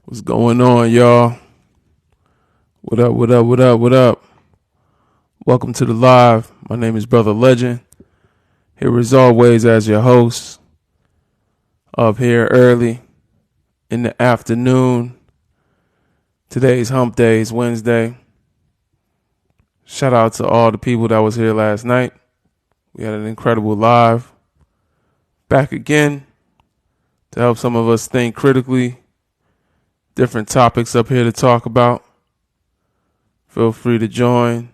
What's going on, y'all? What up, what up, what up, what up? Welcome to the live. My name is Brother Legend. Here as always as your host. Up here early in the afternoon. Today's hump day, is Wednesday. Shout out to all the people that was here last night. We had an incredible live. Back again to help some of us think critically. Different topics up here to talk about. Feel free to join.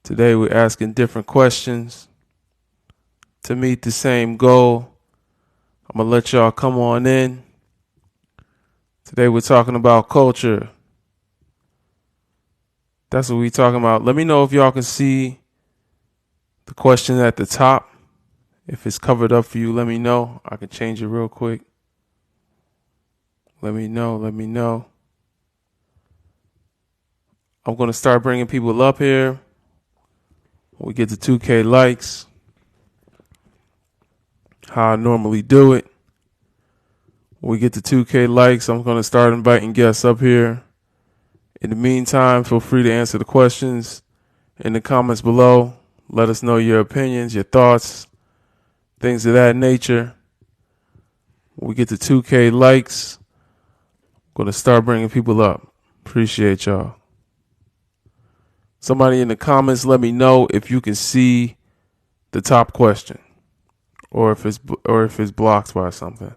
Today we're asking different questions to meet the same goal. I'm going to let y'all come on in. Today we're talking about culture. That's what we're talking about. Let me know if y'all can see the question at the top. If it's covered up for you, let me know. I can change it real quick. Let me know. I'm going to start bringing people up here. When we get to 2K likes, how I normally do it. When we get to 2K likes, I'm going to start inviting guests up here. In the meantime, feel free to answer the questions in the comments below. Let us know your opinions, your thoughts, things of that nature. When we get to 2K likes, I'm going to start bringing people up. Appreciate y'all. Somebody in the comments, let me know if you can see the top question, or if it's blocked by something.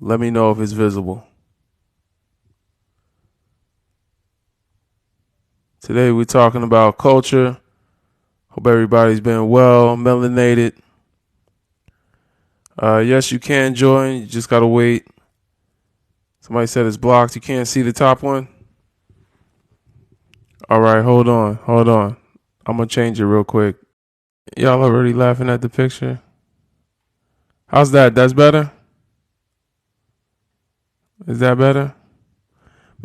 Let me know if it's visible. Today we're talking about culture. Hope everybody's been well, melanated. Yes, you can join. You just gotta wait. Somebody said it's blocked. You can't see the top one. All right, hold on. I'm going to change it real quick. Y'all already laughing at the picture? How's that? That's better? Is that better?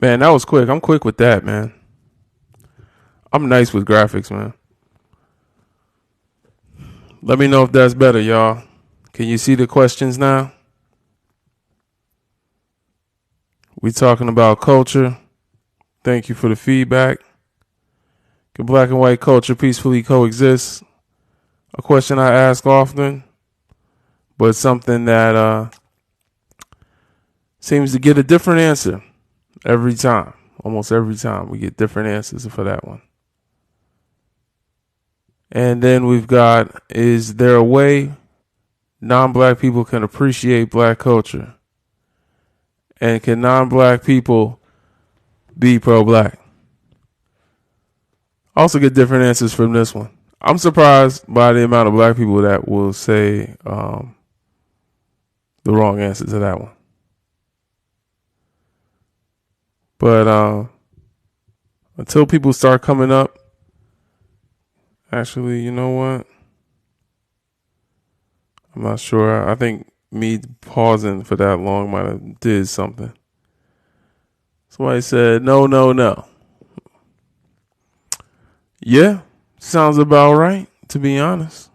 Man, that was quick. I'm quick with that, man. I'm nice with graphics, man. Let me know if that's better, y'all. Can you see the questions now? We talking about culture. Thank you for the feedback. Can black and white culture peacefully coexist? A question I ask often, but something that seems to get a different answer every time. Almost every time we get different answers for that one. And then we've got, is there a way non-black people can appreciate black culture? And can non-black people be pro-black? Also get different answers from this one. I'm surprised by the amount of black people that will say the wrong answer to that one. But until people start coming up, actually, you know what? I'm not sure. I think me pausing for that long might have did something. Somebody said, no. Yeah, sounds about right, to be honest.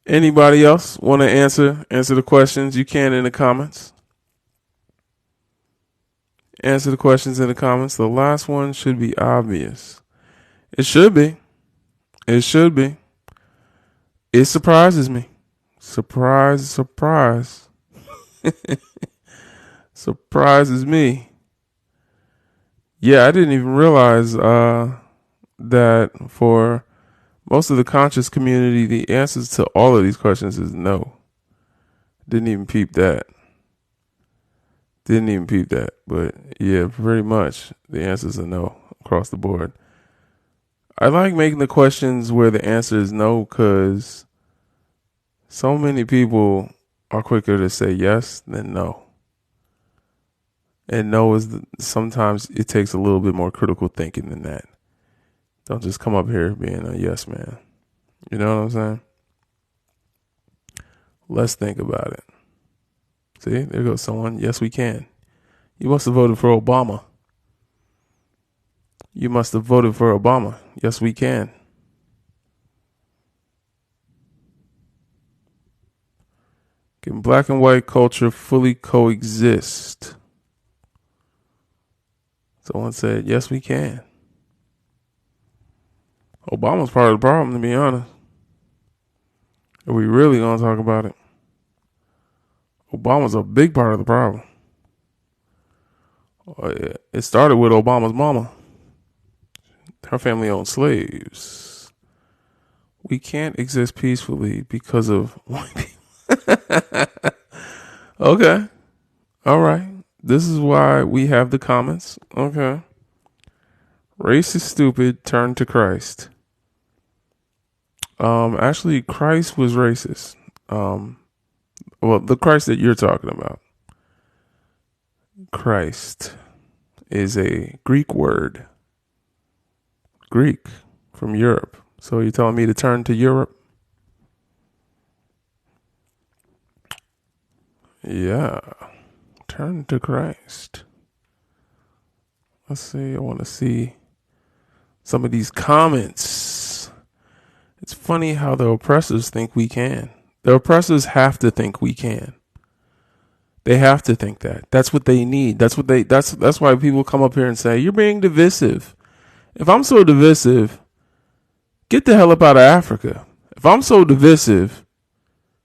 Anybody else want to answer the questions? You can in the comments. Answer the questions in the comments. The last one should be obvious. It should be. It surprises me. Surprise. Surprises me. Yeah, I didn't even realize that for most of the conscious community, the answers to all of these questions is no. Didn't even peep that. But yeah, pretty much the answers are no across the board. I like making the questions where the answer is no because so many people are quicker to say yes than no. And no is sometimes it takes a little bit more critical thinking than that. Don't just come up here being a yes man. You know what I'm saying? Let's think about it. See, there goes someone. Yes, we can. You must have voted for Obama. Yes, we can. Can black and white culture fully coexist? Someone said, yes, we can. Obama's part of the problem, to be honest. If we really going to talk about it, Obama's a big part of the problem. It started with Obama's mama. Her family owned slaves. We can't exist peacefully because of white people. Okay. All right. This is why we have the comments. Okay. Race is stupid. Turn to Christ. Actually, Christ was racist. Well, the Christ that you're talking about. Christ is a Greek word. Greek from Europe. So you're telling me to turn to Europe? Yeah. Turn to Christ. Let's see. I want to see some of these comments. It's funny how the oppressors think we can. The oppressors have to think we can. They have to think that. That's what they need. That's why people come up here and say, you're being divisive. If I'm so divisive, get the hell up out of Africa. If I'm so divisive,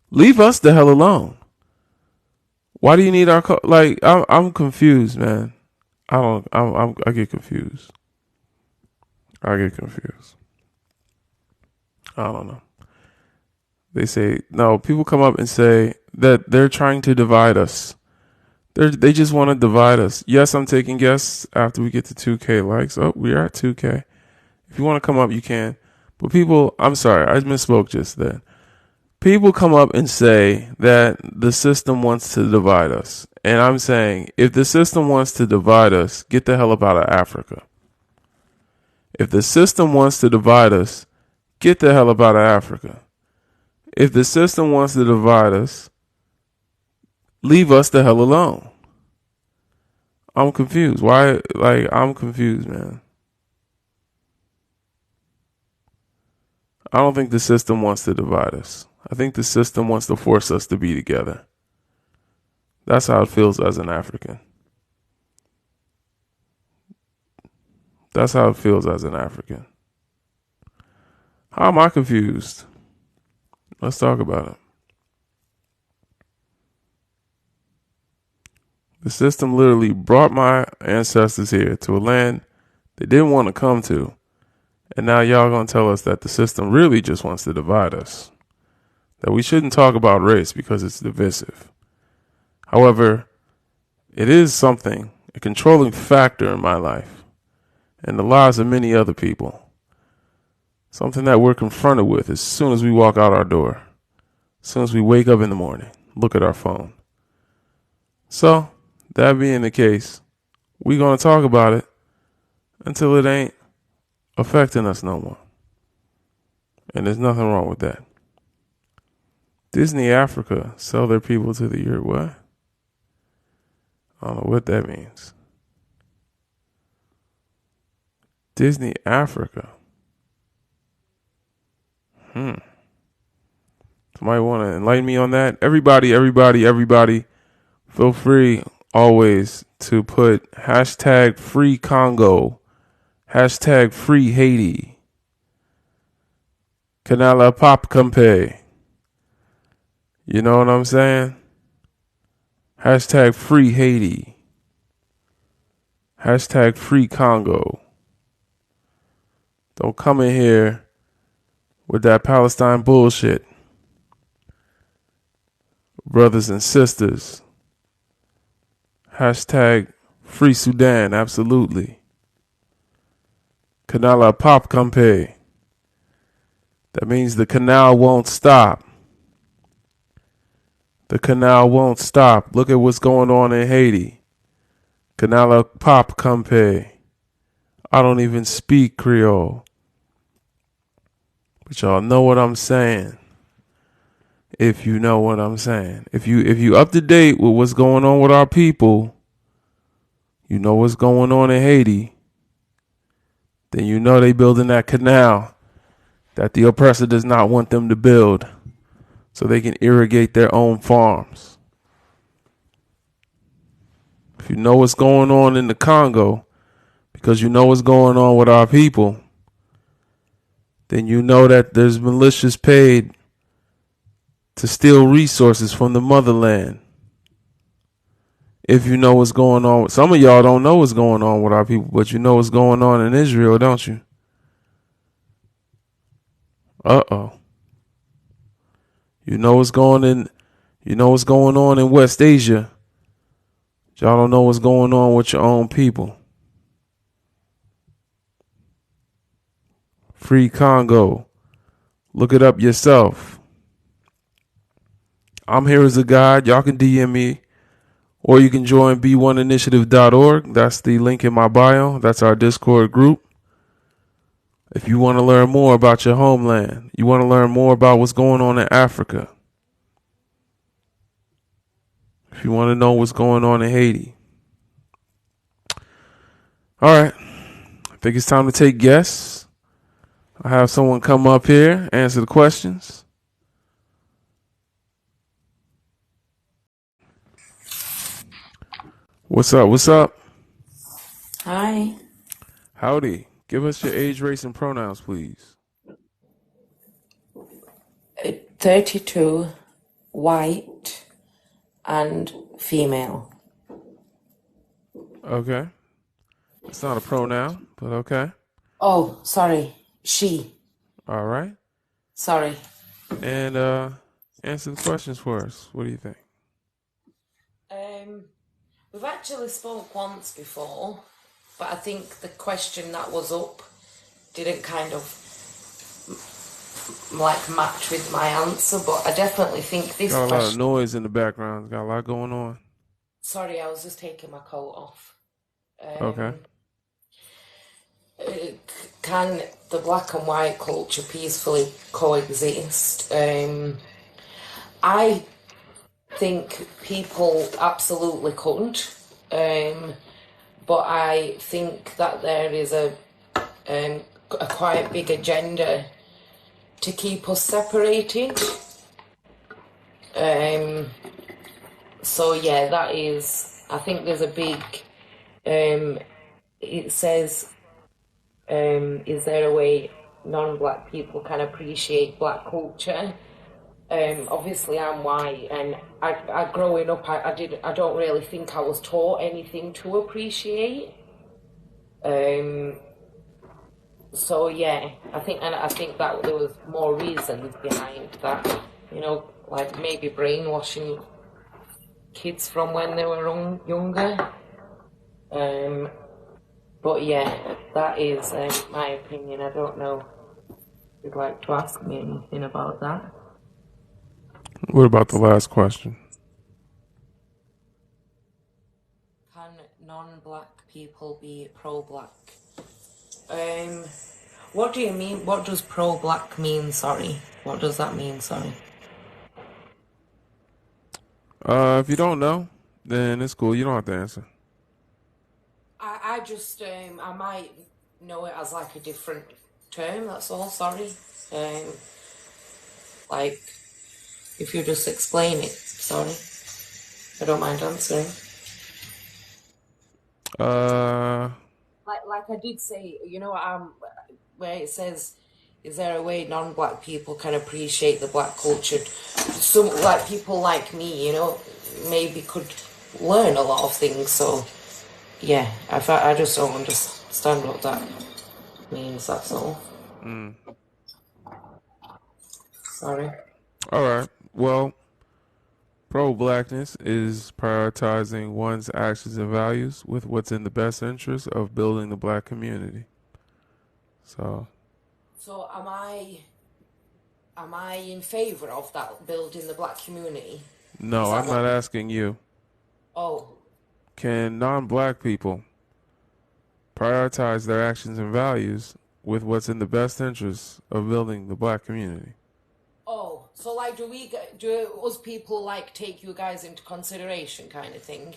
leave us the hell alone. Why do you need our I'm confused, man. I get confused. I don't know. They say, no, people come up and say that they're trying to divide us. They just want to divide us. Yes, I'm taking guests after we get to 2K likes. Oh, we are at 2K. If you want to come up, you can. But people, I'm sorry, I misspoke just then. People come up and say that the system wants to divide us. And I'm saying, if the system wants to divide us, get the hell up out of Africa. If the system wants to divide us, get the hell up out of Africa. If the system wants to divide us, leave us the hell alone. I'm confused. Why? I'm confused, man. I don't think the system wants to divide us. I think the system wants to force us to be together. That's how it feels as an African. That's how it feels as an African. How am I confused? Let's talk about it. The system literally brought my ancestors here to a land they didn't want to come to. And now y'all gonna tell us that the system really just wants to divide us. That we shouldn't talk about race because it's divisive. However, it is something, a controlling factor in my life and the lives of many other people. Something that we're confronted with as soon as we walk out our door. As soon as we wake up in the morning, look at our phone. So, that being the case, we're going to talk about it until it ain't affecting us no more. And there's nothing wrong with that. Disney Africa sell their people to the Europe. What? I don't know what that means. Disney Africa. Somebody want to enlighten me on that? Everybody, feel free always to put hashtag free Congo, hashtag free Haiti, Canala Pop Campe. You know what I'm saying? Hashtag free Haiti, hashtag free Congo. Don't come in here with that Palestine bullshit. Brothers and sisters. Hashtag free Sudan, absolutely. Canala Pop Campe. That means the canal won't stop. The canal won't stop. Look at what's going on in Haiti. Canala Pop Campe. I don't even speak Creole. But y'all know what I'm saying. If you know what I'm saying. If you up to date with what's going on with our people, you know what's going on in Haiti, then you know they building that canal that the oppressor does not want them to build. so they can irrigate their own farms. If you know what's going on in the Congo, because you know what's going on with our people, then you know that there's militias paid to steal resources from the motherland. If you know what's going on, some of y'all don't know what's going on with our people, but you know what's going on in Israel, don't you? Uh-oh. You know what's going on in West Asia. Y'all don't know what's going on with your own people. Free Congo. Look it up yourself. I'm here as a guide. Y'all can DM me, or you can join b1initiative.org. That's the link in my bio. That's our Discord group. If you want to learn more about your homeland, you want to learn more about what's going on in Africa, if you want to know what's going on in Haiti. All right. I think it's time to take guests. I have someone come up here, answer the questions. What's up? What's up? Hi. Howdy. Give us your age, race, and pronouns, please. 32, white, and female. Okay. It's not a pronoun, but okay. Oh, sorry. She. All right. Sorry. And answer the questions for us. What do you think? We've actually spoke once before, but I think the question that was up didn't kind of like match with my answer, but I definitely think this Got a lot of question. noise in the background. Got a lot going on. Sorry, I was just taking my coat off. Okay. Can the black and white culture peacefully coexist? I think people absolutely couldn't, but I think that there is a quite big agenda to keep us separated. So yeah, that is. I think there's a big. It says, is there a way non-black people can appreciate black culture? Obviously I'm white, and I growing up I don't really think I was taught anything to appreciate. So yeah, I think that there was more reasons behind that, like maybe brainwashing kids from when they were younger. But yeah, that is my opinion. I don't know if you'd like to ask me anything about that. What about the last question? Can non-black people be pro-black? What do you mean? What does pro-black mean? Sorry. What does that mean? Sorry. If you don't know, then it's cool. You don't have to answer. I just I might know it as like a different term. That's all. Sorry. Like if you just explain it. Sorry. I don't mind answering. Like I did say, where it says, is there a way non-black people can appreciate the black culture? Some like people like me, maybe could learn a lot of things. So yeah, I just don't understand what that means. That's all. Sorry. All right. Well, pro-blackness is prioritizing one's actions and values with what's in the best interest of building the black community. So am I in favor of that, building the black community? no, I'm not asking you. Oh. Can non-black people prioritize their actions and values with what's in the best interest of building the black community? Oh, so like, do us people like take you guys into consideration, kind of thing,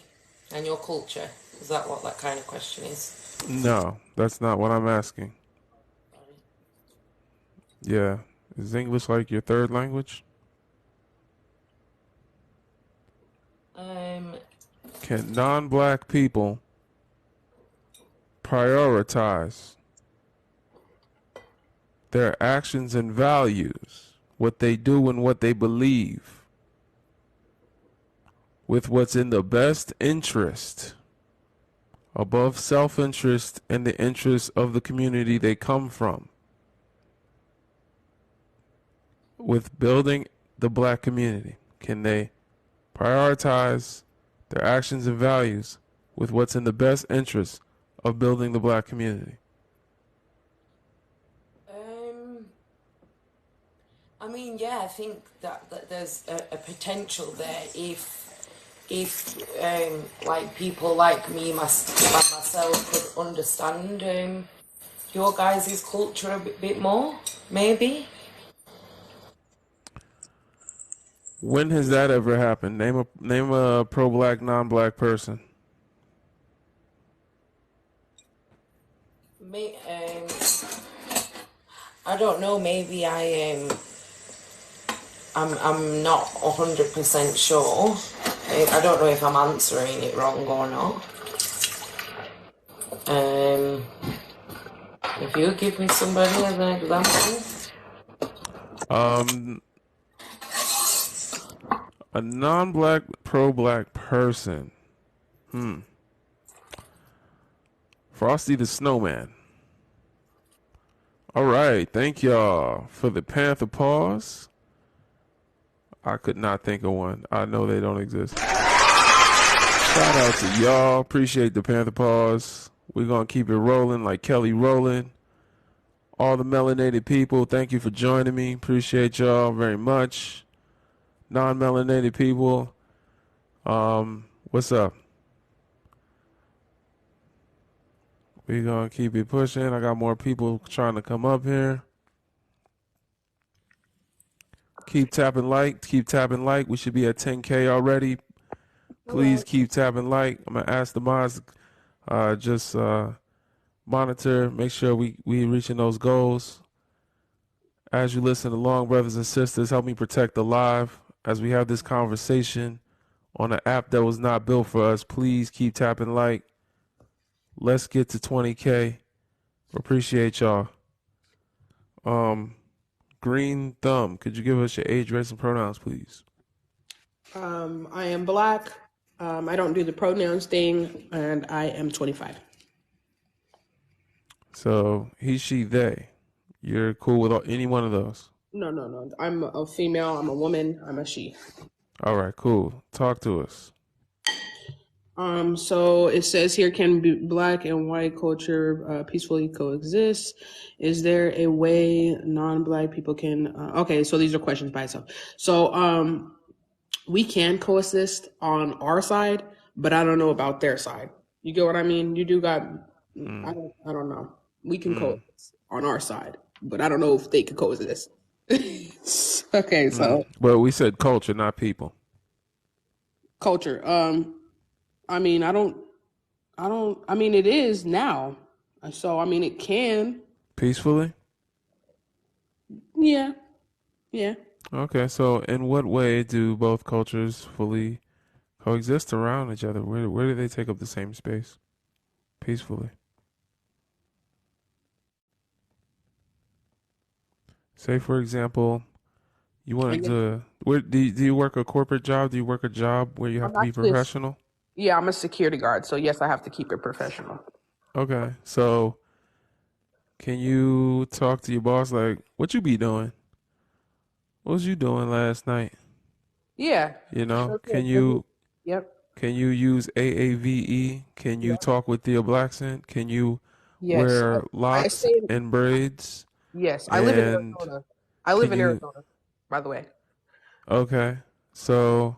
and your culture? Is that what that kind of question is? No, that's not what I'm asking. Sorry. Yeah, is English like your third language? Can non-black people prioritize their actions and values, what they do and what they believe, with what's in the best interest above self-interest and the interest of the community they come from, with building the black community? Can they prioritize their actions and values with what's in the best interest of building the black community? I mean, yeah, I think that there's a potential there if like people like me, like myself, could understand your guys' culture a bit more, maybe. When has that ever happened? Name a pro-black, non-black person. I don't know. Maybe I'm not 100% sure. I don't know if I'm answering it wrong or not. If you give me somebody as an example. A non-black, pro-black person. Frosty the Snowman. All right, thank y'all for the Panther pause. I could not think of one. I know they don't exist. Shout out to y'all. Appreciate the Panther pause. We're going to keep it rolling like Kelly Rowland. All the melanated people, thank you for joining me. Appreciate y'all very much. Non-melanated people, what's up? We're going to keep it pushing. I got more people trying to come up here. Keep tapping like. Keep tapping like. We should be at 10K already. Please keep tapping like. I'm going to ask the mods, just monitor, make sure we reaching those goals. As you listen along, brothers and sisters, help me protect the live as we have this conversation on an app that was not built for us. Please keep tapping like. Let's get to 20K. Appreciate y'all. Green Thumb, could you give us your age, race, and pronouns, please? I am black. I don't do the pronouns thing, and I am 25. So he, she, they. You're cool with any one of those? No. I'm a female. I'm a woman. I'm a she. All right, cool. Talk to us. So it says here, can be black and white culture peacefully coexist? Is there a way non-black people can? Okay, so these are questions by itself. So we can coexist on our side, but I don't know about their side. You get what I mean? You do got. I don't know. We can coexist on our side, but I don't know if they can coexist. Okay, so. Well, we said culture, not people. Culture. I mean, I mean, it is now. So, I mean, it can. Peacefully? Yeah. Okay, so in what way do both cultures fully coexist around each other? Where do they take up the same space peacefully? Say, for example, you wanted to. Where do you work a corporate job? Do you work a job where you have to be professional? Yeah, I'm a security guard, so yes, I have to keep it professional. Okay, so can you talk to your boss like, what you be doing? What was you doing last night? Yeah. You know, Sure can can. you Yep. can you use AAVE? Can you talk with the accent? Can you Yes. wear I locks say and braids? yes. I live in And Arizona. I live can in you? Arizona, by the way. Okay, so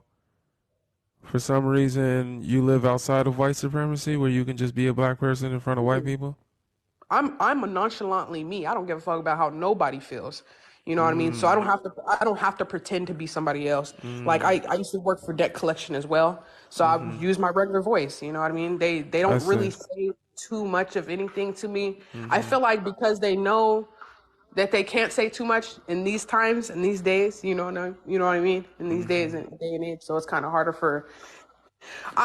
for some reason you live outside of white supremacy, where you can just be a black person in front of white people. I'm a nonchalantly me. I don't give a fuck about how nobody feels. You know what I mean? So I don't have to pretend to be somebody else. Like I used to work for debt collection as well. So I use my regular voice, you know what I mean? They I don't really see. say too much of anything to me. I feel like because they know that they can't say too much in these times and these days, you know what I mean? In these days and day and age. So it's kind of harder for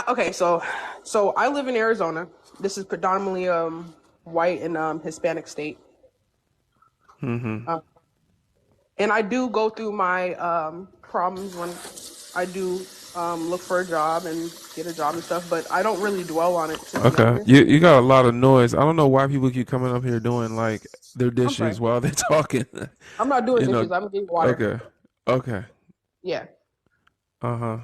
Okay, so I live in Arizona. This is predominantly white and Hispanic state. Mm-hmm. Uh, and I do go through my problems when I do look for a job and get a job and stuff, but I don't really dwell on it, to be Okay. honest. You got a lot of noise. I don't know why people keep coming up here doing like their I'm sorry. dishes while they're talking. I'm not doing You know. dishes. I'm getting water. Okay. Okay. Yeah. Uh-huh.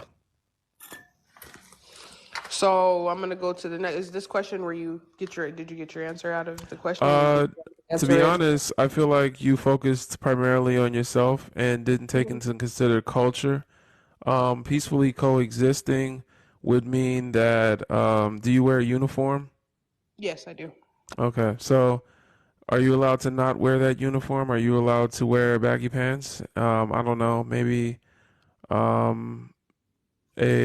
So I'm gonna go to the next. Is this question where did you get your answer out of the question? Or Uh, to Answer be it. honest, I feel like you focused primarily on yourself and didn't take Mhm. into consider culture. Peacefully coexisting would mean that do you wear a uniform? Yes, I do. Okay. So are you allowed to not wear that uniform? Are you allowed to wear baggy pants? I don't know, maybe um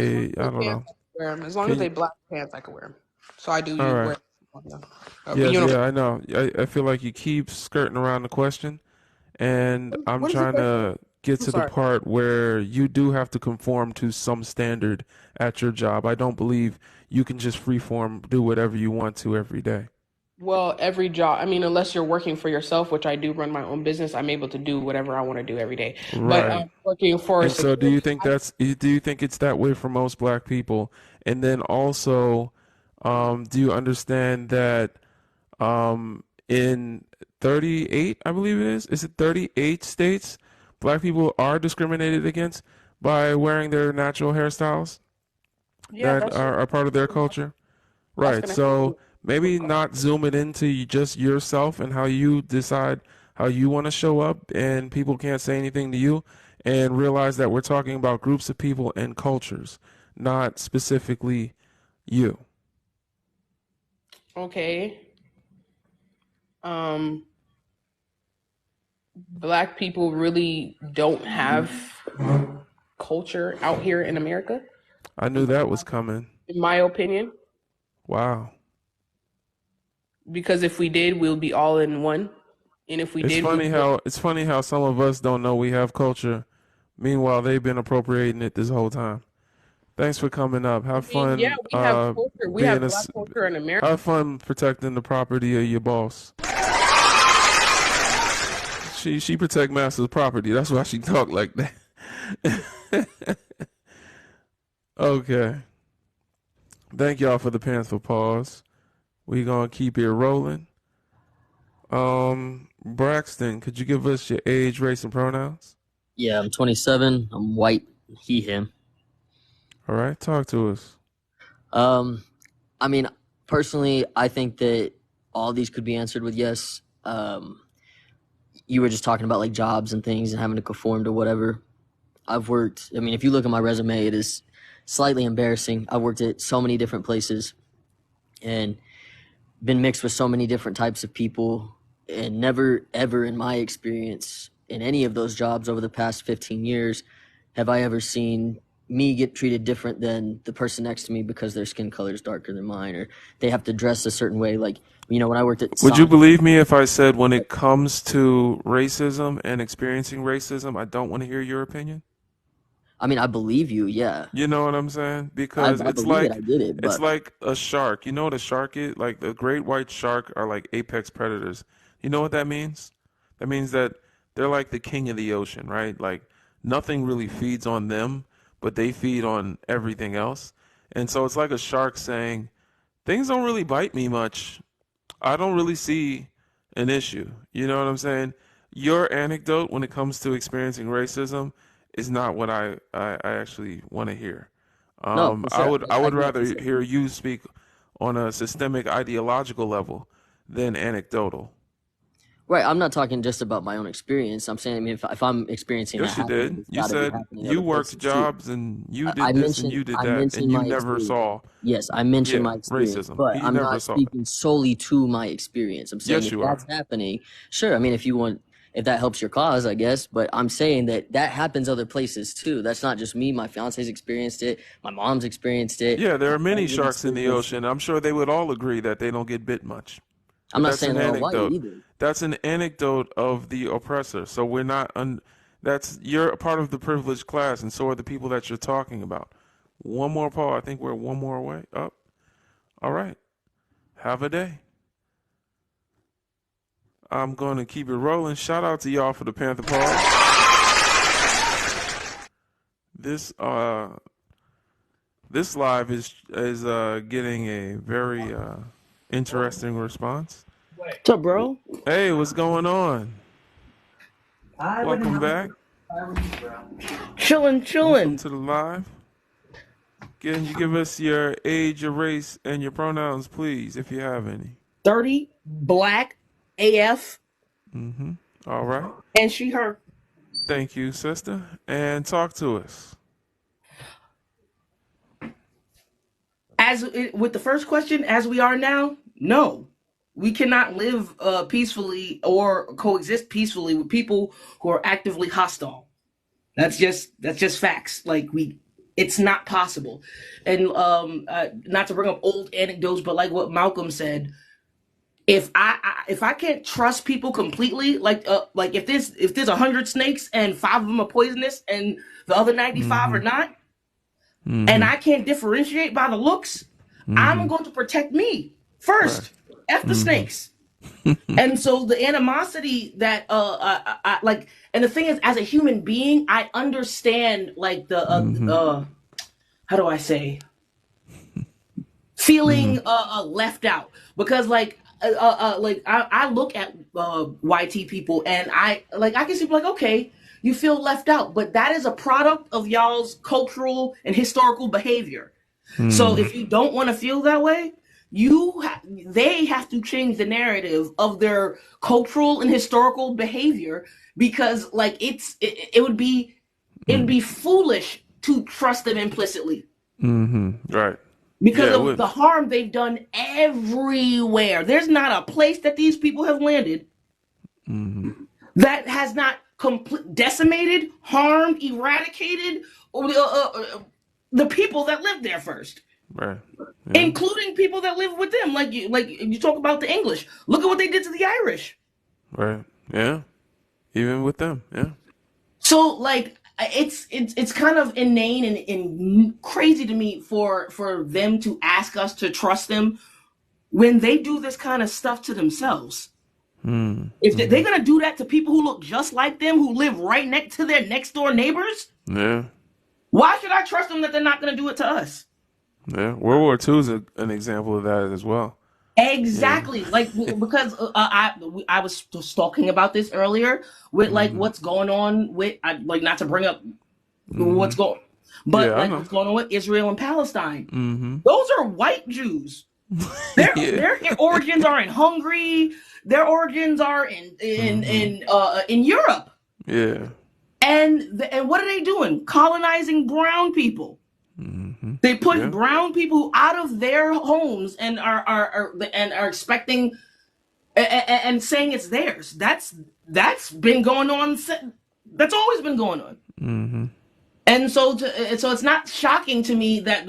As long a as I they don't pants, know. I can wear them. As long as Can they you, black pants, I can wear them. So I do all you right. wear a Yes, uniform. yeah, I know. I feel like you keep skirting around the question, and I'm What is the trying question? to get I'm to the sorry. part where you do have to conform to some standard at your job. I don't believe you can just freeform do whatever you want to every day. Well, every job, I mean, unless you're working for yourself, which I do run my own business, I'm able to do whatever I want to do every day. But Right. working for And so security, do you think it's that way for most black people? And then also, do you understand that in 38, I believe is it 38 states, black people are discriminated against by wearing their natural hairstyles yeah, that that's just are part of their culture? that's Right. gonna have to So do maybe with not zoom it into just yourself and how you decide how you want to show up, and people can't say anything to you, and realize that we're talking about groups of people and cultures, not specifically you. okay. Um, Black people really don't have culture out here in America, I knew in, that was coming. in my opinion. Wow. Because if we did, we'll be all in one. And if we did, we would. It's funny how some of us don't know we have culture. Meanwhile, they've been appropriating it this whole time. Thanks for coming up. I Have mean, yeah, fun we have culture. We being have a black s- culture in America. have fun protecting the property of your boss. She protect master's property. That's why she talk like that. Okay. Thank y'all for the panther pause. We gonna keep it rolling. Braxton, could you give us your age, race, and pronouns? Yeah, I'm 27. I'm white. He, him. All right, talk to us. Um, I mean, personally, I think that all these could be answered with yes. You were just talking about like jobs and things and having to conform to whatever. I've worked. I mean, if you look at my resume, it is slightly embarrassing. I've worked at so many different places and been mixed with so many different types of people, and never ever in my experience in any of those jobs over the past 15 years have I ever seen me get treated different than the person next to me because their skin color is darker than mine, or they have to dress a certain way. Like, when I worked at Would you Sonic. believe me if I said when it comes to racism and experiencing racism, I don't want to hear your opinion? I mean, I believe you. Yeah, You know what I'm saying? I, Because I believe it. I did it, it's but like a shark. You know what a shark is? Like the great white shark are like apex predators. You know what that means? That means that they're like the king of the ocean, right? Like nothing really feeds on them, but they feed on everything else. And so it's like a shark saying, things don't really bite me much. I don't really see an issue. You know what I'm saying? Your anecdote when it comes to experiencing racism is not what I actually want to hear. no, for sure. I I would get what rather you're saying. hear you speak on a systemic ideological level than anecdotal. Right. I'm not talking just about my own experience. I'm saying, I mean, if I'm experiencing that Yes, you happening, did. it's You got to be said happening you other worked places too. jobs and you I did this and mentioned you did I that mentioned and you my never experience. saw, Yes, I mentioned yeah, my experience, racism. but He I'm never not saw it. speaking solely to my experience. I'm saying Yes, if you that's are. happening, sure. I mean, if that helps your cause, I guess. But I'm saying that happens other places too. That's not just me. My fiance's experienced it. My mom's experienced it. Yeah, there My are many friends have sharks in the experienced it. ocean. I'm sure they would all agree that they don't get bit much. I'm But not that's saying an they're all white anecdote. either. That's an anecdote of the oppressor. So we're not that's you're a part of the privileged class and so are the people that you're talking about. One more poll. I think we're one more away. Up. All right. Have a day. I'm going to keep it rolling. Shout out to y'all for the Panther poll. This live is getting a very interesting response. What's up, bro? Hey, what's going on? Welcome back. Chilling. Welcome to the live. Can you give us your age, your race, and your pronouns, please, if you have any? 30, black, AF. All right. And she, her. Thank you, sister. And talk to us. With the first question, as we are now, no. We cannot live peacefully or coexist peacefully with people who are actively hostile. That's just facts. It's not possible. And not to bring up old anecdotes, but like what Malcolm said, if I can't trust people completely, like if there's 100 snakes and 5 of them are poisonous and the other 95 are not, and I can't differentiate by the looks, I'm going to protect me first. Right. F the snakes. And so the animosity that I like, and the thing is, as a human being, I understand like the how do I say, feeling left out, because I look at YT people and I can see like, okay, you feel left out, but that is a product of y'all's cultural and historical behavior. So if you don't want to feel that way, they have to change the narrative of their cultural and historical behavior, because like it would be foolish to trust them implicitly. Right. Because of the harm they've done everywhere. There's not a place that these people have landed that has not decimated, harmed, eradicated the people that lived there first. Right. Yeah. Including people that live with them. Like you talk about the English. Look at what they did to the Irish. Right. Yeah. Even with them. Yeah. So like it's kind of inane and crazy to me for them to ask us to trust them when they do this kind of stuff to themselves. If they're going to do that to people who look just like them, who live right next to their next door neighbors, why should I trust them that they're not going to do it to us? Yeah, World War II is an example of that as well. Exactly, like because I was talking about this earlier with like what's going on with not to bring up what's going, but what's going on with Israel and Palestine. Those are white Jews. Their origins are in Hungary. Their origins are in Europe. Yeah. And what are they doing? Colonizing brown people. They put brown people out of their homes and are expecting and saying it's theirs. That's been going on. That's always been going on. And so it's not shocking to me that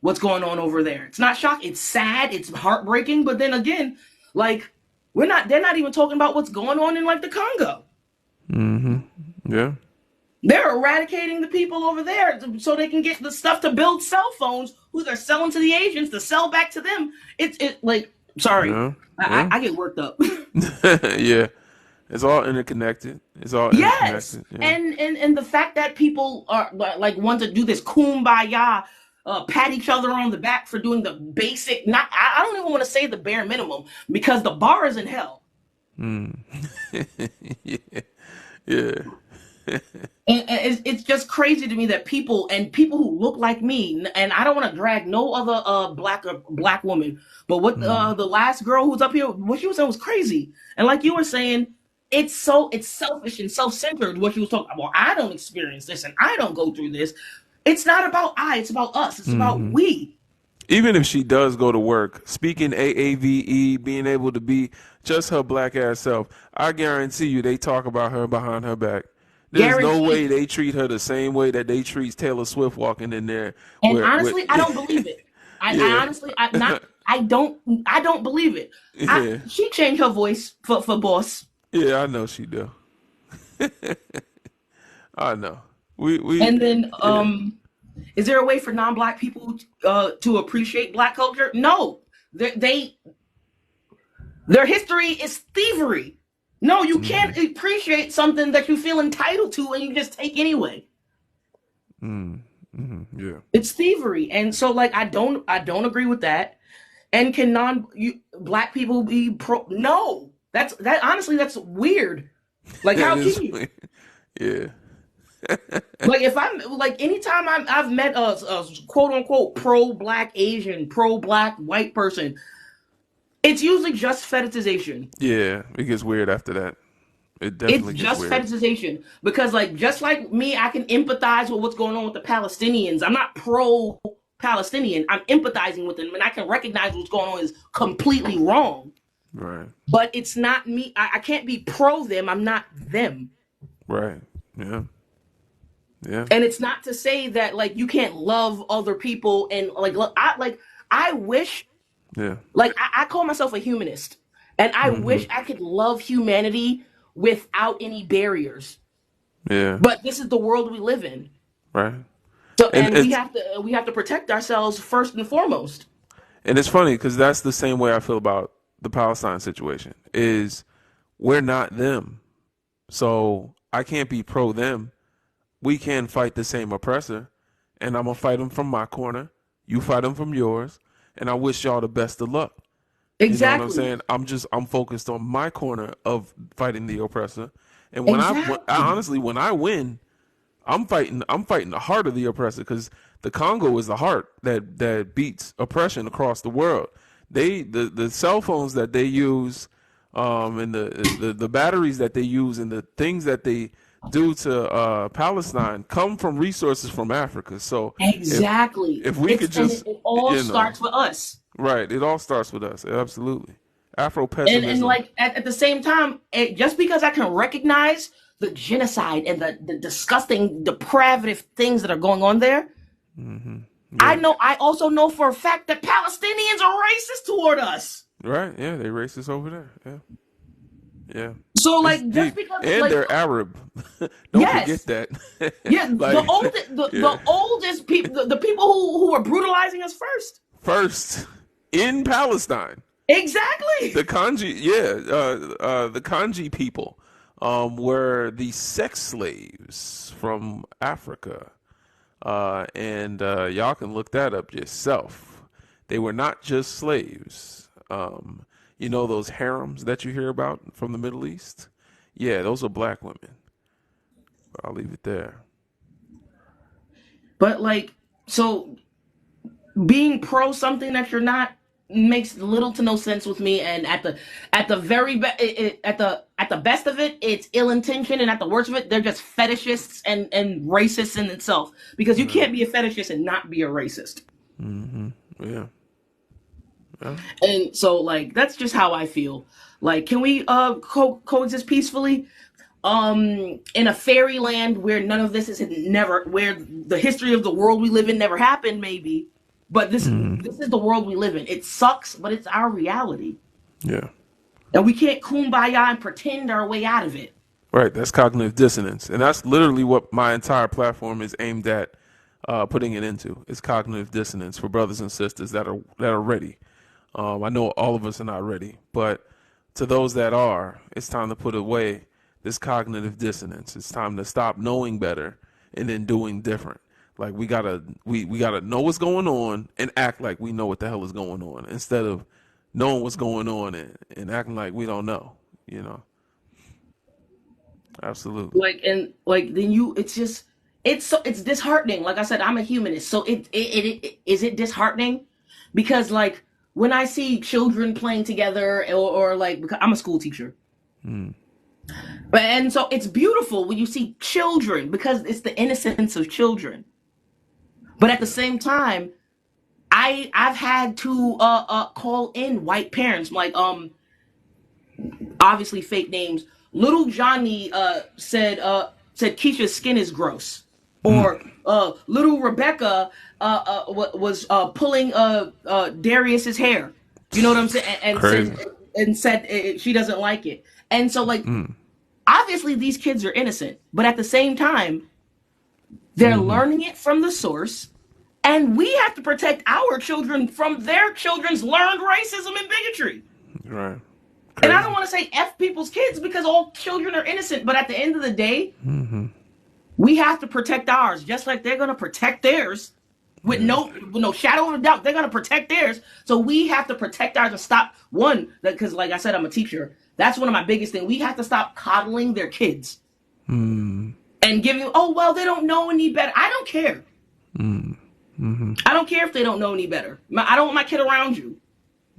what's going on over there. It's not shocking. It's sad. It's heartbreaking. But then again, like they're not even talking about what's going on in like the Congo. Yeah. They're eradicating the people over there so they can get the stuff to build cell phones, who they're selling to the Asians to sell back to them. Sorry. I get worked up. Yeah. It's all interconnected. Yes. Yeah. And the fact that people are like want to do this kumbaya, pat each other on the back for doing the basic, I don't even want to say the bare minimum, because the bar is in hell. Yeah. And it's just crazy to me that people who look like me, and I don't want to drag no other black woman, but what the last girl who's up here, what she was saying was crazy. And like you were saying, it's selfish and self-centered what she was talking about. Well, I don't experience this and I don't go through this. It's not about it's about us. It's about we. Even if she does go to work, speaking AAVE, being able to be just her black ass self, I guarantee you they talk about her behind her back. There's no way they treat her the same way that they treat Taylor Swift walking in there. And honestly, I don't believe it. I don't believe it. Yeah. She changed her voice for boss. Yeah, I know she do. I know. we And then, yeah. is there a way for non-black people to appreciate black culture? No, they their history is thievery. No, you Mm-hmm. can't appreciate something that you feel entitled to and you just take anyway. Yeah. It's thievery, and so like I don't agree with that. And can black people be pro? No, that honestly that's weird. Like It how can is. you? Yeah. Like if I'm like anytime I've met a quote unquote pro black Asian, pro black white person, it's usually just fetishization. Yeah. It gets weird after that. It It's definitely gets just weird. fetishization because like just like me, I can empathize with what's going on with the Palestinians. I'm not pro Palestinian. I'm empathizing with them and I can recognize what's going on is completely wrong. Right. But it's not me. I can't be pro them. I'm not them. Right. Yeah. Yeah. And it's not to say that like you can't love other people and I wish Yeah. like I call myself a humanist and I Mm-hmm. wish I could love humanity without any barriers. Yeah. But this is the world we live in. Right. So And and we have to protect ourselves first and foremost. it's funny because that's the same way I feel about the Palestine situation. Is we're not them, so I can't be pro them. We can fight the same oppressor, and I'm gonna fight him from my corner. You fight him from yours, and I wish y'all the best of luck. You know what I'm Exactly. saying? I'm focused on my corner of fighting the oppressor, and Exactly. honestly, when I win, I'm fighting the heart of the oppressor because the Congo is the heart that beats oppression across the world. The cell phones that they use, and the batteries that they use and the things that they do to Palestine come from resources from Africa. So if Exactly. if we It's could and just it all you know starts with us. right, it all starts with us. Absolutely, Afro And pessimism. like at the same time, just because I can recognize the genocide and the disgusting depraved things that are going on there, Yeah, I also know for a fact that Palestinians are racist toward us. right. Yeah, they racist over there. Yeah. Yeah, So it's like just deep, because and like they're Arab. Don't forget yes, that. yeah, the Like, oldest yeah, the oldest people the people who were brutalizing us first. first in Palestine, Exactly. the Kanji, yeah, the Kanji people, were the sex slaves from Africa, and y'all can look that up yourself. They were not just slaves. You know those harems that you hear about from the Middle East? Yeah, those are black women. I'll leave it there. But like so being pro something that you're not makes little to no sense with me and at the very at the best of it it's ill intentioned and at the worst of it they're just fetishists and racists in itself because you Yeah. can't be a fetishist and not be a racist. Yeah. Yeah. And so like that's just how I feel. Like can we coexist peacefully in a fairyland where none of this is never where the history of the world we live in never happened maybe, but this is the world we live in. It sucks, but it's our reality. Yeah. And we can't kumbaya and pretend our way out of it. Right. That's cognitive dissonance, and that's literally what my entire platform is aimed at, putting it into. It's cognitive dissonance for brothers and sisters that are ready. I know all of us are not ready, but to those that are, it's time to put away this cognitive dissonance. It's time to stop knowing better and then doing different. Like we gotta know what's going on and act like we know what the hell is going on instead of knowing what's going on and acting like we don't know. You know, absolutely. Like and like then you it's just it's disheartening. Like I said, I'm a humanist. So it is it disheartening? Because like when I see children playing together or like because I'm a school teacher. But and so it's beautiful when you see children because it's the innocence of children. But at the Yeah. same time, I've had to call in white parents like obviously fake names. Little Johnny said Keisha's skin is gross, or little Rebecca was pulling Darius's hair. You know what I'm saying? Crazy. And said she doesn't like it. And so like obviously these kids are innocent, but at the same time They're learning it from the source, and we have to protect our children from their children's learned racism and bigotry. Right. And I Crazy. don't want to say F people's kids because all children are innocent, but at the end of the day, we have to protect ours, just like they're going to protect theirs. With no shadow of a doubt, they're going to protect theirs. So we have to protect ours and stop one, because like I said, I'm a teacher. That's one of my biggest things. We have to stop coddling their kids and giving, oh, well, they don't know any better. I don't care. I don't care if they don't know any better. I don't want my kid around you.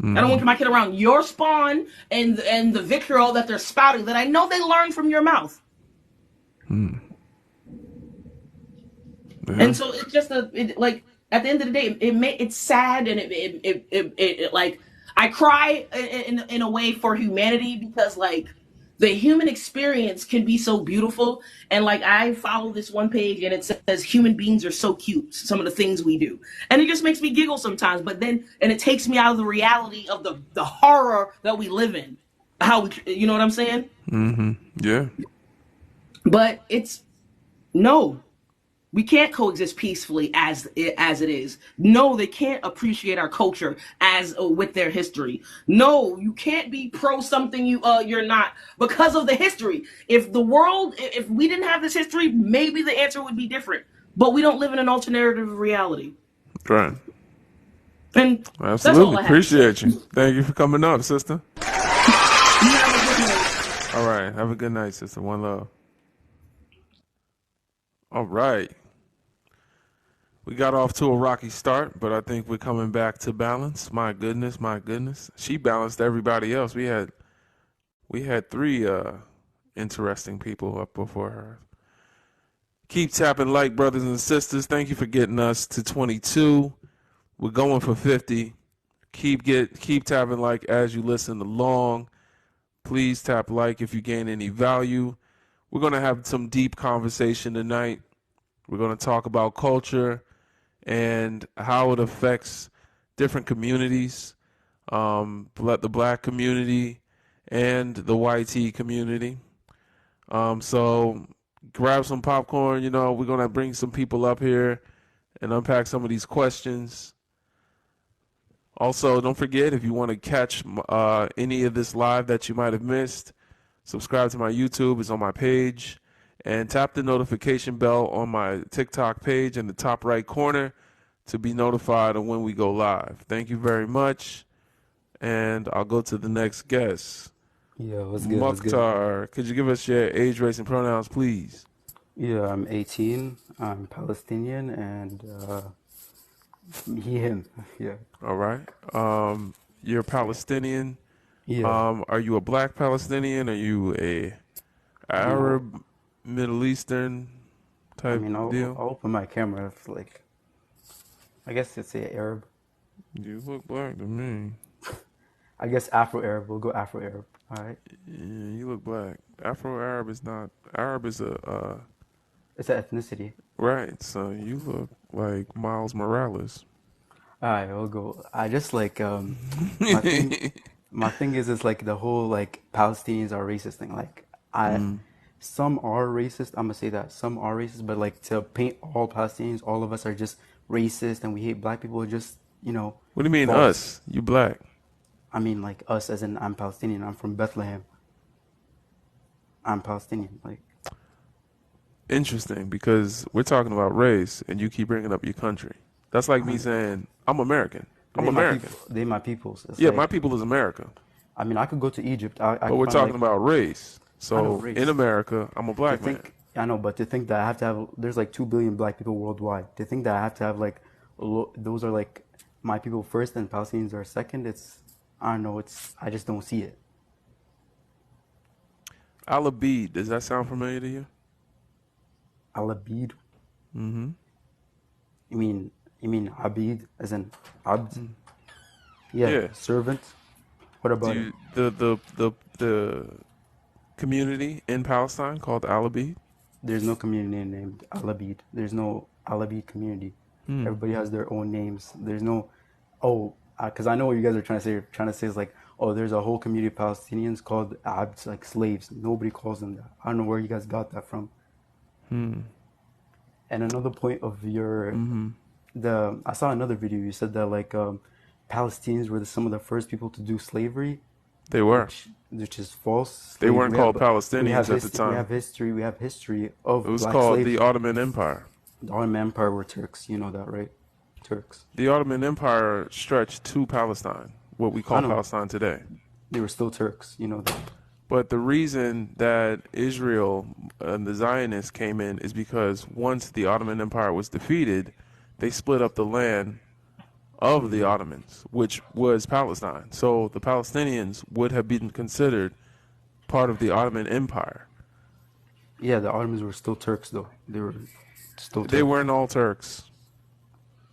I don't want my kid around your spawn and the vitriol that they're spouting that I know they learned from your mouth. And so it's just like at the end of the day, it's sad, and it like I cry in a way for humanity, because like the human experience can be so beautiful. And like I follow this one page and it says human beings are so cute, some of the things we do, and it just makes me giggle sometimes. But then it takes me out of the reality of the horror that we live in. How you know what I'm saying? Yeah. But it's no. We can't coexist peacefully as it is. No, they can't appreciate our culture as with their history. No, you can't be pro something you're not because of the history. If we didn't have this history, maybe the answer would be different. But we don't live in an alternative reality. Right. And Absolutely. that's all I have Appreciate to say. you. Thank you for coming up, sister. You have a good night. All right. Have a good night, sister. One love. All right. We got off to a rocky start, but I think we're coming back to balance. My goodness, my goodness. She balanced everybody else. We had three interesting people up before her. Keep tapping like, brothers and sisters. Thank you for getting us to 22. We're going for 50. Keep tapping like as you listen along. Please tap like if you gain any value. We're going to have some deep conversation tonight. We're going to talk about culture and how it affects different communities, the black community and the YT community. So grab some popcorn. We're going to bring some people up here and unpack some of these questions. Also, don't forget, if you want to catch any of this live that you might have missed, subscribe to my YouTube. It's on my page. And tap the notification bell on my TikTok page in the top right corner to be notified of when we go live. Thank you very much. And I'll go to the next guest. Yeah, what's good? Mukhtar, could you give us your age, race, and pronouns, please? Yeah, I'm 18. I'm Palestinian, and he, him. Yeah. All right. You're Palestinian. Yeah. Are you a black Palestinian? Are you a Arab, Middle Eastern type I'll deal? open my camera if, like, I guess it's a Arab. You look black to me. I guess Afro-Arab. We'll go Afro-Arab. All right. Yeah, you look black. Afro-Arab is not. Arab is a. It's an ethnicity. Right. So you look like Miles Morales. All right, we'll go. I just like my thing. My thing is like the whole like Palestinians are racist thing. Like some are racist. I'm gonna say that some are racist, but like to paint all Palestinians, all of us are just racist and we hate black people. Just What do you mean false. us? You black? I mean like us, as in I'm Palestinian. I'm from Bethlehem. I'm Palestinian. Like Interesting, because we're talking about race and you keep bringing up your country. That's like me saying I'm American. I'm American. They my peoples. It's Yeah, like, my people is America. I mean, I could go to Egypt. I But we're could find, talking like, about race. I know So race. in America, I'm a To black man. think, I know, but to think that I have to have, there's like 2 billion black people worldwide. To think that I have to have like, those are like my people first and Palestinians are second. I don't know. I just don't see it. Alabid, does that sound familiar to you? Al-Abid. Mm-hmm. You mean Abid, as in Abd? Yeah, Yeah. servant. What about Do it? you, the community in Palestine called Alabid? There's no community named Al-Abid. There's no Al-Abid community. Everybody has their own names. There's no, because I know what you guys are trying to say. You're trying to say is like, oh, there's a whole community of Palestinians called Abds, like slaves. Nobody calls them that. I don't know where you guys got that from. And another point of your I saw another video. You said that like Palestinians were some of the first people to do slavery, They were. which is false. They weren't called we Palestinians have at the time. We have history of It was black called slaves. the Ottoman Empire. The Ottoman Empire were Turks. You know that, right? Turks. The Ottoman Empire stretched to Palestine, what we I call know. Palestine today. They were still Turks. You know that. But the reason that Israel and the Zionists came in is because once the Ottoman Empire was defeated, they split up the land of the Ottomans, which was Palestine. So the Palestinians would have been considered part of the Ottoman Empire. Yeah, the Ottomans were still Turks, though. They were still Turks. They weren't all Turks.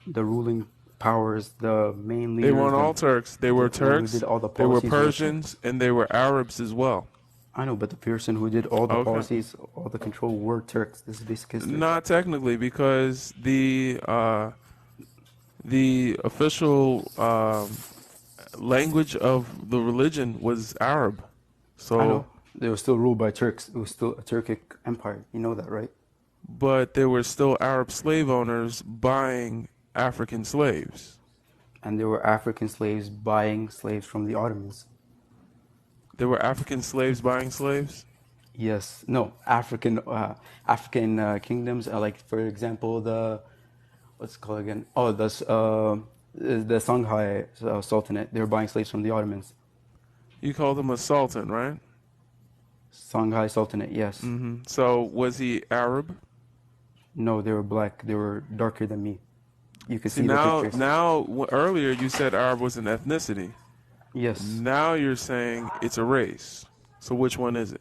The ruling powers, the main leaders. They weren't all Turks. They were the one who Turks, did all the they were policies Persians, and they were Arabs as well. I know, but the person who did all the Okay. policies, all the control, were Turks. This is basic history. Not technically, because the official language of the religion was Arab. So, I know. They were still ruled by Turks. It was still a Turkic empire. You know that, right? but there were still Arab slave owners buying African slaves. And there were African slaves buying slaves from the Ottomans. There were African slaves buying slaves? Yes. No, African kingdoms, like for example what's it called again? Oh, the Songhai Sultanate. They were buying slaves from the Ottomans. You call them a sultan, right? Songhai Sultanate, yes. So was he Arab? No, they were black. They were darker than me. You can see the Now, pictures. earlier you said Arab was an ethnicity. Yes. Now you're saying it's a race. So which one is it?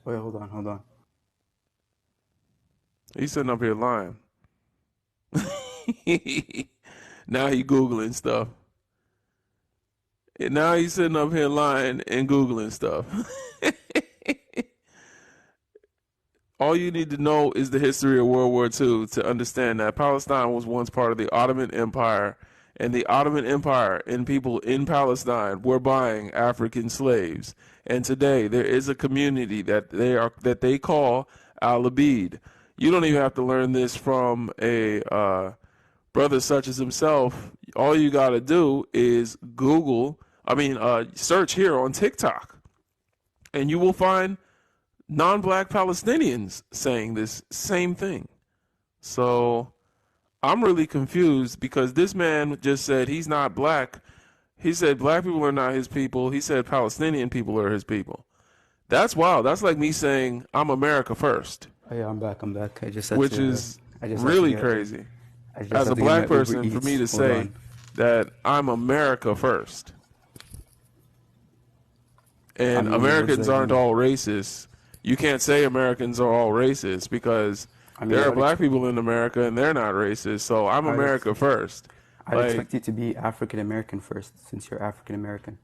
Wait, hold on. He's sitting up here lying. Now he Googling stuff. And now he's sitting up here lying and Googling stuff. All you need to know is the history of World War II to understand that Palestine was once part of the Ottoman Empire, and the Ottoman Empire and people in Palestine were buying African slaves. And today there is a community that they call Al-Abid. You don't even have to learn this from a brother such as himself. All you got to do is search here on TikTok, and you will find non-black Palestinians saying this same thing. So I'm really confused because this man just said he's not black. He said black people are not his people. He said Palestinian people are his people. That's wild. That's like me saying I'm America first. Oh, yeah, I'm back. I just had Which to, is I just really had to get- crazy. I just As had a to get black my Uber person, for me to Eats. Hold say on. that I'm America first. And I mean, Americans what's that aren't mean? all racist. You can't say Americans are all racist because I mean, there are I'd black people in America and they're not racist. So I'm I'd America first. I'd Like, expect you to be African American first, since you're African American.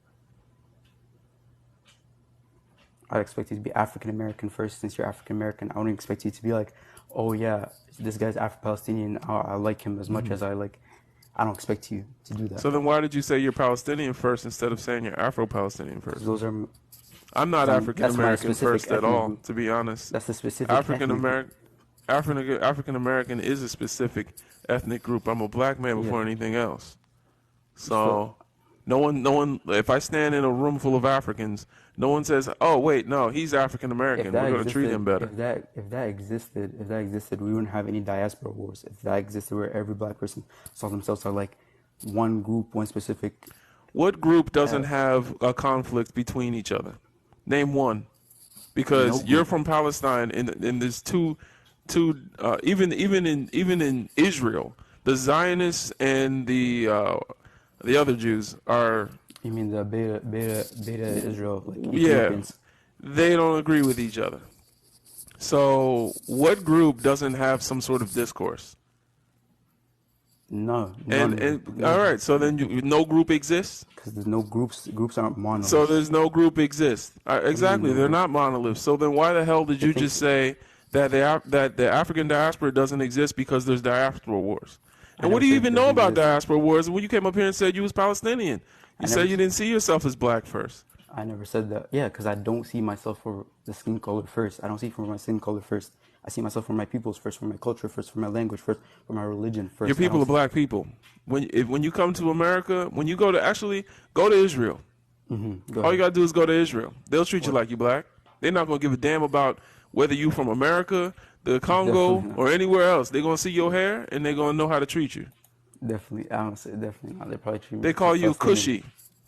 I'd expect you to be African American first, since you're African American. I wouldn't expect you to be like, oh yeah, this guy's Afro-Palestinian. I like him as much as I like. I don't expect you to do that. So then why did you say you're Palestinian first instead of saying you're Afro-Palestinian first? Those are I'm not that's African my American specific first at ethnic all, group. to be honest. That's the specific African ethnic group. African American is a specific ethnic group. I'm a black man before anything else. So no one if I stand in a room full of Africans, no one says, "Oh, wait, no, he's African American. We're going to treat him better." If that existed, we wouldn't have any diaspora wars. If that existed, where every black person saw themselves as like one group, one specific. What group doesn't have a conflict between each other? Name one. Because No you're group. from Palestine, and there's two even in Israel, the Zionists and the other Jews are, You mean the beta Israel, like yeah, Ethiopians? they don't agree with each other. So what group doesn't have some sort of discourse? No. And all right, so then no group exists. Because there's no groups. Groups aren't monoliths. So there's no group exists. Exactly, they're not monoliths. So then why the hell did you just say that the African diaspora doesn't exist because there's diaspora wars? And what do you never said even it know doesn't about exist. diaspora wars when you came up here and said you was Palestinian? You said never- you didn't see yourself as black first. I never said that. Yeah, because I don't see myself for the skin color first. I don't see for my skin color first. I see myself for my peoples first, for my culture first, for my language first, for my religion Your first. people are black people. When you come to America, when you go to Israel. Go All you ahead. gotta do is go to Israel. They'll treat you like you black. They're not gonna give a damn about whether you from America, the Congo, Definitely not. or anywhere else. They're gonna see your hair and they're gonna know how to treat you. Definitely, I don't say definitely not. They probably treat me They like call a you Palestinian.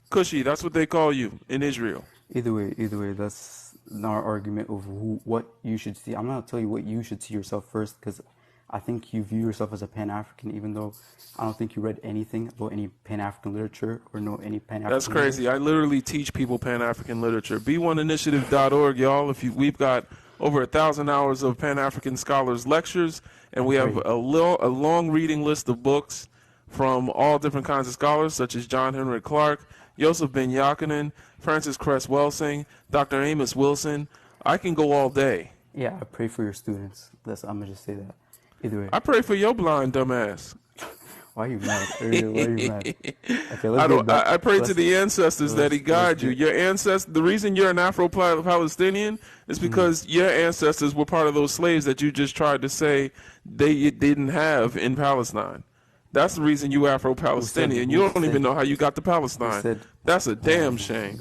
Cushy. That's what they call you in Israel. Either way, that's not our argument of what you should see. I'm not telling you what you should see yourself first, because I think you view yourself as a Pan-African, even though I don't think you read anything about any Pan-African literature or know any Pan-African. That's crazy. I literally teach people Pan-African literature. B1initiative.org, y'all. We've got over 1,000 hours of Pan-African scholars lectures, and we have a long reading list of books from all different kinds of scholars, such as John Henrik Clark, Joseph Ben Yakinen, Francis Cress Welsing, Dr. Amos Wilson. I can go all day. Yeah, I pray for your students. I'm gonna just say that. Either way, I pray for your blind dumbass. why are you mad? Why are you mad? Okay, let's get back. I pray to the ancestors that he guide you. Your ancestors. The reason you're an Afro-Palestinian is because your ancestors were part of those slaves that you just tried to say they didn't have in Palestine. That's the reason you Afro-Palestinian. You don't even know how you got to Palestine. That's a damn shame.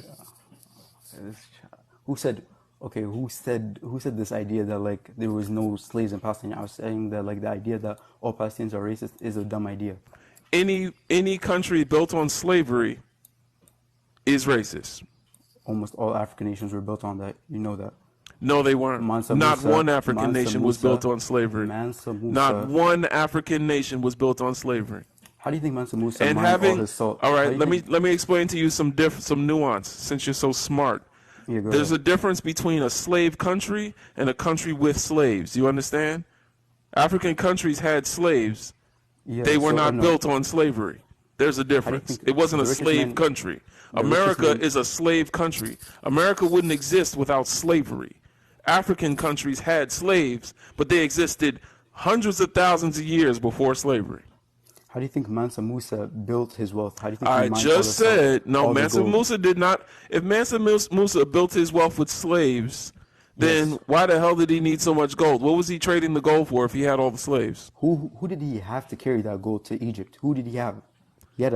Who said? Okay, who said this idea that like there was no slaves in Palestine? I was saying that like the idea that all Palestinians are racist is a dumb idea. Any country built on slavery is racist. Almost all African nations were built on that. You know that. No, they weren't. Not one African nation was built on slavery. Not one African nation was built on slavery. How do you think Mansa Musa mined all his salt? All right, let me explain to you some nuance since you're so smart. Yeah, There's a difference between a slave country and a country with slaves. You understand? African countries had slaves. Yeah, they were not built on slavery. There's a difference. It wasn't a slave country. America is a slave country. America wouldn't exist without slavery. African countries had slaves, but they existed hundreds of thousands of years before slavery. How do you think Mansa Musa built his wealth? How do you think I just said, no, Mansa Musa did not. If Mansa Musa built his wealth with slaves, then why the hell did he need so much gold? What was he trading the gold for if he had all the slaves? Who did he have to carry that gold to Egypt? Who did he have? He had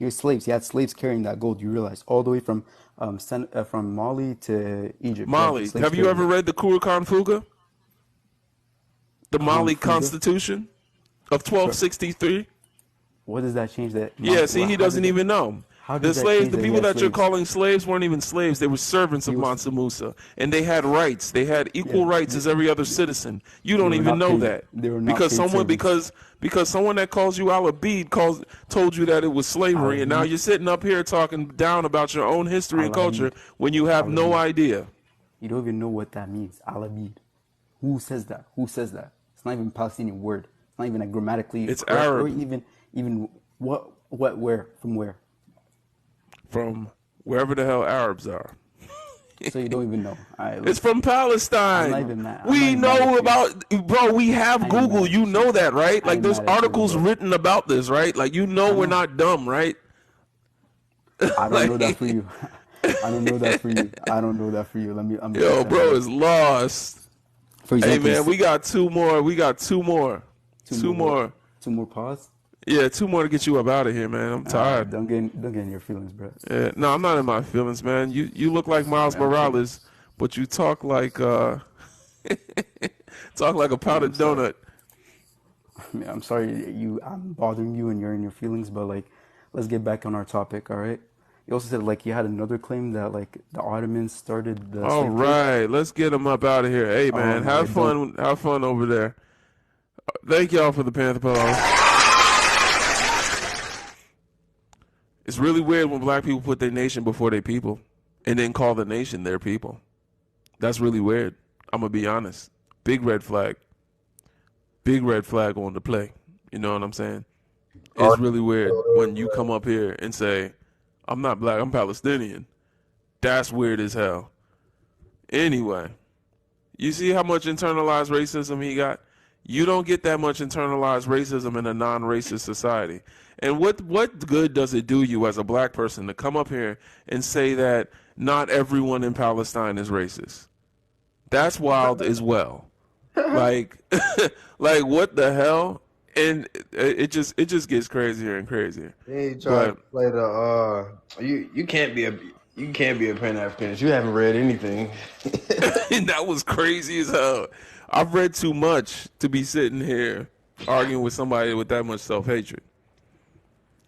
slaves. He had slaves carrying that gold. You realize all the way from Mali to Egypt. Mali. Have you ever read the Kurukan Fuga? The Mali Constitution of 1263. What does that change? That yeah. See, he doesn't even know. The slaves, the people that you're calling slaves, weren't even slaves. They were servants of Mansa Musa, and they had rights. They had equal rights as every other citizen. You don't even know that because someone that calls you Al-Abid told you that it was slavery, and now you're sitting up here talking down about your own history and culture when you have no idea. You don't even know what that means. Al-Abid. Who says that? Who says that? It's not even a Palestinian word. It's not even a grammatically. It's Arab. Or even where? From where? From wherever the hell Arabs are. So you don't even know. It's from Palestine. We know about, bro, we have Google. You know that, right? Like, there's articles written about this, right? Like, you know we're not dumb, right? I don't know that for you. I don't know that for you. I don't know that for you. Yo, bro is lost. For example, hey, man, we got two more. Two more pause? Yeah, 2 more to get you up out of here, man. I'm tired. Don't get in your feelings, bro. Yeah, no, I'm not in my feelings, man. You look like Miles Morales, but you talk like talk like a powdered donut. I'm sorry I'm bothering you and you're in your feelings, but like, let's get back on our topic, all right? You also said like you had another claim that like the Ottomans started the. All right, let's get them up out of here. Hey, man, have fun over there. Thank y'all for the Panther Pillow. It's really weird when black people put their nation before their people and then call the nation their people. That's really weird. I'm going to be honest. Big red flag. Big red flag on the play. You know what I'm saying? It's really weird when you come up here and say, I'm not black, I'm Palestinian. That's weird as hell. Anyway, you see how much internalized racism he got? You don't get that much internalized racism in a non-racist society. And what good does it do you as a black person to come up here and say that not everyone in Palestine is racist? That's wild as well. Like, like what the hell? And it just gets crazier and crazier. They try to But play the you can't be a Pan Africanist. You haven't read anything. that was crazy as hell. I've read too much to be sitting here arguing with somebody with that much self-hatred.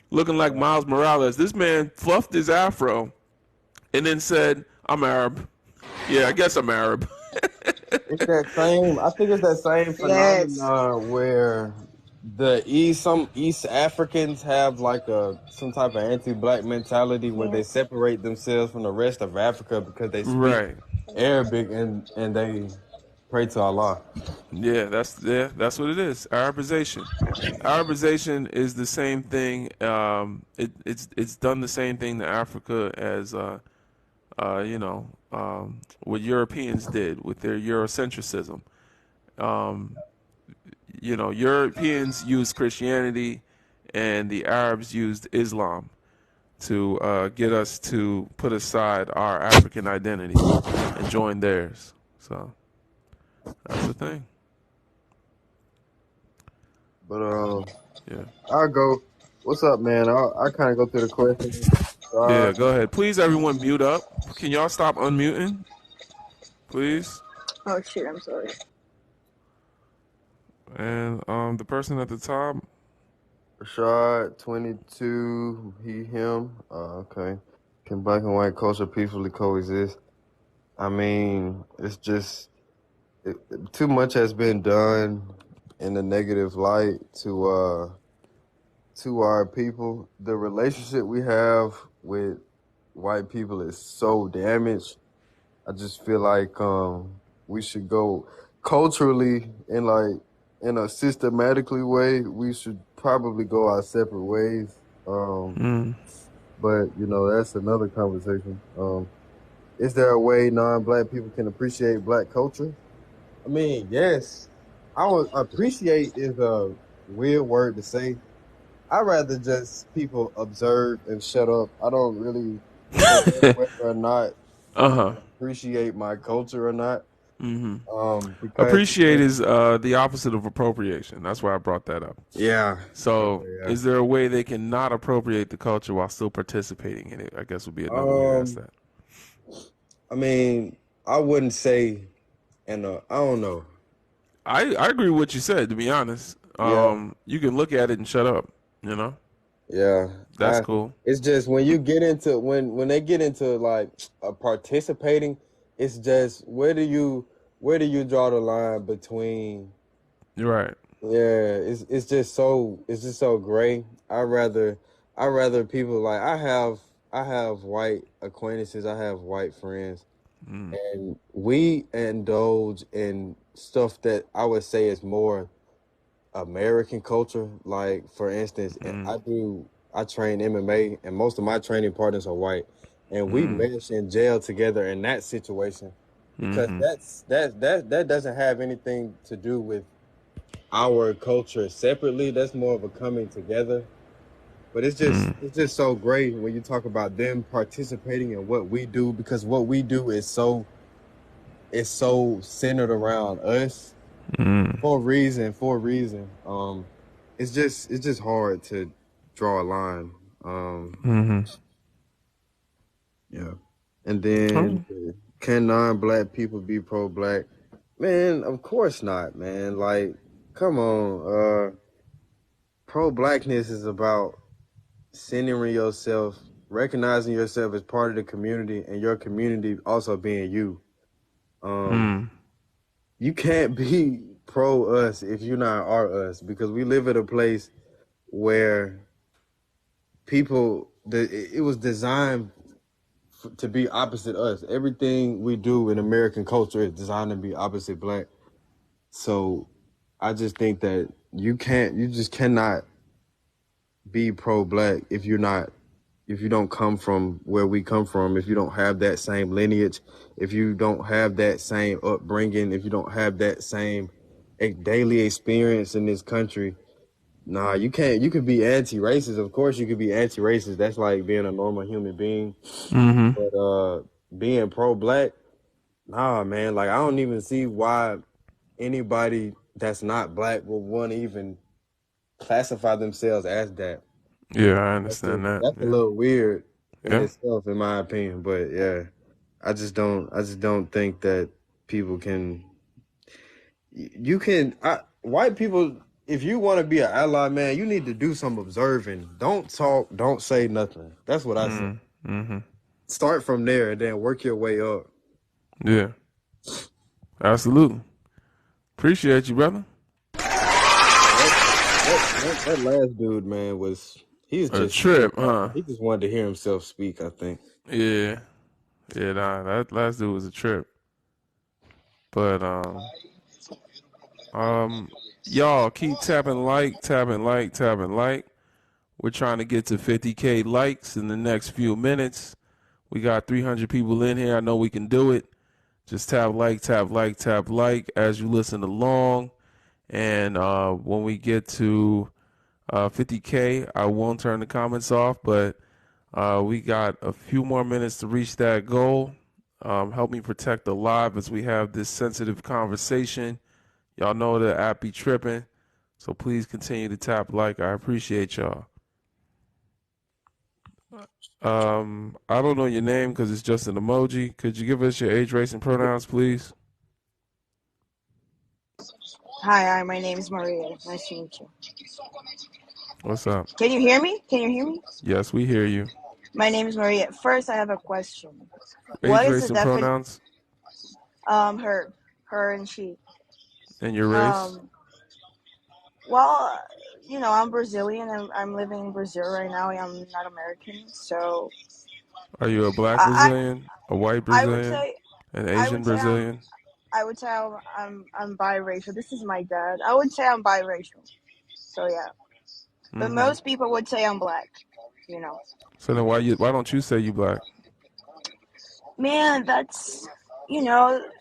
Looking like Miles Morales. This man fluffed his afro and then said, "I'm Arab." Yeah, I guess I'm Arab. It's that same. I think it's that same phenomenon where some East Africans have like some type of anti-black mentality where they separate themselves from the rest of Africa because they speak Right. Arabic and they pray to Allah. Yeah, that's what it is. Arabization. Arabization is the same thing. It's done the same thing to Africa as what Europeans did with their Eurocentrism. Europeans used Christianity, and the Arabs used Islam to get us to put aside our African identity and join theirs. So that's the thing. But Yeah. I'll go. What's up, man? I kind of go through the questions. Yeah, go ahead. Please, everyone, mute up. Can y'all stop unmuting? Please. Oh shit, I'm sorry. And the person at the top. Rashad, 22, he, him. Okay. Can black and white culture peacefully coexist? I mean, it's just too much has been done in a negative light to our people. The relationship we have with white people is so damaged. I just feel like we should go culturally in a systematically way. We should probably go our separate ways. But that's another conversation. Is there a way non-black people can appreciate black culture? I mean, yes. I would appreciate is a weird word to say. I'd rather just people observe and shut up. I don't really know whether or not appreciate my culture or not. Because Appreciate is the opposite of appropriation. That's why I brought that up. Yeah. So, is there a way they can not appropriate the culture while still participating in it? I guess would be another way to ask that. I mean, I wouldn't say, and I don't know. I agree with what you said. To be honest, you can look at it and shut up. Yeah, that's cool. It's just when you get into when they get into like participating, it's just where do you draw the line between? Right. Yeah, it's just so gray. I rather people like I have white acquaintances, I have white friends, and we indulge in stuff that I would say is more American culture. Like for instance, I train MMA, and most of my training partners are white, and we mesh in jail together in that situation because that doesn't have anything to do with our culture separately. That's more of a coming together. But it's just so great when you talk about them participating in what we do, because what we do is so centered around us for a reason. It's just hard to draw a line. Yeah. And then can non-black people be pro-black? Man, of course not, man. Like, come on. Pro-blackness is about centering yourself, recognizing yourself as part of the community, and your community also being you. You can't be pro-us if you're not our us, because we live at a place where it was designed to be opposite us. Everything we do in American culture is designed to be opposite black. So I just think that you just cannot be pro-black if you don't come from where we come from, if you don't have that same lineage, if you don't have that same upbringing, if you don't have that same daily experience in this country. Nah, you can't. You could be anti-racist. Of course, you could be anti-racist. That's like being a normal human being. Mm-hmm. But being pro-black, nah, man. Like I don't even see why anybody that's not black will want to even classify themselves as that. Yeah, I understand that. That's a Yeah. little weird in Yeah. itself, in my opinion. But yeah, I just don't think that people can. You can. White people. If you want to be an ally, man, you need to do some observing. Don't talk. Don't say nothing. That's what I say. Mm-hmm. Start from there and then work your way up. Yeah. Absolutely. Appreciate you, brother. That last dude, man, he's A just trip, huh? he just wanted to hear himself speak, I think. Yeah. Yeah, nah, that last dude was a trip. But y'all keep tapping like, tapping like, tapping like. We're trying to get to 50K likes in the next few minutes. We got 300 people in here. I know we can do it. Just tap like, tap like, tap like as you listen along. And when we get to 50K, I won't turn the comments off, but we got a few more minutes to reach that goal. Help me protect the live as we have this sensitive conversation. Y'all know the app be tripping, so please continue to tap like. I appreciate y'all. I don't know your name because it's just an emoji. Could you give us your age, race, and pronouns, please? Hi, my name is Maria. Nice to meet you. What's up? Can you hear me? Can you hear me? Yes, we hear you. My name is Maria. First, I have a question. Age, What is race, the and pronouns, her and she. and your race. Well, I'm Brazilian. I'm living in Brazil right now. I'm not American, so Are you a black I Brazilian, a white I would Brazilian, say an I Asian would say I'm Brazilian? I would say I'm biracial. This is my dad. I would say I'm biracial. So yeah, but Mm-hmm. most people would say I'm black. You know, So then why don't you say you black? man, that's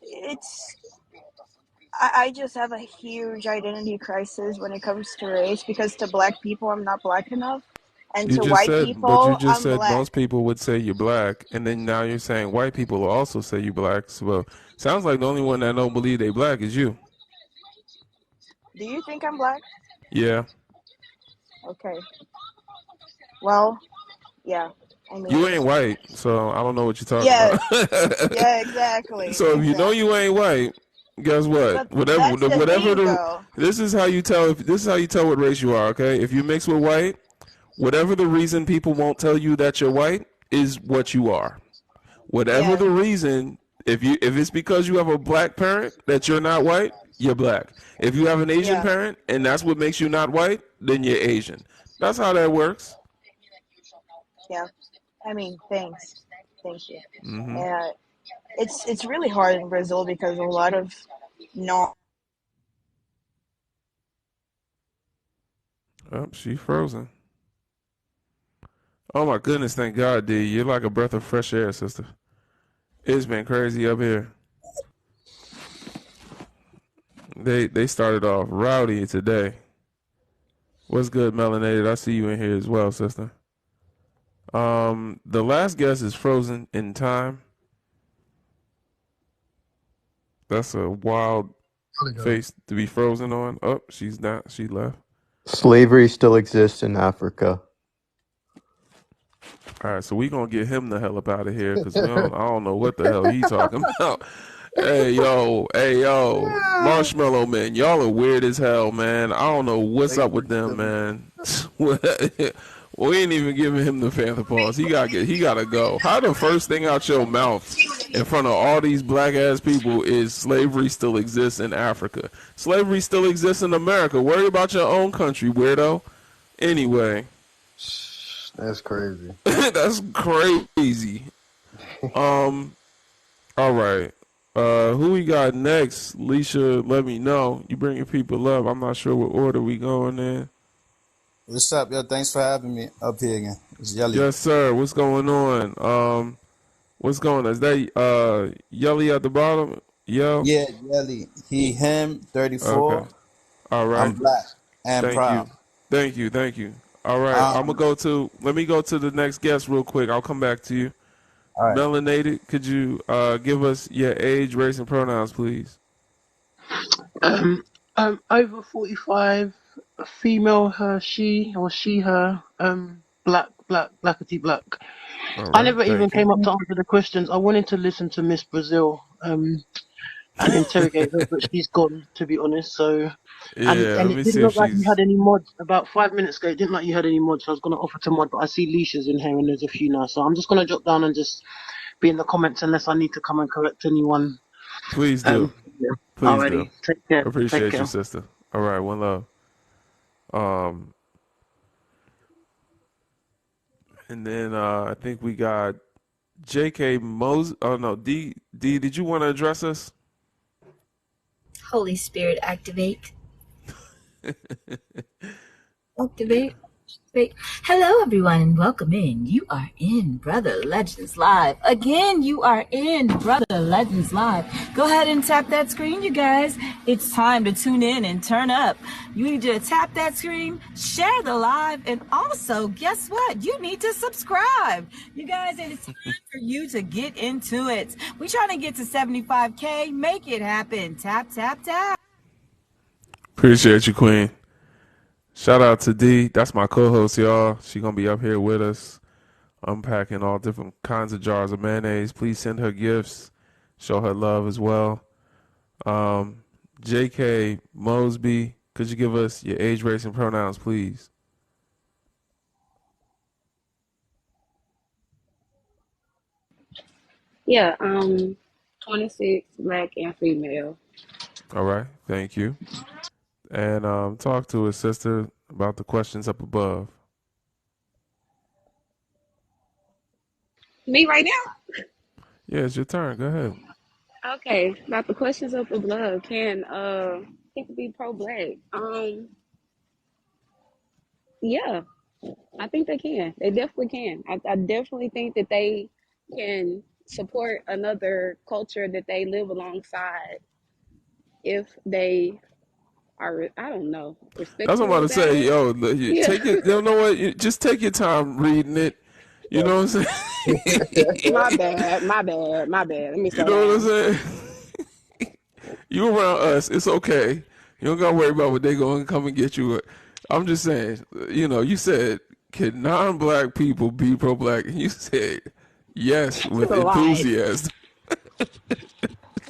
it's. I just have a huge identity crisis when it comes to race because to black people, I'm not black enough. And You to just white said, but you people, just I'm said black. most people would say you're black, and then now you're saying white people will also say you black. So sounds like the only one that don't believe they black is you. Do you think I'm black? Yeah, Okay. Well, yeah. I you mean, ain't white, so I don't know what you're talking yeah, about. yeah, exactly, So if you know you exactly. ain't white, guess what? But that's the thing, though. This is how you tell. This is how you tell what race you are. Okay, if you mix with white, whatever the reason people won't tell you that you're white is what you are. Whatever Yeah, the reason, if it's because you have a black parent that you're not white, you're black. If you have an Asian yeah, parent and that's what makes you not white, then you're Asian. That's how that works. yeah. I mean, thanks, thank you. Mm-hmm. Uh, it's really hard in Brazil because a lot of no. Oh, she's frozen. Oh my goodness, thank God, D. You're like a breath of fresh air, sister. It's been crazy up here. They started off rowdy today. What's good, Melanated? I see you in here as well, sister. The last guest is frozen in time. That's a wild face to be frozen on. Oh, she's not. She left. Slavery still exists in Africa. All right, so we gonna get him the hell up out of here because I don't know what the hell he talking about. Hey yo, Marshmallow Man, y'all are weird as hell, man. I don't know what's up with them, man. We ain't even giving him the Panther pause. He gotta go. How the first thing out your mouth in front of all these black ass people is slavery still exists in Africa? Slavery still exists in America. Worry about your own country, weirdo. Anyway. That's crazy. That's crazy. All right. Who we got next? Leisha, let me know. You bring your people up. I'm not sure what order we going in. What's up, yo? Thanks for having me up here again. It's Yelly. Yes, sir. What's going on? What's going on? Is that Yelly at the bottom? Yo. Yeah, Jelly. He, him, Okay. 34. All I'm right. black and Thank you. proud. Thank you. Thank you. All right. Um, Let me go to the next guest real quick. I'll come back to you. all right. Melanated, could you give us your age, race, and pronouns, please? Um, over 45, female, her, she, or she, her, blackety black. All I right. never even Thank you. came up to answer the questions. I wanted to listen to Miss Brazil, and interrogate her, but she's gone, to be honest. So, Yeah, and let it me didn't see if look like you she's. had any mods. About 5 minutes ago, it didn't like you had any mods. So I was gonna offer to mod, but I see Leisha's in here, and there's a few now. So I'm just gonna drop down and just be in the comments unless I need to come and correct anyone. Please do. Yeah. Please do. Alrighty, take care. Take Appreciate you, care. sister. All right. One love. Um, and then I think we got J.K. Mose. Oh no, D. Did you want to address us? Holy Spirit, activate. Activate. Wait. Hello, everyone, and welcome in. You are in Brother Legends Live. Again, you are in Brother Legends Live. Go ahead and tap that screen, you guys. It's time to tune in and turn up. You need to tap that screen, share the live, and also, guess what? You need to subscribe. You guys, it is time for you to get into it. We're trying to get to 75K. Make it happen. Tap, tap, tap. Appreciate you, Queen. Shout out to D. That's my co-host, y'all. She gonna be up here with us, unpacking all different kinds of jars of mayonnaise. Please send her gifts. Show her love as well. Um, J.K. Mosby, could you give us your age, race, and pronouns, please? Yeah, 26, black and female. All right, thank you. And talk to his sister about the questions up above. Me right now? Yeah, it's your turn. Go ahead. Okay, about the questions up above. Can people be pro-black? Yeah, I think they can. They definitely can. I definitely think that they can support another culture that they live alongside if they are, I don't know, That's what I'm respectful about to about say. it. Yo, Yeah. take it. You know what? Just take your time reading it. You know what I'm saying? My bad, my bad, my bad. Let me You slow know what I'm down. saying? You around us, it's okay. You don't gotta worry about what they gonna come and get you. I'm just saying, you said, can non-black people be pro-black? And you said yes That's with a lie. enthusiasm.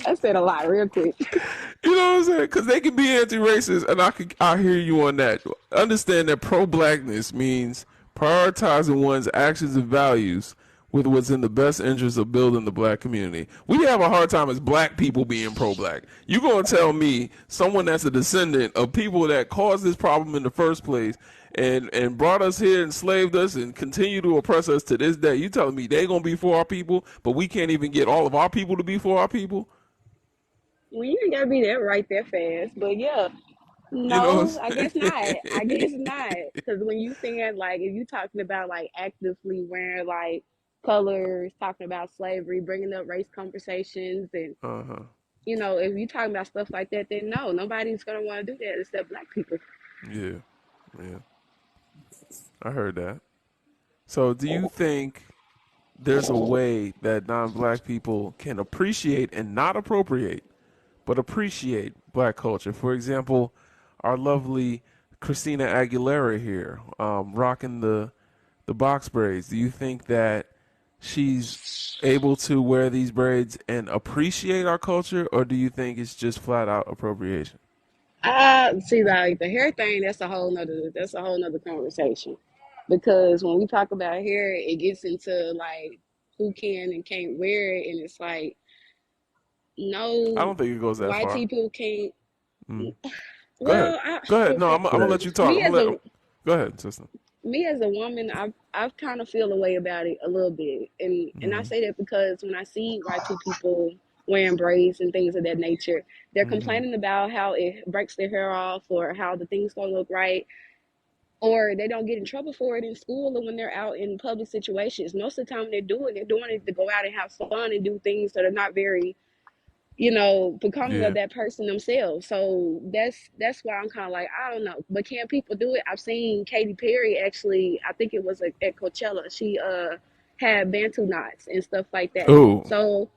I said a lot real quick. You know what I'm saying? Because they can be anti-racist, and I hear you on that. Understand that pro-blackness means prioritizing one's actions and values with what's in the best interest of building the black community. We have a hard time as black people being pro-black. You gonna tell me someone that's a descendant of people that caused this problem in the first place and brought us here, enslaved us, and continue to oppress us to this day? You telling me they gonna be for our people, but we can't even get all of our people to be for our people? Well, you ain't gotta be that right that fast, but yeah, You know no, what I I'm guess not. I saying? guess not, because when you saying like if you talking about like actively wearing like colors, talking about slavery, bringing up race conversations, and Uh-huh. if you talking about stuff like that, then no, nobody's gonna want to do that except black people. Yeah. Yeah. I heard that. So do you think there's a way that non-black people can appreciate and not appropriate, but appreciate black culture? For example, our lovely Christina Aguilera here, rocking the box braids. Do you think that she's able to wear these braids and appreciate our culture, or do you think it's just flat out appropriation? See, like the hair thing, that's a whole nother conversation. Because when we talk about hair, it gets into like who can and can't wear it, and it's like I no, don't think it goes that white far. people can't. Mm. Go ahead. Well, Go ahead. No, okay. I'm gonna let you talk. Me as a Go ahead, sister. me as a woman, I've kind of feel a way about it a little bit, and I Mm-hmm. say that because when I see white people wearing braids and things of that nature, they're Mm-hmm. complaining about how it breaks their hair off or how the things don't look right, or they don't get in trouble for it in school or when they're out in public situations. Most of the time, they're doing it to go out and have fun and do things that are not very, becoming Yeah. of that person themselves. So that's why I'm kind of like, I don't know, but can people do it? I've seen Katy Perry actually. I think it was at Coachella. She had Bantu knots and stuff like that. Oh. So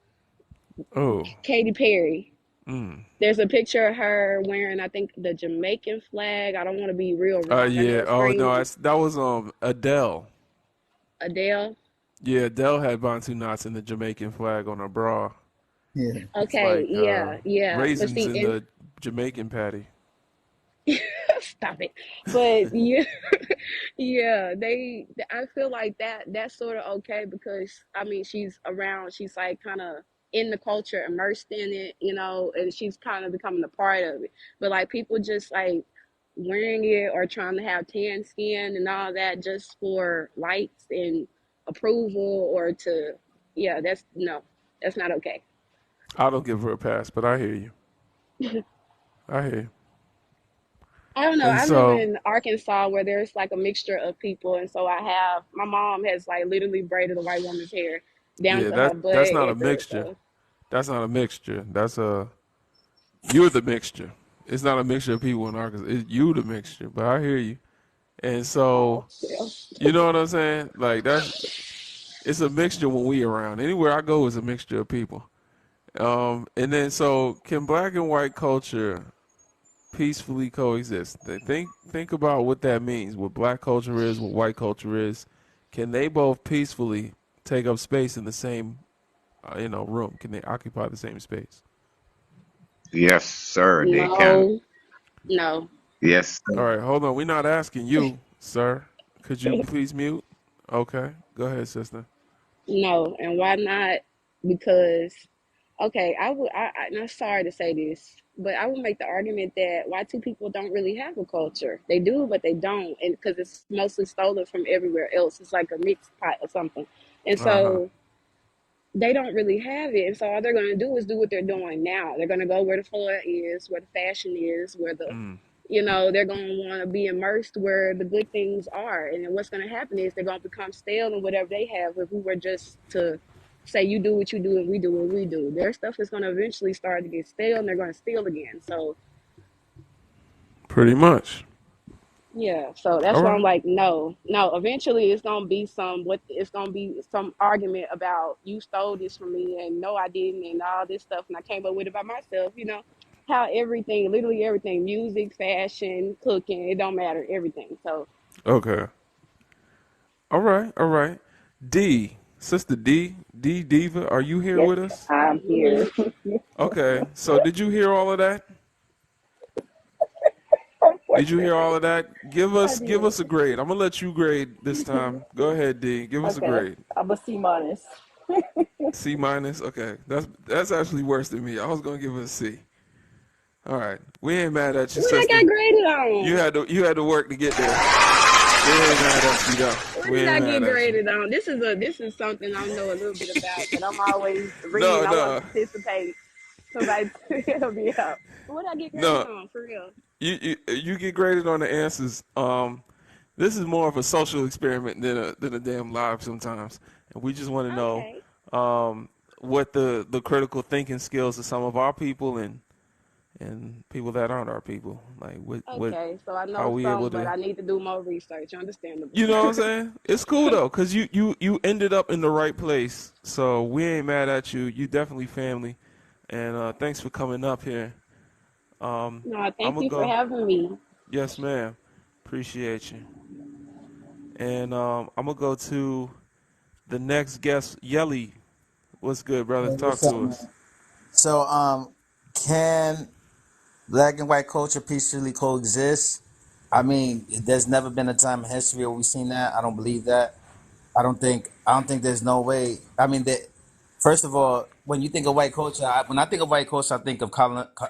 Oh. Katy Perry. Mm. There's a picture of her wearing, I think, the Jamaican flag. I don't want to be real wrong. I know Yeah. it's Oh no, green. that was Adele. Adele. Yeah, Adele had Bantu knots in the Jamaican flag on her bra. Yeah. It's Okay, like yeah, yeah. But raisins see, in the Jamaican patty. stop it. But yeah, yeah, I feel like that's sort of okay because I mean she's around, she's like kind of in the culture, immersed in it, and she's kind of becoming a part of it. But like people just like wearing it or trying to have tan skin and all that just for likes and approval or to, yeah, that's no, that's not okay. I don't give her a pass, but I hear you. I hear you. I don't know. And I live so, in Arkansas where there's like a mixture of people, and so my mom has like literally braided a white woman's hair down yeah, to her butt that's not a at the mixture. That's not a mixture. You're the mixture. It's not a mixture of people in Arkansas. It's you the mixture. But I hear you. And so, oh yeah. you know what I'm saying? Like it's a mixture when we around. Anywhere I go is a mixture of people. And then so can black and white culture peacefully coexist? Think about what that means. What black culture is, what white culture is. Can they both peacefully take up space in the same room? Can they occupy the same space? Yes, sir, they can. No, no, Yes, All sir. right, hold on. We're not asking you, sir. Could you please mute? Okay, go ahead, sister. no. And why not? Because okay, and I'm sorry to say this, but I would make the argument that white two people don't really have a culture. They do, but they don't, and because it's mostly stolen from everywhere else. It's like a mixed pot or something, and Uh huh. so they don't really have it. And so all they're going to do is do what they're doing now. They're going to go where the floor is, where the fashion is, Mm. they're going to want to be immersed where the good things are. And then what's going to happen is they're going to become stale in whatever they have. If we were just to say, you do what you do and we do what we do, their stuff is going to eventually start to get stale and they're going to steal again. So Pretty much. yeah, so All that's why I'm right. like, no, no. Eventually, it's gonna be some argument about you stole this from me, and no, I didn't, and all this stuff, and I came up with it by myself. How everything, literally everything, music, fashion, cooking, it don't matter, everything. So Okay. All right. All right. D, sister D Diva, are you here Yes, with us? I'm here. Okay. So did you hear all of that? Did you hear all of that? I Give did. us a grade. I'm gonna let you grade this time. Go ahead, D. Give us a Okay, grade. I'm a C minus. C minus. Okay, that's actually worse than me. I was gonna give it a C. All right, we ain't mad at you, what I got sister. graded on? You had to work to get there. We ain't mad at you though. What We did ain't I mad get at you. graded on? This is something I know a little bit about, but I'm always reading. No, I want no, to participate. Somebody to help me out. What I get graded no. on for real? You get graded on the answers. This is more of a social experiment than a damn live sometimes, and we just want to know Okay. what the critical thinking skills of some of our people and people that aren't our people. Like what Okay, so I how know we able some, but to. I need to do more research. Understandable. You know what I'm saying? It's cool though, cause you ended up in the right place. So we ain't mad at you. You definitely family, and thanks for coming up here. No, I'm thank gonna you for go. having me. Yes, ma'am. Appreciate you. And I'm gonna go to the next guest, Yelly. What's good, brother? Hey, Talk what's up, to man? us. So, can black and white culture peacefully coexist? I mean, there's never been a time in history where we've seen that. I don't believe that. I don't think there's no way. I mean, first of all, when you think of white culture, when I think of white culture, I think of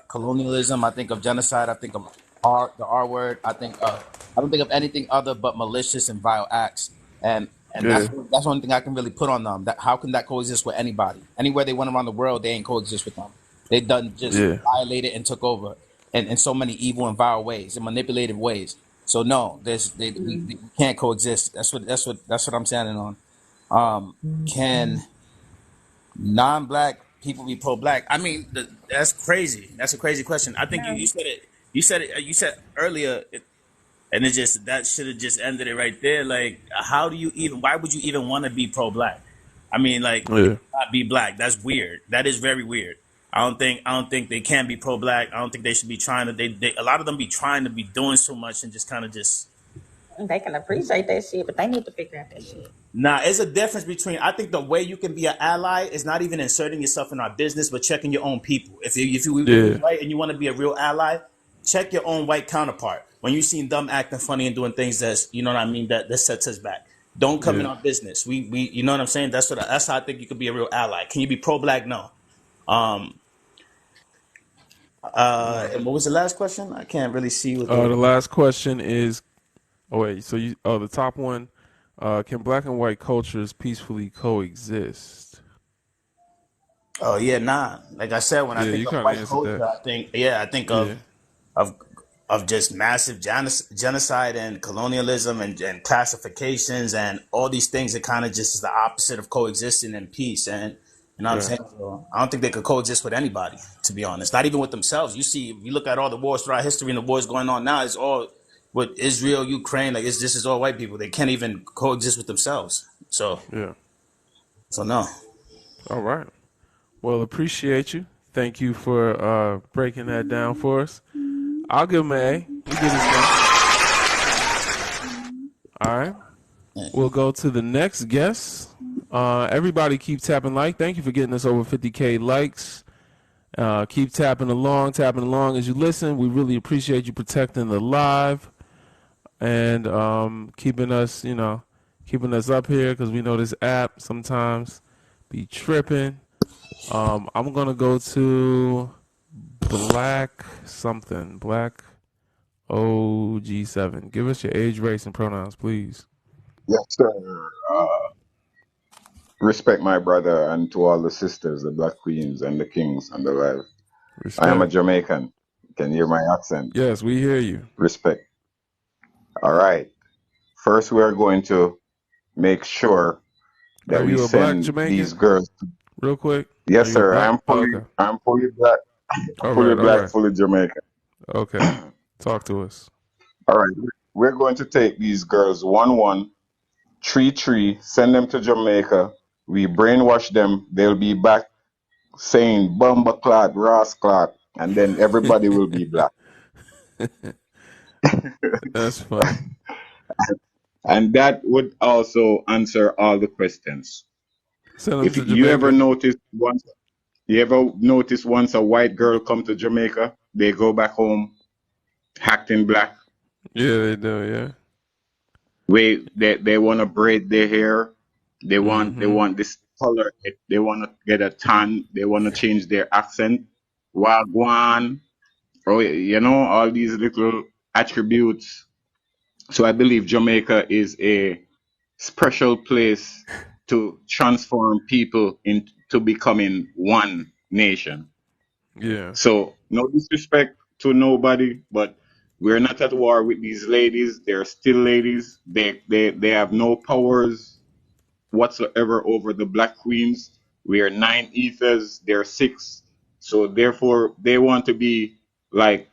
colonialism. I think of genocide. I think of the R word. I don't think of anything other but malicious and vile acts. And Yeah, that's one thing I can really put on them. That how can that coexist with anybody? Anywhere they went around the world, they ain't coexist with them. They done just yeah. violated and took over in so many evil and vile ways and manipulative ways. So no, we can't coexist. That's what I'm standing on. Can non-black people be pro-black? I mean, that's crazy. That's a crazy question. I think you said it. You said it. You said earlier, and it just that should have just ended it right there. Like, how do you even? Why would you even want to be pro-black? I mean, like, you Yeah. cannot be black. That's weird. That is very weird. I don't think they can be pro-black. I don't think they should be trying to. A lot of them be trying to be doing so much and just kind of just. They can appreciate that shit, but they need to figure out that shit. Nah, there's a difference between. I think the way you can be an ally is not even inserting yourself in our business, but checking your own people. If you really Yeah. white and you want to be a real ally, check your own white counterpart. When you seen them acting funny and doing things that's, you know what I mean, that sets us back. Don't come in Yeah. our business. We you know what I'm saying. That's how I think you could be a real ally. Can you be pro-black? No. Um. And what was the last question? I can't really see what The the. last question is. Oh wait. So you. Oh, the top one. Can black and white cultures peacefully coexist? Oh yeah, nah. Like I said, when I Yeah, think you of kind of white answered culture, that. I think Yeah. of of just massive genocide and colonialism and classifications and all these things that kind of just is the opposite of coexisting in peace. And you know what I'm Right. saying? So I don't think they could coexist with anybody, to be honest. Not even with themselves. You see, if you look at all the wars throughout history and the wars going on now, it's all with Israel, Ukraine. Like this is all white people. They can't even coexist with themselves. Yeah. So no. All right. Well, appreciate you. Thank you for breaking that down for us. I'll give him an A. He did his thing. All right. We'll go to the next guest. Everybody keep tapping like. Thank you for getting us over 50K likes. Keep tapping along as you listen. We really appreciate you protecting the live and keeping us, keeping us up here because we know this app sometimes be tripping. I'm going to go to Black something. Black OG7. Give us your age, race, and pronouns, please. Yes, sir. Respect my brother and to all the sisters, the black queens and the kings and the live. I am a Respect. Jamaican. Can you hear my accent? Yes, we hear you. Respect. All right. First, we are going to make sure Are that we you a black send these Jamaican? girls. Real quick. Are Yes, you a sir. black? Oh, okay. I'm fully black, All fully right. All black, right. fully Jamaican. Okay. Talk to us. All right. We're going to take these girls 1-1, 3-3, send them to Jamaica. We brainwash them. They'll be back saying Bumba Clot, Ross Clot, and then everybody will be black. That's funny. And that would also answer all the questions. Send them If to you ever Jamaica. notice once a white girl come to Jamaica, they go back home acting black. Yeah, they do. Yeah. They want to braid their hair. They Mm-hmm. want this color. They want to get a tan. They want to change their accent. Wagwan, or all these little attributes. So I believe Jamaica is a special place to transform people into becoming one nation. Yeah. So no disrespect to nobody, but we're not at war with these ladies. They're still ladies. They have no powers whatsoever over the black queens. We are 9 ethers, they're 6. So therefore they want to be like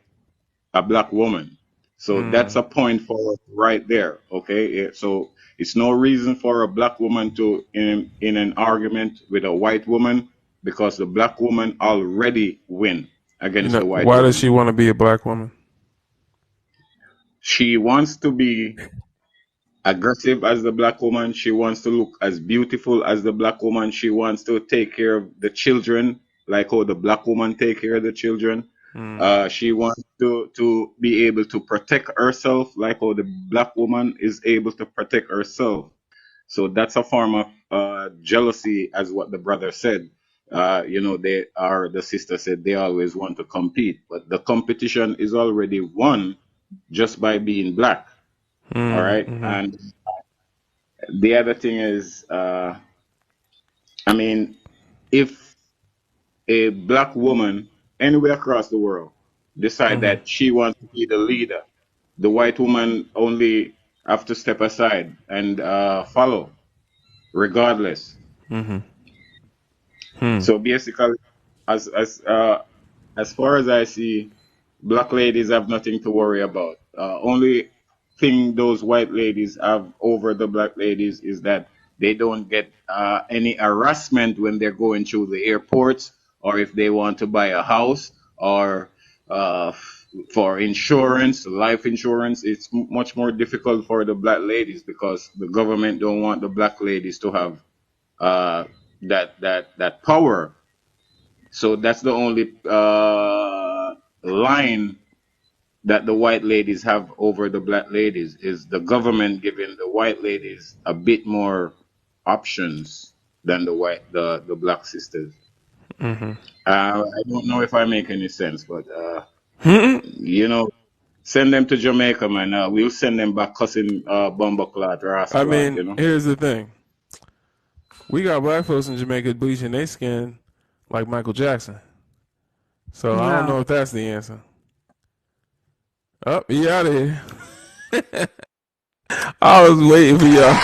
a black woman. So that's Mm. a point for us right there. Okay. So it's no reason for a black woman to in an argument with a white woman because the black woman already win against the white Why does woman. she want to be a black woman? She wants to be aggressive as the black woman. She wants to look as beautiful as the black woman. She wants to take care of the children like how the black woman take care of the children. Mm. She wants to be able to protect herself like how the black woman is able to protect herself. So that's a form of jealousy, as what the brother said. The sister said they always want to compete, but the competition is already won just by being black. All right. Mm-hmm. And the other thing is, I mean, if a black woman anywhere across the world decide Mm-hmm. that she wants to be the leader, the white woman only have to step aside and follow, regardless. Mm-hmm. So basically, as as uh, as far as I see, black ladies have nothing to worry about. Only thing those white ladies have over the black ladies is that they don't get any harassment when they're going through the airports, or if they want to buy a house, or for insurance, life insurance. It's much more difficult for the black ladies because the government don't want the black ladies to have uh, that power. So that's the only line that the white ladies have over the black ladies, is the government giving the white ladies a bit more options than the black sisters. I don't know if I make any sense, but you know, send them to Jamaica, man. We'll send them back cussing bumbleclad, I rascalad, mean, you know. here's the thing. We got black folks in Jamaica bleaching their skin like Michael Jackson. So I don't know if that's the answer. Oh, he out of here. I was waiting for y'all.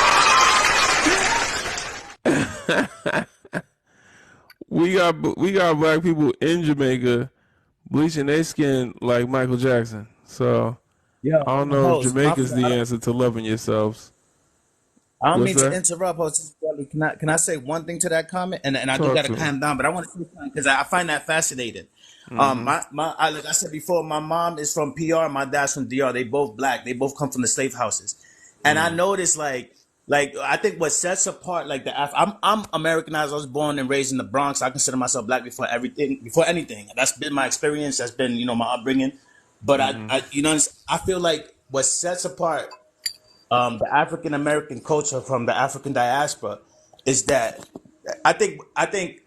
we got black people in Jamaica bleaching their skin like Michael Jackson. So Yo, I don't know if host, my Jamaica's the answer to loving yourselves. I don't What's mean to that? interrupt, host. Can I say one thing to that comment? And I do Talk got to to me. calm down, but I want to say something because I find that fascinating. Like I said before, my mom is from PR, my dad's from DR. They both black. They both come from the slave houses, and I noticed like I think what sets apart like I'm Americanized. I was born and raised in the Bronx. I consider myself black before everything, before anything. That's been my experience. That's been my upbringing. But I feel like what sets apart the African American culture from the African diaspora is that I think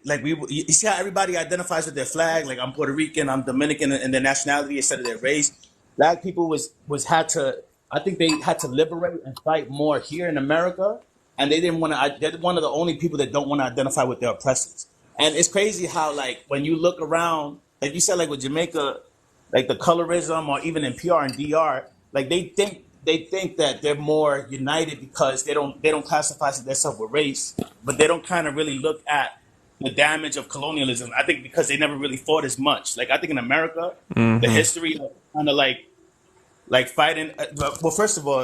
like you see how everybody identifies with their flag. Like I'm Puerto Rican, I'm Dominican, and their nationality instead of their race. Black people was had to. I think they had to liberate and fight more here in America, and they didn't want to. They're one of the only people that don't want to identify with their oppressors. And it's crazy how like when you look around, like you said, like with Jamaica, like the colorism, or even in PR and DR, like they think that they're more united because they don't classify themselves with race, but they don't kind of really look at the damage of colonialism. I think because they never really fought as much. Like I think in America, the history of kind of like fighting. Well, first of all,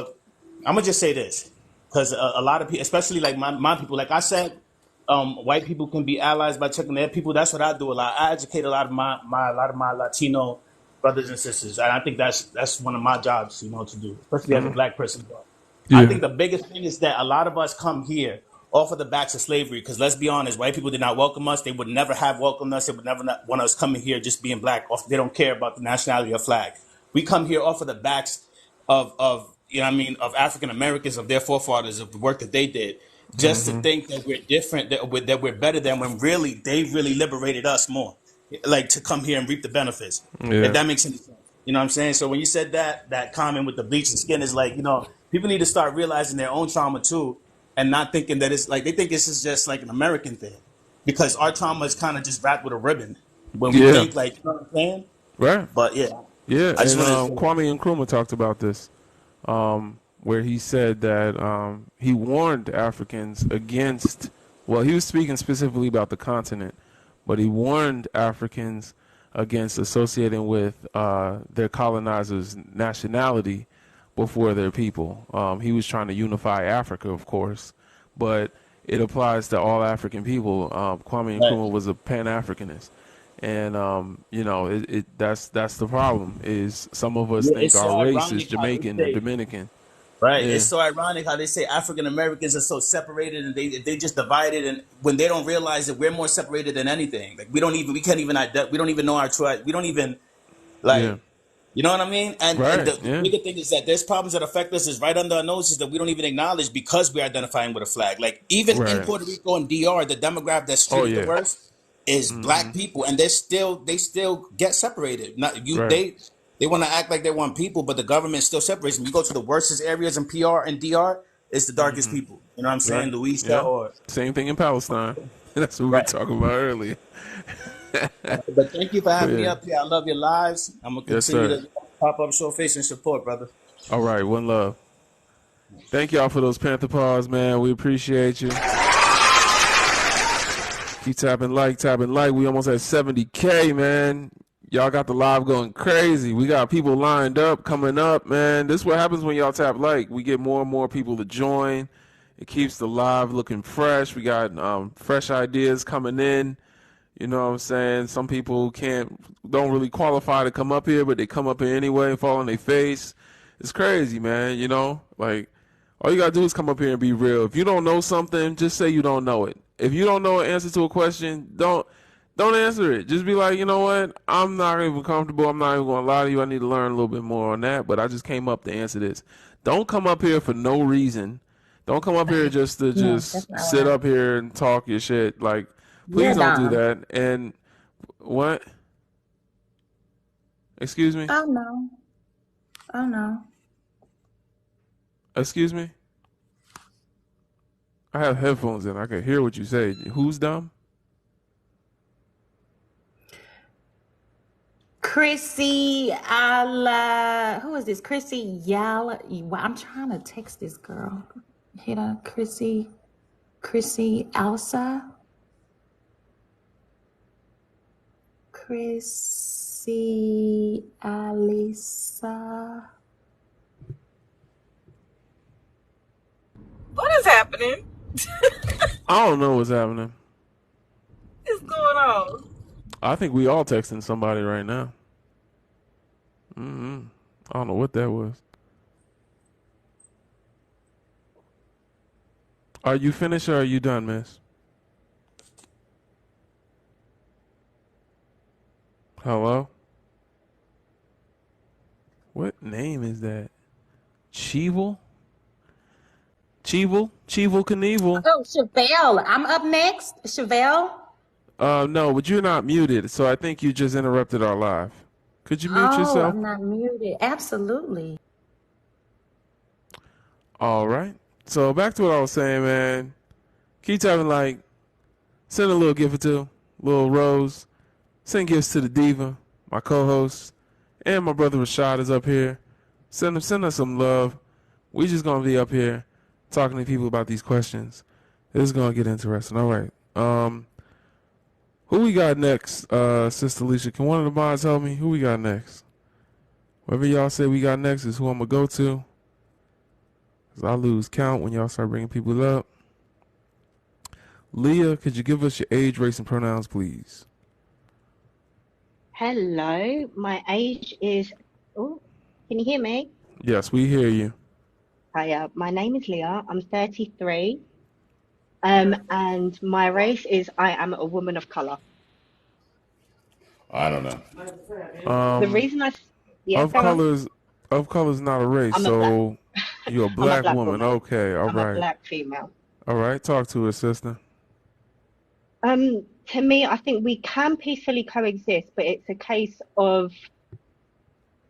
I'm gonna just say this because a lot of people, especially like my people, like I said, white people can be allies by checking their people. That's what I do a lot. I educate a lot of my Latino brothers and sisters, and I think that's one of my jobs, to do, especially as a black person. But I Yeah. think the biggest thing is that a lot of us come here off of the backs of slavery. Because let's be honest, white people did not welcome us. They would never have welcomed us. They would never not want us coming here just being black. They don't care about the nationality or flag. We come here off of the backs of of African Americans, of their forefathers, of the work that they did, just to think that we're different, that we're better than, when really they really liberated us more, like to come here and reap the benefits. If Yeah. that makes any sense, you know what I'm saying? So when you said that comment with the bleaching skin is like, people need to start realizing their own trauma too, and not thinking that it's like they think this is just like an American thing, because our trauma is kind of just wrapped with a ribbon when we Yeah. think, like, you know what I'm saying? Right. But yeah, Yeah. I just And wanted to say that. Kwame Nkrumah talked about this, where he said that he warned Africans against. Well, he was speaking specifically about the continent, but he warned Africans against associating with their colonizers' nationality before their people. He was trying to unify Africa, of course, but it applies to all African people. Kwame Right. Nkrumah was a Pan-Africanist, and that's the problem. Is some of us Yeah, think it's so our race is ironic how they Jamaican and say, Dominican. right? Yeah, It's so ironic how they say African Americans are so separated, and they just divided, and when they don't realize that we're more separated than anything. Like we can't even we don't even know our tribe. We don't even yeah, like, you know what I mean? And right, the yeah, bigger thing is that there's problems that affect us is right under our noses that we don't even acknowledge because we're identifying with a flag. Like even in right. Puerto Rico and DR, the demographic that's Oh treated the yeah, worst is black people, and they still get separated. Not you right. they want to act like they want people, but the government still separates them. You go to the worstest areas in PR and DR, it's the darkest people. You know what I'm Right. saying? Louisa Yeah. or Same thing in Palestine. That's what we were right. talking about earlier. But thank you for But having me yeah. up here. I love your lives. I'm gonna Yes, continue sir. to pop up, show face, and support, brother. All right. One love. Thank y'all for those Panther paws, man. We appreciate you. Keep tapping like. We almost at 70K, man. Y'all got the live going crazy. We got people lined up, coming up, man. This is what happens when y'all tap like. We get more and more people to join. It keeps the live looking fresh. We got fresh ideas coming in. You know what I'm saying? Some people don't really qualify to come up here, but they come up here anyway and fall on their face. It's crazy, man. You know, like all you gotta do is come up here and be real. If you don't know something, just say you don't know it. If you don't know an answer to a question, don't answer it. Just be like, you know what? I'm not even comfortable. I'm not even gonna lie to you. I need to learn a little bit more on that. But I just came up to answer this. Don't come up here for no reason. Don't come up here just to No, that's not sit right. up here and talk your shit. Like, You're please don't do dumb. that. And what? Excuse me? Oh no. Oh no. Excuse me? I have headphones in. I can hear what you say. Who's dumb? Chrissy, who is this? Chrissy Yala. I'm trying to text this girl. Hit her, Chrissy Alsa. Chrissy Alisa. What is happening? I don't know what's happening. What's going on? I think we all texting somebody right now. I don't know what that was. Are you finished or are you done, miss? Hello? What name is that? Cheevel? Cheevel Knievel? Oh, Chevelle. I'm up next. Chevelle. No, but you're not muted, so I think you just interrupted our live. Could you mute Oh, yourself? I'm not muted. Absolutely. All right. So back to what I was saying, man. Keep tapping like, send a little gift or two, little rose. Send gifts to the diva, my co-host, and my brother Rashad is up here. Send us some love. We just gonna be up here talking to people about these questions. This is gonna get interesting. All right. Who we got next, Sister Alicia? Can one of the mods help me? Who we got next? Whoever y'all say we got next is who I'm gonna go to. Cause I lose count when y'all start bringing people up. Leah, could you give us your age, race, and pronouns, please? Hello, my age is. Oh, can you hear me? Yes, we hear you. Hiya, my name is Leah. I'm 33. And my race is I am a woman of color. I don't know. The reason yeah, Of go on. color's not a race, I'm a black. so you're a I'm a black black woman. woman. Okay, all I'm a right. black female. All right, talk to us, sister. To me, I think we can peacefully coexist, but it's a case of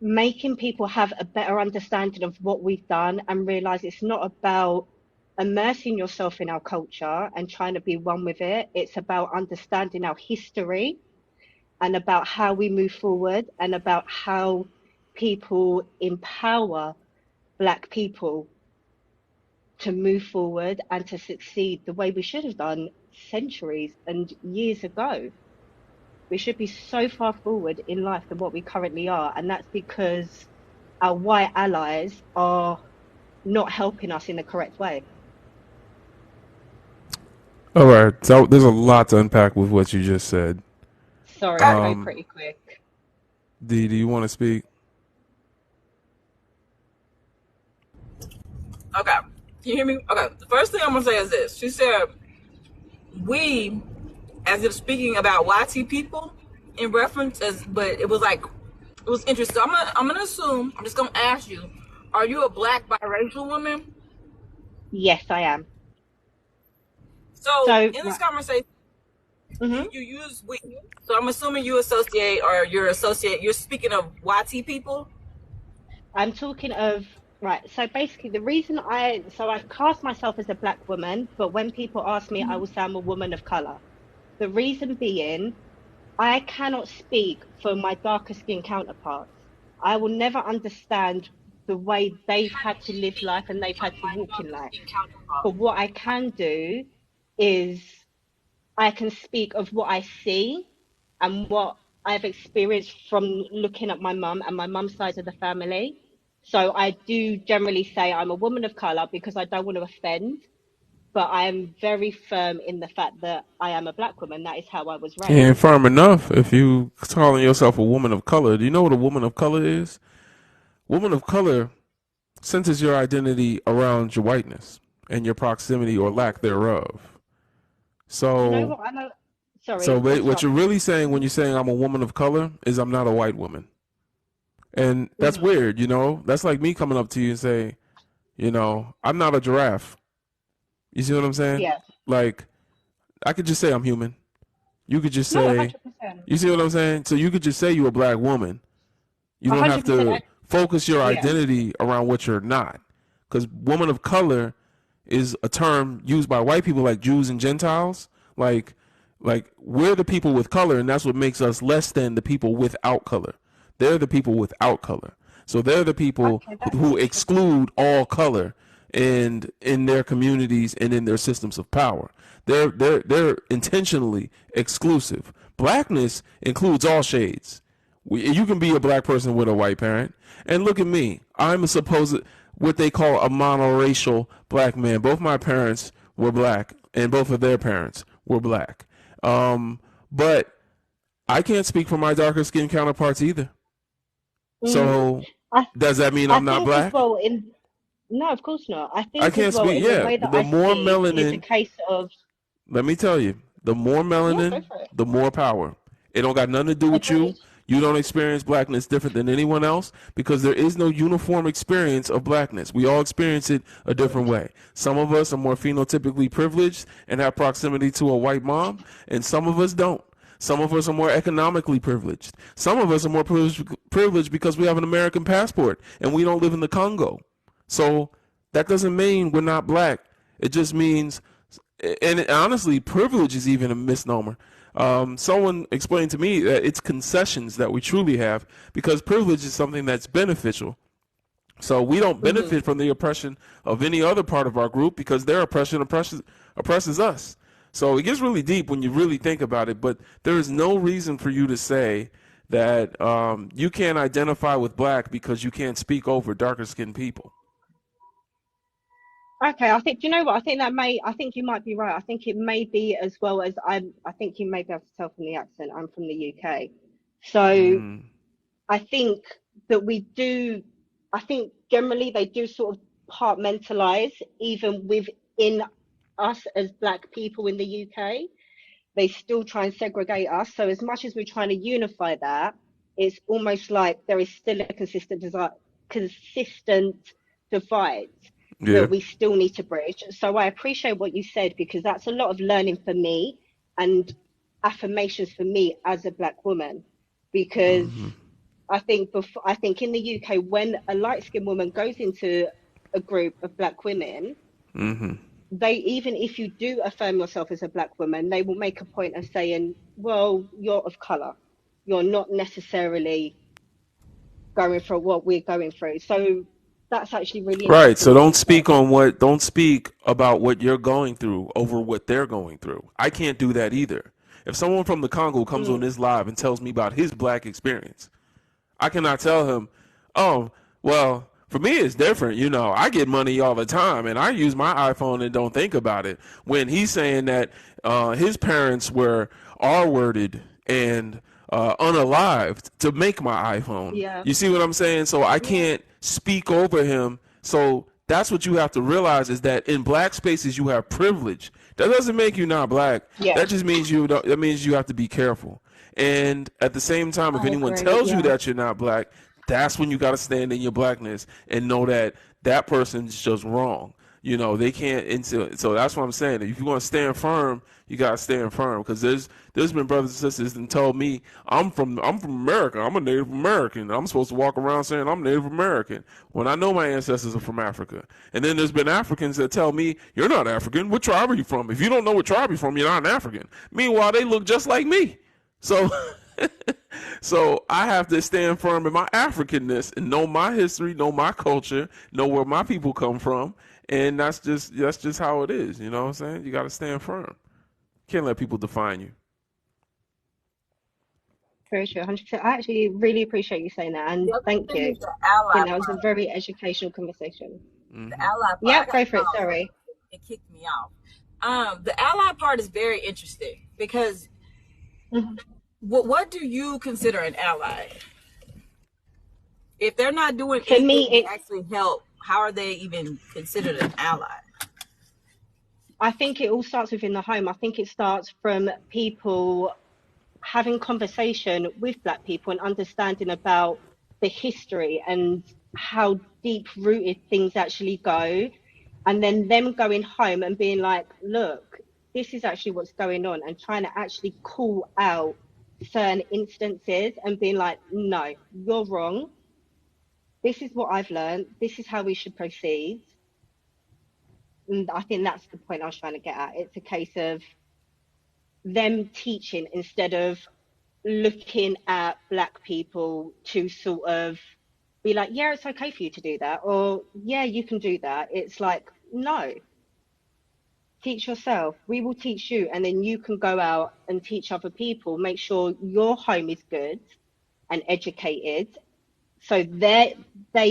making people have a better understanding of what we've done and realize it's not about immersing yourself in our culture and trying to be one with it. It's about understanding our history and about how we move forward and about how people empower Black people to move forward and to succeed the way we should have done centuries and years ago. We should be so far forward in life than what we currently are. And that's because our white allies are not helping us in the correct way. All right, so there's a lot to unpack with what you just said. Sorry, I go pretty quick. Dee, do you want to speak? Okay. Can you hear me? Okay. The first thing I'm gonna say is this. She said, "We," as if speaking about YT people in reference as, but it was like, it was interesting. So I'm gonna assume. I'm just gonna ask you: are you a Black biracial woman? Yes, I am. So in this right. conversation, you use we. So I'm assuming you associate, or you're speaking of YT people. I'm talking of, right. So basically the reason I cast myself as a Black woman, but when people ask me, I will say I'm a woman of color. The reason being, I cannot speak for my darker skinned counterparts. I will never understand the way they've had to live life and they've had to walk in life. But what I can do is I can speak of what I see and what I've experienced from looking at my mum and my mum's side of the family. So I do generally say I'm a woman of color because I don't want to offend, but I am very firm in the fact that I am a black woman. That is how I was And raised. firm enough, if you calling yourself a woman of color, do you know what a woman of color is? Woman of color centers your identity around your whiteness and your proximity or lack thereof. Do you know So, what I know? Sorry, what you're interrupting. really saying when you're saying I'm a woman of color is I'm not a white woman. And that's Hmm. weird, That's like me coming up to you and say, I'm not a giraffe. You see what I'm saying? Yeah. Like, I could just say I'm human. You could just No, say, 100%. you see what I'm saying? So you could just say you're a black woman. You don't have 100%. to focus your Yeah. identity around what you're not. Because woman of color is a term used by white people like Jews and Gentiles. Like we're the people with color, and that's what makes us less than the people without color. They're the people without color. So they're the people Okay, that's who interesting. exclude all color and in their communities and in their systems of power. They're intentionally exclusive. Blackness includes all shades. You can be a black person with a white parent. And look at me. I'm a supposed what they call a monoracial black man. Both my parents were black, and both of their parents were black. But I can't speak for my darker skinned counterparts either. Mm. So I does that mean I I'm not think as black? well in no, of course not. I I think as can't well speak. in the Yeah, way that the I more see it is a melanin, case of let me tell you, the more yeah, go melanin, for it. the more power. It don't got nothing to do with you. Agreed. You don't experience blackness different than anyone else because there is no uniform experience of blackness. We all experience it a different way. Some of us are more phenotypically privileged and have proximity to a white mom, and some of us don't. Some of us are more economically privileged. Some of us are more privileged because we have an American passport and we don't live in the Congo. So that doesn't mean we're not black. It just means, and honestly, privilege is even a misnomer. Someone explained to me that it's concessions that we truly have because privilege is something that's beneficial. So we don't Hmm. benefit from the oppression of any other part of our group because their oppression oppresses us. So it gets really deep when you really think about it. But there is no reason for you to say that you can't identify with black because you can't speak over darker skinned people. Okay, I think do you know what? I think you might be right. I think it may be as well as I think you may be able to tell from the accent. I'm from the UK. So Mm, I think that we do, I think generally they do sort of compartmentalize even within us as Black people in the UK. They still try and segregate us. So as much as we're trying to unify that, it's almost like there is still a consistent divide yeah. that we still need to bridge. So I appreciate what you said because that's a lot of learning for me and affirmations for me as a Black woman because Hmm. I think in the UK, when a light skinned woman goes into a group of Black women, Hmm. they even if you do affirm yourself as a Black woman, they will make a point of saying, "Well, you're of color. You're not necessarily going through what we're going through." So that's actually really Right. interesting So what you said. don't speak about what you're going through over what they're going through. I can't do that either. If someone from the Congo comes on Mm, this live and tells me about his black experience, I cannot tell him, oh, well, for me it's different. I get money all the time and I use my iPhone and don't think about it. When he's saying that his parents were R-worded and unalived to make my iPhone. yeah, You see what I'm saying? So I yeah, can't speak over him. So that's what you have to realize is that in black spaces you have privilege. That doesn't make you not black. yeah. That just means that means you have to be careful. And at the same time, if I anyone agree. tells you Yeah. that you're not black, that's when you got to stand in your blackness and know that that person's just wrong. They can't. So that's what I'm saying. If you want to stand firm, you got to stand firm because there's been brothers and sisters that told me I'm from America. I'm a Native American. I'm supposed to walk around saying I'm Native American when I know my ancestors are from Africa. And then there's been Africans that tell me you're not African. What tribe are you from? If you don't know what tribe you're from, you're not an African. Meanwhile, they look just like me. So, so I have to stand firm in my Africanness and know my history, know my culture, know where my people come from, and that's just how it is. You know what I'm saying? You got to stand firm. Can't let people define you. Very true, 100%. I actually really appreciate you saying that, and The other thank thing you. is the I think ally that was a part. very educational conversation. The Mm-hmm. ally part. I Yeah, got go for it. Sorry. it kicked me off. The ally part is very interesting because Mhm. what do you consider an ally? If they're not doing For anything me, to it's. actually help, how are they even considered an ally? I think it all starts within the home. I think it starts from people having conversation with Black people and understanding about the history and how deep rooted things actually go. And then them going home and being like, look, this is actually what's going on, and trying to actually call out certain instances and being like, no, you're wrong. This is what I've learned. This is how we should proceed. And I think that's the point I was trying to get at. It's a case of them teaching instead of looking at Black people to sort of be like, yeah, it's okay for you to do that, or yeah, you can do that. It's like, no, teach yourself. We will teach you, and then you can go out and teach other people. Make sure your home is good and educated, so they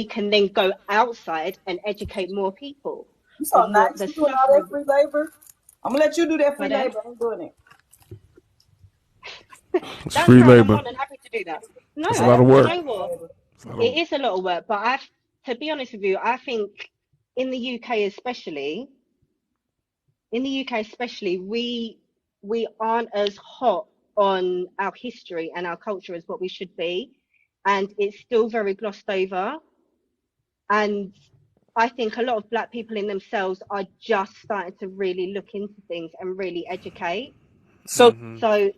can then go outside and educate more people You so of what nice. the You doing all that suffering. free labor? I'm gonna let you do that free Pardon? labor. I'm doing it. It's That's free fine. I'm labor. more than happy to do that. No, It's a lot of you work. know what? It's a lot It of, is a lot of work, but to be honest with you, I think in the UK especially, we aren't as hot on our history and our culture as what we should be, and it's still very glossed over. And I think a lot of Black people in themselves are just starting to really look into things and really educate. So mm-hmm. So,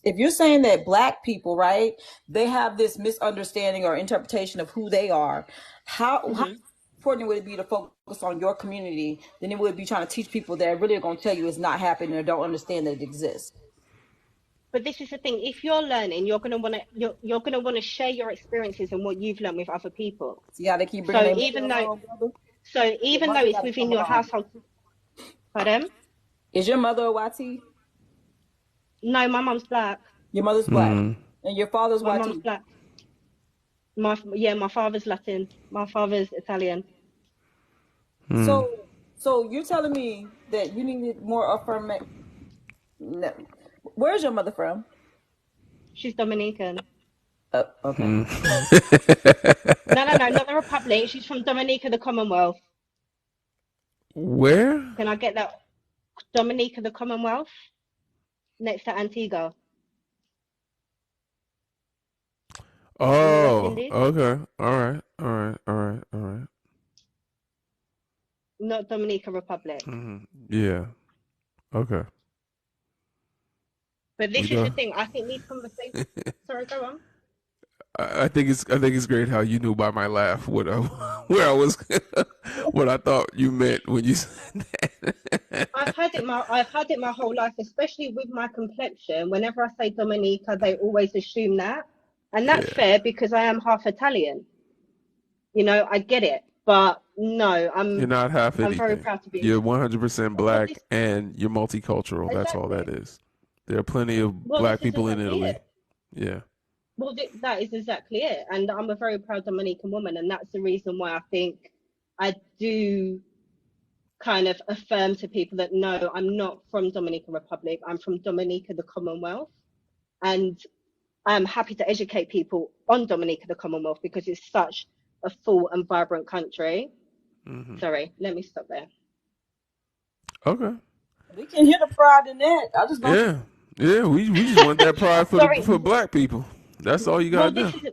if you're saying that Black people, right, they have this misunderstanding or interpretation of who they are, how mhm. important would it be to focus on your community than it would be trying to teach people that really are going to tell you it's not happening or don't understand that it exists? But this is the thing: if you're learning, you're gonna want to share your experiences and what you've learned with other people. See how they keep bringing So their mother even though along, brother? so Your even though mother it's got to within come your along. household, pardon? Is your mother a YT? No, my mum's Black. Your mother's Black. Mm-hmm. And your father's My mum's YT? Black. My father's Latin. My father's Italian. Mm. So you're telling me that you needed more affirmation. No. Where's your mother from? She's Dominican. Okay. Mm. No, not the Republic. She's from Dominica, the Commonwealth. Where? Can I get that? Dominica, the Commonwealth, next to Antigua in the West Oh, Indies. okay. All right. All right. All right. All right. Not Dominica Republic. Mm-hmm. Yeah. Okay. But We this is the know. thing. I think these conversations. Sorry, go on. I think it's great how you knew by my laugh what I where I was what I thought you meant when you said that. I've had it my whole life, especially with my complexion. Whenever I say Dominica, they always assume that, and that's Yeah. fair because I am half Italian. I get it, but no, You're not half I'm very anything. proud to be. You're 100% Well, black this and you're multicultural. That's all that exactly. is. There are plenty of Well, black this is people in exactly Italy. it. Yeah. Well, that is exactly it, and I'm a very proud Dominican woman, and that's the reason why I think I do kind of affirm to people that no, I'm not from Dominican Republic. I'm from Dominica, the Commonwealth, and I'm happy to educate people on Dominica, the Commonwealth, because it's such a full and vibrant country. Mm-hmm. Sorry, let me stop there. Okay. We can hear the pride in that. I just don't. Yeah. Yeah. We just want that pride for Sorry. for black people. That's all you gotta Well, do. this is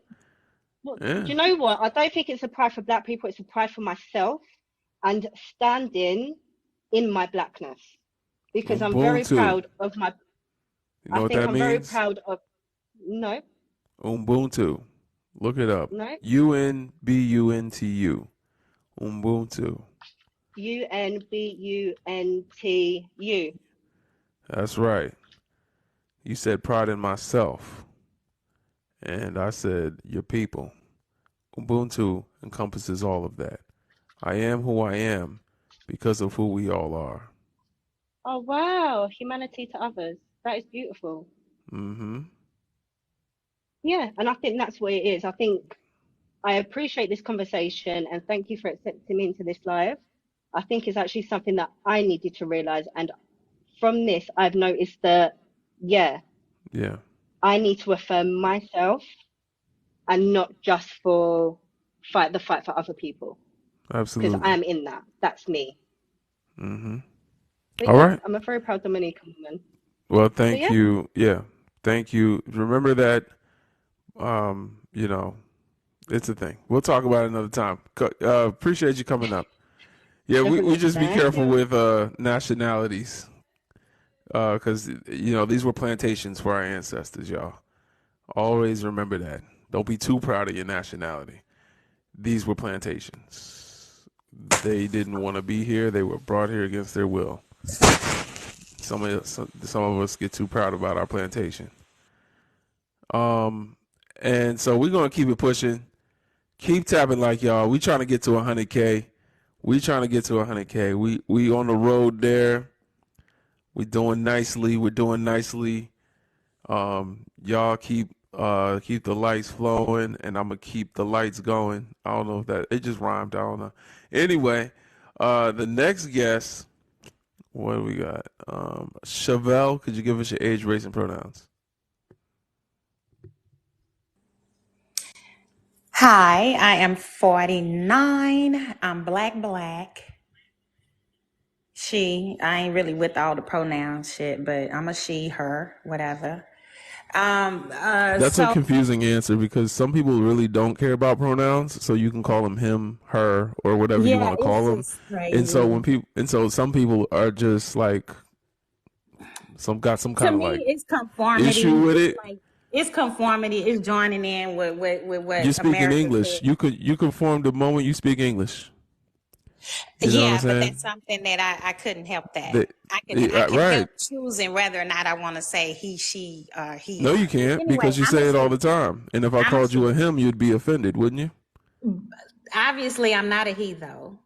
well, do Yeah. you know what? I don't think it's a pride for Black people. It's a pride for myself and standing in my Blackness, because I'm very Ubuntu. proud of my. You I know what think that I'm very means? proud of. No, Ubuntu. Look it up. no. UNBUNTU. Ubuntu. UNBUNTU. That's right. You said pride in myself. And I said your people. Ubuntu encompasses all of that. I am who I am because of who we all are. Oh wow, humanity to others. That is beautiful. Mm-hmm. Yeah, and I think that's what it is. I think I appreciate this conversation and thank you for accepting me into this live. I think it's actually something that I needed to realize. And from this, I've noticed that, yeah, Yeah. I need to affirm myself and not just for the fight for other people because I Absolutely. am in that. That's me. Mm-hmm. But All yeah, right. I'm a very proud Dominican woman. Well, So thank yeah, you. Yeah. Thank you. Remember that, you know, it's a thing. We'll talk about it another time. Appreciate you coming up. Yeah, we definitely. just be Thank careful you. with nationalities, because these were plantations for our ancestors, y'all. Always remember that. Don't be too proud of your nationality. These were plantations. They didn't want to be here. They were brought here against their will. Some of us get too proud about our plantation. And so we're gonna keep it pushing. Keep tapping like y'all. We trying to get to 100K. We trying to get to 100K. We on the road there. We doing nicely. We're doing nicely. Y'all keep the lights flowing, and I'm gonna keep the lights going. I don't know if that it just rhymed. I don't know. Anyway, the next guest, what do we got? Chevelle, could you give us your age, race, and pronouns? Hi, I am 49. I'm black. She, I ain't really with all the pronoun shit, but I'm a she, her, whatever. That's a So confusing answer because some people really don't care about pronouns, so you can call him him, her, or whatever you yeah, want to it's call him. just And so crazy. when people, and so some people are just like some To kind of like me, it's conformity. issue with It's it. like it's conformity. It's joining in with You what speak in America English. said. You conform the moment you speak English. You know what I'm Yeah, but saying? that's something that I couldn't help that. That, I can right. help choosing whether or not I want to say he, she, he, No, you her. can't Anyway, because you I'm a say it all she. the time. And if I I'm a called you a she. him, you'd be offended, wouldn't you? Obviously, I'm not a he though.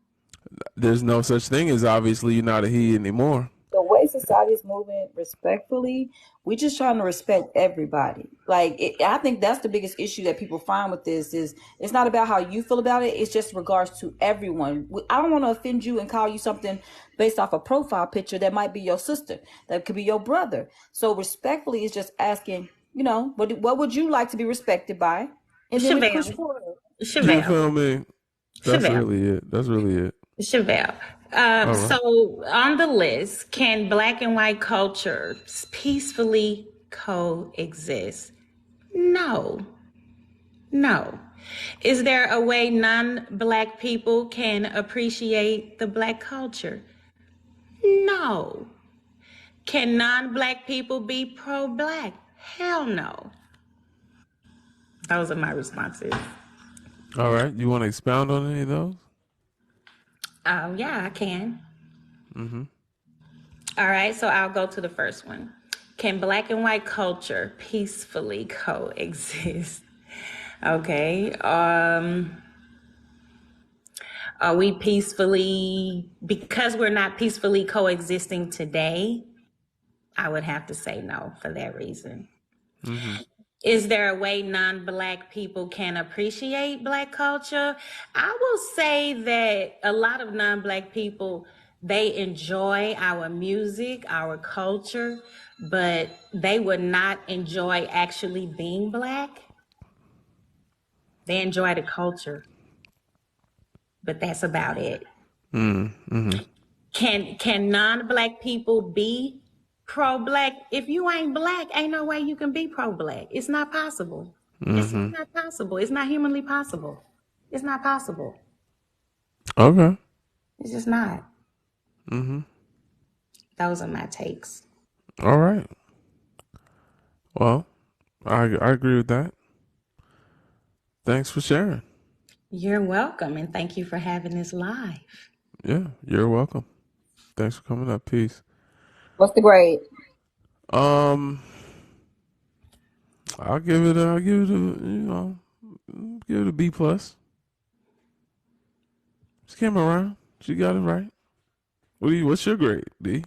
There's no such thing as obviously you're not a he anymore. The way society is moving, respectfully, we're just trying to respect everybody. I think that's the biggest issue that people find with this is it's not about how you feel about it. It's just regards to everyone. I don't want to offend you and call you something based off a profile picture that might be your sister, that could be your brother. So respectfully, is just asking, what would you like to be respected by, and then we push Chevelle, forward. You Chevelle, feel me? That's Chevelle, really it. That's really it. Chevelle. All right. So on the list, can black and white cultures peacefully coexist? No, no. Is there a way non-black people can appreciate the black culture? No. Can non-black people be pro-black? Hell no. Those are my responses. All right. You want to expound on any of those? Yeah, I can. Mm-hmm. All right, so I'll go to the first one. Can black and white culture peacefully coexist? Okay. Are we peacefully, because we're not peacefully coexisting today, I would have to say no for that reason. Mm-hmm. Is there a way non-black people can appreciate black culture? I will say that a lot of non-black people, they enjoy our music, our culture, but they would not enjoy actually being black. They enjoy the culture, but that's about it. Mm-hmm. Can non-black people be pro-black? If you ain't black, ain't no way you can be pro-black. It's not possible. It's just Mm-hmm. not possible. It's not humanly possible. It's not possible. Okay. It's just not. Mm-hmm. Those are my takes. All right. Well, I agree with that. Thanks for sharing. You're welcome, and thank you for having this live. Yeah, you're welcome. Thanks for coming up. Peace. What's the grade? Um, I'll give it a give it a B plus. She came around. She got it right. What's your grade, D?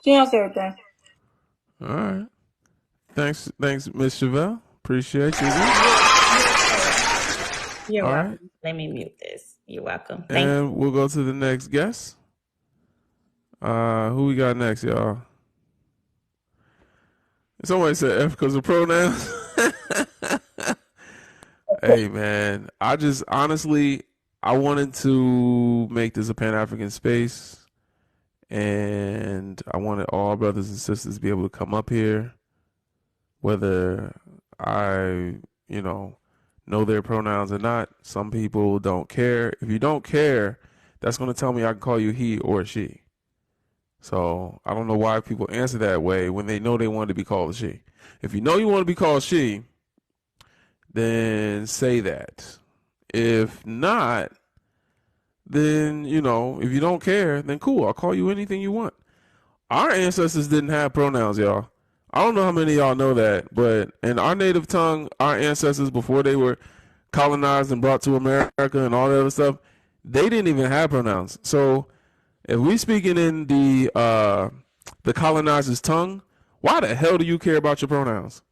She knows everything. All right. Thanks, Miss Chevelle. Appreciate you. You're All welcome. right. Let me mute this. You're welcome. Thank you. And we'll go to the next guest. Who we got next, y'all? Somebody said F because of pronouns. Hey, man. I just honestly, I wanted to make this a Pan-African space. And I wanted all brothers and sisters to be able to come up here, whether I, know their pronouns or not. Some people don't care. If you don't care, that's going to tell me I can call you he or she. So I don't know why people answer that way when they know they want to be called a she. If you know you want to be called she, then say that. If not, then, if you don't care, then cool. I'll call you anything you want. Our ancestors didn't have pronouns, y'all. I don't know how many of y'all know that, but in our native tongue, our ancestors, before they were colonized and brought to America and all that other stuff, they didn't even have pronouns. So if we speaking in the colonizer's tongue, why the hell do you care about your pronouns?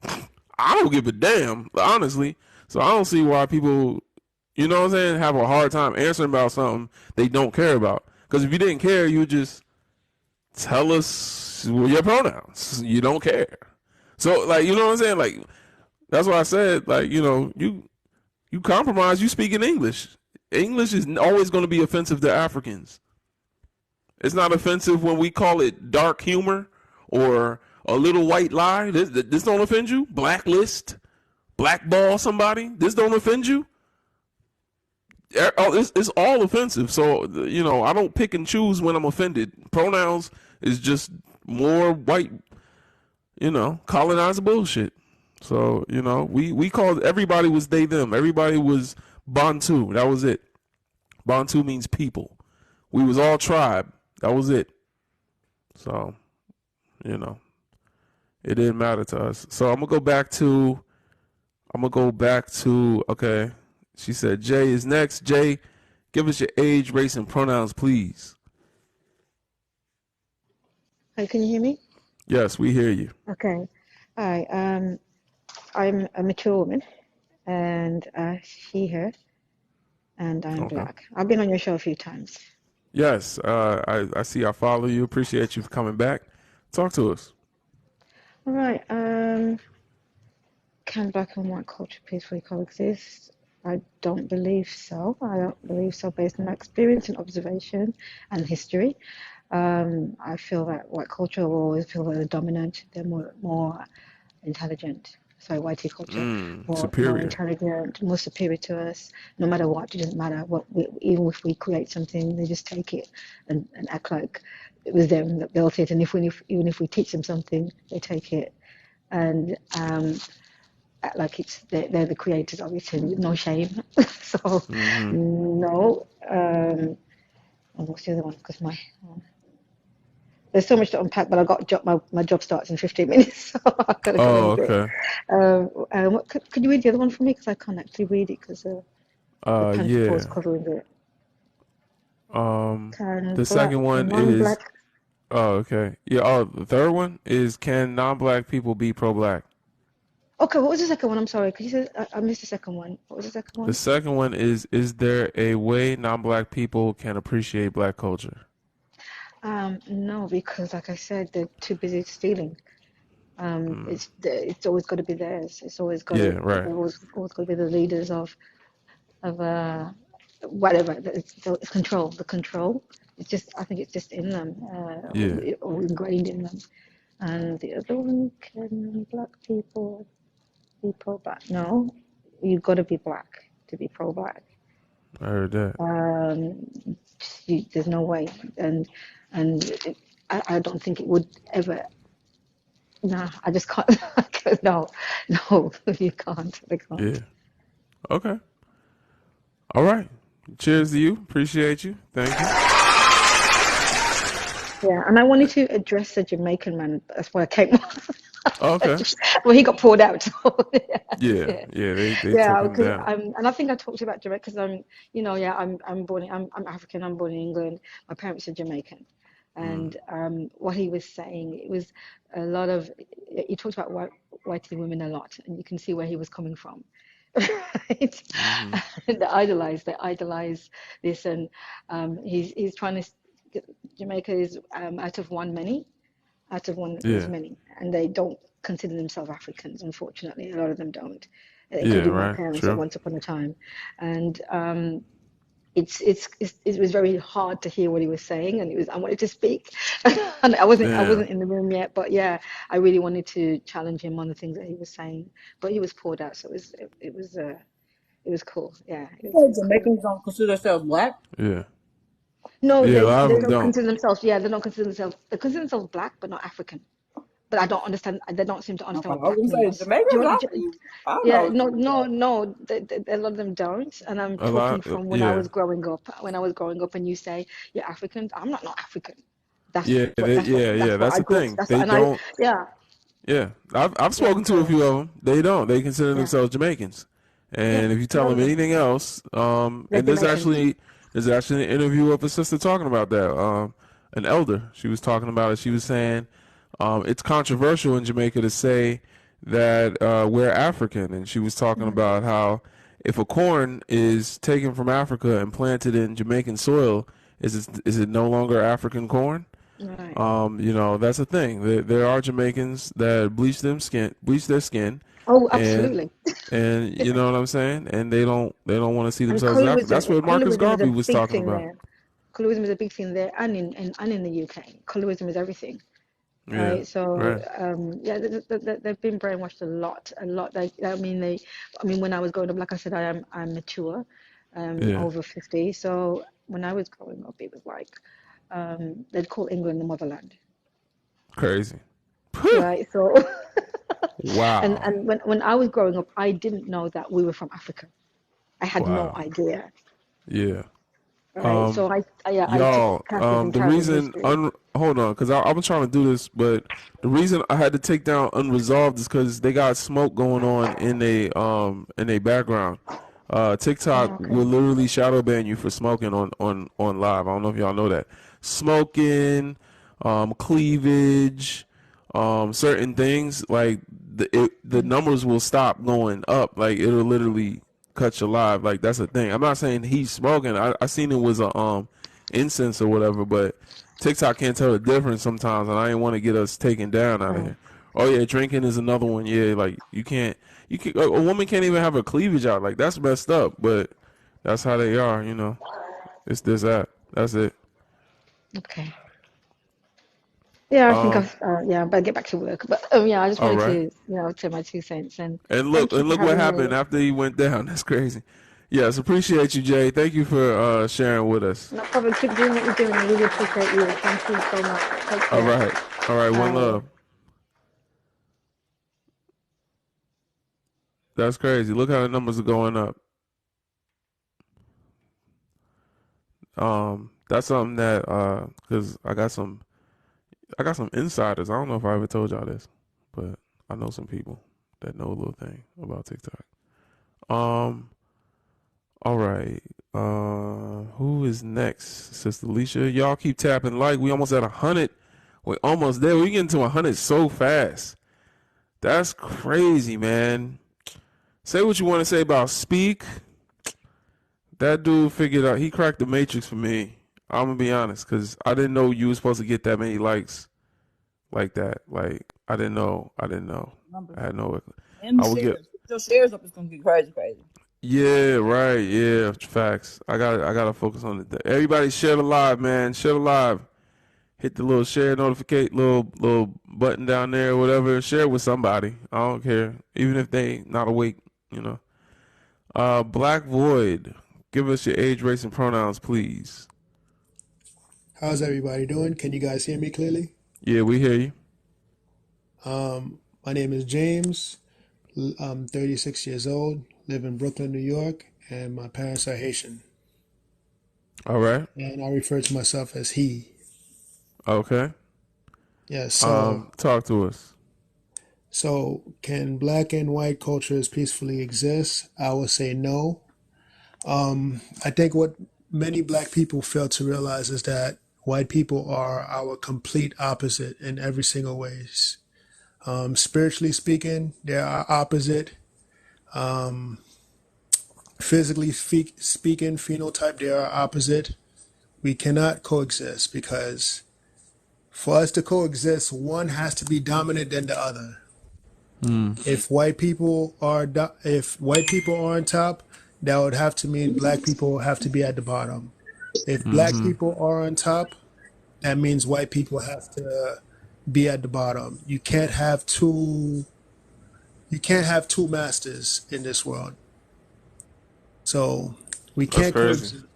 I don't give a damn, honestly. So I don't see why people, have a hard time answering about something they don't care about. Because if you didn't care, you would just tell us your pronouns. You don't care. So, you know what I'm saying? Like, that's why I said, you compromise, you speak in English. English is always going to be offensive to Africans. It's not offensive when we call it dark humor or a little white lie. This don't offend you? Blacklist, blackball somebody. This don't offend you? It's all offensive. So, I don't pick and choose when I'm offended. Pronouns is just more white, colonizer bullshit. So, we called, everybody was they, them. Everybody was Bantu. That was it. Bantu means people. We was all tribe. That was it. So, it didn't matter to us. So I'm going to go back to, okay. She said Jay is next. Jay, give us your age, race, and pronouns, please. Hey, can you hear me? Yes, we hear you. Okay. Hi. I'm a mature woman, and she, her, and I'm black. I've been on your show a few times. Yes, I see. I follow you. Appreciate you for coming back. Talk to us. All right. Can black and white culture peacefully coexist? I don't believe so. I don't believe so based on my experience and observation and history. I feel that white culture will always feel that they're dominant. They're more intelligent. Sorry, whitey culture, more intelligent, more superior to us. No matter what, it doesn't matter what. Even if we create something, they just take it and act like it was them that built it. And even if we teach them something, they take it and act like they're the creators of it, and no shame. So no. And what's the other one? Because there's so much to unpack, but I got my job starts in 15 minutes, so I've got to go and do it. Could you read the other one for me? Because I can't actually read it because the panther is covering it. The second one is. Oh, okay. Yeah. Oh, the third one is, can non-black people be pro-black? Okay. What was the second one? I'm sorry. Could you say? I missed the second one. What was the second one? The second one is there a way non-black people can appreciate black culture? No, because like I said, they're too busy stealing. It's always got to be theirs. It's always got to. Right. Always got to be the leaders of whatever. It's control. The control. I think it's just in them, or ingrained in them. And the other one, can black people be pro-black? No, you've got to be black to be pro-black. I heard that. There's no way, and I don't think it would ever. No, I just can't. No, you can't. I can't. Yeah. Okay. All right. Cheers to you. Appreciate you. Thank you. Yeah, and I wanted to address the Jamaican man. That's why I came off. Okay. Well, he got poured out. So, yeah. They took him down. And I think I talked about Jamaica because I'm African. I'm born in England. My parents are Jamaican. And what he was saying, it was a lot of, he talked about white women a lot, and you can see where he was coming from. Right? And they idolize this, and he's trying to, Jamaica is out of one is Yeah. many, and they don't consider themselves Africans, unfortunately. A lot of them don't. It Yeah. could be my Right. parents at True. once upon a time. And it was very hard to hear what he was saying, and I wanted to speak. And I Damn. wasn't in the room yet, but yeah, I really wanted to challenge him on the things that he was saying. But he was poured out, so it was cool. Yeah, You it said was cool. Jamaicans don't consider themselves black. Yeah. No, Yeah. A lot of they them don't don't. consider themselves. Yeah, they consider themselves black, but not African. But I don't understand. They don't seem to I understand what was black gonna say means. Do Jamaicans. you, I do you- believe. I don't Yeah, know. no. A lot of them don't. And I'm A talking lot. from when I Yeah. was growing up. When I was growing up, and you say you're African, I'm not African. That's Yeah. what that's what Yeah. that's what That's I the grew up. thing. That's They and I don't. yeah Yeah. I've yeah. spoken to a So few of them. They don't. They consider yeah themselves Jamaicans. yeah. And if you A tell lot them of them. anything else, They're and Jamaicans. there's actually an interview of a sister talking about that. An elder. She was talking about it. She was saying, it's controversial in Jamaica to say that we're African, and she was talking about how if a corn is taken from Africa and planted in Jamaican soil, is it no longer African corn? Right. That's the thing. There are Jamaicans that bleach their skin, Oh, and absolutely. you know what I'm saying, and they don't want to see And themselves as African. That's what Marcus colorism is a Garvey was big talking thing about. there. Colorism is a big thing there, and in the UK, colorism is everything. Yeah, Right. So, right. yeah, they've been brainwashed a lot. I mean, when I was growing up, like I said, I'm mature, Yeah, over 50. So when I was growing up, it was like, they'd call England the motherland, crazy. right? So, Wow, and when I was growing up, I didn't know that we were from Africa. I had no wow. idea, Yeah. right? Um, So I took Y'all, classes in the Caribbean reason history. hold on, because I was trying to do this, but the reason I had to take down unresolved is because they got smoke going on in a background. TikTok Oh, okay. will literally shadow ban you for smoking on live. I don't know if y'all know that. Smoking, cleavage, certain things like the numbers will stop going up. Like it'll literally cut you live. Like that's the thing. I'm not saying he's smoking. I seen it was a incense or whatever, but TikTok can't tell the difference sometimes, and I didn't want to get us taken down out of Oh, here. Oh yeah, drinking is another one. Yeah, like you can a woman can't even have her cleavage out. Like that's messed up, but that's how they are. It's this that. That's it. okay. Yeah, I think Um. yeah, I better get back to work. But yeah, I just All wanted to, right. say my 2 cents. And And thank you for look what having happened me. after he went down. That's crazy. Yes, appreciate you, Jay. Thank you for sharing with us. No problem. Keep doing what you're doing. I really appreciate you. Thank you so much. Take All care. right. All right. One Bye. love. That's crazy. Look how the numbers are going up. That's something that because I got some insiders. I don't know if I ever told y'all this, but I know some people that know a little thing about TikTok. Um. All right. Who is next, Sister Alicia? Y'all keep tapping like. We almost at 100. We're almost there. We getting to 100 so fast. That's crazy, man. Say what you want to say about Speak. That dude figured out. He cracked the matrix for me. I'm gonna be honest, cause I didn't know you were supposed to get that many likes like that. Like I didn't know. I didn't know. Numbers. I had no. And I would get. shares. Put your shares up. It's gonna get crazy, crazy. Yeah, right. Yeah, facts. I gotta focus on it. Everybody share the live, man. Share the live. Hit the little share notification, little button down there, or whatever. Share it with somebody. I don't care, even if they not awake. You know. Black Void. Give us your age, race, and pronouns, please. How's everybody doing? Can you guys hear me clearly? Yeah, we hear you. My name is James. I'm 36 years old, live in Brooklyn, New York, and my parents are Haitian. All right. And I refer to myself as he. Okay. Yeah, so Talk to us. so can black and white cultures peacefully exist? I would say no. I think what many black people fail to realize is that white people are our complete opposite in every single ways. Spiritually speaking, they're our opposite. Physically speaking, phenotype, they are our opposite. We cannot coexist because for us to coexist, one has to be dominant than the other. If white people are on top, that would have to mean black people have to be at the bottom. If black people are on top, that means white people have to be at the bottom. You can't have two masters in this world. So we That's can't crazy. coexist.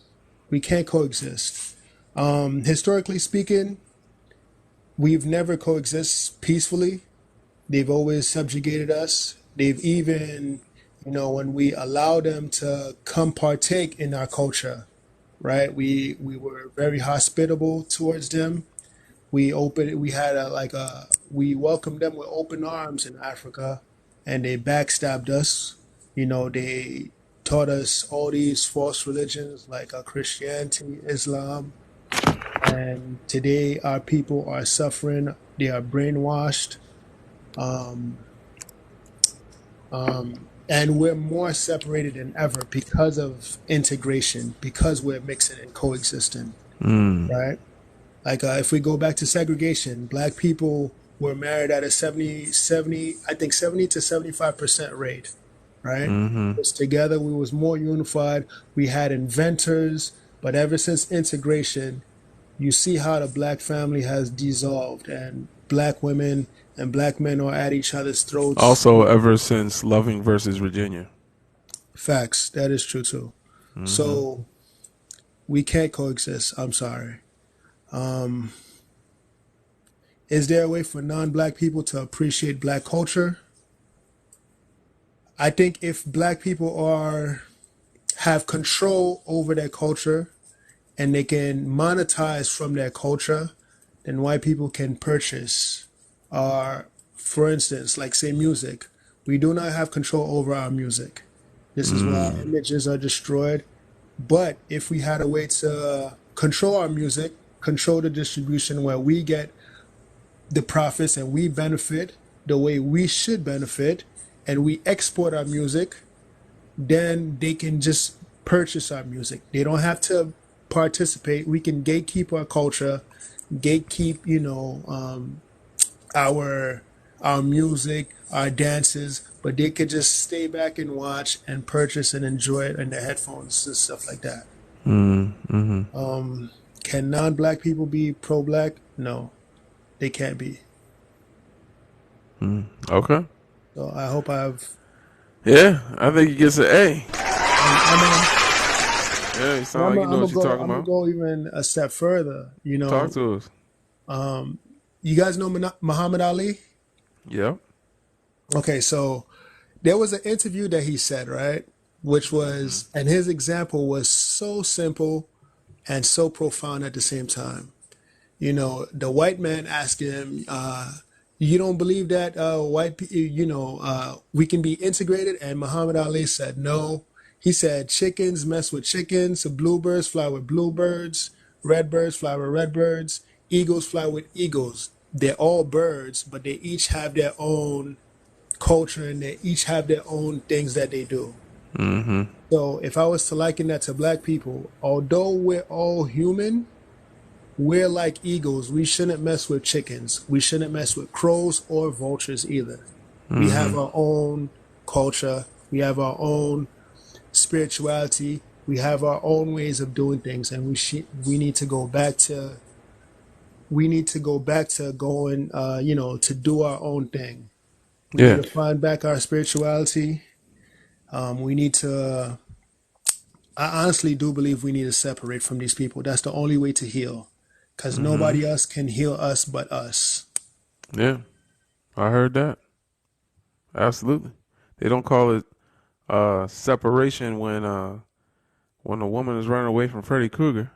We can't coexist. Historically speaking, we've never coexist peacefully. They've always subjugated us. They've even, when we allow them to come partake in our culture, right? We were very hospitable towards them. We welcomed them with open arms in Africa, and they backstabbed us. They taught us all these false religions like Christianity, Islam, and today our people are suffering. They are brainwashed, and we're more separated than ever because of integration, because we're mixing and coexisting, right? Like if we go back to segregation, black people were married at a 70 to 75% rate, right? Because together we was more unified. We had inventors, but ever since integration, you see how the black family has dissolved, and black women and black men are at each other's throats. Also, ever since Loving versus Virginia. Facts. That is true too. So we can't coexist. I'm sorry. Is there a way for non-black people to appreciate black culture? I think if black people have control over their culture and they can monetize from their culture, then white people can purchase. For instance, like say music. We do not have control over our music. This is why our images are destroyed. But if we had a way to control our music, control the distribution where we get the profits and we benefit the way we should benefit, and we export our music, then they can just purchase our music. They don't have to participate. We can gatekeep our culture, gatekeep, our music, our dances, but they could just stay back and watch and purchase and enjoy it in their headphones and stuff like that. Can non-black people be pro-black? No, they can't be. Okay. So I hope Yeah, I think he gets an A. I'm Yeah, you sound like you know what you're talking gonna about. go even a step further. Talk to us. You guys know Muhammad Ali? Yep. Okay, so there was an interview that he said, right? Which was, and his example was so simple and so profound at the same time. The white man asked him, you don't believe that we can be integrated? And Muhammad Ali said, no. He said, chickens mess with chickens, bluebirds fly with bluebirds, redbirds fly with redbirds, eagles fly with eagles. They're all birds, but they each have their own culture and they each have their own things that they do. So if I was to liken that to black people, although we're all human, we're like eagles. We shouldn't mess with chickens. We shouldn't mess with crows or vultures either. We have our own culture. We have our own spirituality. We have our own ways of doing things, and we need to go back to going, to do our own thing. We need to find back our spirituality. We need to. I honestly do believe we need to separate from these people. That's the only way to heal, because nobody else can heal us but us. Yeah, I heard that. Absolutely. They don't call it separation when a woman is running away from Freddy Krueger.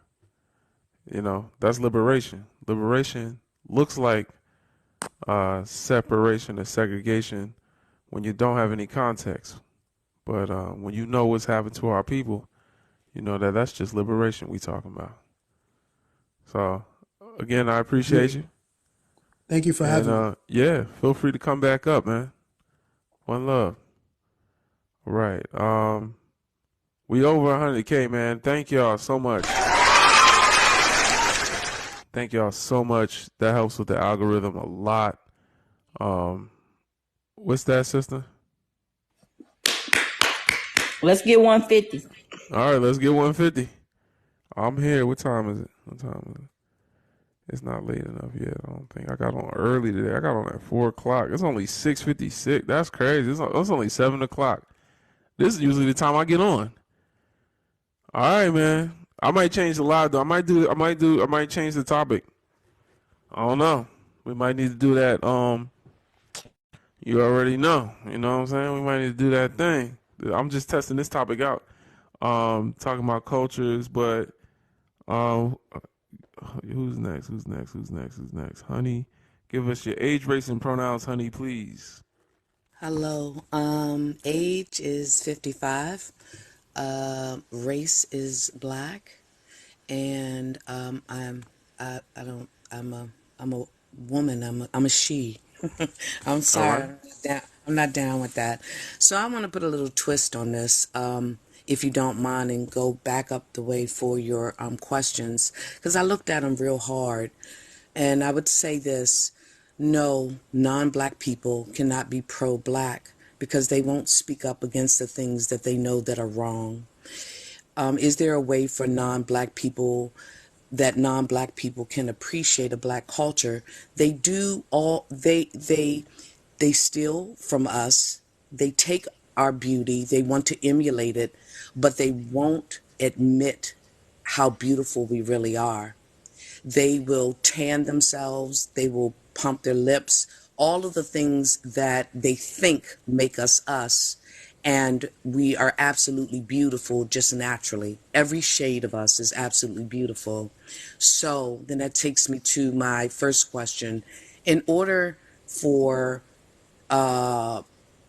That's liberation. Liberation looks like separation or segregation when you don't have any context. But when you know what's happened to our people, you know that's just liberation we talking about. So Again, I appreciate you. Thank you for having me. And yeah, feel free to come back up, man. One love. All right. We over 100K, man. Thank y'all so much. Thank y'all so much. That helps with the algorithm a lot. What's that, sister? Let's get 150. All right, let's get 150. I'm here. What time is it? What time is it? It's not late enough yet. I don't think. I got on early today. I got on at 4 o'clock. It's only 6:56. That's crazy. It's only 7 o'clock. This is usually the time I get on. All right, man. I might change the live though. I might change the topic. I don't know. We might need to do that. You already know. You know what I'm saying? We might need to do that thing. I'm just testing this topic out. Talking about cultures, but who's next? Who's next? Honey, give us your age, race, and pronouns, honey, please. Hello. Age is 55. Race is black, and I'm a woman. I'm a she. I'm sorry. Right. I'm not down with that. So I want to put a little twist on this, if you don't mind, and go back up the way for your questions, because I looked at them real hard, and I would say this: no, non-black people cannot be pro-black because they won't speak up against the things that they know that are wrong. Is there a way for non-black people can appreciate a black culture? They do all they steal from us. They take our beauty. They want to emulate it, but they won't admit how beautiful we really are. They will tan themselves. They will pump their lips. All of the things that they think make us us. And we are absolutely beautiful just naturally. Every shade of us is absolutely beautiful. So then that takes me to my first question. In order for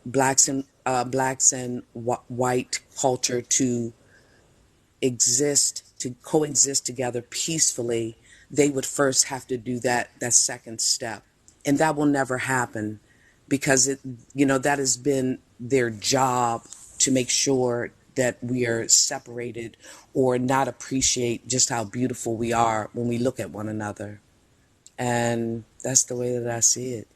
blacks and white culture to coexist together peacefully, they would first have to do that second step, and that will never happen because that has been their job to make sure that we are separated or not appreciate just how beautiful we are when we look at one another, and that's the way that I see it.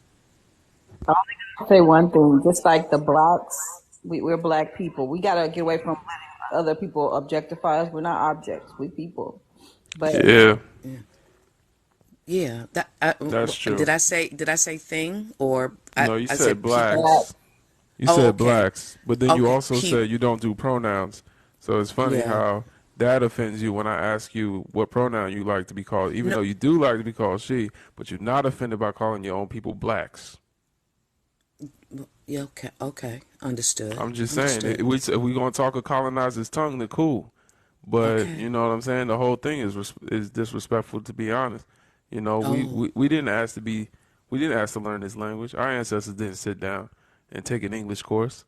I'll say one thing, just like the blacks, we're black people. We gotta get away from letting other people objectify us. We're not objects. We people. But Yeah. That's true. Did I say thing or No, you I said said blacks. You Oh, said okay. blacks, but then you Okay. also said you don't do pronouns. So it's funny Yeah. how that offends you when I ask you what pronoun you like to be called, even No. though you do like to be called she, but you're not offended by calling your own people blacks. Yeah. Okay. Okay. Understood. I'm just saying, Understood. if we gonna talk a colonizer's tongue, then cool. But Okay. you know what I'm saying? The whole thing is disrespectful, to be honest. You know, Oh. we didn't ask to learn this language. Our ancestors didn't sit down and take an English course.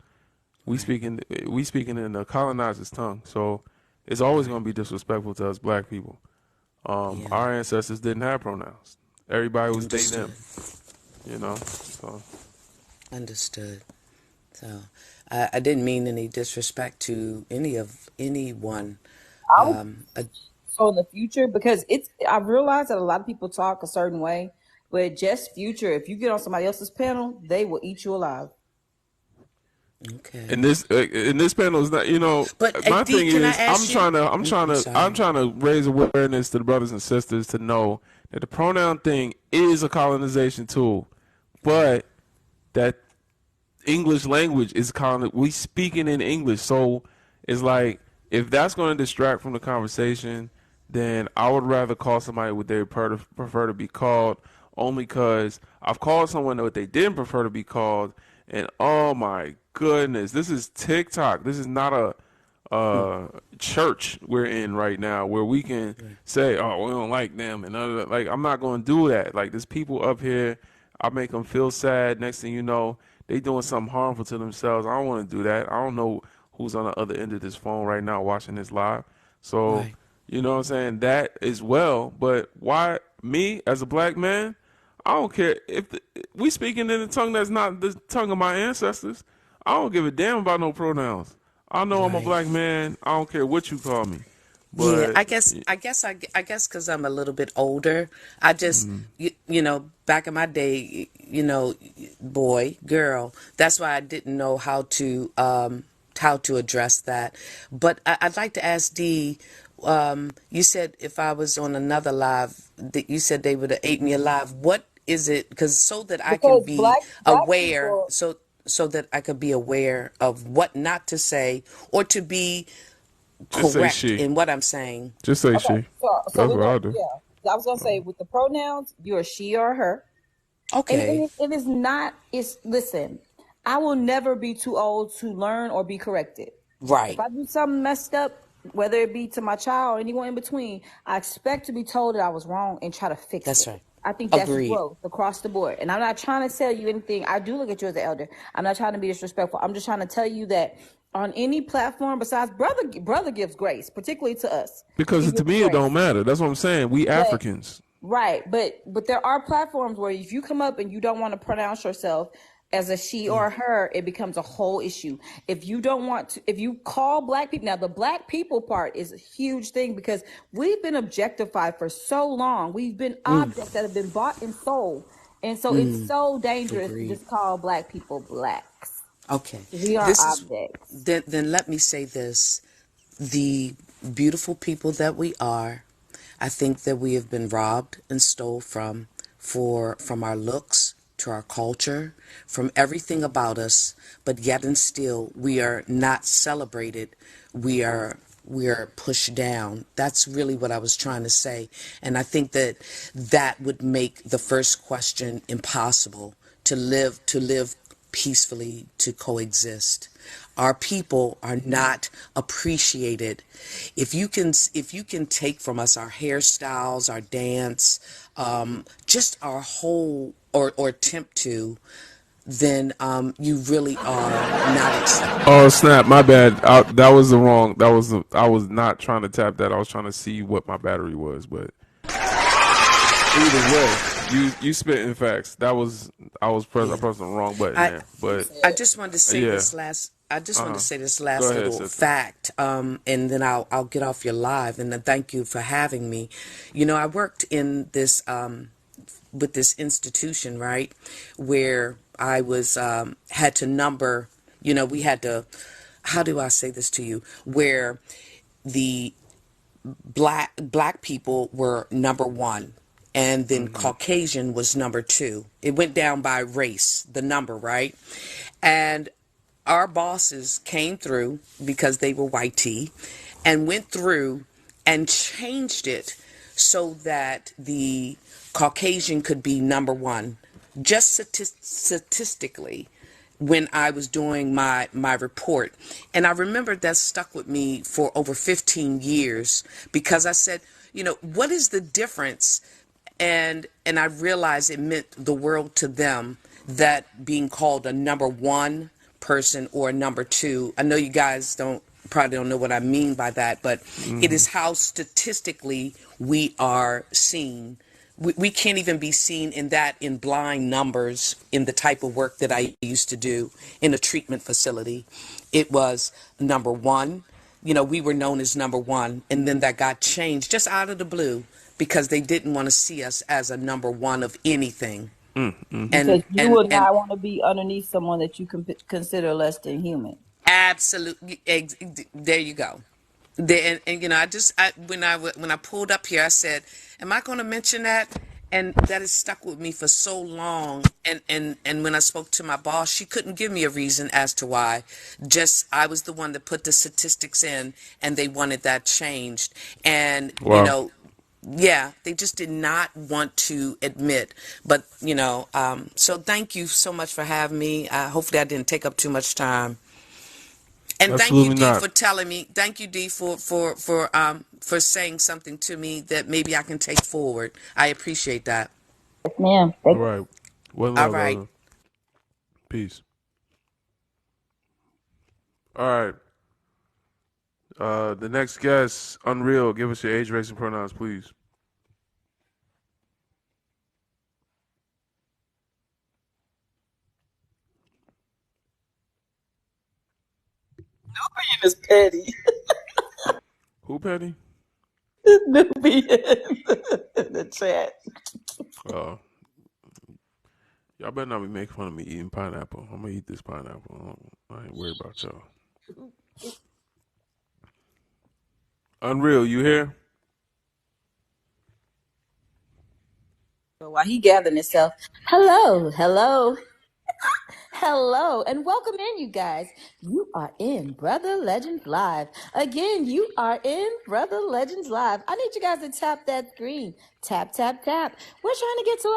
We speaking in the colonizer's tongue, so it's always going to be disrespectful to us black people. Yeah. Our ancestors didn't have pronouns. Everybody was they Understood. them. You know, so Understood. So I didn't mean any disrespect to anyone. I would Uh, so in the future, because I've realized that a lot of people talk a certain way, but just future, if you get on somebody else's panel, they will eat you alive. okay. and this panel is not. You know, But my D, thing can I is, ask you? I'm Sorry. trying to raise awareness to the brothers and sisters to know that the pronoun thing is a colonization tool, but that English language is we speaking in English, so it's like if that's going to distract from the conversation, then I would rather call somebody what they prefer to be called. Only because I've called someone what they didn't prefer to be called, and oh my goodness, this is TikTok. This is not a church we're in right now where we can say, oh, we don't like them, and like I'm not going to do that. Like there's people up here, I make them feel sad. Next thing you know, they doing something harmful to themselves. I don't want to do that. I don't know who's on the other end of this phone right now watching this live. So, Right. you know what I'm saying? That as well. But why me as a black man, I don't care if we speaking in a tongue that's not the tongue of my ancestors. I don't give a damn about no pronouns. I know I'm a Right. black man. I don't care what you call me. Yeah, But I guess because I'm a little bit older, I just, back in my day, boy, girl, that's why I didn't know how to address that. But I'd like to ask Dee, you said if I was on another live, that you said they would have ate me alive. What is it? Because so that I can Because be black aware, people. so that I could be aware of what not to say or to be just say correct she. in what I'm saying. Just say Okay, she. so That's we're what gonna I do. I was gonna say with the pronouns, you're a she or a her. And Okay. it is not, it's, listen, I will never be too old to learn or be corrected. If Right. I do something messed up, whether it be to my child or anyone in between, I expect to be told that I was wrong and try to fix That's it. right. I think that's Agreed. growth across the board. And I'm not trying to tell you anything. I do look at you as an elder. I'm not trying to be disrespectful. I'm just trying to tell you that on any platform besides brother gives grace, particularly to us. He Because to gives me it don't grace. matter. That's what I'm saying. We But Africans. right, but there are platforms where if you come up and you don't want to pronounce yourself as a she or a her, it becomes a whole issue. If you don't want to, if you call black people, now the black people part is a huge thing because we've been objectified for so long. We've been objects that have been bought and sold. And so it's so dangerous to Agreed. just call black people blacks. Okay. We are This is objects. then let me say this. The beautiful people that we are, I think that we have been robbed and stole from our looks to our culture, from everything about us, but yet and still we are not celebrated. We are pushed down. That's really what I was trying to say. And I think that that would make the first question impossible to live peacefully, to coexist. Our people are not appreciated. If you can take from us our hairstyles, our dance, just our whole or attempt to, then you really are not accepted. Oh snap! My bad. That was the wrong. I was not trying to tap that. I was trying to see what my battery was. But either way, you spitting facts. I Yeah. pressed the wrong button I there. But I just wanted to say yeah. this last. I just Uh wanted huh. to say this Go last ahead, little sister. fact, and then I'll get off your live. And then thank you for having me. I worked in this with this institution, right, where I was had to number. We had to. How do I say this to you? Where the black people were number one, and then Mm-hmm. Caucasian was number two. It went down by race, the number, right? And our bosses came through because they were white tea and went through and changed it so that the Caucasian could be number one, just statistically, when I was doing my report. And I remember that stuck with me for over 15 years because I said, what is the difference? And I realized it meant the world to them, that being called a number one person or a number two. I know you guys probably don't know what I mean by that, but it Mm-hmm. is how statistically we are seen. We can't even be seen in blind numbers in the type of work that I used to do in a treatment facility. It was number one. We were known as number one, and then that got changed just out of the blue because they didn't want to see us as a number one of anything. Mm-hmm. And Because you and would and not want to be underneath someone that you consider less than human. absolutely, there you go. And when I pulled up here, I said, "Am I going to mention that?" And that has stuck with me for so long. And when I spoke to my boss, she couldn't give me a reason as to why. Just I was the one that put the statistics in, and they wanted that changed. And Wow. yeah, they just did not want to admit. But so thank you so much for having me. Hopefully, I didn't take up too much time. And thank you, Absolutely Dee, not. for telling me. Thank you, Dee, for saying something to me that maybe I can take forward. I appreciate that. Yes, ma'am. All right. One All love, right. brother. Peace. All right. The next guest, Unreal. Give us your age, race, and pronouns, please. Nubian is petty. Who petty? Nubian in the chat. Y'all better not be making fun of me eating pineapple. I'm gonna eat this pineapple. I ain't worried about y'all. Unreal, you here? While he gathering himself, hello, hello. Hello and welcome in, you guys. You are in Brother Legends Live. Again, you are in Brother Legends Live. I need you guys to tap that screen. Tap, tap, tap. We're trying to get to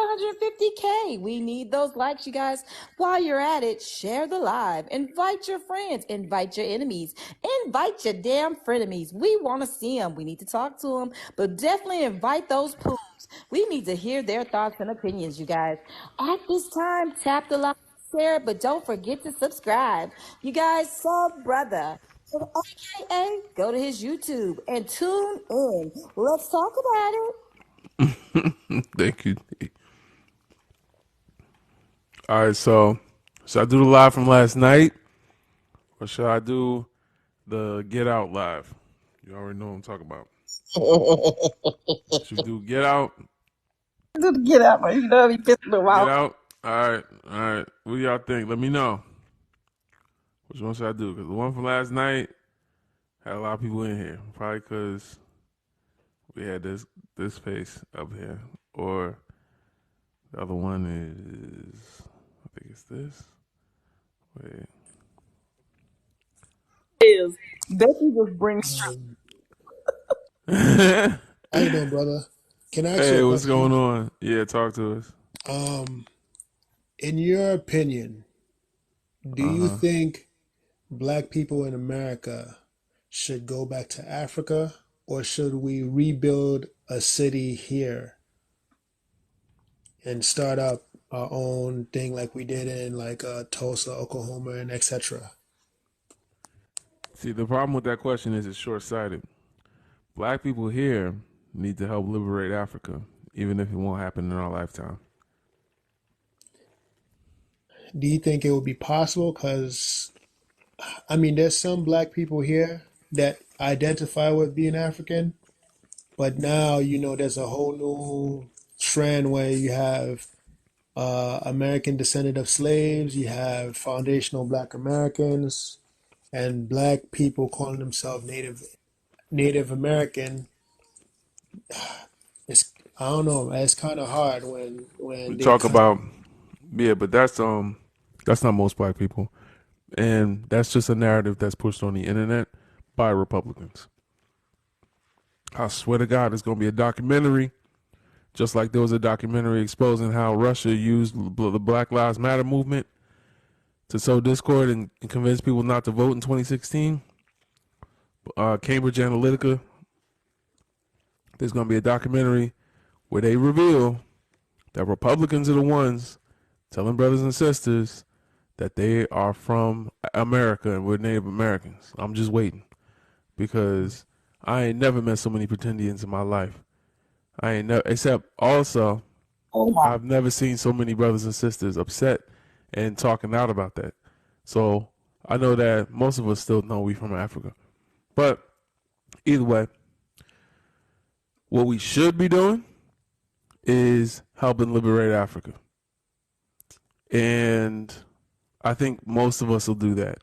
150K. We need those likes, you guys. While you're at it, share the live. Invite your friends. Invite your enemies. Invite your damn frenemies. We want to see them. We need to talk to them. But definitely invite those pools. We need to hear their thoughts and opinions, you guys. At this time, tap the like. Share, but don't forget to subscribe. You guys, sub brother. AKA, go to his YouTube and tune in. Let's talk about it. Thank you. All right, so should I do the live from last night, or should I do the Get Out live? You already know what I'm talking about. Should we do Get Out? Do the Get Out, you know, he pissed me Get off. Out. All right. What do y'all think? Let me know. Which one should I do? Because the one from last night had a lot of people in here. Probably because we had this face up here. Or the other one is, I think it's this. Wait. Is Becky just brings How you doing, brother? Can I ask you Hey, a what's question? going on? Yeah, talk to us. In your opinion, do you think black people in America should go back to Africa, or should we rebuild a city here and start up our own thing like we did in like Tulsa, Oklahoma, and etc.? See, the problem with that question is it's short-sighted. Black people here need to help liberate Africa, even if it won't happen in our lifetime. Do you think it would be possible? Because, I mean, there's some black people here that identify with being African, but now, there's a whole new trend where you have American descendant of slaves, you have foundational black Americans, and black people calling themselves Native American. It's, I don't know, it's kind of hard We when they talk cut. about, yeah, but that's not most black people, and that's just a narrative that's pushed on the internet by Republicans. I swear to God, it's gonna be a documentary, just like there was a documentary exposing how Russia used the Black Lives Matter movement to sow discord and convince people not to vote in 2016. Cambridge Analytica. There's going to be a documentary where they reveal that Republicans are the ones telling brothers and sisters that they are from America and we're Native Americans. I'm just waiting because I ain't never met so many pretendians in my life. I ain't never, except also, I've never seen so many brothers and sisters upset and talking out about that. So I know that most of us still know we from Africa. But either way, what we should be doing is helping liberate Africa. And I think most of us will do that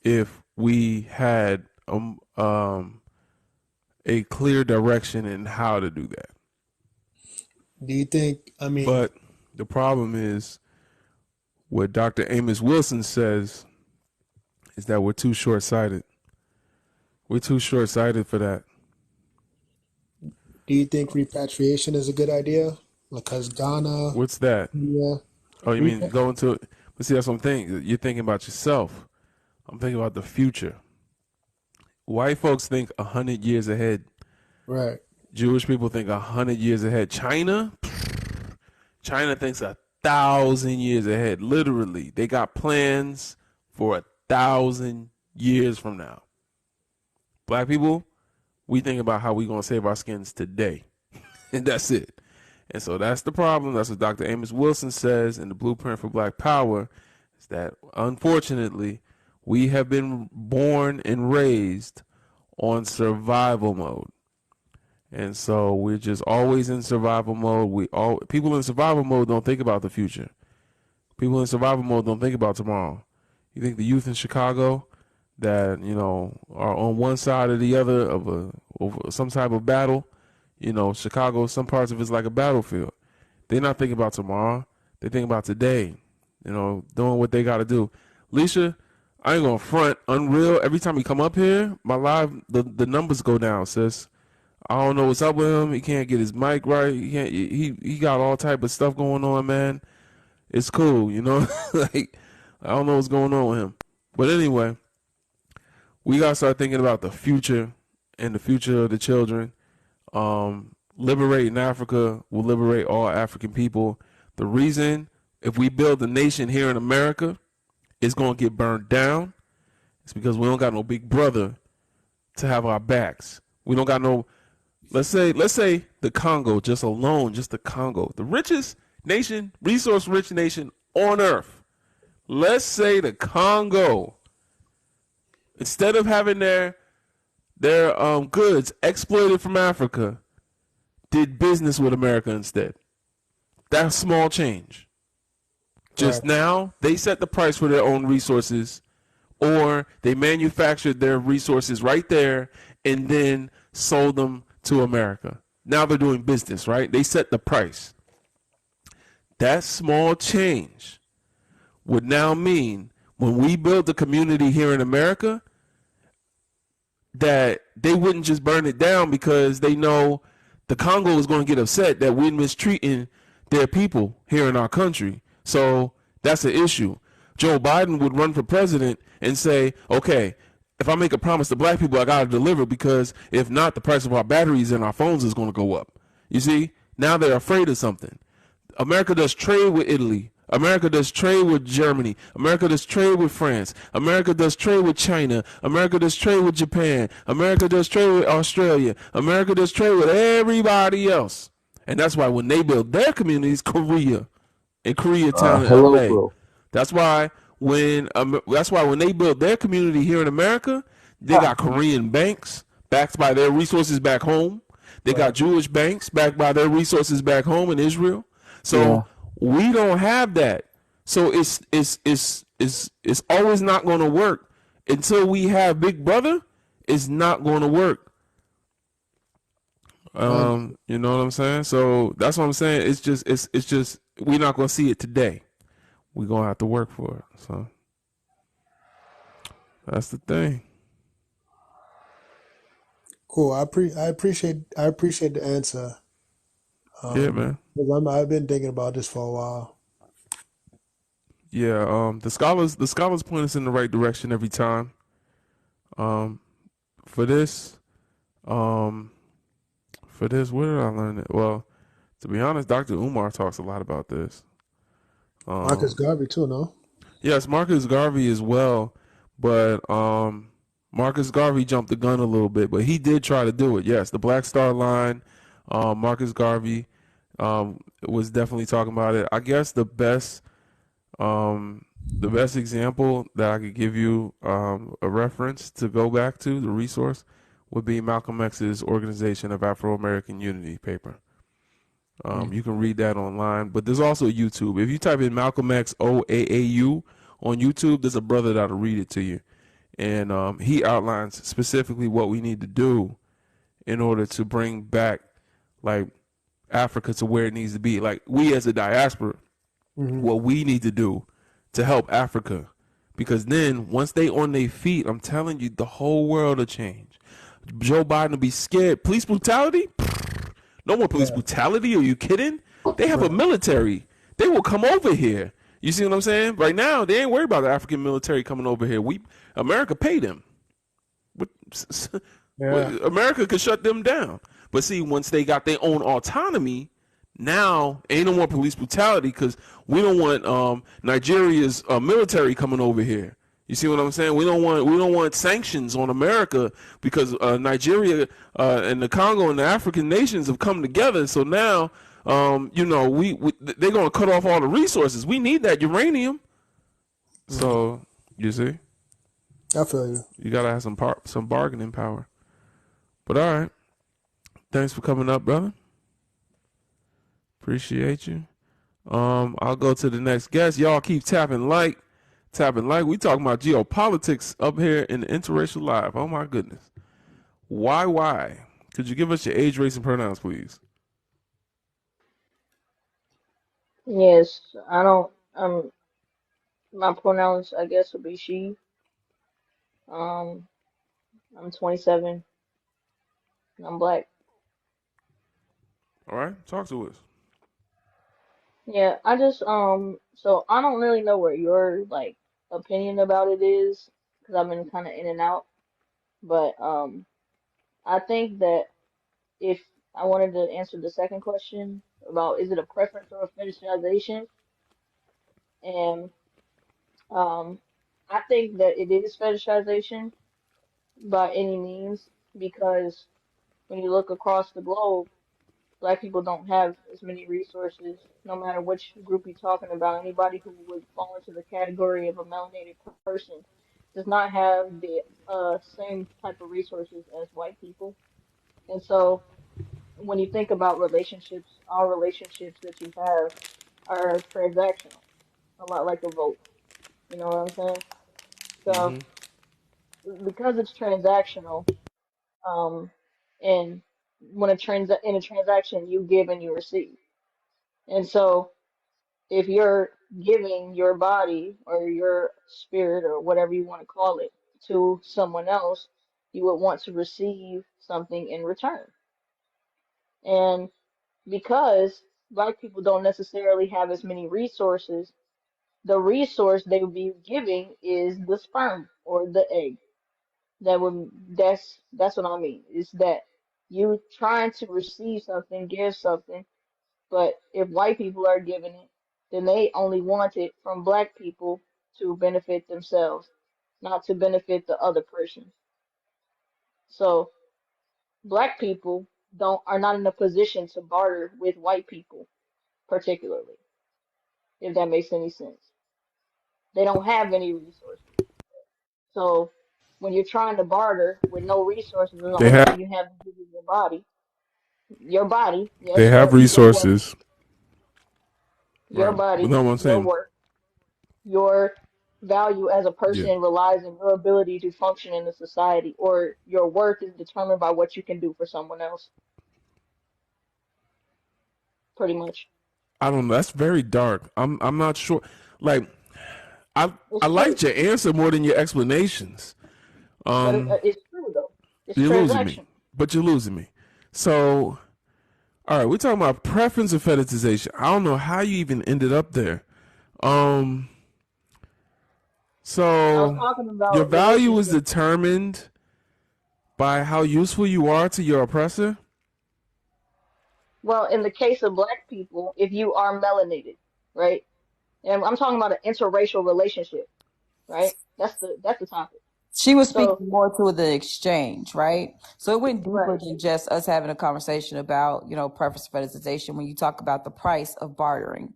if we had a clear direction in how to do that. Do you think, But the problem is what Dr. Amos Wilson says is that we're too short-sighted. We're too short-sighted for that. do you think repatriation is a good idea? Because Ghana, What's that? yeah, Oh, you mean going to it? But see, that's what I'm thinking. You're thinking about yourself. I'm thinking about the future. White folks think 100 years ahead. right. Jewish people think 100 years ahead. China thinks 1,000 years ahead. Literally, they got plans for 1,000 years from now. Black people, we think about how we gonna save our skins today, and that's it. And so that's the problem. That's what Dr. Amos Wilson says in the Blueprint for Black Power, is that unfortunately We have been born and raised on survival mode. And so we're just always in survival mode. People in survival mode don't think about the future. People in survival mode don't think about tomorrow. You think the youth in Chicago that, are on one side or the other of some type of battle, Chicago, some parts of it's like a battlefield. They're not thinking about tomorrow. They think about today, doing what they got to do. Leisha, I ain't gonna front. Unreal. Every time he come up here, my live the numbers go down, sis. I don't know what's up with him. He can't get his mic right. He got all type of stuff going on, man. It's cool, like I don't know what's going on with him. But anyway, we gotta start thinking about the future and the future of the children. Liberating Africa will liberate all African people. The reason, if we build a nation here in America, it's gonna get burned down. It's because we don't got no big brother to have our backs. We don't got no. Let's say the Congo, just the Congo, the richest nation, resource-rich nation on earth. Let's say the Congo, instead of having their goods exploited from Africa, did business with America instead. That's small change. Just now, they set the price for their own resources, or they manufactured their resources right there and then sold them to America. Now they're doing business, right? They set the price. That small change would now mean when we build the community here in America that they wouldn't just burn it down because they know the Congo is going to get upset that we're mistreating their people here in our country. So that's an issue. Joe Biden would run for president and say, okay, if I make a promise to black people, I got to deliver, because if not, the price of our batteries and our phones is going to go up. You see, now they're afraid of something. America does trade with Italy. America does trade with Germany. America does trade with France. America does trade with China. America does trade with Japan. America does trade with Australia. America does trade with everybody else. And that's why when they build their communities, Korea and Koreatown in Hello, LA. bro. That's why when they build their community here in America, they got Korean banks backed by their resources back home. They got Jewish banks backed by their resources back home in Israel. So we don't have that. So it's always not going to work until we have Big Brother. It's not going to work. You know what I'm saying? So that's what I'm saying. It's just we're not going to see it today. We're going to have to work for it. So that's the thing. Cool. I appreciate the answer. Yeah, man. 'Cause I've been thinking about this for a while. Yeah, the scholars point us in the right direction every time. For this, where did I learn it? Well, to be honest, Dr. Umar talks a lot about this. Marcus Garvey too, no? Yes, Marcus Garvey as well, but Marcus Garvey jumped the gun a little bit, but he did try to do it. Yes, the Black Star Line. Marcus Garvey was definitely talking about it. I guess the best example that I could give you, a reference to go back to, the resource, would be Malcolm X's Organization of Afro-American Unity paper. You can read that online, but there's also YouTube. If you type in Malcolm X OAAU on YouTube, there's a brother that'll read it to you. And he outlines specifically what we need to do in order to bring back, like, Africa to where it needs to be. Like, we as a diaspora, what we need to do to help Africa. Because then, once they on their feet, I'm telling you, the whole world will change. Joe Biden will be scared. Police brutality? No more police brutality. Are you kidding? They have a military. They will come over here. You see what I'm saying? Right now, they ain't worried about the African military coming over here. America paid them. America could shut them down. But see, once they got their own autonomy, now ain't no more police brutality, because we don't want Nigeria's military coming over here. You see what I'm saying? We don't want sanctions on America, because Nigeria and the Congo and the African nations have come together. So now, they're gonna cut off all the resources. We need that uranium. So you see. I feel you. You gotta have some bargaining power. But all right, thanks for coming up, brother. Appreciate you. I'll go to the next guest. Y'all keep tapping like. We talking about geopolitics up here in the Interracial Live. Oh my goodness. Why? Could you give us your age, race, and pronouns, please? Yes, I don't. My pronouns, I guess, would be she. Um, I'm 27 and I'm black. All right, talk to us. Yeah, I just so I don't really know what your like opinion about it is because I've been kind of in and out. But I think that if I wanted to answer the second question about is it a preference or a fetishization, and um, I think that it is fetishization by any means because when you look across the globe, black people don't have as many resources, no matter which group you're talking about. Anybody who would fall into the category of a melanated person does not have the same type of resources as white people. And so when you think about relationships, all relationships that you have are transactional, a lot like a vote. You know what I'm saying? So Mm-hmm. because it's transactional, um, and when in a transaction you give and you receive. And so if you're giving your body or your spirit or whatever you want to call it to someone else, you would want to receive something in return. And because black people don't necessarily have as many resources, the resource they would be giving is the sperm or the egg. That's what I mean. Is that you trying to receive something, give something, but if white people are giving it, then they only want it from black people to benefit themselves, not to benefit the other person. So black people don't are not in a position to barter with white people, particularly, if that makes any sense. They don't have any resources. So when you're trying to barter with no resources, and the They only have thing you have to give is your body, they yes, have your work, resources, your right? But body, no, what I'm your saying, work, your value as a yeah, person relies on your ability to function in the society, or your worth is determined by what you can do for someone else, pretty much. I don't know. That's very dark. I'm not sure. Like I It's true, liked your answer more than your explanations. but Um, it's true though. It's you're losing me, transactional. but you're losing me. So, all right, we're talking about preference or fetishization. I don't know how you even ended up there. Um, I was so talking your about value is relationships. determined by how useful you are to your oppressor. Well, in the case of black people, if you are melanated, right? And I'm talking about an interracial relationship, right? That's the topic. She was So, speaking more to the exchange, right? So it went deeper right, than just us having a conversation about, preference fetishization when you talk about the price of bartering.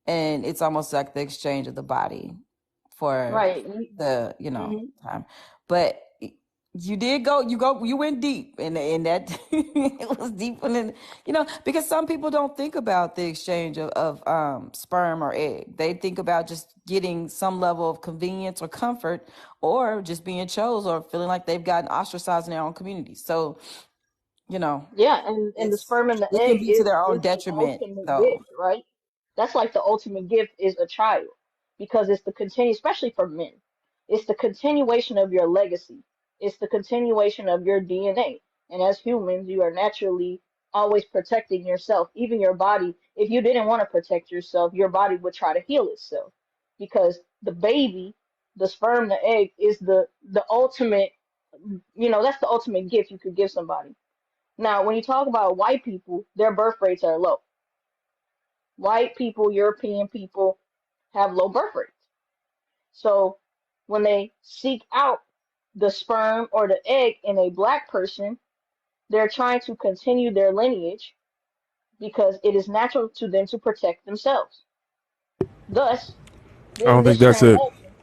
And it's almost like the exchange of the body for right. the, Mhm. time. But you went deep and that it was deep and because some people don't think about the exchange of sperm or egg. They think about just getting some level of convenience or comfort or just being chose or feeling like they've gotten ostracized in their own community. So, Yeah, and the sperm and the it can egg be to their is own the detriment ultimate though. gift, right? That's like the ultimate gift is a child because it's the continue, especially for men. It's the continuation of your legacy. It's the continuation of your DNA. And as humans, you are naturally always protecting yourself, even your body. If you didn't want to protect yourself, your body would try to heal itself because the baby, the sperm, the egg is the ultimate, that's the ultimate gift you could give somebody. Now, when you talk about white people, their birth rates are low. White people, European people have low birth rates. So when they seek out the sperm or the egg in a black person, they're trying to continue their lineage because it is natural to them to protect themselves. Thus, I in don't this think that's it. transaction.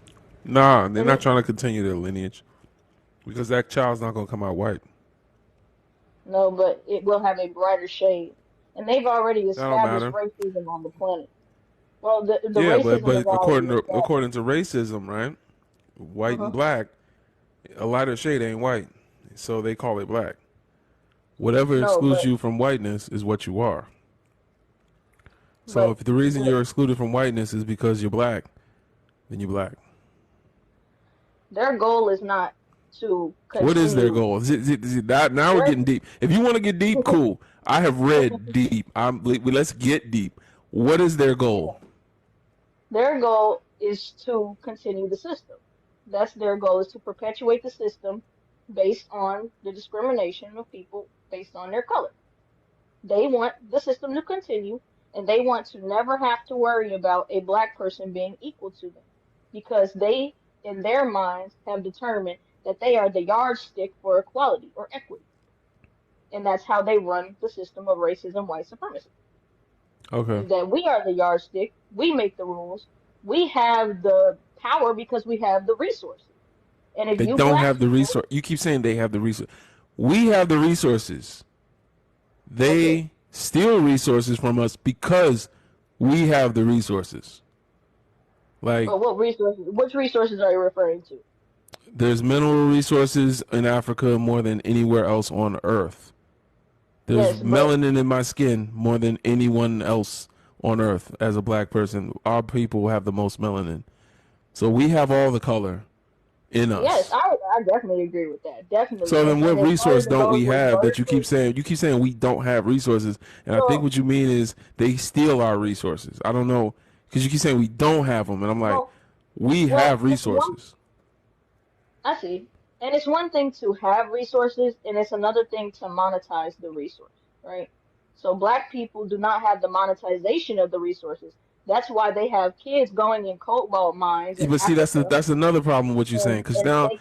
Nah, they're And not trying to continue their lineage because that child's not gonna come out white. no, but it will have a brighter shade. And they've already That don't established matter. racism on the planet. Well, the Yeah, but racism is but already according established. to racism, right? White and Uh-huh. black, a lighter shade ain't white, so they call it black. Whatever No, excludes you from whiteness is what you are. So but if the reason the, you're excluded from whiteness is because you're black, then you're black. their goal is not to What is their continue. goal? Now we're Their getting deep. If you want to get deep, cool. I have read deep. Let's get deep. What is their goal? their goal is to continue the system. That's their goal, is to perpetuate the system based on the discrimination of people based on their color. They want the system to continue, and they want to never have to worry about a black person being equal to them because they, in their minds, have determined that they are the yardstick for equality or equity. And that's how they run the system of racism, white supremacy. Okay. Is that we are the yardstick, we make the rules, we have the power because we have the resources. And if They you don't black have the people, resource. You keep saying they have the resource. We have the resources. okay, They steal resources from us because we have the resources. Like but what resources? Which resources are you referring to? there's mineral resources in Africa more than anywhere else on earth. There's Yes, but melanin in my skin more than anyone else on earth as a black person. Our people have the most melanin. So we have all the color in yes, us. I definitely agree with that. Definitely. So then what And as far resource as it don't goes we with have that birth, you keep saying we don't have resources, and I think well, what you mean is they steal our resources. I don't know, because you keep saying we don't have them, and I'm like, well, we well, have it's one. resources. I see. And it's one thing to have resources, and it's another thing to monetize the resource, right? So black people do not have the monetization of the resources. That's why they have kids going in cobalt mines in But see, Africa that's another problem with what you're saying, because and now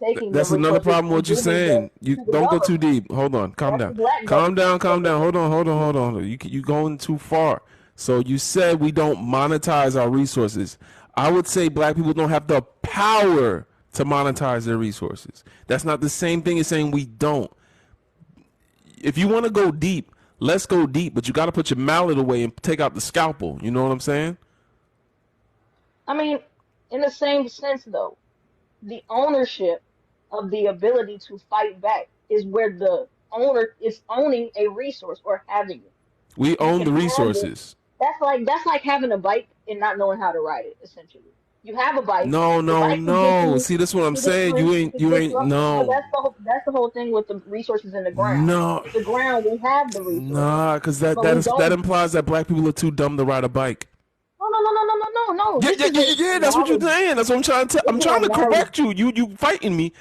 taking the that's another resources problem and with what you're giving them saying. You to the don't go too government. deep. Hold on, calm That's down, the black government. calm down. Hold on. You going too far. So you said we don't monetize our resources. I would say black people don't have the power to monetize their resources. That's not the same thing as saying we don't. If you want to go deep, let's go deep, but you got to put your mallet away and take out the scalpel. You know what I'm saying? I mean, in the same sense though, the ownership of the ability to fight back is where the owner is owning a resource or having it. We You own can the have it. resources. That's like having a bike and not knowing how to ride it, essentially. You have a bike, No, the no, bike can get no. you See, that's what I'm to the saying. street, it can You get you ain't, up, but no, that's the whole thing with the resources in the ground. no, With the ground, we have the resources, nah, because but we that don't. implies that black people are too dumb to ride a bike. No, no, no, no, no, no, no, no. This is an Yeah. That's what you're analogy. saying. That's what I'm trying to. This I'm is an trying to analogy. correct you. You fighting me.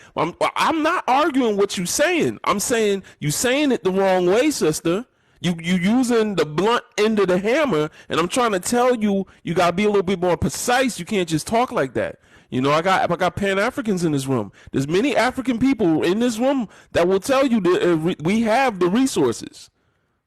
I'm not arguing what you saying. I'm saying you saying it the wrong way, sister. You using the blunt end of the hammer, and I'm trying to tell you gotta be a little bit more precise. You can't just talk like that. You know, I got Pan Africans in this room. There's many African people in this room that will tell you that we have the resources.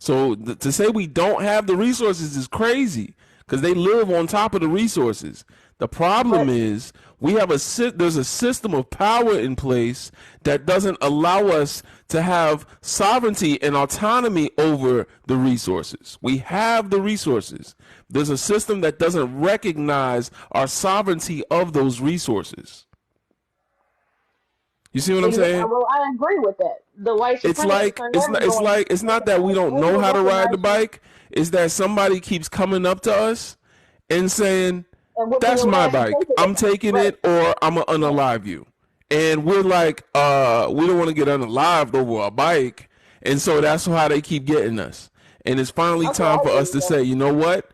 So to say we don't have the resources is crazy because they live on top of the resources. The problem But is we have there's a system of power in place that doesn't allow us to have sovereignty and autonomy over the resources. We have the resources. There's a system that doesn't recognize our sovereignty of those resources. You see what I'm saying? well, I agree with that. The white It's supremacists like are never going it's not that we don't to know how to ride the recognize you bike. It's that somebody keeps coming up to us and saying, and whipping "That's your my ass and bike. taking it. I'm taking Right, it, or I'm gonna right. unalive you." And we're like, we don't want to get unalived over a bike, and so that's how they keep getting us. And it's finally Okay, time I for agree us with to that. say, you know what?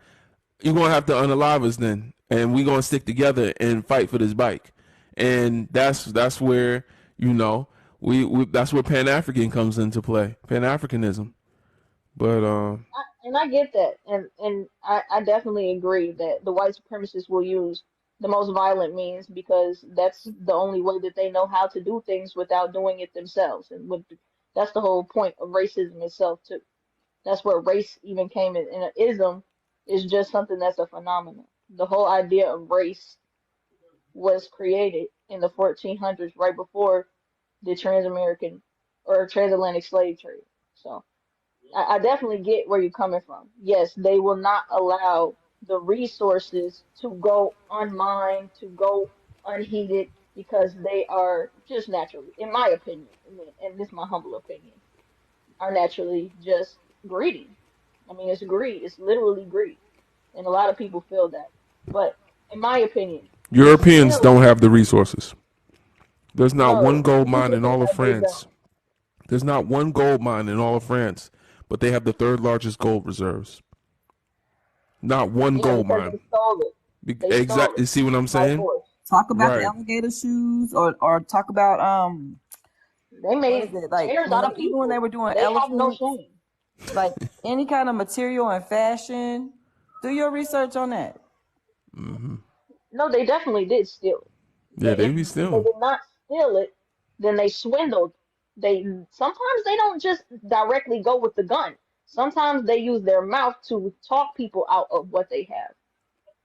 You're gonna have to unalive us then, and we're gonna stick together and fight for this bike. And that's where we that's where Pan African comes into play, Pan Africanism. But And I get that, and I definitely agree that the white supremacists will use the most violent means because that's the only way that they know how to do things without doing it themselves. And that's the whole point of racism itself too. That's where race even came in. And ism is just something that's a phenomenon. The whole idea of race was created in the 1400s, right before the trans-American or transatlantic slave trade. So I definitely get where you're coming from. Yes, they will not allow the resources to go unmined, to go unheeded, because they are just naturally, in my opinion, I mean, and this is my humble opinion, are naturally just greedy. I mean, it's greed. It's literally greed. And a lot of people feel that. But in my opinion, it's Europeans still, don't have the resources. There's not one no, gold you mine can in say all of that they France. don't. There's not one gold mine in all of France, but they have the third largest gold reserves. Not one Yeah, gold because mine. they stole it. They stole Exactly. it See what I'm by saying? force. Talk about the Right. alligator shoes, or talk about They what is made it, like chairs out of even when they people. were doing They have no elephants, shame. like any kind of material and fashion. Do your research on that. No, they definitely did steal it. Yeah, they If be they stealing. did not steal it, then they swindled. They sometimes they don't just directly go with the gun. Sometimes they use their mouth to talk people out of what they have,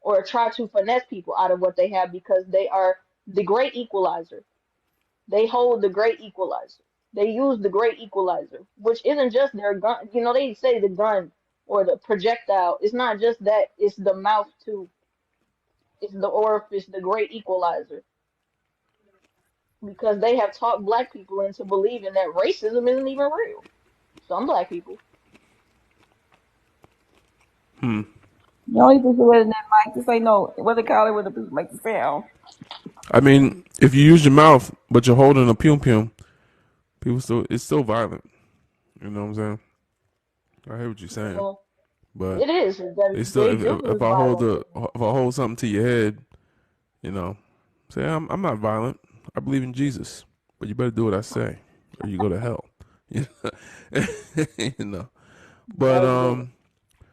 or try to finesse people out of what they have, because they are the great equalizer. They hold the great equalizer. They use the great equalizer, which isn't just their gun. You know, they say the gun or the projectile. It's not just that. It's the mouth too. It's the orifice, the great equalizer, because they have talked black people into believing that racism isn't even real. Some black people. Hmm. You don't even do it in that mic. Just say no. What they call it when the people make the sound. I mean, if you use your mouth, but you're holding a pum pum, people still it's still violent. You know what I'm saying? I hear what you're saying, Well, but it is that they still they do use if I hold violence. something to your head, you know, say I'm not violent. I believe in Jesus, but you better do what I say, or you go to hell. You know. That But was good.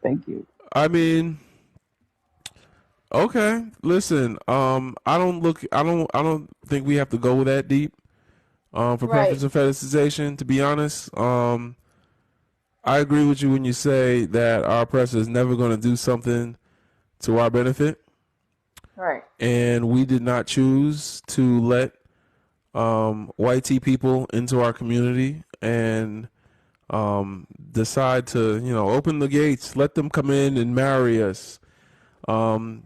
Thank you. I mean, okay. Listen, I don't think we have to go that deep. For Right, preference and fetishization, to be honest, I agree with you when you say that our oppressor is never going to do something to our benefit, right. and we did not choose to let white tea people into our community and decide to, open the gates, let them come in and marry us.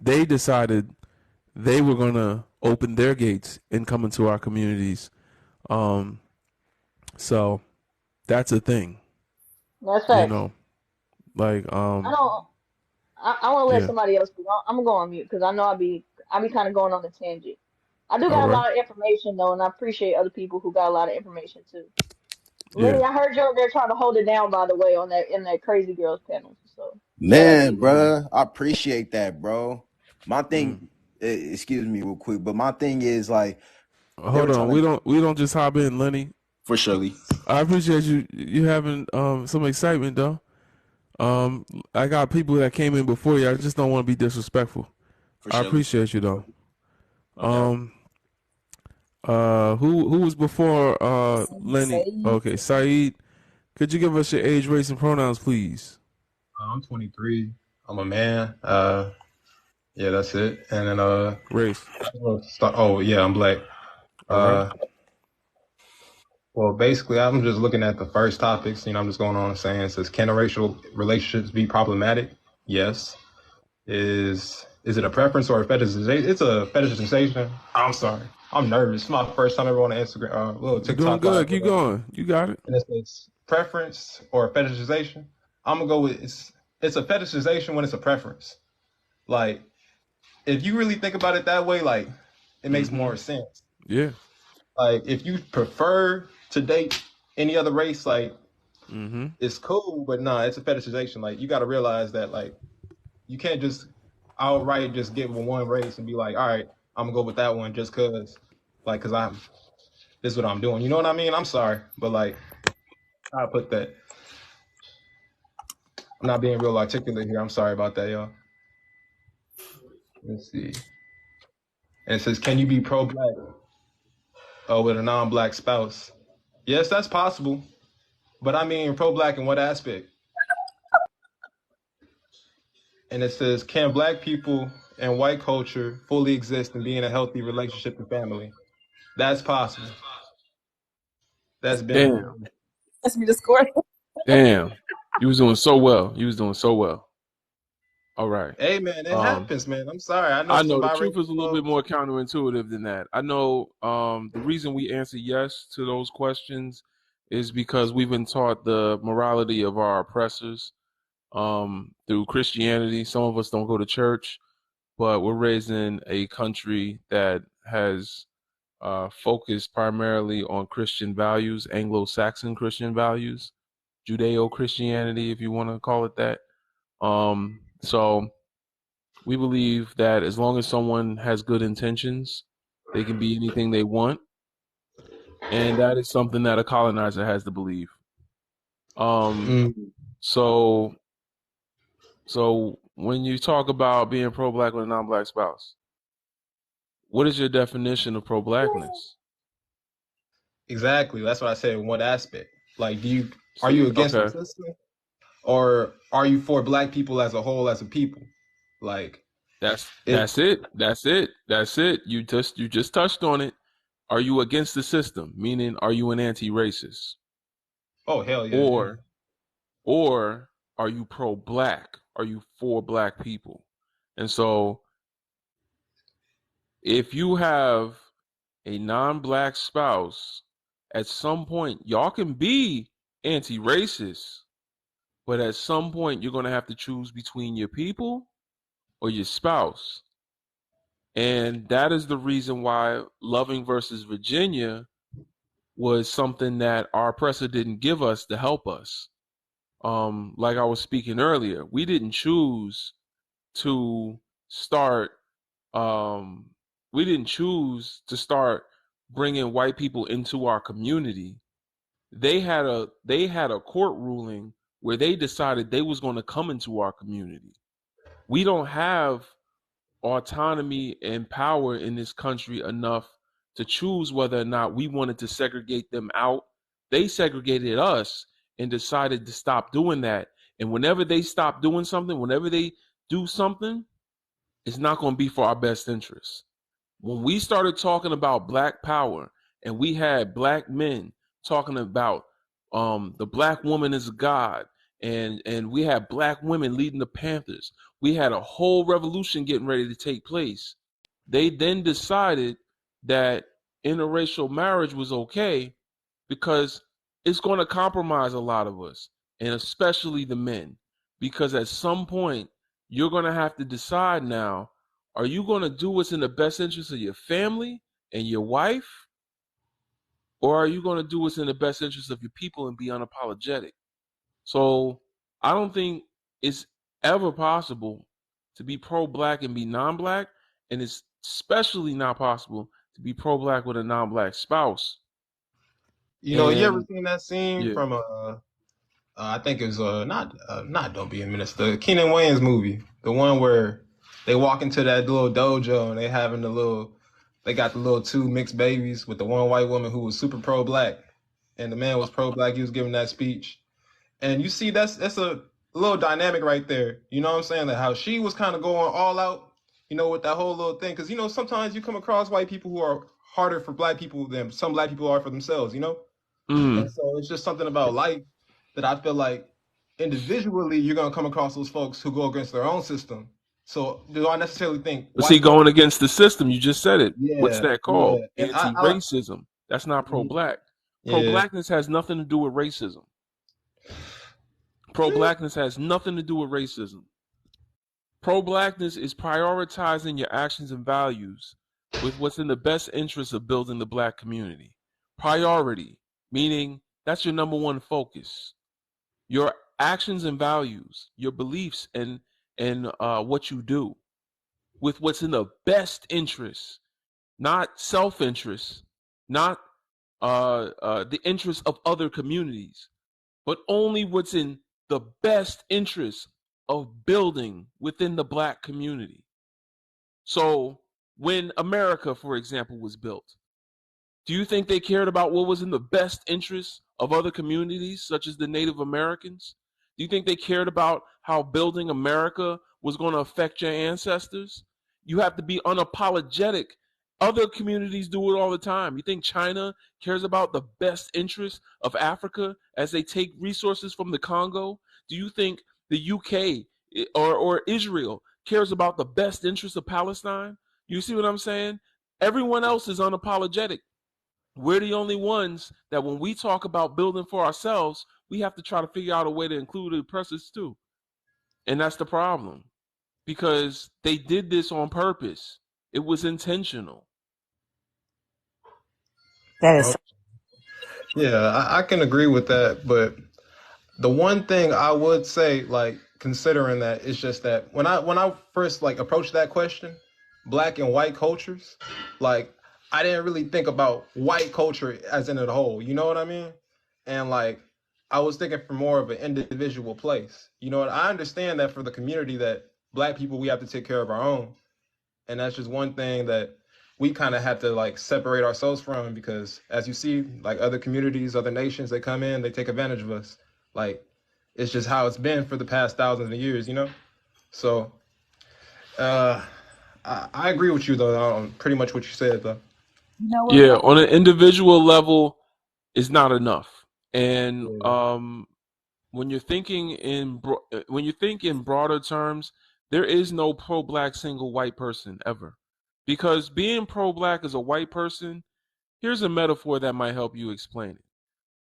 They decided they were going to open their gates and come into our communities. Um, so that's a thing, That's you facts. know, like, I don't. I want to let yeah. somebody else speak. I'm gonna go on mute because I know I be kind of going on a tangent. I do All got a right. lot of information though, and I appreciate other people who got a lot of information too. Yeah. Lenny, I heard you over there trying to hold it down, by the way, on that in that Crazy Girls panel. So shout out to Man, you. bruh, I appreciate that, bro. My Mm. thing, excuse me, real quick, but my thing is like they were Hold on. trying to We don't just hop in, Lenny. for Shirley, I appreciate you having some excitement though. I got people that came in before you. I just don't want to be disrespectful. for I Shirley, appreciate you though. no doubt. Um who was before Lenny? Say Okay, Saeed. Could you give us your age, race, and pronouns, please? I'm 23. I'm a man. Yeah, that's it. And then Race. oh yeah, I'm black. All right. Uh, well, basically, I'm just looking at the first topics. I'm just going on and saying, it says, can interracial relationships be problematic? Yes. Is it a preference or a fetishization? It's a fetishization. I'm sorry. I'm nervous. It's my first time ever on Instagram, little You're doing TikTok live. good. Keep going. You got it. And it says preference or fetishization. I'm gonna go with it's a fetishization when it's a preference. Like, if you really think about it that way, like, it makes Mm-hmm. more sense. Yeah. Like, if you prefer to date any other race, like, Mm-hmm. it's cool, but nah, it's a fetishization. Like, you got to realize that, like, you can't just outright just get with one race and be like, all right, I'm gonna go with that one just cause, like, cause this is what I'm doing. You know what I mean? I'm sorry, but like, I put that. I'm not being real articulate here. I'm sorry about that, y'all. Let's see. And it says, can you be pro-black with a non-black spouse? Yes, that's possible. But I mean, pro-black in what aspect? And it says, can black people and white culture fully exist and be in a healthy relationship and family. That's possible. That's been Damn. proven. That's me to score. Damn. You was doing so well. You was doing so well. All right. Hey man, it happens, man. I'm sorry. I know I some know the truth biracial is a little bit folks. more counterintuitive than that. I know the reason we answer yes to those questions is because we've been taught the morality of our oppressors through Christianity. Some of us don't go to church, but we're raised in a country that has focused primarily on Christian values, Anglo-Saxon Christian values, Judeo-Christianity, if you want to call it that. So we believe that as long as someone has good intentions, they can be anything they want, and that is something that a colonizer has to believe. Mm. So when you talk about being pro-black with a non-black spouse, what is your definition of pro-blackness? Exactly. That's what I said in one aspect. Like, are you against the Okay, system, or are you for black people as a whole, as a people? Like, that's it. it. You just touched on it. Are you against the system? Meaning, are you an anti-racist, Oh hell yeah. or or are you pro-black? Are you for black people? And so, if you have a non-black spouse, at some point y'all can be anti-racist, but at some point you're going to have to choose between your people or your spouse. And that is the reason why Loving versus Virginia was something that our oppressor didn't give us to help us. Like I was speaking earlier, we didn't choose to start um, we didn't choose to start bringing white people into our community. They had a court ruling where they decided they was going to come into our community. We don't have autonomy and power in this country enough to choose whether or not we wanted to segregate them out. They segregated us and decided to stop doing that. And whenever they stop doing something, whenever they do something, it's not going to be for our best interest. When we started talking about black power and we had black men talking about the black woman is God, and we had black women leading the Panthers, we had a whole revolution getting ready to take place. They then decided that interracial marriage was okay because it's going to compromise a lot of us, and especially the men, because at some point you're going to have to decide now, are you going to do what's in the best interest of your family and your wife, or are you going to do what's in the best interest of your people and be unapologetic? So I don't think it's ever possible to be pro-black and be non-black, and it's especially not possible to be pro-black with a non-black spouse. You ever And seen that scene yeah, from I think it was not Don't Be a Minister, Keenan Wayans movie, the one where they walk into that little dojo and they got the little two mixed babies with the one white woman who was super pro black, and the man was pro black. He was giving that speech, and you see that's a little dynamic right there. You know what I'm saying? Like how she was kind of going all out, with that whole little thing. Because sometimes you come across white people who are harder for black people than some black people are for themselves. And so it's just something about life that I feel like individually you're gonna come across those folks who go against their own system. So do I necessarily think but see, white folks? going against the system, you just said it. What's Yeah, that yeah, called? and I Anti-racism. That's not pro-black. yeah. Pro-blackness has nothing to do with racism. Pro-blackness has nothing to do with racism. Pro-blackness is prioritizing your actions and values with what's in the best interest of building the black community. Priority, meaning that's your number one focus. Your actions and values, your beliefs, and what you do with what's in the best interest, not self-interest, not the interest of other communities, but only what's in the best interest of building within the black community. So when America, for example, was built, do you think they cared about what was in the best interest of other communities, such as the Native Americans? Do you think they cared about how building America was going to affect your ancestors? You have to be unapologetic. Other communities do it all the time. You think China cares about the best interests of Africa as they take resources from the Congo? Do you think the UK or Israel cares about the best interests of Palestine? You see what I'm saying? Everyone else is unapologetic. We're the only ones that when we talk about building for ourselves, we have to try to figure out a way to include the oppressors too. And that's the problem because they did this on purpose. It was intentional. That is Oh, yeah, I can agree with that, but the one thing I would say, like considering that, is just that when I first like approached that question, black and white cultures, like I didn't really think about white culture as in a whole. You know what I mean? And like I was thinking from more of an individual place. You know what? I understand that for the community that black people we have to take care of our own, and that's just one thing that we kind of have to like separate ourselves from because as you see like other communities, other nations, they come in, they take advantage of us, like it's just how it's been for the past thousands of years, you know. So uh I agree with you though on pretty much what you said though. you know what, Yeah, brother? on an individual level, it's not enough. And Yeah. when you're thinking when you think in broader terms, there is no pro-black single white person ever, because being pro-black as a white person, here's a metaphor that might help you explain it.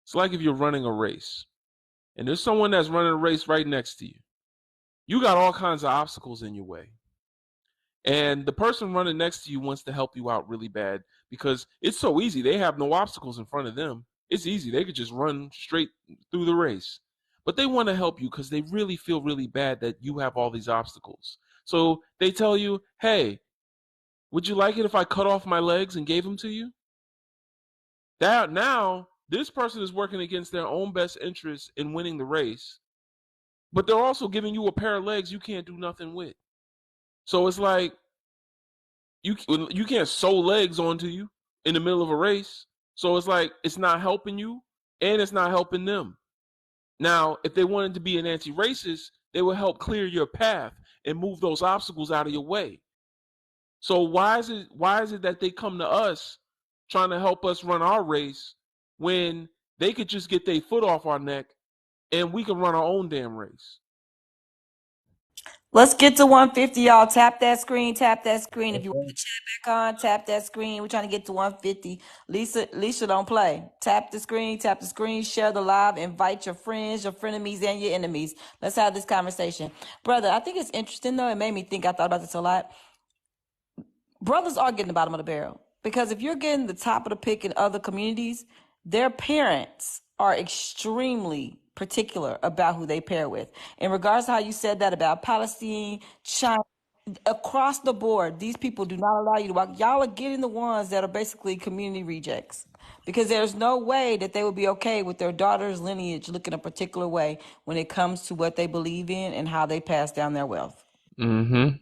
It's like if you're running a race, and there's someone that's running a race right next to you. You got all kinds of obstacles in your way. And the person running next to you wants to help you out really bad because it's so easy. They have no obstacles in front of them. It's easy. They could just run straight through the race. But they want to help you because they really feel really bad that you have all these obstacles. So they tell you, hey, would you like it if I cut off my legs and gave them to you? That now this person is working against their own best interests in winning the race, but they're also giving you a pair of legs you can't do nothing with. So it's like you can't sew legs onto you in the middle of a race. So it's like it's not helping you and it's not helping them. Now, if they wanted to be an anti-racist, they would help clear your path and move those obstacles out of your way. So why is it that they come to us trying to help us run our race when they could just get their foot off our neck and we can run our own damn race? Let's get to 150, y'all. Tap that screen. Tap that screen. If you want the chat back on, tap that screen. We're trying to get to 150. Lisa, don't play. Tap the screen. Tap the screen. Share the live. Invite your friends, your frenemies, and your enemies. Let's have this conversation, brother. I think it's interesting though. It made me think. I thought about this a lot. Brothers are getting the bottom of the barrel because if you're getting the top of the pick in other communities, their parents are extremely particular about who they pair with. In regards to how you said that about Palestine, China, across the board, these people do not allow you to walk. Y'all are getting the ones that are basically community rejects because there's no way that they would be okay with their daughter's lineage looking a particular way when it comes to what they believe in and how they pass down their wealth. Mm-hmm.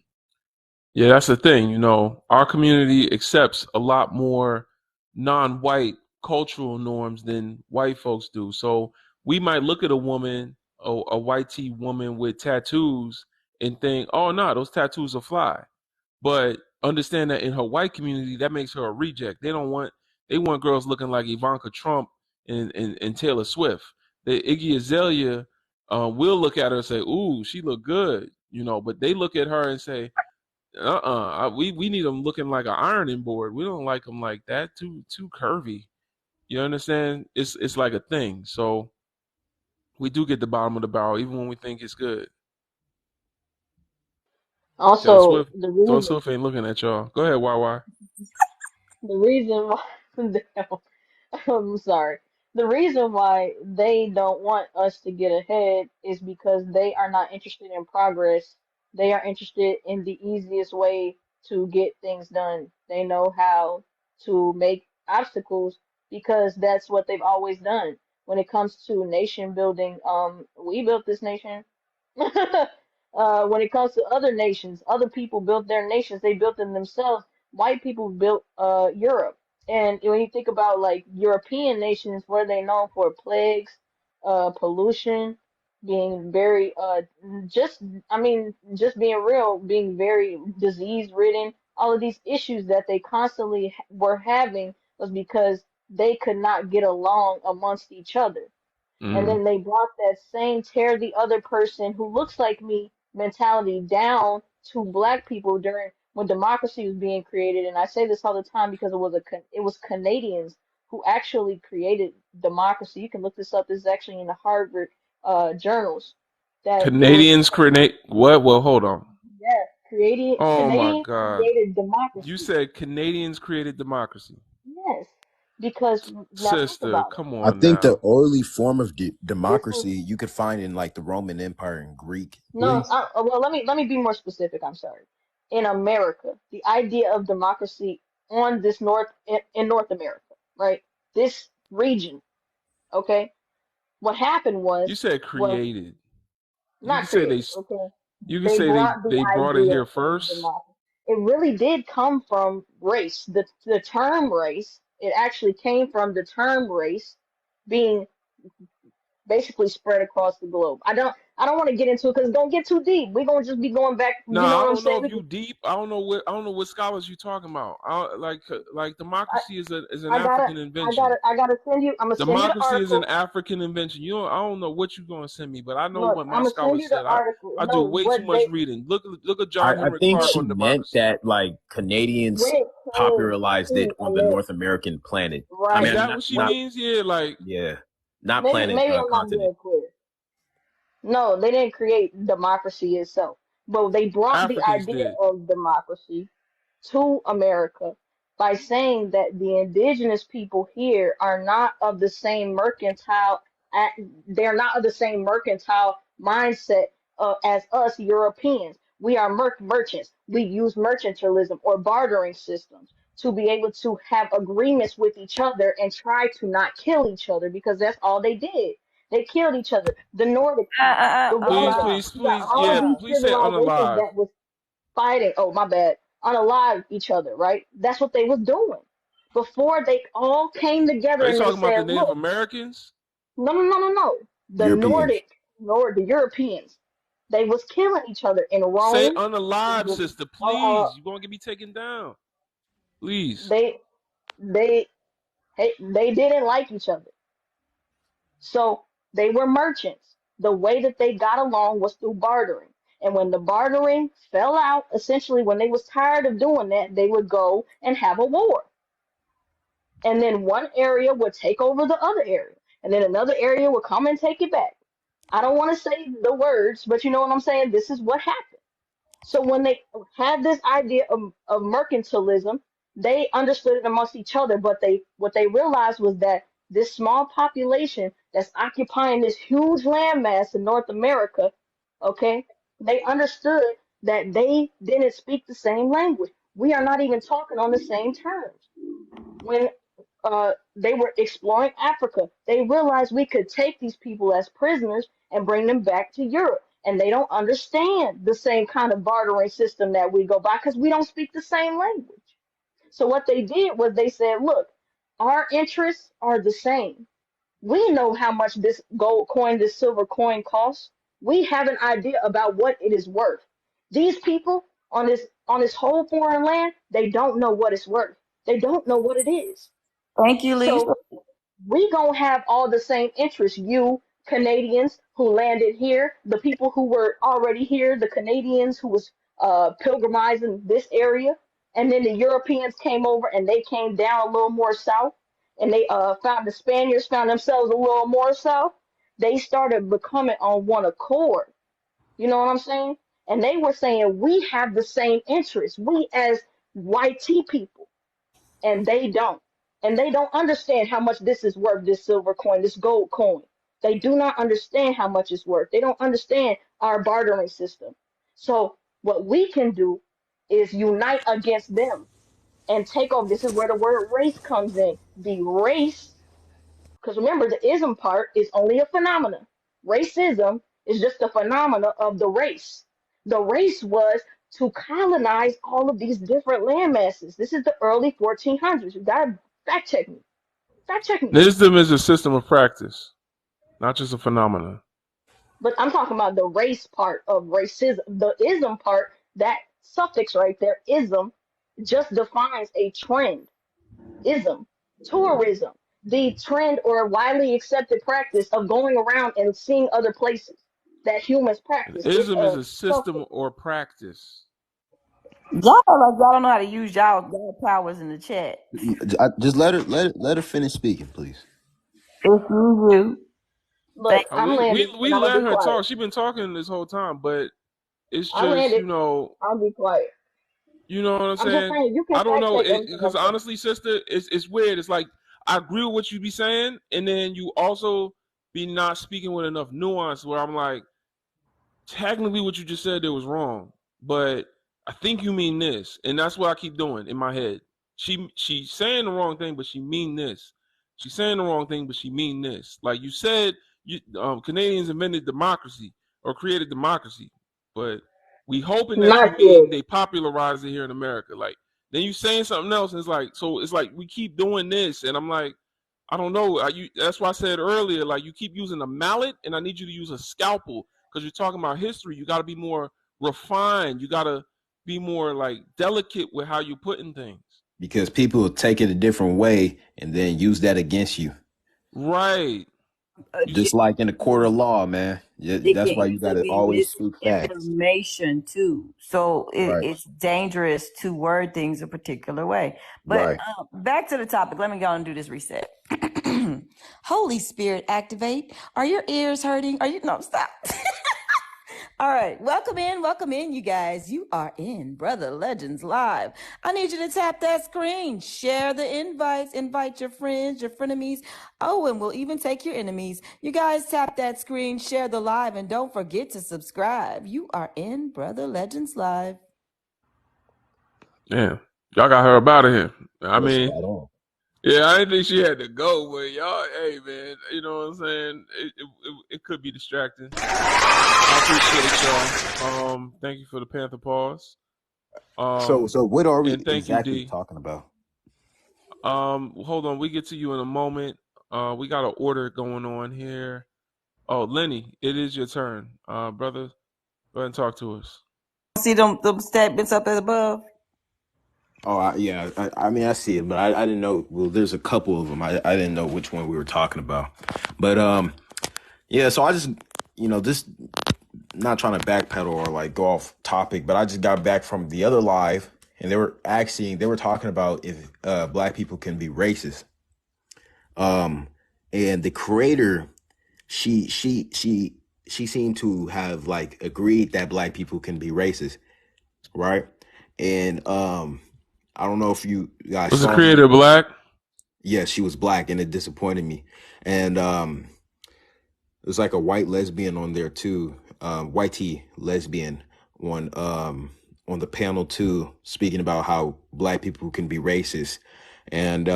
Yeah, that's the thing. Our community accepts a lot more non-white cultural norms than white folks do. So we might look at a woman, a white tee woman with tattoos, and think, "Oh no, those tattoos are fly." But understand that in her white community, that makes her a reject. They want girls looking like Ivanka Trump and Taylor Swift. The Iggy Azalea will look at her and say, "Ooh, she look good," but they look at her and say, we need them looking like an ironing board. We don't like them like that. Too curvy. You understand? It's like a thing. So we do get the bottom of the barrel even when we think it's good. Taylor Also, Swift, the Taylor reason Swift ain't looking at y'all. Go ahead, YY. the reason why I'm sorry. The reason why they don't want us to get ahead is because they are not interested in progress. They are interested in the easiest way to get things done. They know how to make obstacles because that's what they've always done. When it comes to nation building, we built this nation. When it comes to other nations, other people built their nations. They built them themselves. White people built Europe. And when you think about like European nations, what are they known for? Plagues, pollution. being very just I mean just being real, being very disease ridden. All of these issues that they constantly were having was because they could not get along amongst each other. And then they brought that same tear the other person who looks like me mentality down to black people during when democracy was being created. And I say this all the time because it was Canadians who actually created democracy. You can look this up. This is actually in the Harvard journals. That it was Canadians create what? Well, hold on. yeah, creating Oh my Canadians God. created democracy. You said Canadians created democracy. Yes, because now think Sister, about it. come I on think the now. early form of This democracy was you could find in like the Roman Empire and Greek. no, well, let me be more specific. I'm sorry. In America, the idea of democracy on this in North America, right? This region, okay? What happened You was said was created. You can not say created, okay? you can They say brought the they brought it idea here of first. democracy. It really did come from race. The term race, it actually came from the term race being basically spread across the globe. I don't want to get into it because it's gonna get too deep. We're gonna just be going back. You know Nah, I what I'm don't know saying? if you deep. I don't know what scholars you talking about. Like I, democracy is an I gotta African invention. I gotta send you. I'm gonna send you the Democracy is an article. African invention. I don't know what you're gonna send me, but I know Look, what my I'm gonna send scholars you the said. article. I do No, way what too much they reading. Look at John I Henry think Clark look she on meant democracy. that like when Canadians it came popularized it to on the North American planet. I Is right mean, that not what she when not it means? Yeah, like yeah, not planet maybe I'm not continent. being clear. No, they didn't create democracy itself, but they brought the Africans idea did. of democracy to America by saying that the indigenous people here are not of the same they're not of the same mercantile mindset as us Europeans. We are merchants. We use mercantilism or bartering systems to be able to have agreements with each other and try to not kill each other because that's all they did. They killed each other. The Nordic people, the Please, Romans. please, You got please, all of yeah, these please say civilizations unalive. that was fighting. Oh, my bad. Unalive each other, right? That's what they was doing before they all came together Are you and they talking about the said, Native "Look, Americans? no. The Europeans. Nordic, nor the Europeans, they was killing each other in Say Rome. unalive, The, sister, uh, please. You're gonna get me taken down. Please. they they they didn't like each other, so they were merchants. The way that they got along was through bartering. And when the bartering fell out, essentially when they was tired of doing that, they would go and have a war. And then one area would take over the other area, and then another area would come and take it back. I don't want to say the words, but you know what I'm saying? This is what happened. So when they had this idea of mercantilism, they understood it amongst each other, but what they realized was that this small population that's occupying this huge landmass in North America, okay, they understood that they didn't speak the same language. We are not even talking on the same terms. When they were exploring Africa, they realized we could take these people as prisoners and bring them back to Europe. And they don't understand the same kind of bartering system that we go by because we don't speak the same language. So what they did was they said, look, our interests are the same. We know how much this gold coin, this silver coin costs. We have an idea about what it is worth. These people on this whole foreign land, they don't know what it's worth. They don't know what it is. Thank you, Lisa. So we gonna have all the same interests. You Canadians who landed here, the people who were already here, the Canadians who was pilgrimizing this area, and then the Europeans came over and they came down a little more south, and they found the Spaniards found themselves a little more south. They started becoming on one accord. You know what I'm saying? And they were saying we have the same interests. We as white tea people and they don't. And they don't understand how much this is worth, this silver coin, this gold coin. They do not understand how much it's worth. They don't understand our bartering system. So what we can do is unite against them and take over. This is where the word race comes in. The race, because remember the ism part is only a phenomena. Racism is just a phenomena of the race. The race was to colonize all of these different land masses. This is the early 1400s. You gotta fact check me. Fact check me. Wisdom is a system of practice, not just a phenomenon. But I'm talking about the race part of racism, the ism part. That suffix right there, ism, just defines a trend. Ism, tourism, the trend or widely accepted practice of going around and seeing other places that humans An practice. It's ism is a a system or practice. Y'all like y'all don't know how to use y'all powers in the chat. Just let her finish speaking, please. If you do, look. I'm We landing, and I'm gonna let be her quiet. talk. She's been talking this whole time, but it's I just, landed. I'll be quiet. you know what I'm I'm just saying? saying you can I don't fact know check it everything I'm because saying. honestly, sister, it's weird. It's like I agree with what you be saying, and then you also be not speaking with enough nuance. Where I'm like, technically, what you just said there was wrong, but I think you mean this, and that's what I keep doing in my head. She's saying the wrong thing, but she mean this. She's saying the wrong thing, but she mean this. Like you said, Canadians invented democracy or created democracy, but we hoping that you Not mean yet. they popularized it here in America. Like then you saying something else, and it's like we keep doing this, and I'm like, I don't know. That's why I said earlier, like you keep using a mallet, and I need you to use a scalpel because you're talking about history. You got to be more refined. You got to be more like delicate with how you're putting things. Because people will take it a different way and then use that against you. Right. Just like in the court of law, man. it That's can why you got easily to be always speak facts. misinformation too. So Right. it's dangerous to word things a particular way. But Right. back to the topic. Let me go and do this reset. Holy Spirit, activate. Are your ears hurting? Are you no stop? All right, welcome in, you guys. You are in Brother Legends Live. I need you to tap that screen, share the invites, invite your friends, your frenemies. Oh, and we'll even take your enemies. You guys tap that screen, share the live, and don't forget to subscribe. You are in Brother Legends Live. Yeah, y'all got her up out of here. I That's mean, spot on. yeah, I didn't think she had to go, but y'all, hey man, you know what I'm saying? It could be distracting. I appreciate y'all. Thank you for the Panther pause. So what are we And thank you, exactly D. talking about? Hold on, we get to you in a moment. We got an order going on here. Oh, Lenny, it is your turn. Brother, go ahead and talk to us. See them statements up above? Oh, I mean, I see it, but I didn't know. Well, there's a couple of them. I didn't know which one we were talking about. But yeah. So I just, this not trying to backpedal or like go off topic, but I just got back from the other live, and they were talking about if black people can be racist. And the creator, she seemed to have like agreed that black people can be racist, right? And I don't know if you guys Was the saw. creator black? Yeah, she was black, and it disappointed me. And it was like a white lesbian on there too, white tea lesbian on the panel too, speaking about how black people can be racist. And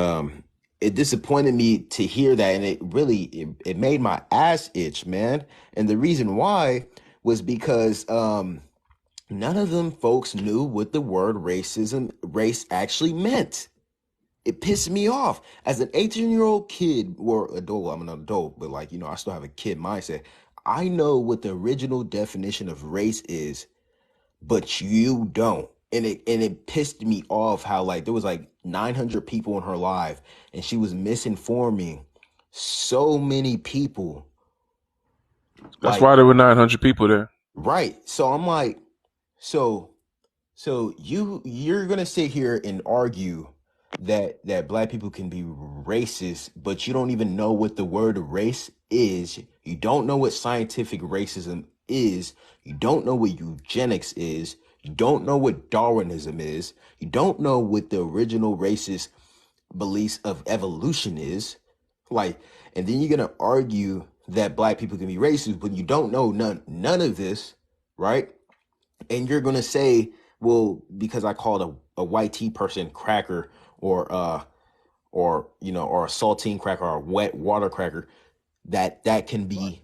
it disappointed me to hear that, and it made my ass itch, man. And the reason why was because none of them folks knew what the word race actually meant. It pissed me off. As an 18-year-old kid or adult, I'm an adult, but like, I still have a kid mindset. I know what the original definition of race is, but you don't. And it pissed me off how like there was like 900 people in her live and she was misinforming so many people. That's Like, why there were 900 people there. right. So I'm like, so you're gonna sit here and argue that black people can be racist, but you don't even know what the word race is. You don't know what scientific racism is. You don't know what eugenics is. You don't know what Darwinism is. You don't know what the original racist beliefs of evolution is. Like, and then you're gonna argue that black people can be racist, but you don't know none of this, right? And you're gonna say, well, because I called a white tea person cracker or a saltine cracker or a wet water cracker, that can be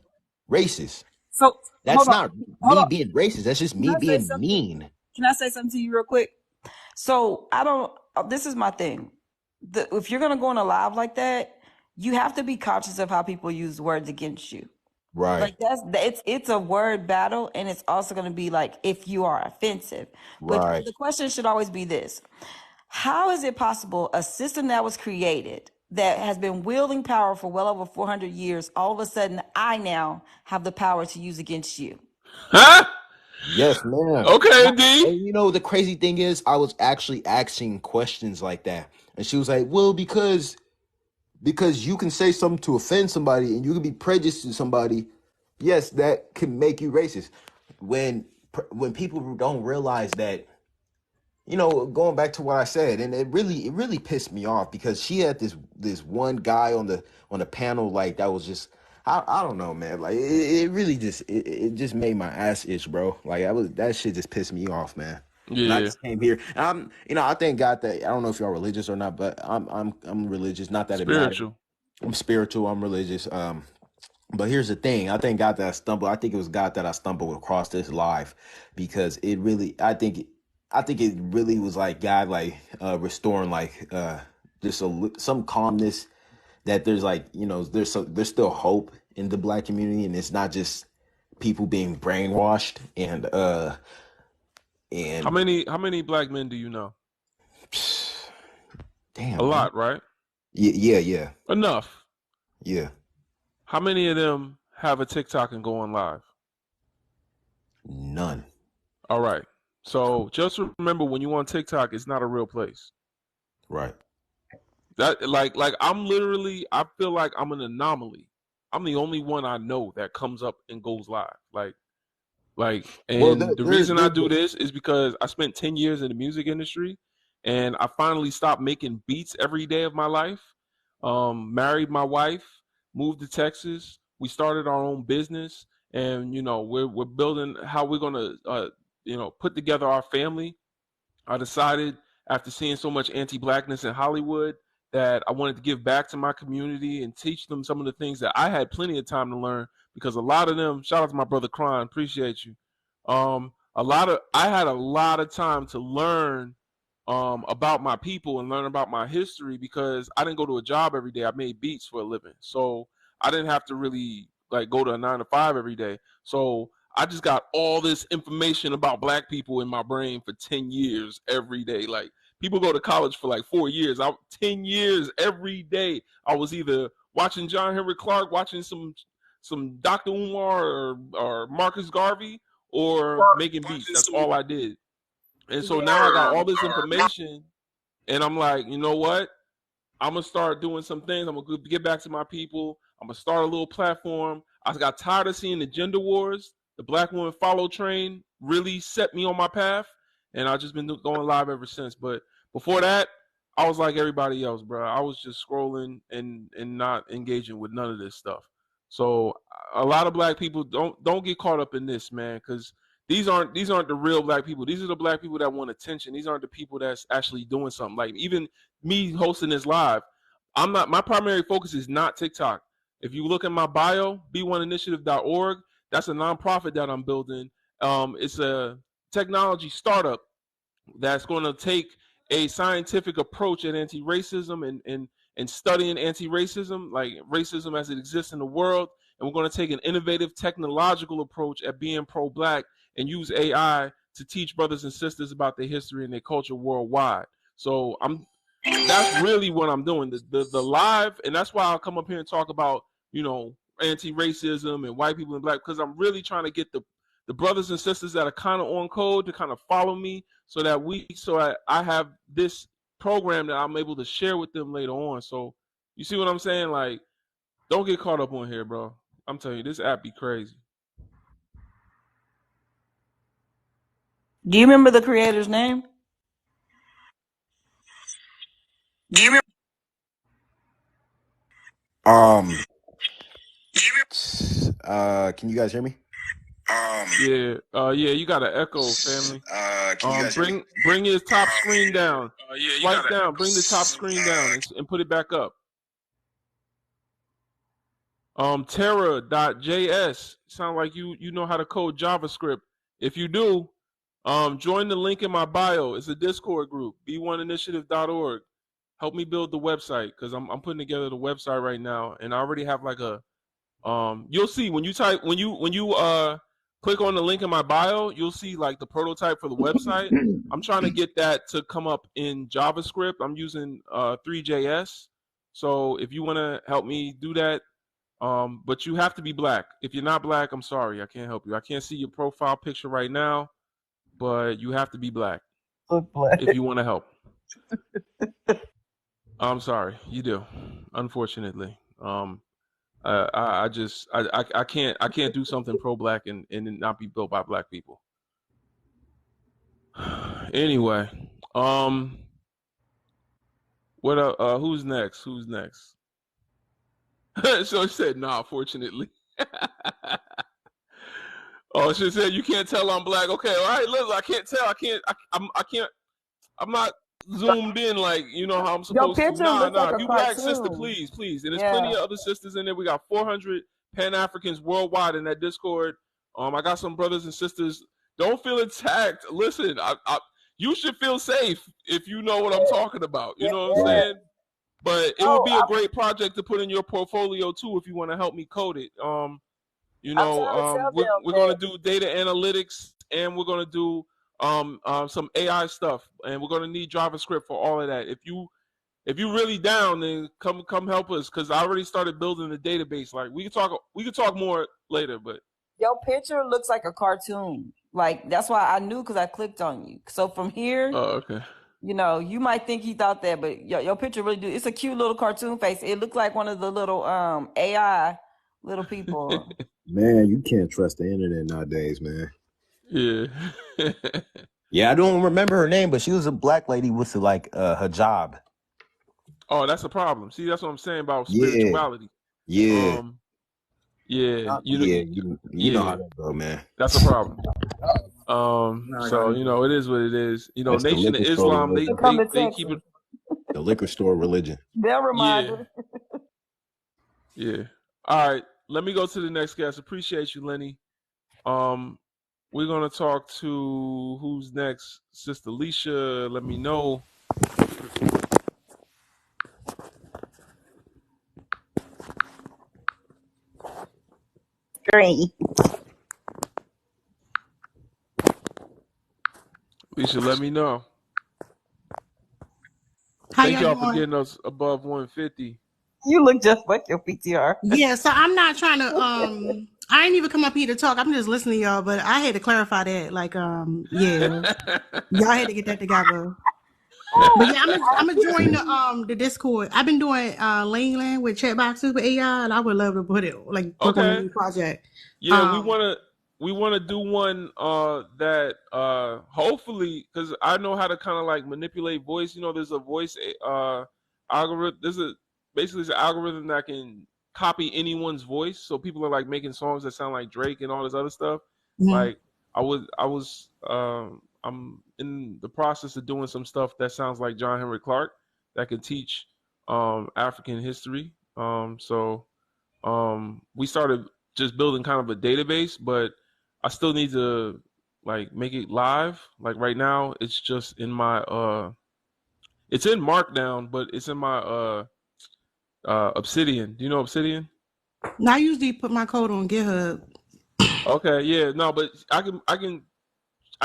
racist. So That's not me being racist. That's just Can me I say being something? mean. Can I say something to you real quick? So I don't. This is my thing. If you're gonna go on a live like that, you have to be conscious of how people use words against you. Right. Like it's a word battle, and it's also going to be like if you are offensive. But Right. the question should always be this: how is it possible a system that was created that has been wielding power for well over 400 years, all of a sudden I now have the power to use against you? Huh? Yes, ma'am. Okay, D. And you know the crazy thing is, I was actually asking questions like that, and she was like, "Well, because you can say something to offend somebody, and you can be prejudiced to somebody. Yes, that can make you racist. When people don't realize that, you know, going back to what I said, and it really pissed me off because she had this one guy on the panel like that was just I don't know, man. Like it really it just made my ass itch, bro. Like that shit just pissed me off, man. And I Yeah. just came here. And I thank God that I don't know if y'all religious or not, but I'm religious. Not that it matters. Spiritual. I'm spiritual. I'm religious. But here's the thing. I thank God that I stumbled. I think it was God that I stumbled across this live because it really. I think it really was like God, like restoring, like just some calmness. That there's like there's still hope in the black community, and it's not just people being brainwashed How and many black men do you know? A damn, man. lot, right? Yeah. Enough. Yeah. How many of them have a TikTok and go on live? None. All right. So just remember, when you on TikTok, it's not a real place. Right. That like I feel like I'm an anomaly. I'm the only one I know that comes up and goes live. Well, And the reason I do this is because I spent 10 years in the music industry, and I finally stopped making beats every day of my life. Married my wife, moved to Texas. We started our own business, and we're building how we're gonna put together our family. I decided after seeing so much anti-blackness in Hollywood that I wanted to give back to my community and teach them some of the things that I had plenty of time to learn, because a lot of them, shout out to my brother Kron, appreciate you. I had a lot of time to learn about my people and learn about my history because I didn't go to a job every day. I made beats for a living. So I didn't have to really like go to a 9 to 5 every day. So I just got all this information about black people in my brain for 10 years every day. Like, people go to college for like 4 years. 10 years every day. I was either watching John Henry Clark, watching some Dr. Umar or Marcus Garvey, or making beats. That's all I did. And so now I got all this information, and I'm like, you know what? I'm gonna start doing some things. I'm gonna get back to my people. I'm gonna start a little platform. I got tired of seeing the gender wars. The black woman follow train really set me on my path, and I've just been going live ever since. But before that, I was like everybody else, bro. I was just scrolling and not engaging with none of this stuff. So a lot of black people don't get caught up in this, man, because these aren't the real black people. These are the black people that want attention. These aren't the people that's actually doing something. Like, even me hosting this live, my primary focus is not TikTok. If you look at my bio, b1initiative.org, that's a nonprofit that I'm building. It's a technology startup that's going to take a scientific approach at anti-racism and studying anti-racism, like racism as it exists in the world. And we're going to take an innovative technological approach at being pro-black and use AI to teach brothers and sisters about their history and their culture worldwide. So that's really what I'm doing. The live, and that's why I'll come up here and talk about, anti-racism and white people and black, because I'm really trying to get the brothers and sisters that are kind of on code to kind of follow me, so that I have this program that I'm able to share with them later on. So you see what I'm saying? Like, don't get caught up on here, bro. I'm telling you, this app be crazy. Do you remember the creator's name? Do you remember? Can you guys hear me? Yeah, you got an echo, family. Can you guys hear me? Bring his top screen down. Swipe down. Bring the top screen down and put it back up. Terra.js. Sound like you know how to code JavaScript. If you do, join the link in my bio. It's a Discord group, b1initiative.org. Help me build the website, because I'm putting together the website right now, and I already have like a You'll see when you type when you click on the link in my bio, you'll see like the prototype for the website. I'm trying to get that to come up in JavaScript. I'm using 3JS. So if you want to help me do that, but you have to be black. If you're not black, I'm sorry, I can't help you. I can't see your profile picture right now, but you have to be black if you want to help. I'm sorry, you do. Unfortunately, I can't do something pro black and not be built by black people. Anyway, what who's next? Who's next? So I said, nah, fortunately. Oh, she said you can't tell I'm black. Okay, all right, listen, I can't tell. I'm not zoomed in like you know how I'm supposed to. Nah, if you black sister, please. And there's plenty of other sisters in there. We got 400 Pan-Africans worldwide in that Discord. I got some brothers and sisters. Don't feel attacked. Listen, you should feel safe if you know what I'm talking about. You know what I'm saying? But it would be a great project to put in your portfolio too if you want to help me code it. We're gonna do data analytics and we're gonna do some AI stuff, and we're gonna need JavaScript for all of that. If you really down, then come help us because I already started building the database. Like we can talk more later, but your picture looks like a cartoon. Like that's why I knew because I clicked on you. So from here, okay. You know, you might think he thought that, but your picture really do. It's a cute little cartoon face. It looks like one of the little AI little people. Man, you can't trust the internet nowadays, man. Yeah. Yeah, I don't remember her name, but she was a black lady with like hijab. Oh, that's a problem. See, that's what I'm saying about spirituality. Yeah. You know how that go, man. That's a problem. So you know, it is what it is. You know, that's Nation of Islam, they keep it the liquor store religion. They'll remind you. Yeah. All right. Let me go to the next guest. Appreciate you, Lenny. We're gonna talk to who's next, Sister Alicia. Let me know. Great. Alicia, let me know. Thank y'all for getting us above 150. You look just like your PTR. Yeah, so I'm not trying to I ain't even come up here to talk. I'm just listening to y'all, but I had to clarify that. Like, yeah. Y'all had to get that together. But yeah, I'm gonna join the Discord. I've been doing Langland with chat boxes with AI, and I would love to put it work on a new project. Yeah, we wanna do one that hopefully, because I know how to kind of like manipulate voice. You know, there's a voice algorithm. Basically it's an algorithm that can copy anyone's voice. So people are like making songs that sound like Drake and all this other stuff. Mm-hmm. Like I'm in the process of doing some stuff that sounds like John Henry Clark that can teach African history. So we started just building kind of a database, but I still need to like make it live. Like right now, it's just in my it's in Markdown, but it's in my Obsidian. Do you know Obsidian? Now I usually put my code on GitHub. Okay, yeah, no, but I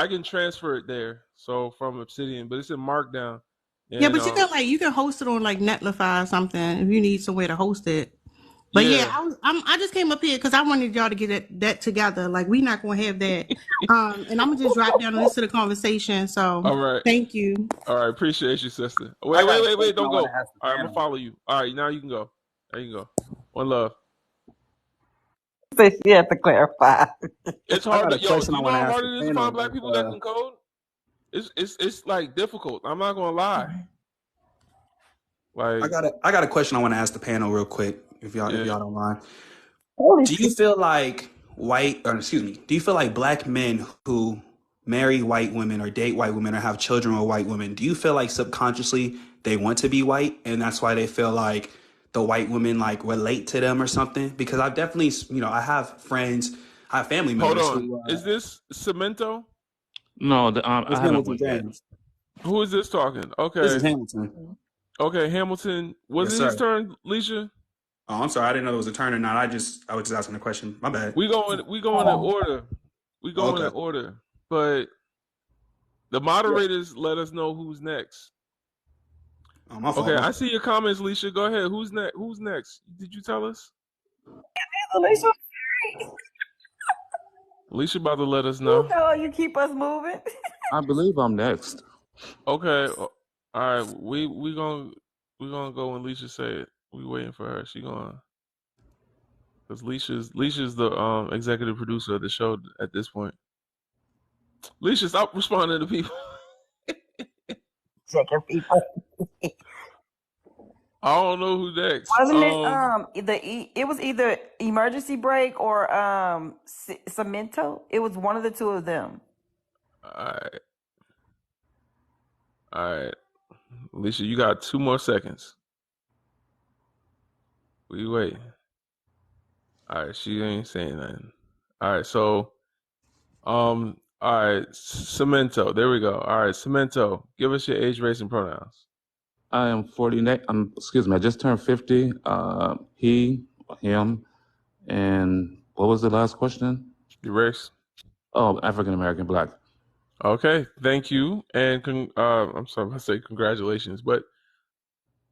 can transfer it there. So from Obsidian, but it's in Markdown. And, yeah, but you can host it on like Netlify or something if you need somewhere to host it. But yeah, I just came up here because I wanted y'all to get that together. Like we're not gonna have that. And I'm gonna just drop down and listen to the conversation. So all right, thank you. All right, appreciate you, sister. Wait, don't go. All right, I'm gonna follow you. All right, now you can go. There you go. One love. You have to clarify. It's hard. You know how hard it is to find black people that can code? It's like difficult. I'm not gonna lie. Like I got a question I want to ask the panel real quick, if y'all don't mind. Do you feel like do you feel like black men who marry white women or date white women or have children with white women, do you feel like subconsciously they want to be white and that's why they feel like the white women like relate to them or something? Because I've definitely, I have friends, I have family members. Hold on. Is this Cemento? No, I haven't went yet. Who is this talking? Okay. This is Hamilton. Okay, Hamilton. Was it his turn, Leisha? Oh, I'm sorry. I didn't know it was a turn or not. I was just asking a question. My bad. We going in order. We going in order. But the moderators let us know who's next. Oh, my fault. Okay, I see your comments, Leisha. Go ahead. Who's next? Who's next? Did you tell us? Alicia about to let us know. You keep us moving. I believe I'm next. Okay. All right. We gonna go when Alicia say it. We waiting for her. She gonna, because Alicia's the executive producer of the show at this point. Alicia, stop responding to people. Checker people. I don't know who next. Wasn't it it was either emergency break or cemento? It was one of the two of them. All right. Alicia, you got 2 more seconds. We wait. All right, she ain't saying nothing. All right, so all right, Cemento. There we go. All right, Cemento, give us your age, race, and pronouns. I am 49. Excuse me. I just turned 50. He, him, and what was the last question? Your race. Oh, African American, Black. Okay, thank you, and I'm sorry, I say congratulations, but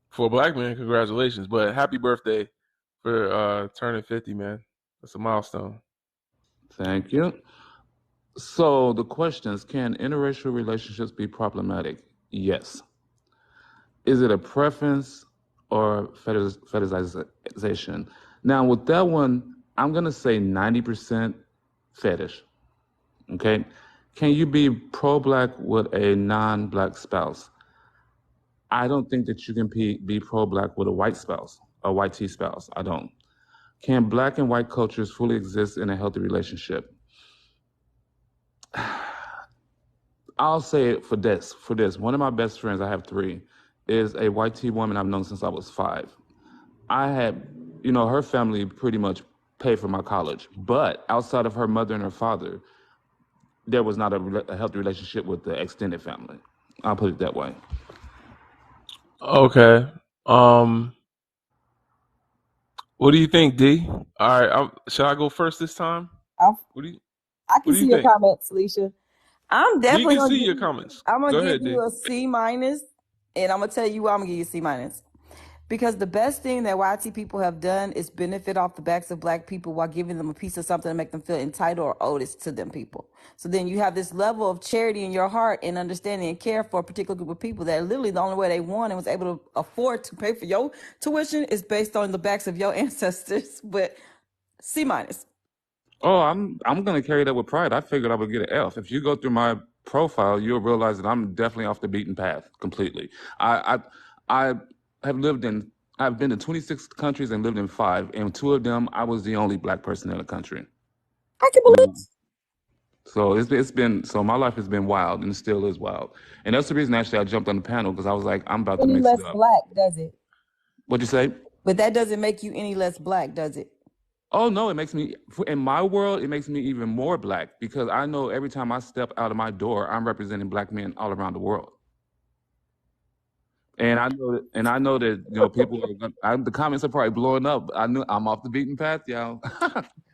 for a Black man, congratulations. But happy birthday for turning 50, man. That's a milestone. Thank you. So the questions: can interracial relationships be problematic? Yes. Is it a preference or fetishization? Now, with that one, I'm going to say 90% fetish. Okay? Can you be pro-Black with a non-Black spouse? I don't think that you can be pro-Black with a white spouse, a white T spouse. I don't. Can Black and white cultures fully exist in a healthy relationship? I'll say it for this. One of my best friends, I have 3, is a white T woman I've known since I was 5. I had, her family pretty much paid for my college, but outside of her mother and her father, there was not a healthy relationship with the extended family. I'll put it that way. Okay. What do you think, D? All right, should I go first this time? I can see your comments, Alicia. I'm definitely gonna see your comments. I'm gonna give you a C-, and I'm gonna tell you why I'm gonna give you a C-. Because the best thing that YT people have done is benefit off the backs of Black people while giving them a piece of something to make them feel entitled or owed to them people. So then you have this level of charity in your heart and understanding and care for a particular group of people that literally the only way they won and was able to afford to pay for your tuition is based on the backs of your ancestors. But C-. Oh, I'm gonna carry that with pride. I figured I would get an F. If you go through my profile, you'll realize that I'm definitely off the beaten path completely. I have I've been to 26 countries and lived in 5, and 2 of them I was the only Black person in the country. I can believe. So it's been, so my life has been wild and it still is wild, and that's the reason actually I jumped on the panel, because I was like, I'm about to mix it up. Black, does it? What'd you say? But that doesn't make you any less Black, does it? Oh, no, it makes me, in my world, it makes me even more Black, because I know every time I step out of my door, I'm representing Black men all around the world. And I know that, people the comments are probably blowing up. I'm off the beaten path, y'all.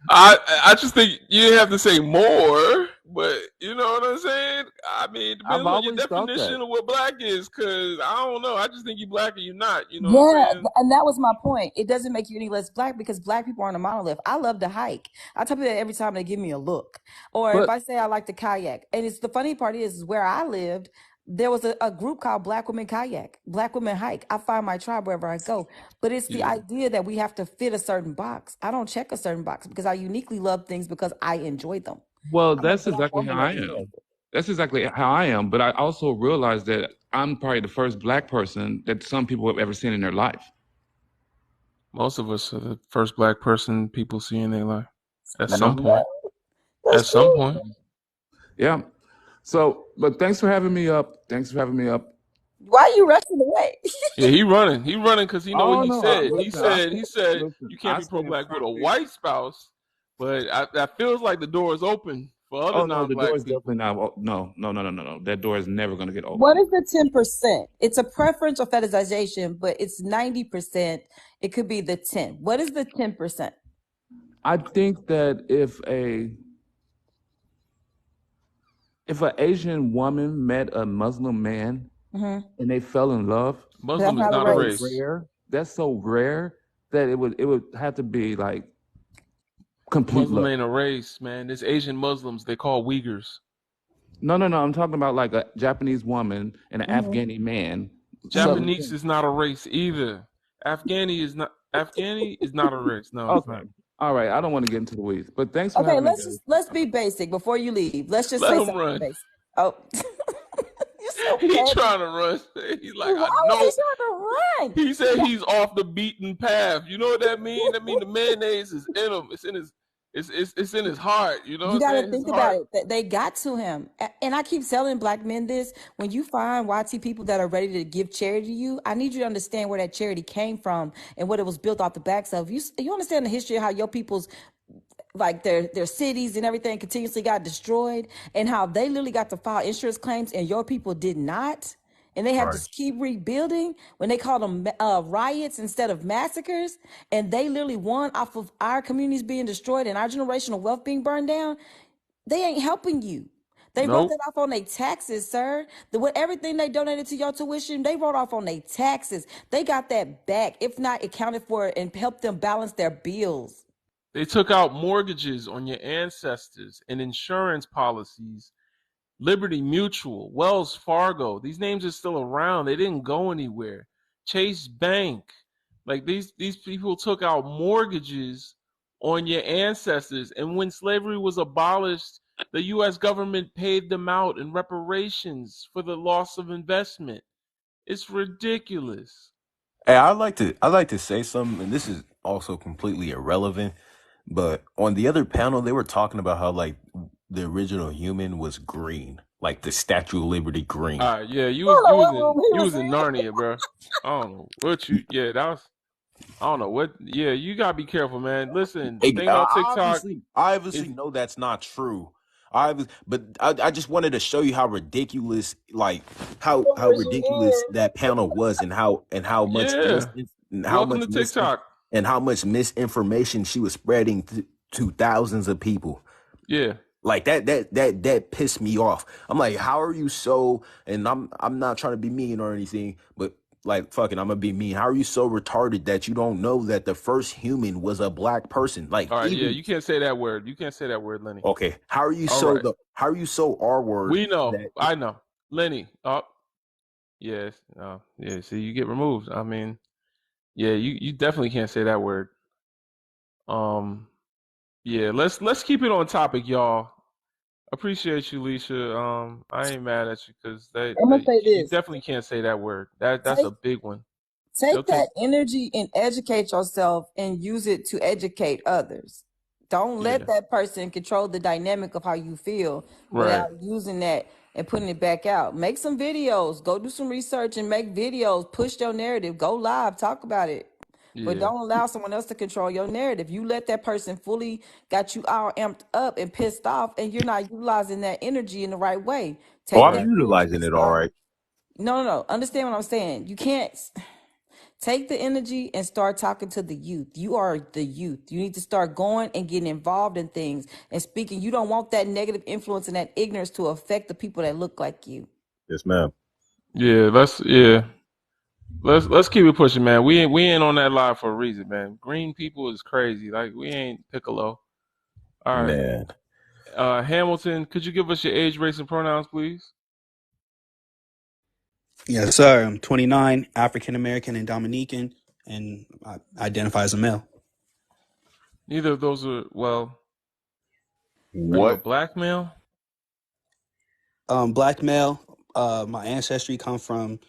I just think you have to say more, but you know what I'm saying? I mean, it depends on your definition of what Black is, because I don't know. I just think you Black and you're not. You know what I'm saying? And that was my point. It doesn't make you any less Black because Black people aren't a monolith. I love to hike. I tell people that every time they give me a look. Or if I say I like to kayak. And it's the funny part is where I lived, there was a group called Black Women Kayak, Black Women Hike. I find my tribe wherever I go. But it's the idea that we have to fit a certain box. I don't check a certain box because I uniquely love things because I enjoy them. Well, that's exactly how I am. That's exactly how I am. But I also realize that I'm probably the first Black person that some people have ever seen in their life. Most of us are the first Black person people see in their life at some point. At some point. Yeah. So, but thanks for having me up. Why are you rushing away? Yeah, he running because he know what he said. He said you can't be pro-Black with a white spouse, but that feels like the door is open For other the door is definitely not. No. That door is never going to get open. What is the 10%? It's a preference or fetishization, but it's 90%. It could be the 10. What is the 10%? I think that if an Asian woman met a Muslim man and they fell in love, Muslim is not a race. Rare. That's so rare that it would have to be like complete Muslim love. ain't a race, man. There's Asian Muslims. They call Uyghurs. No. I'm talking about like a Japanese woman and an Afghani man. Japanese is not a race either. Afghani is not a race. No, it's not. All right, I don't want to get into the weeds, but thanks for having me. Okay, let's be basic before you leave. Let's just Let say him something run. basic. Oh, He's trying to run. He's like, why I know. was he trying to run? He said he's off the beaten path. You know what that means? That means the mayonnaise is in him. It's in his. It's in his heart. You know. You got to think about it. That they got to him, and I keep telling black men this: when you find YT people that are ready to give charity to you, I need you to understand where that charity came from and what it was built off the backs of. You understand the history of how your people's, like their cities and everything continuously got destroyed, and how they literally got to file insurance claims and your people did not, and they have to keep rebuilding when they call them riots instead of massacres, and they literally won off of our communities being destroyed and our generational wealth being burned down. They ain't helping you. They wrote that off on their taxes, sir. Everything they donated to your tuition, they wrote off on their taxes. They got that back, if not accounted for, and helped them balance their bills. They took out mortgages on your ancestors and insurance policies. Liberty Mutual, Wells Fargo. These names are still around. They didn't go anywhere. Chase Bank. Like these people took out mortgages on your ancestors. And when slavery was abolished, the U.S. government paid them out in reparations for the loss of investment. It's ridiculous. Hey, I'd like to say something, and this is also completely irrelevant. But on the other panel, they were talking about how like the original human was green, like the Statue of Liberty green. Yeah, you was in Narnia, bro. I don't know what you. Yeah, that was. I don't know what. Yeah, you gotta be careful, man. Listen, the thing about TikTok. I obviously know that's not true. But I just wanted to show you how ridiculous, like how ridiculous that panel was, and how much Welcome to TikTok. And how much misinformation she was spreading to thousands of people. Yeah. Like that pissed me off. I'm like, how are you so, and I'm not trying to be mean or anything, but like, fucking, I'm gonna be mean. How are you so retarded that you don't know that the first human was a black person? Like, all right, you can't say that word. You can't say that word, Lenny. Okay. How are you how are you so R word? We know. I know. Lenny. Oh, yes. Yeah. See, you get removed. I mean, yeah, you definitely can't say that word. Yeah, let's keep it on topic, y'all. Appreciate you, Leisha. I ain't mad at you because you definitely can't say that word. That's a big one. Take that energy and educate yourself and use it to educate others. Don't let that person control the dynamic of how you feel without using that and putting it back out. Make some videos. Go do some research and make videos. Push your narrative. Go live. Talk about it. Yeah. But don't allow someone else to control your narrative. You let that person fully got you all amped up and pissed off, and you're not utilizing that energy in the right way. I'm utilizing it all right. No. Understand what I'm saying? You can't take the energy and start talking to the youth. You are the youth. You need to start going and getting involved in things and speaking. You don't want that negative influence and that ignorance to affect the people that look like you. Yes, ma'am. Yeah, Let's keep it pushing, man. We ain't on that live for a reason, man. Green people is crazy. Like, we ain't Piccolo. All right. Man. Hamilton, could you give us your age, race, and pronouns, please? Yes, sir. I'm 29, African American and Dominican, and I identify as a male. Neither of those are, well, what? Are you a black male? Black male. My ancestry come from,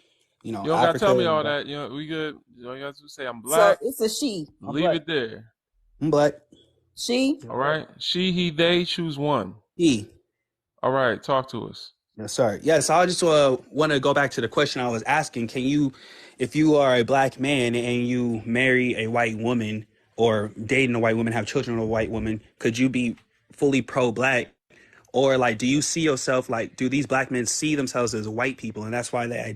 you don't Africa. Gotta tell me all that. You know, we good. You don't got to say I'm black. So it's a she. Leave it there. I'm black. She. All right. She, he, they. Choose one. He. All right. Talk to us. Yes, sir. Yes, I just want to go back to the question I was asking. Can you, if you are a black man and you marry a white woman or dating a white woman, have children with a white woman, could you be fully pro-black Or like, do you see yourself like, do these black men see themselves as white people, and that's why they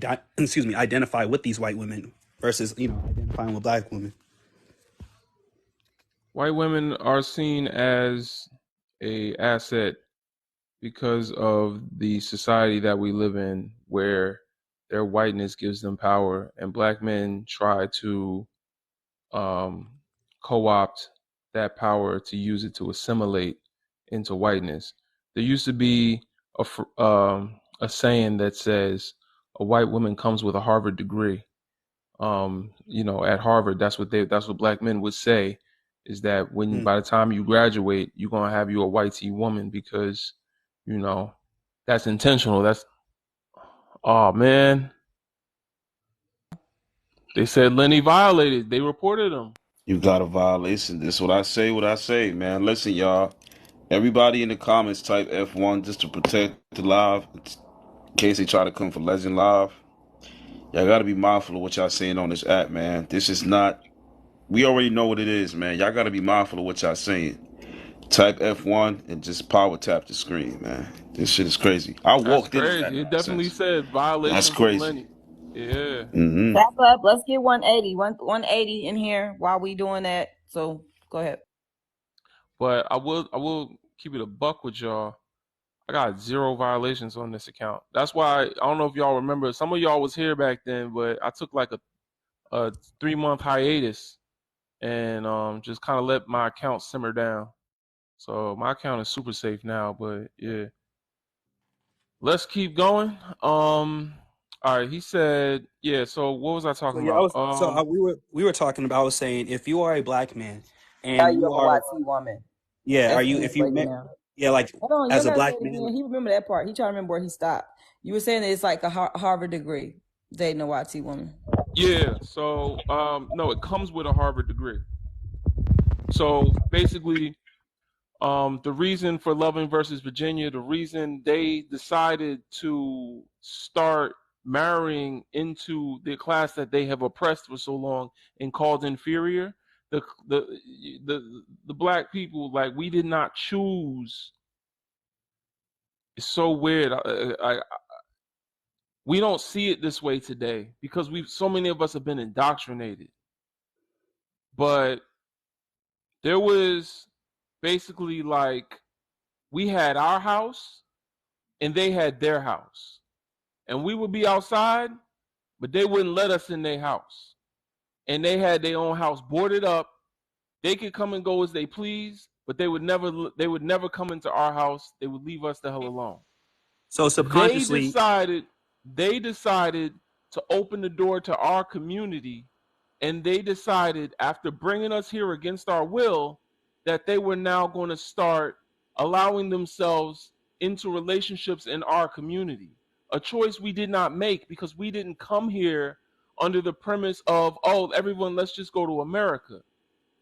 identify with these white women versus identifying with black women? White women are seen as a asset because of the society that we live in, where their whiteness gives them power, and black men try to co-opt that power to use it to assimilate into whiteness. There used to be a saying that says a white woman comes with a Harvard degree. At Harvard, that's what black men would say, is that when by the time you graduate, you're gonna have you a white woman, because that's intentional. Oh man, they said Lenny violated. They reported him. You got a violation. This is what I say, man. Listen, y'all. Everybody in the comments type F1 just to protect the live. In case they try to come for Legend Live. Y'all gotta be mindful of what y'all saying on this app, man. This is not, we already know what it is, man. Y'all gotta be mindful of what y'all saying. Type F1 and just power tap the screen, man. This shit is crazy. I walked into that. It definitely said violation. That's crazy. Lenny. Yeah. Mm-hmm. Tap up. Let's get 180. 180 in here while we doing that. So go ahead. But I will keep it a buck with y'all. I got 0 violations on this account. That's why, I don't know if y'all remember, some of y'all was here back then, but I took like a 3-month hiatus and just kind of let my account simmer down. So my account is super safe now, but yeah. Let's keep going. All right, he said, yeah, so what was I talking about? We were talking about, I was saying, if you are a black man and Are you you a are white woman? Yeah, That's like hold on, as you a gotta black say it man. again. He remember that part. He trying to remember where he stopped. You were saying that it's like a Harvard degree dating a white woman. Yeah, so no, it comes with a Harvard degree. So basically, the reason for Loving versus Virginia, the reason they decided to start marrying into the class that they have oppressed for so long and called inferior, the black people, like, we did not choose. It's so weird. We don't see it this way today because so many of us have been indoctrinated. But there was basically, like, we had our house and they had their house. And we would be outside, but they wouldn't let us in their house. And they had their own house boarded up. They could come and go as they please, but they would never come into our house. They would leave us the hell alone. So subconsciously, they decided to open the door to our community, and they decided, after bringing us here against our will, that they were now going to start allowing themselves into relationships in our community. A choice we did not make, because we didn't come here under the premise of, oh, everyone, let's just go to America.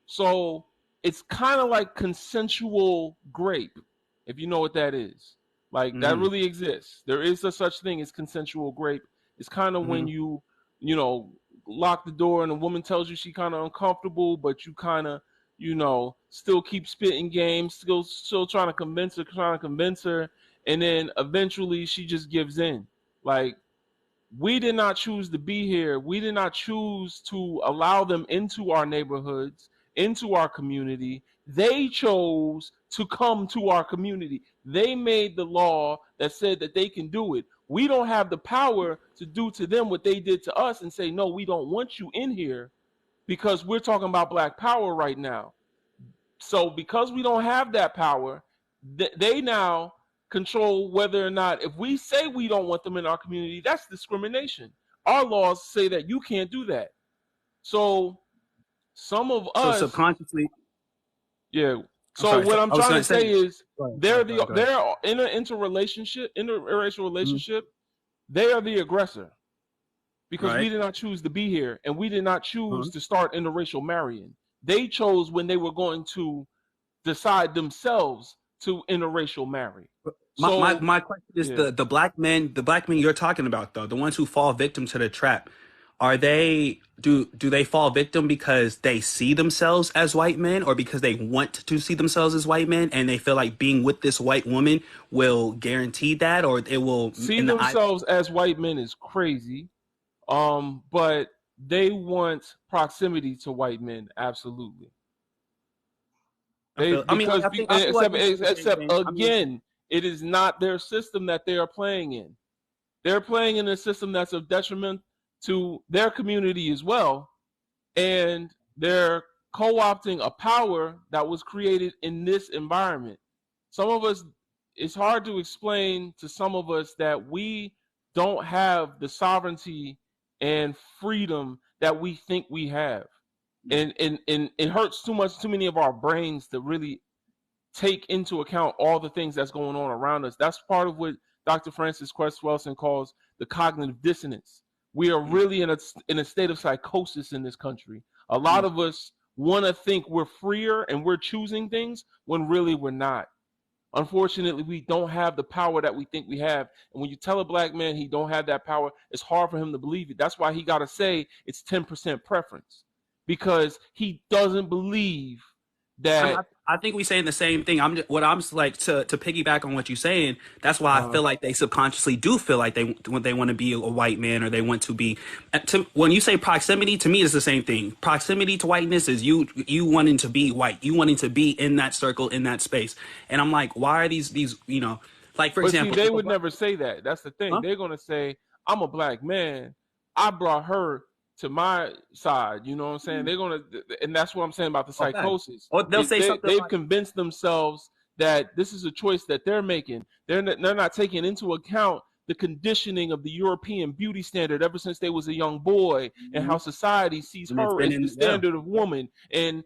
So it's kind of like consensual grape, if you know what that is. Like, that really exists. There is a such thing as consensual grape. It's kind of when you lock the door and a woman tells you she kind of uncomfortable, but you kind of, still keep spitting games, still trying to convince her, and then eventually she just gives in. Like, we did not choose to be here. We did not choose to allow them into our neighborhoods, into our community. They chose to come to our community. They made the law that said that they can do it. We don't have the power to do to them what they did to us and say, no, we don't want you in here, because we're talking about black power right now. So because we don't have that power, they now control whether or not, if we say we don't want them in our community, that's discrimination. Our laws say that you can't do that. So some of us subconsciously, yeah. So what I'm trying to say is, they're in an interracial relationship. They are the aggressor, because we did not choose to be here, and we did not choose to start interracial marrying. They chose when they were going to decide themselves to interracial marry. My question is, the black men you're talking about, though, the ones who fall victim to the trap, are they do they fall victim because they see themselves as white men, or because they want to see themselves as white men and they feel like being with this white woman will guarantee that, or it will see themselves as white men is crazy. But they want proximity to white men, absolutely. Except again, it is not their system that they are playing in. They're playing in a system that's of detriment to their community as well, and they're co-opting a power that was created in this environment. Some of us, it's hard to explain to some of us that we don't have the sovereignty and freedom that we think we have. And it hurts too many of our brains to really take into account all the things that's going on around us. That's part of what Dr. Francis Quest Wilson calls the cognitive dissonance. We are really in a state of psychosis in this country. A lot of us want to think we're freer and we're choosing things when really we're not. Unfortunately, we don't have the power that we think we have. And when you tell a black man he don't have that power, it's hard for him to believe it. That's why he got to say it's 10% preference, because he doesn't believe that. I think we saying the same thing. I'm like to piggyback on what you're saying. That's why I feel like they subconsciously do feel like they want to be a white man, or they want to be. When you say proximity, to me, it's the same thing. Proximity to whiteness is you wanting to be white, you wanting to be in that circle, in that space. And I'm like, why are these like, for example, see, they would never say that. That's the thing. They're gonna say, I'm a black man, I brought her to my side, you know what I'm saying? They're gonna, and that's what I'm saying about the psychosis. Or they'll say something. They've convinced themselves that this is a choice that they're making. They're not taking into account the conditioning of the European beauty standard ever since they was a young boy, and how society sees her as the standard of woman, and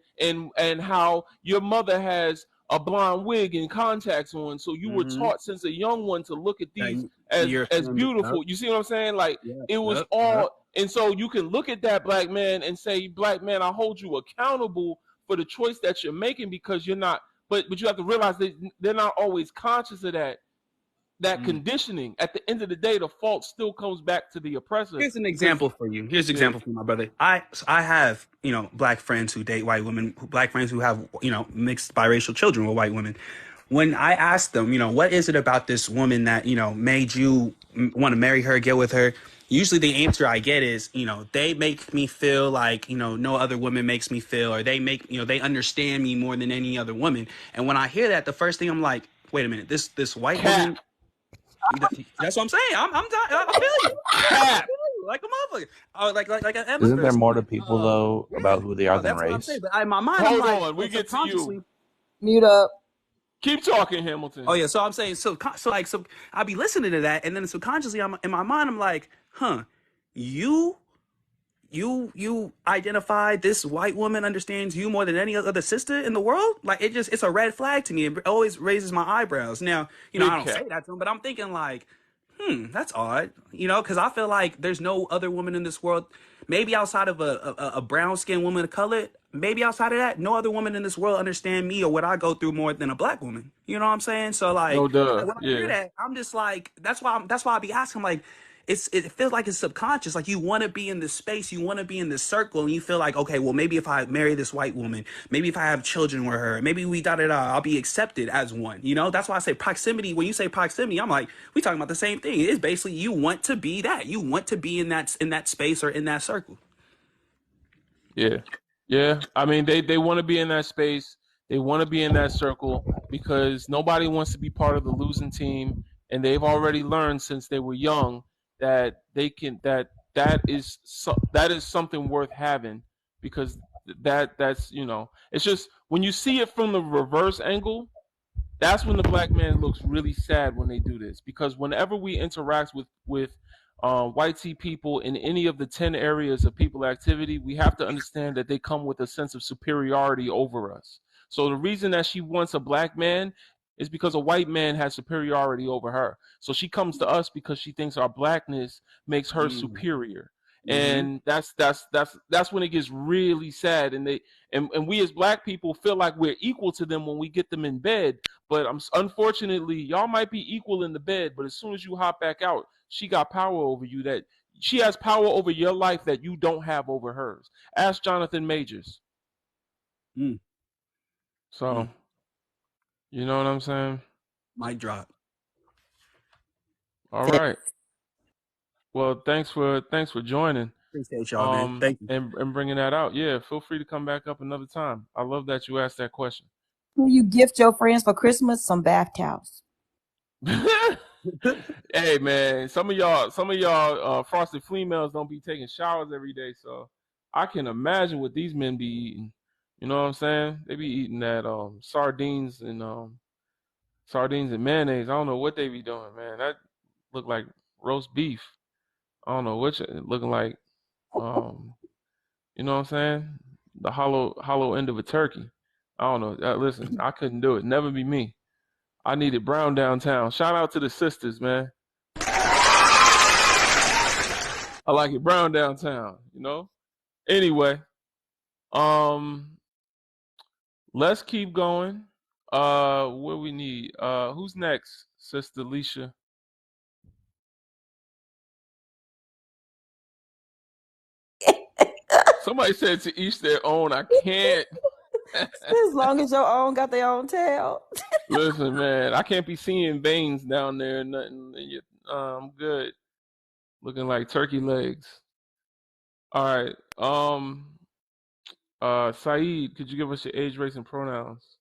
how your mother has a blonde wig and contacts on, so you were taught since a young one to look at these as beautiful. You see what I'm saying? Like, it was all. And so you can look at that black man and say, black man, I hold you accountable for the choice that you're making, because you're not, but you have to realize that they're not always conscious of that conditioning. At the end of the day, the fault still comes back to the oppressor. Here's an example for you. Here's an example for my brother. I have, black friends who date white women, black friends who have, mixed biracial children with white women. When I ask them, what is it about this woman that, made you want to marry her, get with her? Usually the answer I get is, they make me feel like, no other woman makes me feel, or they make, they understand me more than any other woman. And when I hear that, the first thing I'm like, wait a minute, this white woman. That's what I'm saying. I feel you. Like a motherfucker. Oh, like an Isn't there more to people though about who they are than race? But in my mind, hold on, we get to you. Mute up. Keep talking, Hamilton. Oh yeah, so I'm saying, so I'll be listening to that, and then subconsciously, in my mind, I'm like, you identify this white woman understands you more than any other sister in the world? Like, it's a red flag to me. It always raises my eyebrows. Now, I don't say that to him, but I'm thinking like, that's odd, because I feel like there's no other woman in this world, maybe outside of a brown-skinned woman of color, maybe outside of that, no other woman in this world understand me or what I go through more than a black woman. You know what I'm saying? So like, when I hear that, I'm just like, that's why I be asking, like, it feels like it's subconscious. Like, you want to be in this space, you want to be in this circle, and you feel like, okay, well, maybe if I marry this white woman, maybe if I have children with her, maybe I'll be accepted as one. That's why I say proximity. When you say proximity, I'm like, we talking about the same thing. It's basically, you want to be that. You want to be in that space or in that circle. Yeah. I mean, they want to be in that space. They want to be in that circle because nobody wants to be part of the losing team, and they've already learned since they were young that that is something worth having, because that's it's just, when you see it from the reverse angle, that's when the black man looks really sad when they do this. Because whenever we interact with white tea people in any of the 10 areas of people activity, we have to understand that they come with a sense of superiority over us. So the reason that she wants a black man is because a white man has superiority over her. So she comes to us because she thinks our blackness makes her superior. And that's when it gets really sad. And we as black people feel like we're equal to them when we get them in bed. But unfortunately, y'all might be equal in the bed, but as soon as you hop back out, she got power over you that she has power over your life that you don't have over hers. Ask Jonathan Majors. So, you know what I'm saying? Mic drop. All right. Well, thanks for joining. Appreciate y'all, man. Thank you. And bringing that out. Yeah, feel free to come back up another time. I love that you asked that question. Will you gift your friends for Christmas some bath towels? Hey man, some of y'all frosted females don't be taking showers every day, so I can imagine what these men be eating. You know what I'm saying? They be eating that sardines and mayonnaise. I don't know what they be doing, man. That look like roast beef. I don't know which looking like you know what I'm saying? The hollow end of a turkey. I don't know. Listen, I couldn't do it. Never be me. I needed brown downtown. Shout out to the sisters, man. I like it brown downtown, you know? Anyway, let's keep going. What we need? Who's next, Sister Leisha? Somebody said to each their own. I can't. As long as your own got their own tail. Listen, man, I can't be seeing veins down there and nothing. I'm good. Looking like turkey legs. All right. Saeed, could you give us your age, race, and pronouns?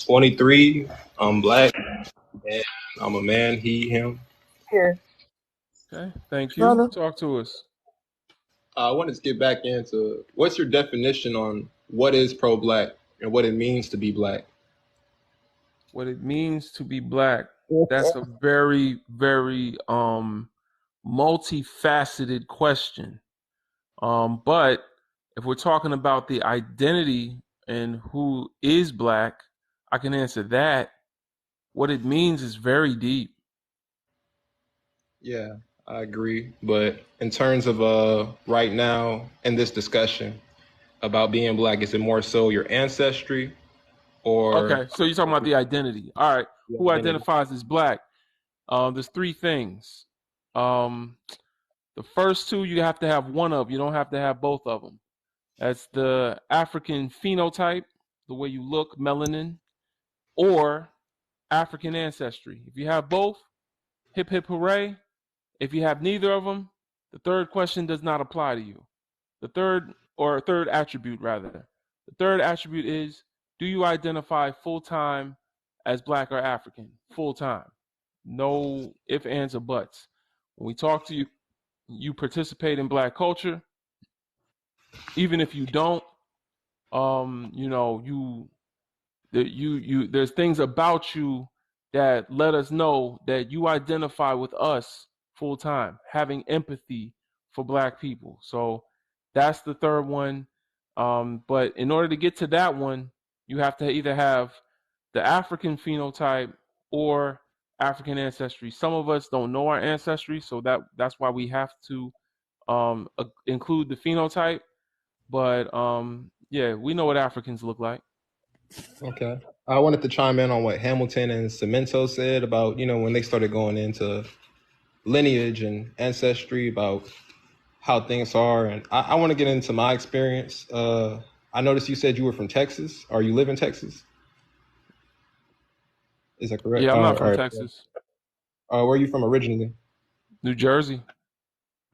23. I'm black, and I'm a man. He, him. Here. Okay, thank you. Brother. Talk to us. I wanted to get back into what's your definition on what is pro-black and what it means to be black. What it means to be black. That's a very, very multifaceted question. But if we're talking about the identity and who is black, I can answer that. What it means is very deep. Yeah, I agree. But in terms of right now in this discussion about being black, is it more so your ancestry or Okay, so you're talking about the identity. All right. Who identifies as black? There's three things. The first two you have to have one of. You don't have to have both of them. That's the African phenotype, the way you look, melanin, or African ancestry. If you have both, hip hip hooray. If you have neither of them, the third question does not apply to you. The third attribute rather. The third attribute is, do you identify full-time as black or African? Full-time. No ifs, ands, or buts. When we talk to you, you participate in black culture. Even if you don't, there's things about you that let us know that you identify with us full time, having empathy for black people. So that's the third one. But in order to get to that one, you have to either have the African phenotype or African ancestry. Some of us don't know our ancestry, so that's why we have to include the phenotype. But yeah, we know what Africans look like. Okay. I wanted to chime in on what Hamilton and Cemento said about, when they started going into lineage and ancestry, about how things are. And I want to get into my experience. I noticed you said you were from Texas, or you live in Texas. Is that correct? Yeah, I'm not from Texas. Where are you from originally? New Jersey.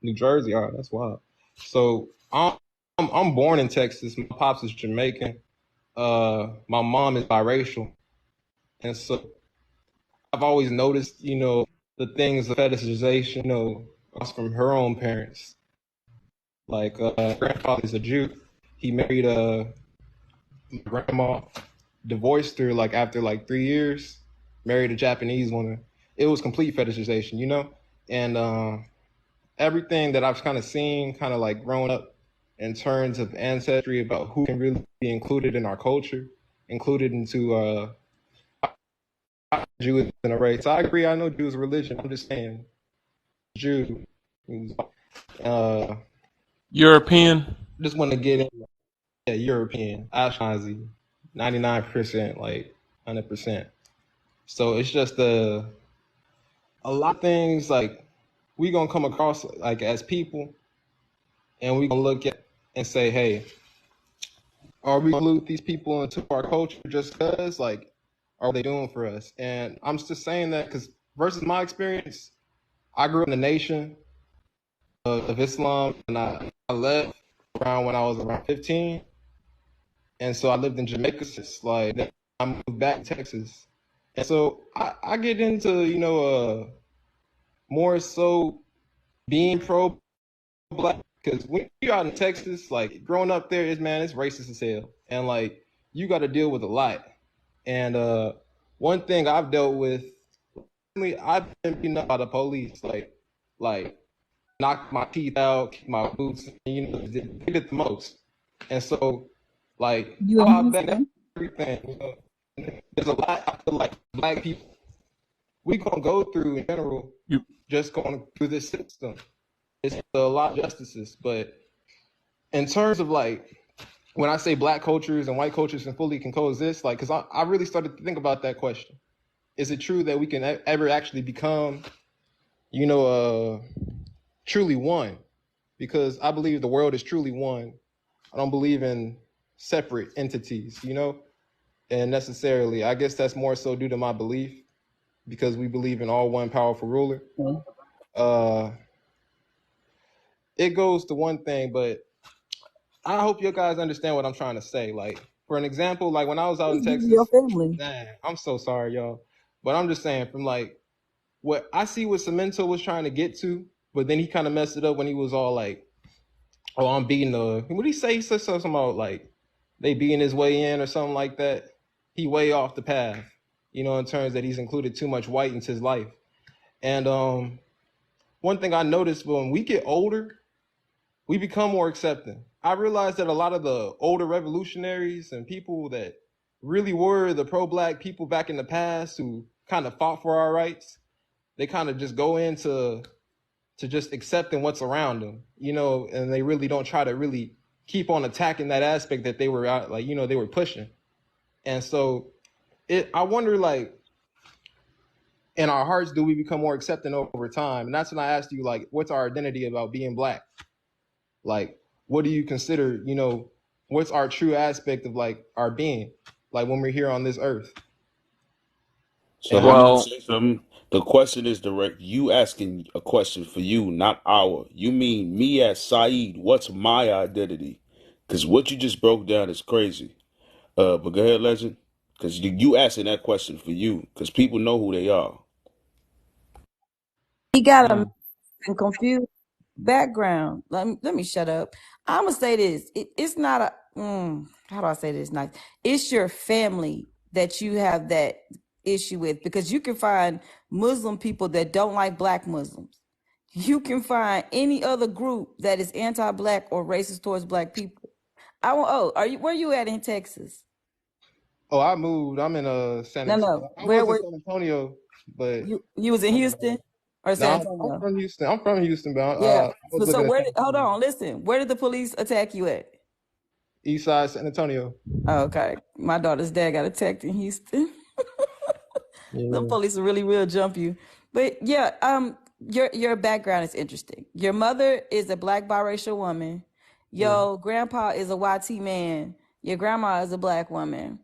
New Jersey. All right, that's wild. So I'm born in Texas. My pops is Jamaican. My mom is biracial, and so I've always noticed, the things of fetishization, from her own parents. Like grandfather's a Jew. He married my grandma, divorced her after 3 years, married a Japanese woman. It was complete fetishization, and everything that I've kind of seen, grown up in terms of ancestry about who can really be included in our culture, included into Jew in a race. I agree. I know Jew is a religion. I'm just saying, Jew. European. Just want to get in. Yeah, European, Ashkenazi, 99%, 100%. So it's just a lot of things like we gonna come across like as people, and we gonna look at and say, hey, are we gonna include these people into our culture just because like are they doing for us? And I'm just saying that because versus my experience, I grew up in a nation of Islam, and I left around when I was around 15, and so I lived in Jamaica since like then I moved back to Texas, and so I get into more so being pro black because when you're out in Texas, like growing up there is it's racist as hell, and like you got to deal with a lot. And one thing I've dealt with, I've been beaten up by the police, like knock my teeth out, kick my boots, and, they did the most. And so, like, You I'll in back Houston? everything. There's a lot. I feel like black people, we gonna go through in general, just going through this system. It's a lot of justices, but in terms of like when I say black cultures and white cultures can coexist, like, because I really started to think about that question. Is it true that we can ever actually become, truly one? Because I believe the world is truly one. I don't believe in separate entities, and necessarily. I guess that's more so due to my belief because we believe in all one powerful ruler. It goes to one thing, but I hope you guys understand what I'm trying to say. Like, for an example, like when I was out in Texas, Your family. dang, I'm so sorry, y'all. But I'm just saying from like what I see what Cemento was trying to get to, but then he kind of messed it up when he was all like, oh, I'm beating what did he say? He said something about like they beating his way in or something like that. He way off the path, in terms that he's included too much white into his life. And one thing I noticed when we get older, we become more accepting. I realized that a lot of the older revolutionaries and people that really were the pro-black people back in the past who kind of fought for our rights, they kind of just go into just accepting what's around them, and they really don't try to really keep on attacking that aspect that they were out, like, they were pushing. And so I wonder, like, in our hearts, do we become more accepting over time? And that's when I asked you, like, what's our identity about being black? Like, what do you consider, what's our true aspect of like our being, like when we're here on this earth? So let me say something. The question is direct. You asking a question for you, not our. You mean me as Saeed, what's my identity? Because what you just broke down is crazy. But go ahead, Legend. Because you asking that question for you. Because people know who they are. He got a confused background. Let me shut up. I'm gonna say this. It's not a how do I say this nice? It's your family that you have that issue with, because you can find Muslim people that don't like black Muslims. You can find any other group that is anti-black or racist towards black people. Where you at in Texas? Oh, I moved. I'm in San Antonio. No. I was in San Antonio, but you was in Houston or San Antonio? I'm from Houston. I'm from Houston, but Yeah. I was So living hold on, listen. Where did the police attack you at? East Side San Antonio. Oh, okay. My daughter's dad got attacked in Houston. The police will jump you. But yeah, your background is interesting. Your mother is a black biracial woman. Your grandpa is a YT man. Your grandma is a black woman.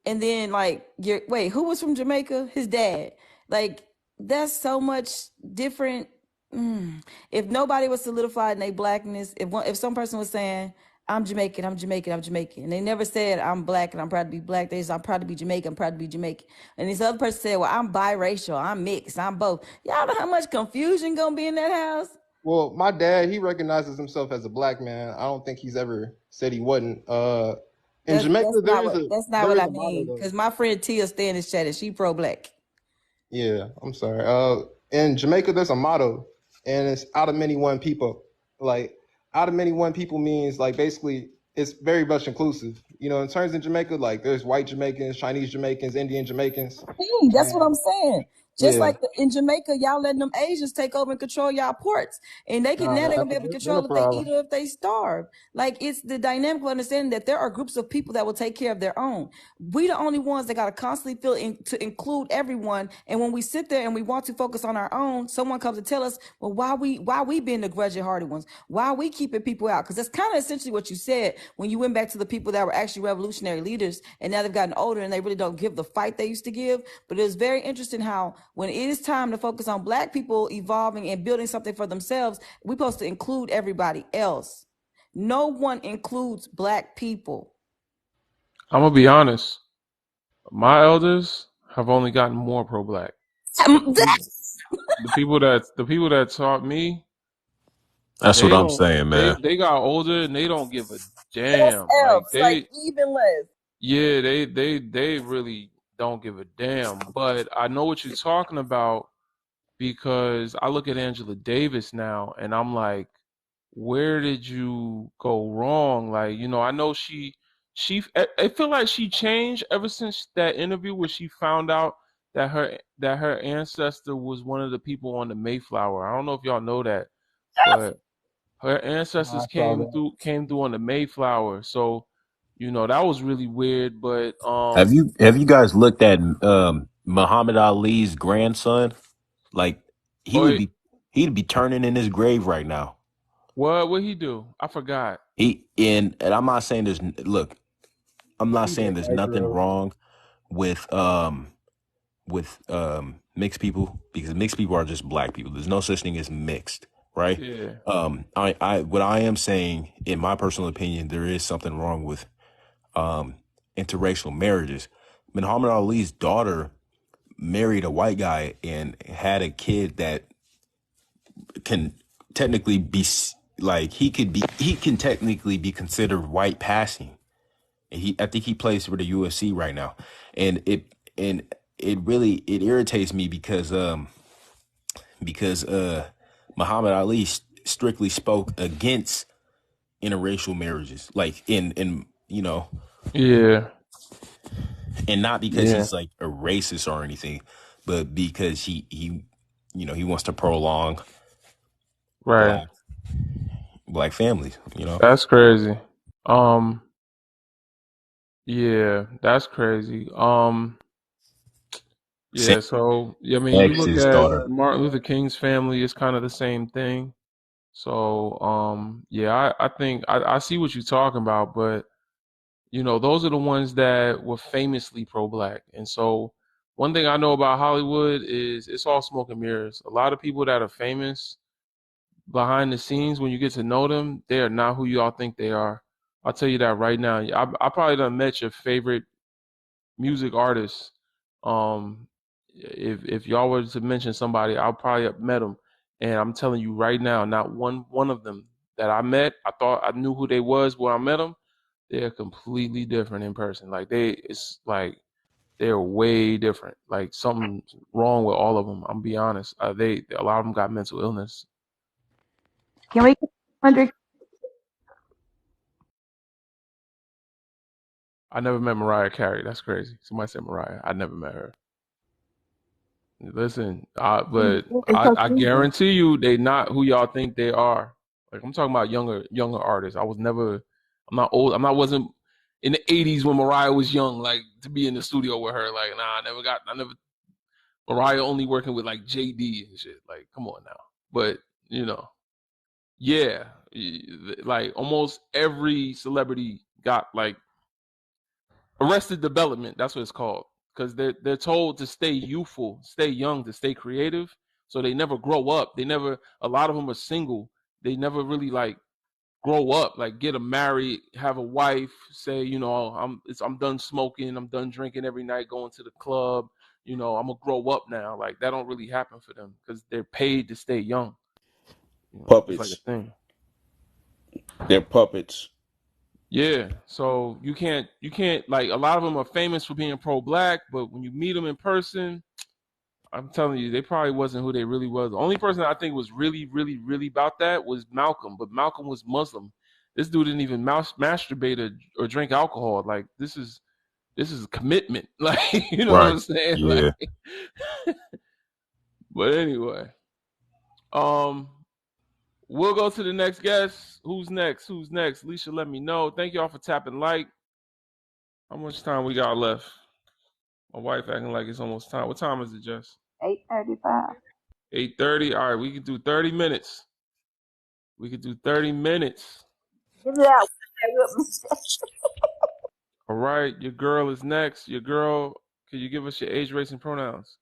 And then like who was from Jamaica? His dad. Like, that's so much different. If nobody was solidified in their blackness, if some person was saying, I'm Jamaican, and they never said I'm black and I'm proud to be black, they said I'm proud to be Jamaican, I'm proud to be Jamaican. And this other person said, well, I'm biracial, I'm mixed, I'm both. Y'all know how much confusion gonna be in that house? Well, my dad, he recognizes himself as a black man. I don't think he's ever said he wasn't. In Jamaica, that's not what I mean. Because my friend Tia stay in this chat and she pro-black. Yeah, I'm sorry. In Jamaica, there's a motto, and it's out of many one people. Like, out of many one people means like basically it's very much inclusive. In terms of Jamaica, like there's white Jamaicans, Chinese Jamaicans, Indian Jamaicans. That's what I'm saying. Just like in Jamaica, y'all letting them Asians take over and control y'all ports, and they can now they're gonna be able to control if they eat or if they starve. Like, it's the dynamic of understanding that there are groups of people that will take care of their own. We the only ones that gotta constantly feel to include everyone. And when we sit there and we want to focus on our own, someone comes to tell us, well, why we being the grudging hardy ones? Why are we keeping people out? Because that's kind of essentially what you said when you went back to the people that were actually revolutionary leaders, and now they've gotten older and they really don't give the fight they used to give. But it's very interesting how when it is time to focus on Black people evolving and building something for themselves, we're supposed to include everybody else. No one includes Black people. I'm gonna be honest. My elders have only gotten more pro-Black. The people that taught me. That's what I'm saying, man. They got older and they don't give a damn. Like even less. Yeah, they really don't give a damn. But I know what you're talking about, because I look at Angela Davis now and I'm like, where did you go wrong? Like, you know, I know I feel like she changed ever since that interview where she found out that her ancestor was one of the people on the Mayflower. I don't know if y'all know that, but her ancestors came through on the Mayflower. So, you know, that was really weird. But have you guys looked at Muhammad Ali's grandson? Like, he'd be turning in his grave right now. What he do? I forgot. And I'm not saying I'm not saying there's nothing wrong with mixed people, because mixed people are just Black people. There's no such thing as mixed, right? Yeah. What I am saying, in my personal opinion, there is something wrong with interracial marriages. Muhammad Ali's daughter married a white guy and had a kid that can technically be like, he can technically be considered white passing. And I think he plays for the UFC right now. And it really irritates me because Muhammad Ali strictly spoke against interracial marriages, like in you know. Yeah. And not because he's like a racist or anything, but because he you know, he wants to prolong black families, you know. That's crazy. Yeah, that's crazy. Yeah, so I mean, you look at Martin Luther King's family, it's kind of the same thing. So yeah, I think I see what you're talking about, but you know, those are the ones that were famously pro-Black. And so one thing I know about Hollywood is it's all smoke and mirrors. A lot of people that are famous behind the scenes, when you get to know them, they are not who you all think they are. I'll tell you that right now. I probably done met your favorite music artist. If y'all were to mention somebody, I'll probably have met them. And I'm telling you right now, not one of them that I met, I thought I knew who they was when I met them. They're completely different in person. Like it's like they're way different. Like something's wrong with all of them. I'm be honest. A lot of them got mental illness. Can we 100? I never met Mariah Carey. That's crazy. Somebody said Mariah. I never met her. Listen, but I guarantee you, they not who y'all think they are. Like, I'm talking about younger artists. I'm not old. Wasn't in the '80s when Mariah was young. Like, to be in the studio with her. Like, nah, I never. Mariah only working with like JD and shit. Like, come on now. But you know, yeah, like almost every celebrity got like Arrested Development. That's what it's called. Because they're told to stay youthful, stay young, to stay creative. So they never grow up. A lot of them are single. They never really like grow up, like get married, have a wife, say, you know, I'm done smoking, I'm done drinking every night, going to the club, you know, I'm gonna grow up now. Like, that don't really happen for them because they're paid to stay young. You know, Puppets. it's like a thing. They're puppets. Yeah, so you can't like, a lot of them are famous for being pro-Black, but when you meet them in person, I'm telling you, they probably wasn't who they really was. The only person I think was really, really, really about that was Malcolm, but Malcolm was Muslim. This dude didn't even masturbate or drink alcohol. Like, this is commitment. Like, you know what I'm saying? Yeah. Like, But anyway, we'll go to the next guest. Who's next? Who's next? Alicia, let me know. Thank y'all for tapping like. How much time we got left? My wife acting like it's almost time. What time is it, Jess? 8:35. 8:30. All right, we can do 30 minutes. We could do 30 minutes. Get it out. All right, your girl is next. Your girl, can you give us your age, race, and pronouns?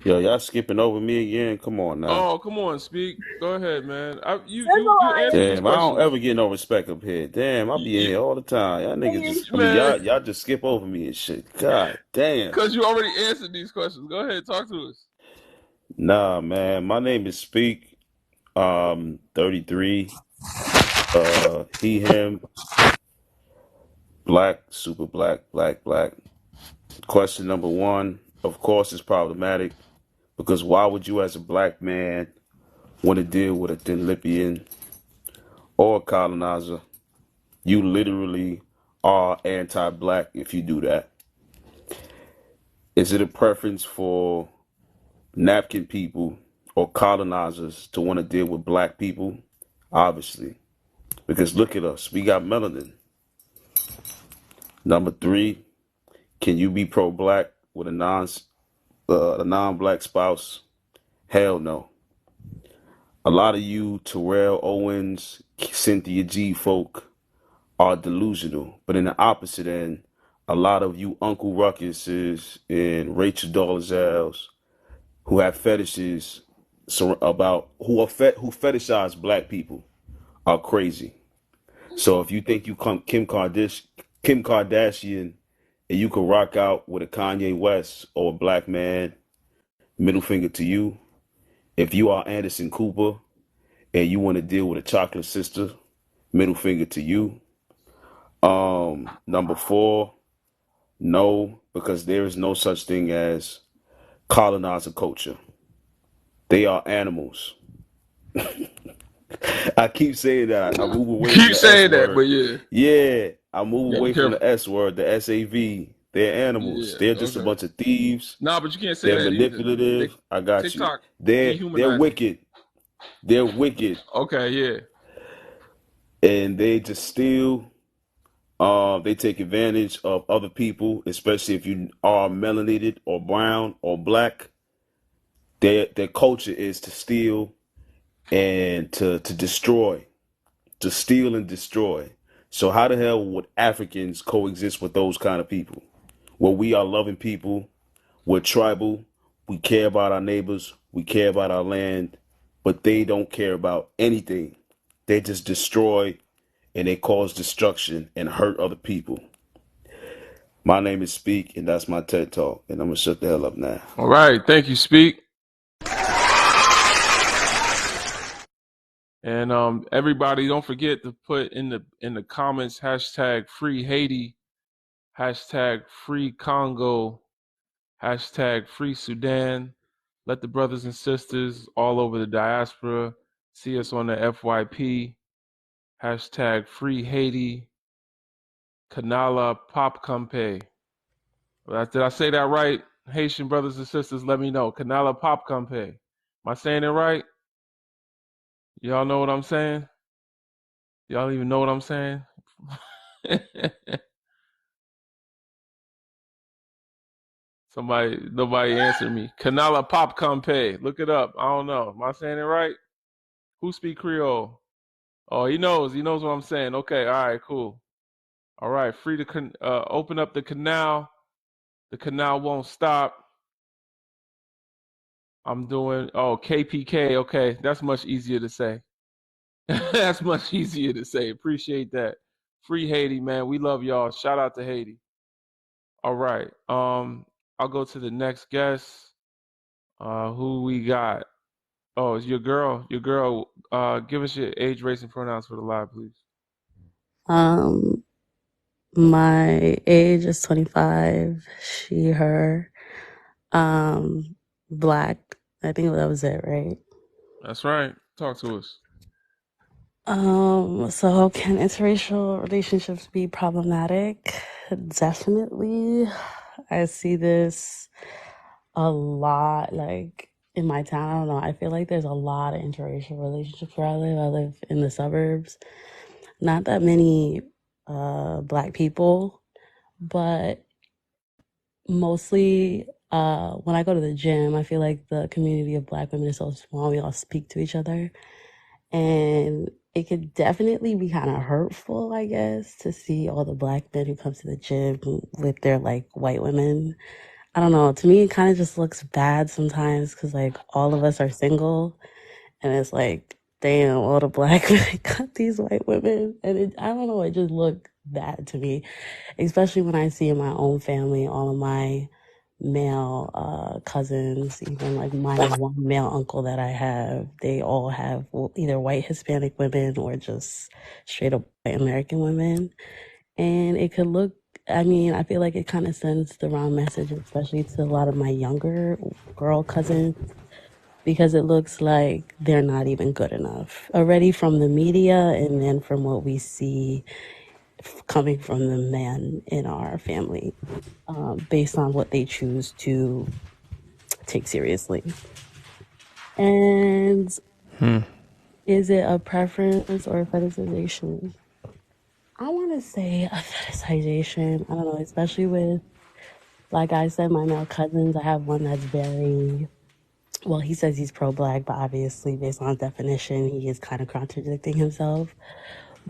Yo, y'all skipping over me again? Come on now. Oh, come on, speak. Go ahead, man. You answer these Damn, I don't questions. ever get no respect up here. Damn, I be in here all the time. Y'all niggas just, y'all just skip over me and shit. God damn. Because you already answered these questions. Go ahead, talk to us. Nah, man. My name is Speak. 33. He, him. Black, super black, black. Question number 1, of course, is problematic because why would you, as a black man, want to deal with a Thinlipian or a colonizer? You literally are anti-black if you do that. Is it a preference for napkin people or colonizers to want to deal with black people? Obviously, because look at us, we got melanin. Number 3, can you be pro-black with a non-black spouse? Hell no. A lot of you Terrell Owens, Cynthia G folk are delusional, but in the opposite end, a lot of you Uncle Ruckuses and Rachel Dolezals who have fetishes about who fetishize black people are crazy. So if you think you come Kim Kardashian and you can rock out with a Kanye West or a black man, middle finger to you. If you are Anderson Cooper and you want to deal with a chocolate sister, middle finger to you. Number 4, no, because there is no such thing as colonizer culture. They are animals. I keep saying that. I move away from the S word. But yeah. Yeah, I move away from the S word, the SAV. They're animals. Yeah, they're just a bunch of thieves. Nah, but you can't say They're that manipulative. either. I got TikTok, you. They're wicked. They're wicked. Okay, yeah. And they just steal. They take advantage of other people, especially if you are melanated or brown or black. Their culture is to steal and to destroy, to steal and destroy. So how the hell would Africans coexist with those kind of people? Well, we are loving people. We're tribal. We care about our neighbors. We care about our land, but they don't care about anything. They just destroy and they cause destruction and hurt other people. My name is Speak, and that's my TED Talk, and I'm going to shut the hell up now. All right. Thank you, Speak. And everybody, don't forget to put in the comments hashtag free Haiti, hashtag free Congo, hashtag free Sudan. Let the brothers and sisters all over the diaspora see us on the FYP. Hashtag free Haiti, Kanala Pop Campe. Did I say that right? Haitian brothers and sisters, let me know. Kanala Pop Campe. Am I saying it right? Y'all know what I'm saying? Y'all even know what I'm saying? Nobody answered me. Kanala Pop Campe. Look it up. I don't know. Am I saying it right? Who speak Creole? Oh, he knows. He knows what I'm saying. Okay. All right. Cool. All right. Free to open up the canal. The canal won't stop. I'm doing. Oh, KPK. Okay. That's much easier to say. That's much easier to say. Appreciate that. Free Haiti, man. We love y'all. Shout out to Haiti. All right. I'll go to the next guest. Who we got? Oh, it's your girl. Your girl. Give us your age, race, and pronouns for the live, please. My age is 25. She, her. Black. I think that was it, right? That's right. Talk to us. So can interracial relationships be problematic? Definitely. I see this a lot. Like, in my town, I don't know, I feel like there's a lot of interracial relationships where I live. I live in the suburbs. Not that many Black people, but mostly when I go to the gym, I feel like the community of Black women is so small. We all speak to each other. And it could definitely be kind of hurtful, I guess, to see all the Black men who come to the gym with their like white women. I don't know. To me, it kind of just looks bad sometimes because like all of us are single, and it's like, damn, all the Black men got these white women, and I don't know. It just looked bad to me, especially when I see in my own family all of my male cousins, even like my one male uncle that I have, they all have either white Hispanic women or just straight up white American women. And it could look, I mean, I feel like it kind of sends the wrong message, especially to a lot of my younger girl cousins, because it looks like they're not even good enough already from the media and then from what we see coming from the men in our family, based on what they choose to take seriously. And is it a preference or a fetishization? I want to say a fetishization. I don't know, especially with, like I said, my male cousins. I have one that's very, well, he says he's pro-Black, but obviously based on definition, he is kind of contradicting himself.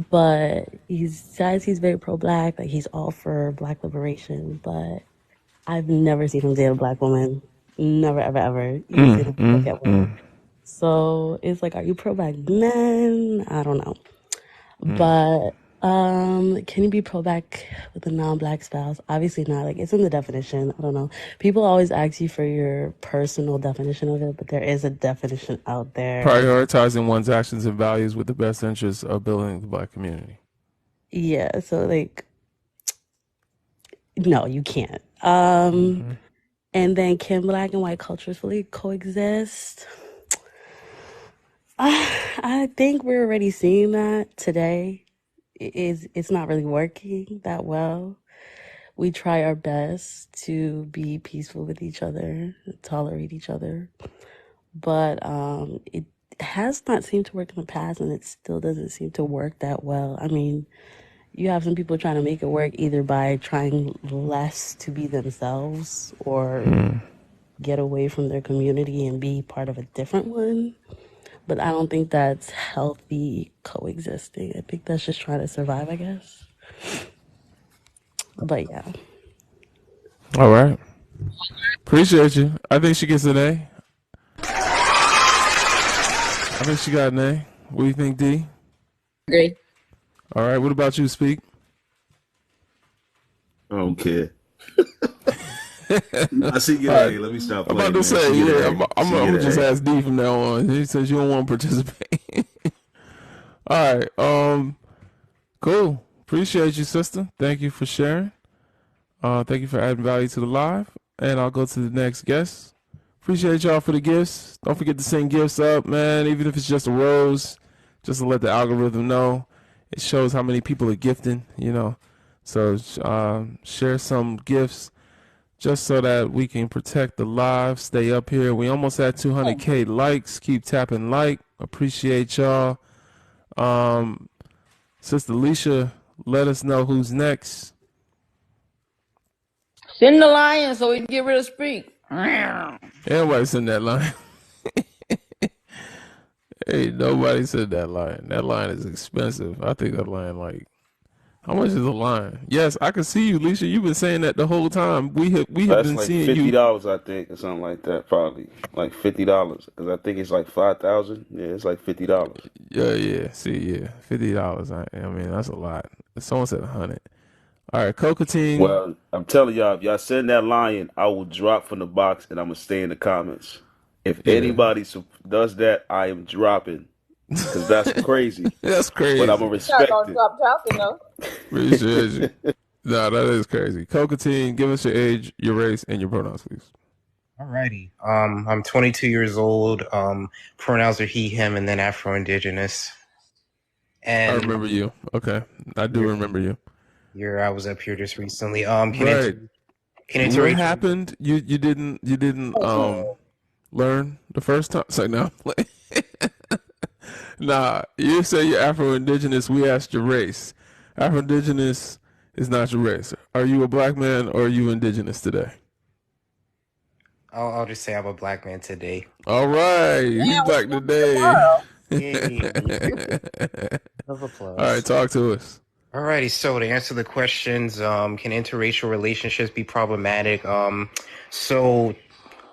But he says he's very pro-Black, like he's all for Black liberation, but I've never seen him date a Black woman. Never, ever, ever. Even seen him look at one. So it's like, are you pro-Black men? I don't know. But can you be pro-Black with a non-Black spouse? Obviously not. Like, it's in the definition. I don't know. People always ask you for your personal definition of it, but there is a definition out there. Prioritizing one's actions and values with the best interests of building the Black community. Yeah, so like, no, you can't. And then can Black and white cultures fully coexist? I think we're already seeing that today. It's not really working that well. We try our best to be peaceful with each other, tolerate each other, but it has not seemed to work in the past, and it still doesn't seem to work that well. I mean, you have some people trying to make it work either by trying less to be themselves or get away from their community and be part of a different one. But I don't think that's healthy coexisting. I think that's just trying to survive, I guess. But yeah. All right. Appreciate you. I think she gets an A. I think she got an A. What do you think, D? Agree. All right. What about you, Speak? I don't care. I see you. Right. Let me stop playing. I'm about to say, yeah. I'm gonna just ask D from now on. He says you don't want to participate. All right. Cool. Appreciate you, sister. Thank you for sharing. Thank you for adding value to the live. And I'll go to the next guest. Appreciate y'all for the gifts. Don't forget to send gifts up, man. Even if it's just a rose, just to let the algorithm know. It shows how many people are gifting, you know. So share some gifts just so that we can protect the live, stay up here. We almost had 200K likes. Keep tapping like. Appreciate y'all. Sister Alicia, let us know who's next. Send the lion so we can get rid of Speak. Everybody send that line. Hey, nobody said that line. That line is expensive. I think that line, like, how much is a line? Yes, I can see you, Alicia. You've been saying that the whole time. We have been like seeing you. $50, I think, or something like that. Probably like $50, because I think it's like 5,000. Yeah, it's like $50. Yeah. See, yeah, $50. I mean, that's a lot. Someone said 100. All right, Coca-Teen. Well, I'm telling y'all, if y'all send that lion, I will drop from the box and I'm gonna stay in the comments. If anybody does that, I am dropping, because that's crazy. That's crazy. But I'm gonna respect Not gonna it. stop talking though. Appreciate you. No, that is crazy. Coca-Teen, give us your age, your race, and your pronouns, please. Alrighty. I'm 22 years old. Pronouns are he, him, and then Afro-Indigenous. And I remember you. Okay, I do remember you. I was up here just recently. What happened? You didn't learn the first time? It's like, no, I'm playing. Nah, you say you're Afro-Indigenous. We asked your race. Afro-Indigenous is not your race. Are you a black man or are you indigenous today? I'll just say I'm a black man today. All right, he's black today. Yay. Of All applause. right, talk to us. Alrighty, so to answer the questions, can interracial relationships be problematic? So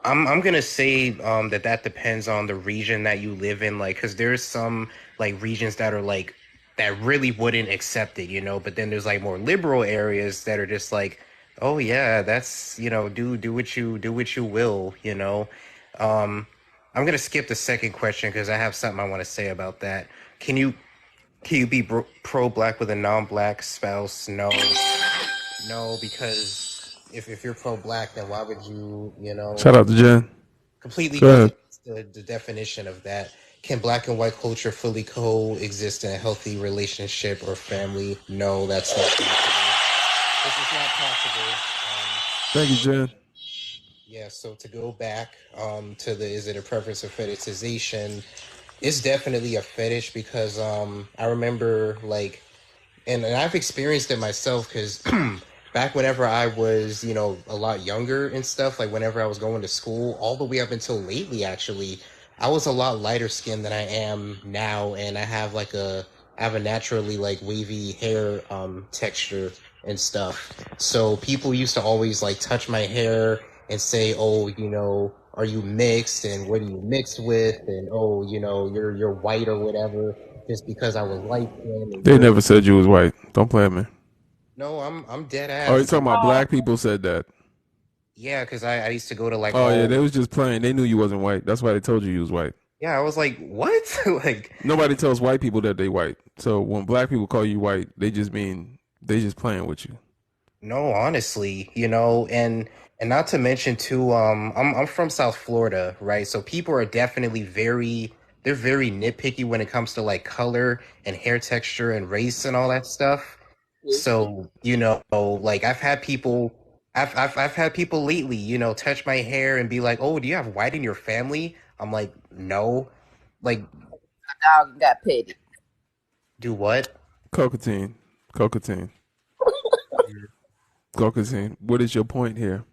I'm gonna say that depends on the region that you live in, like, because there's some like regions that are like that really wouldn't accept it, you know, but then there's like more liberal areas that are just like, oh yeah, that's, you know, do what you will, you know. I'm gonna skip the second question because I have something I want to say about that. Can you be pro-black with a non-black spouse? No, because if you're pro-black, then why would you, you know, Shout out to Jen. completely Go goes ahead. against the definition of that. Can black and white culture fully coexist in a healthy relationship or family? No, that's not possible. This is not possible. Thank you, Jen. Yeah, so to go back to the is it a preference or fetishization? It's definitely a fetish because I remember like and I've experienced it myself because back whenever I was, you know, a lot younger and stuff, like whenever I was going to school, all the way up until lately, actually, I was a lot lighter skinned than I am now, and I have a naturally like wavy hair texture and stuff. So people used to always like touch my hair and say, "Oh, you know, are you mixed? And what are you mixed with? And oh, you know, you're white or whatever." Just because I was light skinned and They you're never said you was white. Don't play with me. no, I'm dead Oh, you ass. talking about black people said that? Yeah, because I used to go to like Oh yeah, all they was just playing. They knew you wasn't white. That's why they told you was white. yeah, I was like, what? Like Nobody tells white people that they white. So when black people call you white, they just mean they just playing with you. no, honestly, you know, and not to mention too, I'm from South Florida, right? So people are definitely they're very nitpicky when it comes to like color and hair texture and race and all that stuff. So, you know, like I've had people lately, you know, touch my hair and be like, "Oh, do you have white in your family?" I'm like, "No." Like, Dog got petty. do what? Cocaine, cocaine, cocaine. What is your point here?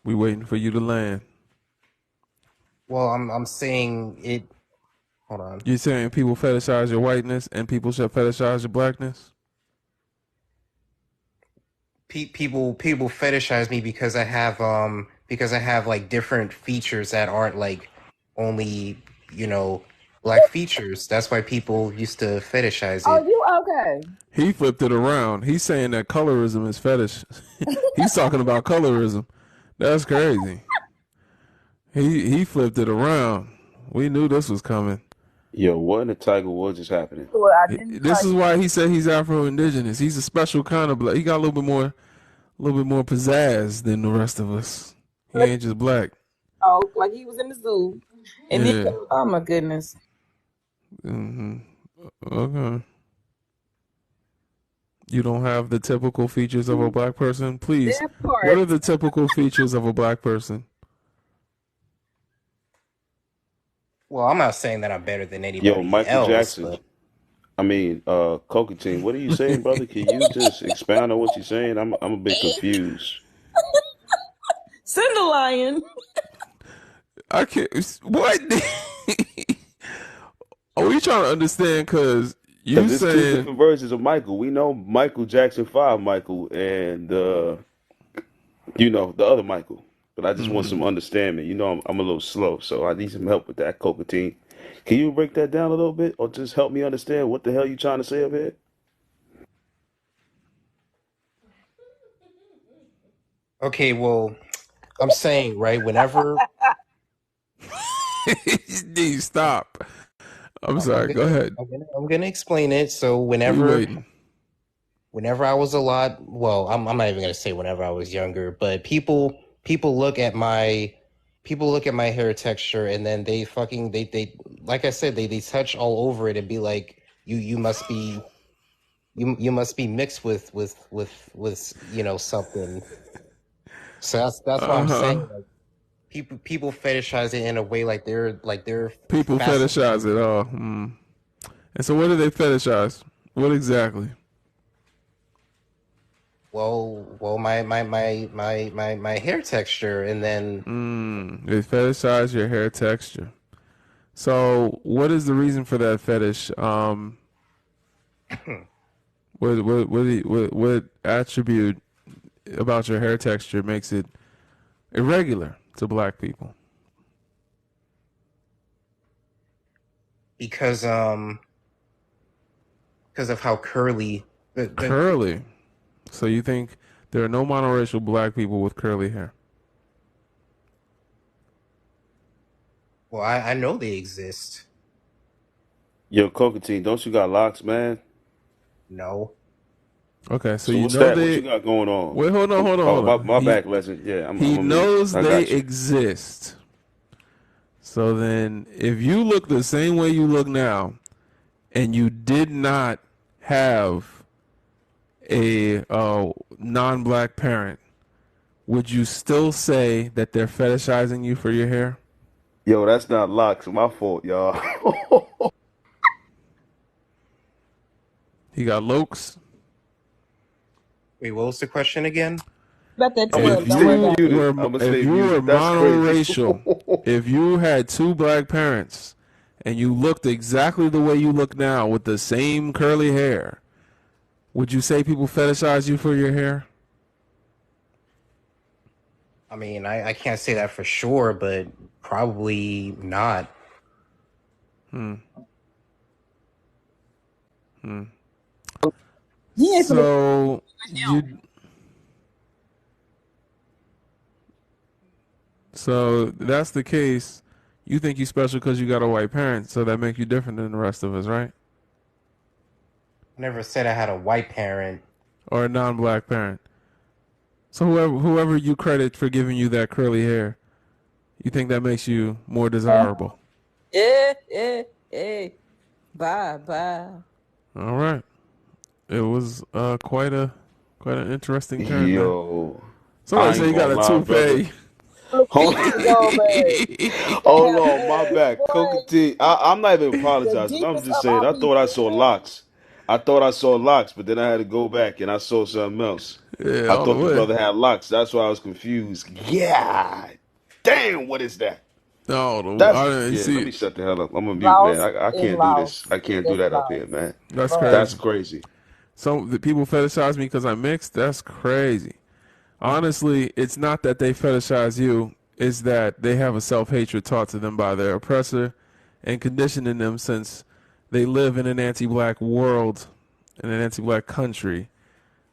We waiting for you to land. Well, I'm saying it. Hold on. You saying people fetishize your whiteness and people should fetishize your blackness? People fetishize me because I have like different features that aren't like only, you know, black features. That's why people used to fetishize Oh, it. you okay? He flipped it around. He's saying that colorism is fetish. He's talking about colorism. That's crazy. He flipped it around. We knew this was coming. Yo, what in the Tiger Woods is happening? Well, I didn't This is like why he said he's Afro-Indigenous. He's a special kind of black. He got a little bit more pizzazz than the rest of us. He ain't just black. oh, like he was in the zoo. And Yeah. then oh my goodness. Okay. You don't have the typical features of a black person? Please. That part. What are the typical features of a black person? Well, I'm not saying that I'm better than Yo, anybody Michael else, Jackson. but I mean, Cocaine. What are you saying, brother? Can you just expound on what you're saying? I'm a bit confused. Send the lion. I can't. What? Are we trying to understand? Because you Because there's two saying different versions of Michael. We know Michael Jackson 5 Michael and, you know, the other Michael. But I just want some understanding. You know, I'm a little slow, so I need some help with that, Cocaine. Can you break that down a little bit or just help me understand what the hell you trying to say up here? okay, well, I'm saying, right, whenever Dude, stop. I'm sorry. Go ahead. I'm gonna explain it. So We waiting. whenever I was a lot, well, I'm not even gonna say whenever I was younger, but people look at my hair texture and then they like I said, they touch all over it and be like, you must be you must be mixed with you know something. So that's what I'm saying. Like, people fetishize it in a way like they're People fetishize it. Oh, and so what do they fetishize? What exactly? Well, my hair texture, and then They fetishize your hair texture. So, what is the reason for that fetish? What attribute about your hair texture makes it irregular to black people? because of how curly. Curly. So you think there are no monoracial black people with curly hair? Well, I know they exist. Yo, Cockatine, don't you got locks, man? No. Okay, so So you what's know that? What they. you got going on? Wait, hold on. Oh, my back, Legend. Yeah, I'm He a mute. knows I they got you. exist. So then, if you look the same way you look now, and you did not have a non-black parent, would you still say that they're fetishizing you for your hair? Yo, that's not locks. My fault, y'all. He got lokes. Wait, what was the question again? About that I'm tub, gonna don't stay worry about it. muted. I'm gonna If stay you were muted. That's crazy. monoracial, if you had two black parents and you looked exactly the way you look now with the same curly hair, would you say people fetishize you for your hair? I mean, I can't say that for sure, but probably not. So you. So that's the case. You think you special because you got a white parent, so that make you different than the rest of us, right? I never said I had a white parent. Or a non-black parent. So whoever you credit for giving you that curly hair, you think that makes you more desirable? Bye. All right. It was quite an interesting turn, man. Yo, Somebody I say ain't you got gonna a lie, brother. toupee. Hold on, my bad. Cockatine, I'm not even apologizing. I'm just saying, I thought I saw locks. But then I had to go back and I saw something else. Yeah, I all the thought the way. brother had locks. That's why I was confused. Yeah. Damn, what is that? No, That's I didn't yeah. Let see me it. shut the hell up. I'm a mute, man. Lost I in can't do this. Laos. I can't do That's that up here, lost. man. That's That's crazy. crazy. So the people fetishize me because I'm mixed. That's crazy. Honestly, it's not that they fetishize you. It's that they have a self-hatred taught to them by their oppressor and conditioning them since they live in an anti-black world, in an anti-black country.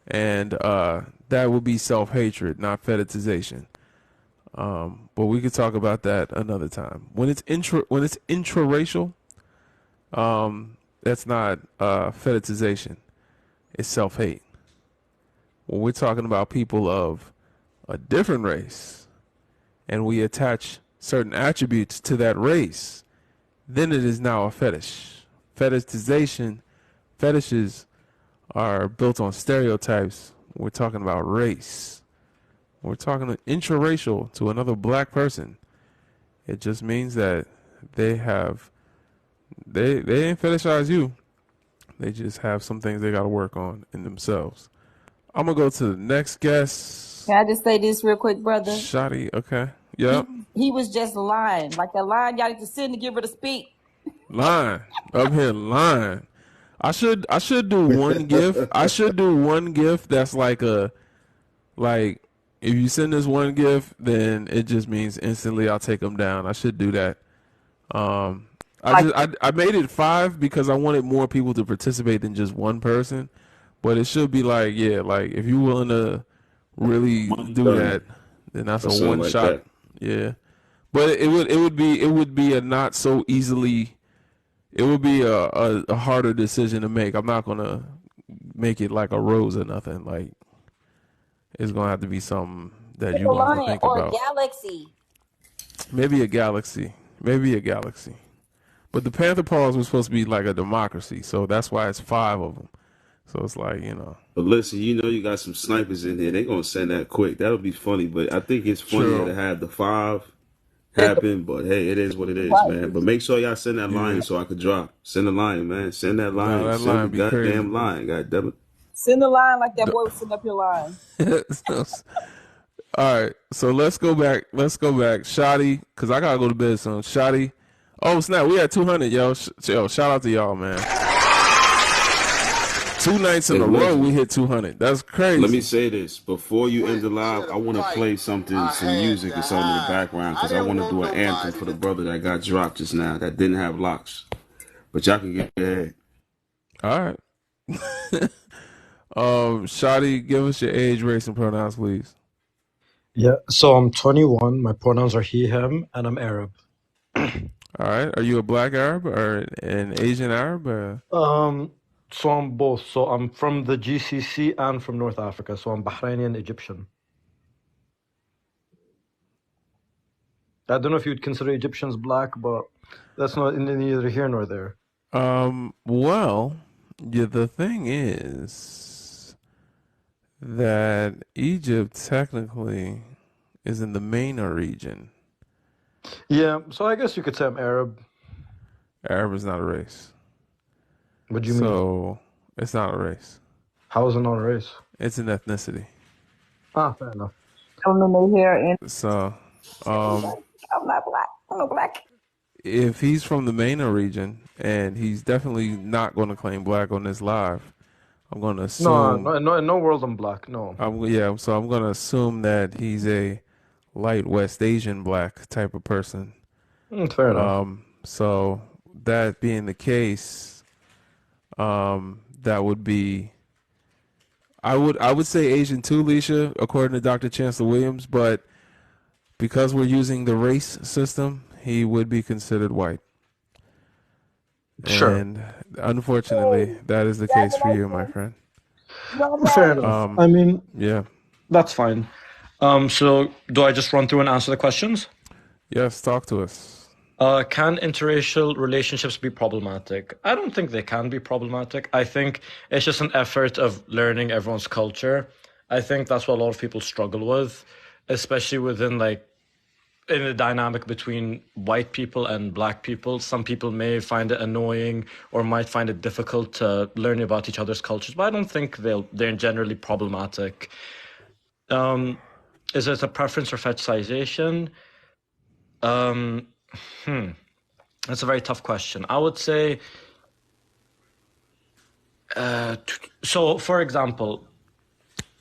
And that would be self-hatred, not fetishization. But we could talk about that another time. When it's intraracial, that's not fetishization. It's self-hate. When we're talking about people of a different race and we attach certain attributes to that race, then it is now a fetish. Fetishization, fetishes are built on stereotypes. We're talking about race. We're talking intraracial to another black person. It just means that they ain't fetishize you. They just have some things they got to work on in themselves. I'm gonna go to the next guest. Can I just say this real quick, brother? Shotty, okay. Yep. He was just lying. Like that line y'all need to send to give her to speak. Lying. Up here lying. I should do one gift. I should do one gift that's like if you send this one gift, then it just means instantly I'll take them down. I should do that. I made it 5 because I wanted more people to participate than just one person. But it should be like if you're willing to really do that, then that's a one like shot. that. Yeah. But it would be a not so easily. It would be a harder decision to make. I'm not gonna make it like a rose or nothing. Like it's gonna have to be something that you're gonna have to think about. Galaxy. Maybe a galaxy. But the Panther Paws was supposed to be like a democracy, so that's why it's 5 of them. So it's like, But listen, you got some snipers in here. They're gonna send that quick. That'll be funny. But I think it's funnier to have the 5 happen, but hey, it is what it is, Right. man. But make sure y'all send that Yeah. lion so I could drop. Send the lion, man. Send that Nah, lion. that Send the line be crazy. goddamn lion. God damn it. Send the line like that boy was sending up your line. All right, so let's go back. Shotty, because I gotta go to bed soon. Shotty. Oh snap, we at 200, yo. Yo, shout out to y'all, man. 2 nights in Hey, a row Legend, we hit 200. That's crazy. let me say this. Before you end the live, I want to play something, some music or something in the background, because I want to do an anthem for the brother that got dropped just now that didn't have locks. But y'all can get ahead. All right. Shotty, give us your age, race, and pronouns, please. Yeah, so I'm 21. My pronouns are he, him, and I'm Arab. All right. Are you a black Arab or an Asian Arab? So I'm both. So I'm from the GCC and from North Africa. So I'm Bahraini and Egyptian. I don't know if you'd consider Egyptians black, but that's not neither here nor there. Well, yeah, the thing is that Egypt technically is in the MENA region. Yeah, so I guess you could say I'm Arab. Arab is not a race. What do you mean? So it's not a race. How is it not a race? It's an ethnicity. Ah, fair enough. Telling them they hair and So, I'm not black. I'm not black. if he's from the MENA region and he's definitely not going to claim black on this live, I'm going to assume. No, in no world I'm black. No. So I'm going to assume that he's a light West Asian black type of person. Fair enough. So that being the case, that would be. I would say Asian too, Leisha, according to Dr. Chancellor Williams, but because we're using the race system, he would be considered white. Sure. And unfortunately, that is the case for you, my friend. Fair enough. I mean, yeah, that's fine. So do I just run through and answer the questions? Yes, talk to us. Can interracial relationships be problematic? I don't think they can be problematic. I think it's just an effort of learning everyone's culture. I think that's what a lot of people struggle with, especially within in the dynamic between white people and black people. Some people may find it annoying or might find it difficult to learn about each other's cultures, but I don't think they're generally problematic. Is it a preference or fetishization? That's a very tough question. I would say, so for example,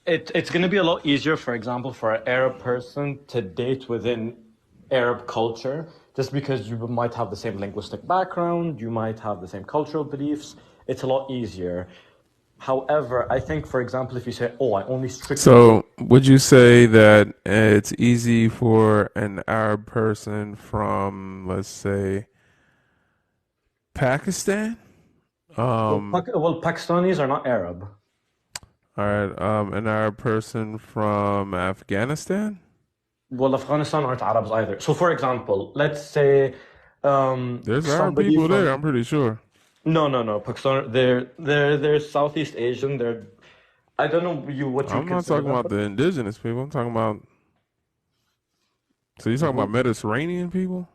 it's going to be a lot easier, for example, for an Arab person to date within Arab culture, just because you might have the same linguistic background, you might have the same cultural beliefs. It's a lot easier. However, I think, for example, if you say, I only strictly... So would you say that it's easy for an Arab person from, let's say, Pakistan? Well, Pakistanis are not Arab. All right. An Arab person from Afghanistan? Well, Afghanistan aren't Arabs either. So, for example, let's say there's Arab people there, I'm pretty sure. No. Pakistan, they're Southeast Asian. I don't know what you. I'm not talking about the indigenous people. I'm talking about. So you're talking about Mediterranean people?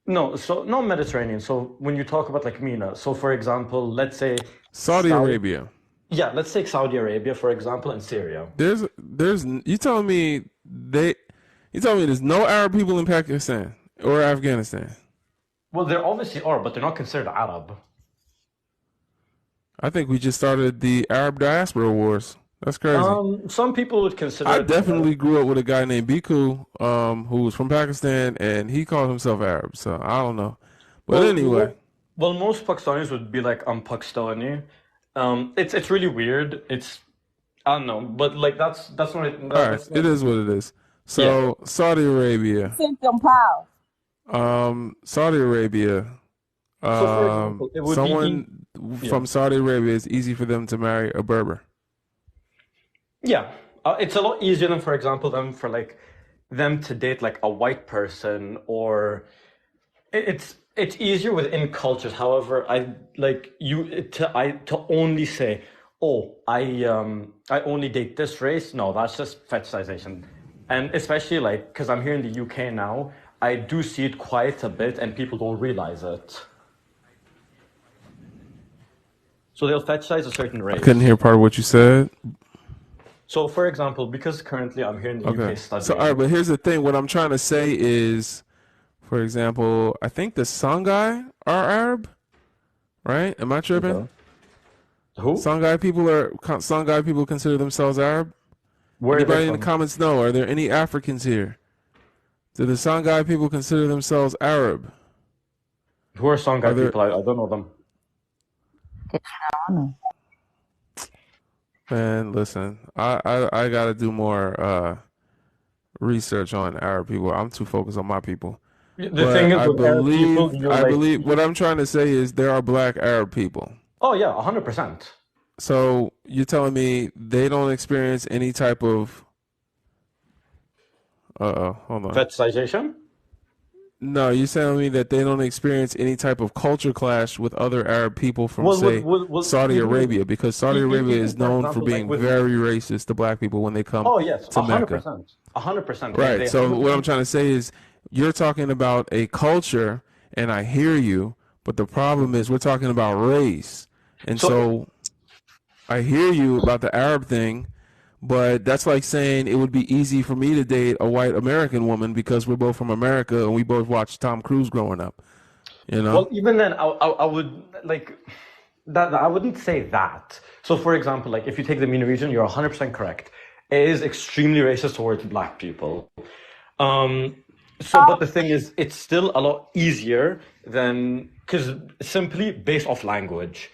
No, so not Mediterranean. So when you talk about MENA, so for example, let's say Saudi Arabia. Yeah, let's take Saudi Arabia for example, and Syria. You telling me there's no Arab people in Pakistan or Afghanistan? Well, there obviously are, but they're not considered Arab. I think we just started the Arab diaspora wars. That's crazy. Some people would consider. I definitely grew up with a guy named Biku, who was from Pakistan, and he called himself Arab. So I don't know, but anyway. Well, most Pakistanis would be like, I'm Pakistani. It's really weird. I don't know, but that's not. All right, it is what it is. So yeah. Saudi Arabia. Sent them pals. Saudi Arabia. So for example, it would someone from Saudi Arabia, it's easy for them to marry a Berber. Yeah, it's a lot easier than, for example, them to date like a white person, or it's easier within cultures. However, to only say, I only date this race. No, that's just fetishization, and especially because I'm here in the UK now. I do see it quite a bit, and people don't realize it. So they'll fetishize a certain race. I couldn't hear part of what you said. So, for example, because currently I'm here in the UK studying. So, all right, but here's the thing. What I'm trying to say is, for example, I think the Songhai are Arab, right? Am I tripping? Okay. Who? Songhai people consider themselves Arab? Where Anybody in the comments know? Are there any Africans here? Do the Songhai people consider themselves Arab? Who are Songhai people? I don't know them. Man, listen, I gotta do more research on Arab people. I'm too focused on my people. The thing is, I with Arab people, believe what I'm trying to say is there are black Arab people. Oh yeah, 100%. So you're telling me they don't experience any type of hold on. Fetishization? No, you're telling me that they don't experience any type of culture clash with other Arab people from, Saudi Arabia, because Saudi Arabia is known for being very racist to black people when they come to Mecca. 100%. Right. So what I'm trying to say is you're talking about a culture, and I hear you, but the problem is we're talking about race. And so I hear you about the Arab thing, but that's like saying it would be easy for me to date a white American woman because we're both from America and we both watched Tom Cruise growing up. You know? Well, even then, I would like that. I wouldn't say that. So, for example, like if you take the MENA region, you're 100% correct. It is extremely racist towards black people. But the thing is, it's still a lot easier than because simply based off language.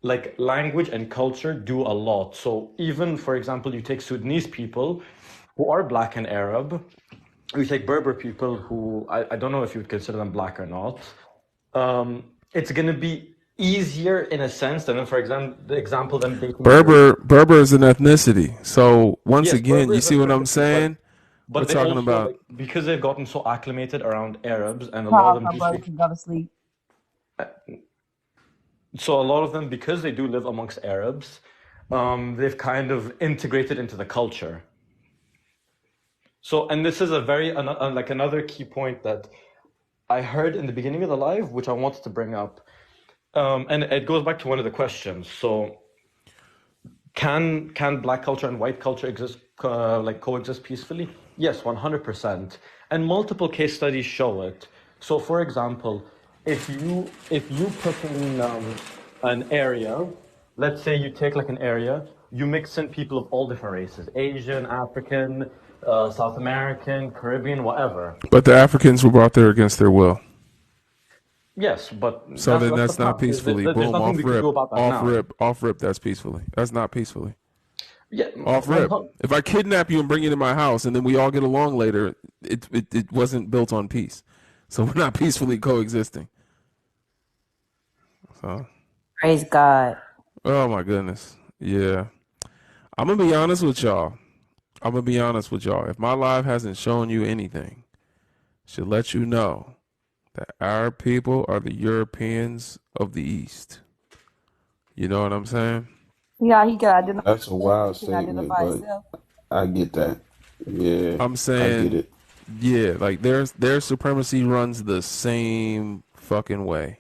Like language and culture do a lot. So even, for example, you take Sudanese people who are black and Arab, you take Berber people who, I don't know if you would consider them black or not. It's going to be easier in a sense than, for example, them dating Berber is an ethnicity. So once again, you see what I'm saying? But we're talking about because they've gotten so acclimated around Arabs and a lot of them can go to sleep. So a lot of them, because they do live amongst Arabs, they've kind of integrated into the culture. So, and this is another key point that I heard in the beginning of the live, which I wanted to bring up, and it goes back to one of the questions. So, can black culture and white culture coexist peacefully? Yes, 100%. And multiple case studies show it. So, for example, if you put in an area, let's say you take like an area, you mix in people of all different races, Asian, African, South American, Caribbean, whatever. But the Africans were brought there against their will. Yes, but so then that's not peacefully. Boom, off rip. That's peacefully. That's not peacefully. Yeah, off rip. If I kidnap you and bring you to my house, and then we all get along later, it wasn't built on peace. So we're not peacefully coexisting. So, praise God. Oh my goodness. Yeah. I'm going to be honest with y'all. If my live hasn't shown you anything, it should let you know that our people are the Europeans of the East. You know what I'm saying? Yeah, he got identified. That's a wild statement, but I get that. Yeah. I'm saying, I get it. Yeah, like their supremacy runs the same fucking way.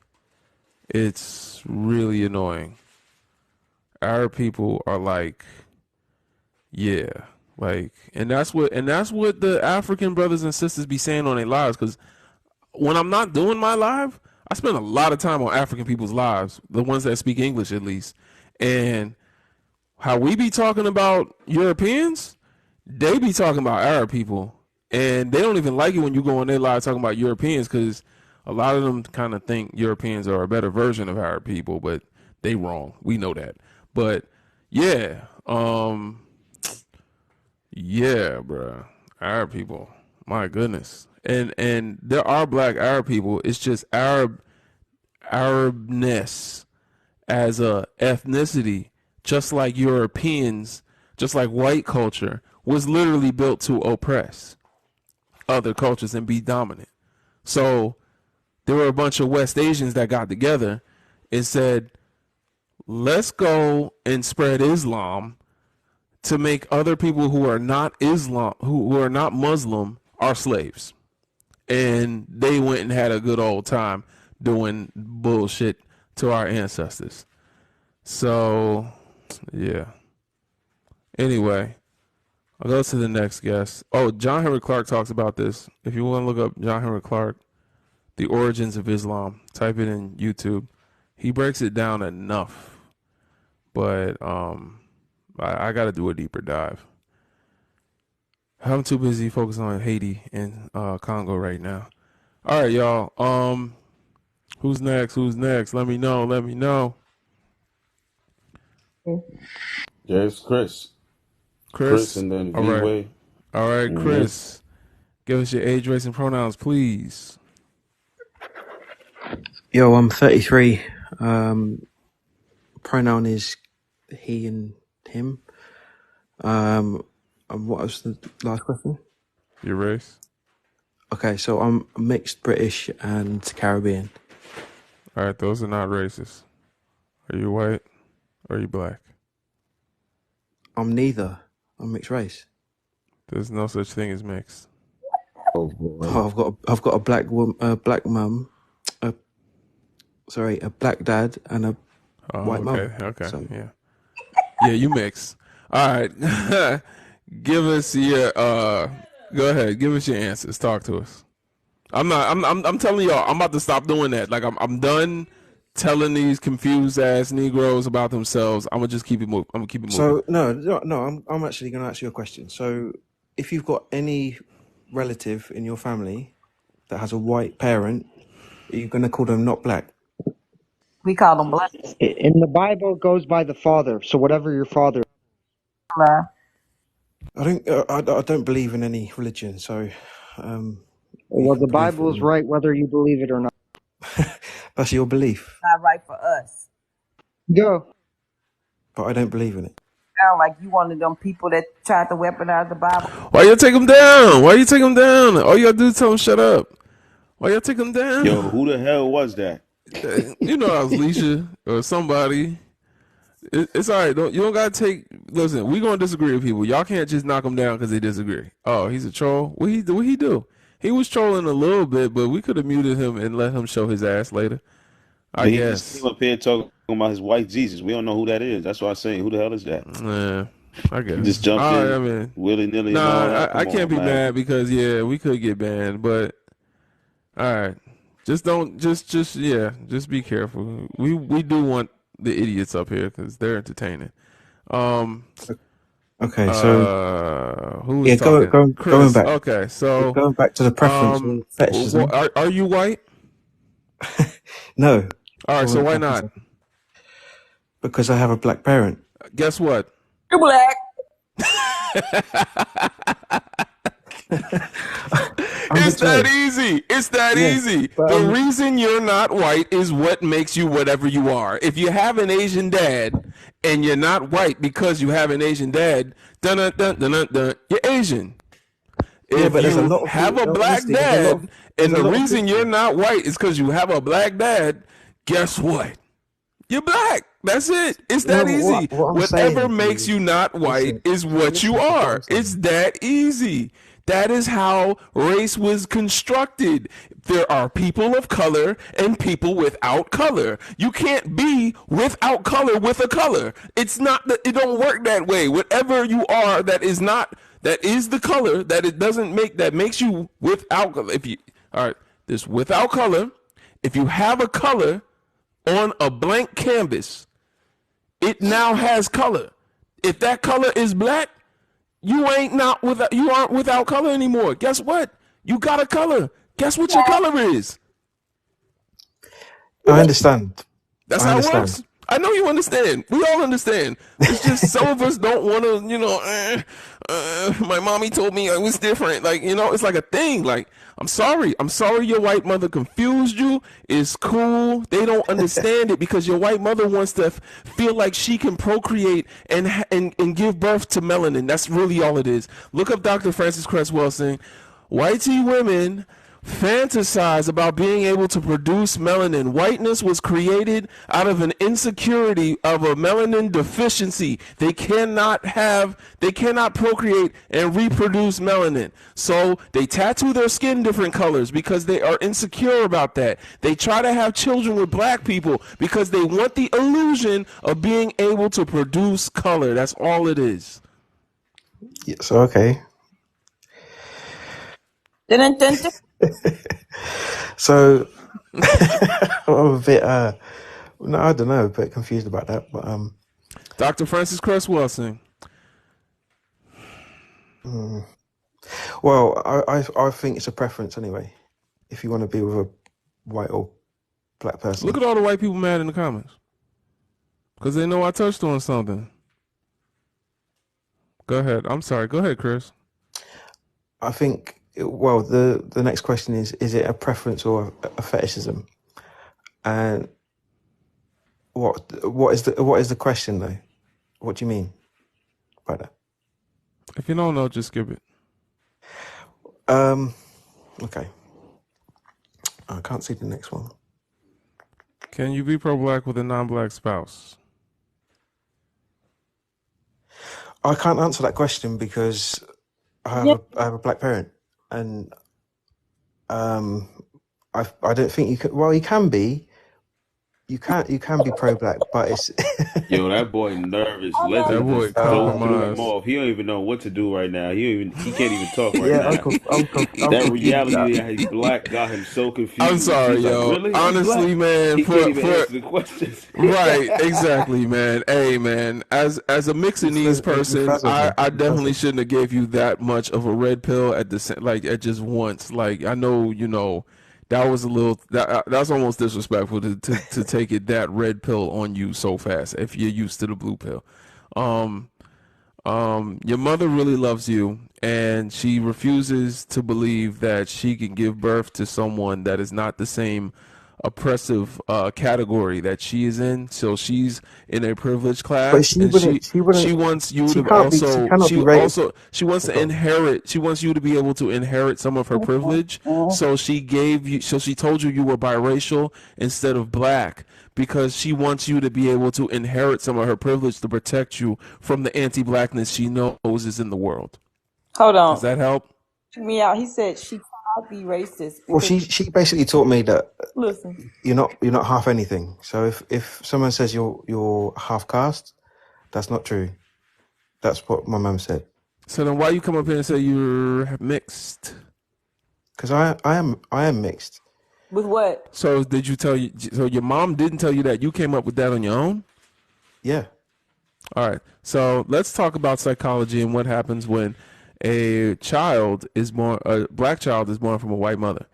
It's really annoying. Our people are like, yeah, like, and that's what the African brothers and sisters be saying on their lives. Because when I'm not doing my live, I spend a lot of time on African people's lives, the ones that speak English at least, and how we be talking about Europeans, they be talking about Arab people. And they don't even like it when you go on their live talking about Europeans, because a lot of them kind of think Europeans are a better version of Arab people, but they wrong. We know that. But yeah, yeah, bruh. Arab people, my goodness. And there are black Arab people. It's just Arabness as a ethnicity, just like Europeans, just like white culture, was literally built to oppress other cultures and be dominant. So there were a bunch of West Asians that got together and said, let's go and spread Islam to make other people who are not Islam, who are not Muslim, our slaves. and they went and had a good old time doing bullshit to our ancestors. So, yeah. Anyway, I'll go to the next guest. Oh, John Henry Clark talks about this. If you want to look up John Henry Clark, The Origins of Islam, type it in YouTube. He breaks it down enough. But I got to do a deeper dive. I'm too busy focusing on Haiti and Congo right now. All right, y'all. Who's next? Who's next? Let me know. Let me know. Yes, Chris. Chris, and then all right. V-Way. All right, Chris. Give us your age, race, and pronouns, please. Yo, I'm 33. Pronoun is he and him. And what was the last question? Your race. Okay, so I'm mixed British and Caribbean. All right, those are not racist. Are you white or are you black? I'm neither. I'm mixed race. There's no such thing as mixed. Oh, I've got a black black mum, a black dad, and a white mum. Okay, so. yeah, you mix. All right, give us your go ahead, give us your answers. Talk to us. I'm telling y'all, I'm about to stop doing that. Like I'm done telling these confused ass Negroes about themselves. I'm gonna just keep it moving. I'm gonna keep it moving. So no, I'm actually gonna ask you a question. So if you've got any relative in your family that has a white parent, are you gonna call them not black? We call them black. In the Bible, it goes by the father. So whatever your father. Nah. I don't believe in any religion. So, well, the Bible is right whether you believe it or not. That's your belief. Not right for us. Go. But I don't believe in it. Sound like you one of them people that tried to weaponize the Bible. Why you take them down? Why you take them down? All you gotta do is tell them shut up. Why y'all take them down? Yo, who the hell was that? You know, I was Leisha or somebody. It's all right. You don't gotta take. Listen, we gonna disagree with people. Y'all can't just knock them down because they disagree. Oh, he's a troll. What he do? He was trolling a little bit, but we could have muted him and let him show his ass later. I He guess. just came up here talking about his wife Jesus. We don't know who that is. That's why I'm saying, who the hell is that? I guess. He just jumped in willy nilly. Nah, I can't be mad because we could get banned, but all right. Just be careful. We do want the idiots up here because they're entertaining. Okay, so who's talking? Chris. Going back. Okay, so going back to the preference of fetishism. Are you white? No. All right, so why not? Because I have a black parent. Guess what? You're black. It's that easy. It's that easy. The reason you're not white is what makes you whatever you are. If you have an Asian dad and you're not white because you have an Asian dad, you're Asian. If you have a black dad and the reason you're not white is because you have a black dad, guess what? You're black. That's it. It's that easy. Whatever makes you not white is what you are. It's that easy. That is how race was constructed. There are people of color and people without color. You can't be without color with a color. It's not that it don't work that way. Whatever you are that is the color that it doesn't make that makes you without color. This without color. If you have a color on a blank canvas, it now has color. If that color is black, you aren't without color anymore. Guess what? You got a color. Guess what your color is? I understand. That's how it works. I know you understand. We all understand. It's just some of us don't want to, my mommy told me I was different. It's like a thing. Like, I'm sorry your white mother confused you. It's cool. They don't understand it because your white mother wants to feel like she can procreate and give birth to melanin. That's really all it is. Look up Dr. Frances Cress Welsing. White women fantasize about being able to produce melanin. Whiteness was created out of an insecurity of a melanin deficiency. They cannot procreate and reproduce melanin. So they tattoo their skin different colors because they are insecure about that. They try to have children with black people because they want the illusion of being able to produce color. That's all it is. Yeah, so okay. So I'm a bit no, I don't know, a bit confused about that, but Dr. Francis Cress Wilson. Well, I think it's a preference anyway. If you want to be with a white or black person. Look at all the white people mad in the comments because they know I touched on something. Go ahead. I'm sorry. Go ahead, Chris. I think. Well, the next question is it a preference or a fetishism? And what is the question though? What do you mean by that? If you don't know, just skip it. Okay. I can't see the next one. Can you be pro-black with a non-black spouse? I can't answer that question because I have a black parent, and I don't think you can. Well, you can be. You can be pro-black, but it's Yo, that boy nervous. That Legend boy just threw him compromised. off. He don't even know what to do right now. He can't even talk right yeah. now. I'm That confused. reality that he's black got him so confused. I'm sorry, He's like, yo. really? Honestly, man, he can't even answer the questions. Right, exactly, man. Hey, man, as a Mixinese person, I definitely shouldn't have gave you that much of a red pill at just once. Like, I know, you know, that was a little that's almost disrespectful to take it that red pill on you so fast if you're used to the blue pill. Your mother really loves you, and she refuses to believe that she can give birth to someone that is not the same oppressive category that she is in. So she's in a privileged class, But she wants you she to can't be. also She cannot be rated. she wants to inherit. She wants you to be able to inherit some of her privilege. So she told you you were biracial instead of black, because she wants you to be able to inherit some of her privilege to protect you from the anti-blackness she knows is in the world. Hold on. Does that help? Me out. He said she cannot be racist. Well, she basically taught me that Listen. you're not half anything. So if someone says you're half caste, that's not true. That's what my mum said. So then why you come up here and say you're mixed? Because I am mixed. With what? So did you tell you? So your mom didn't tell you that? You came up with that on your own? Yeah. All right. So let's talk about psychology and what happens when a child is born. A black child is born from a white mother.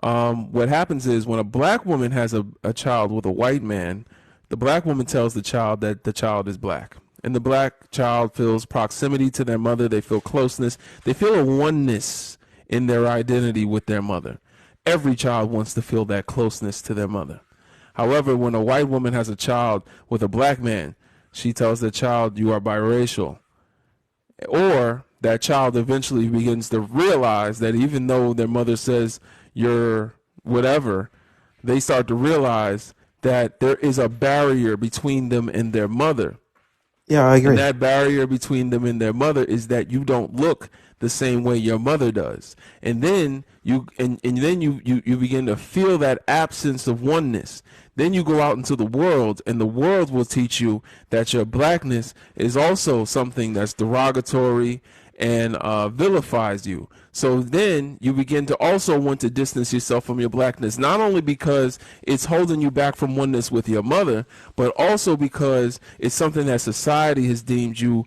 What happens is when a black woman has a child with a white man, the black woman tells the child that the child is black. And the black child feels proximity to their mother. They feel closeness. They feel a oneness in their identity with their mother. Every child wants to feel that closeness to their mother. However, when a white woman has a child with a black man, she tells the child, you are biracial. Or that child eventually begins to realize that even though their mother says you're whatever, they start to realize that there is a barrier between them and their mother. Yeah, I agree. And that barrier between them and their mother is that you don't look the same way your mother does. And then you begin to feel that absence of oneness. Then you go out into the world, and the world will teach you that your blackness is also something that's derogatory and vilifies you. So then you begin to also want to distance yourself from your blackness, not only because it's holding you back from oneness with your mother, but also because it's something that society has deemed you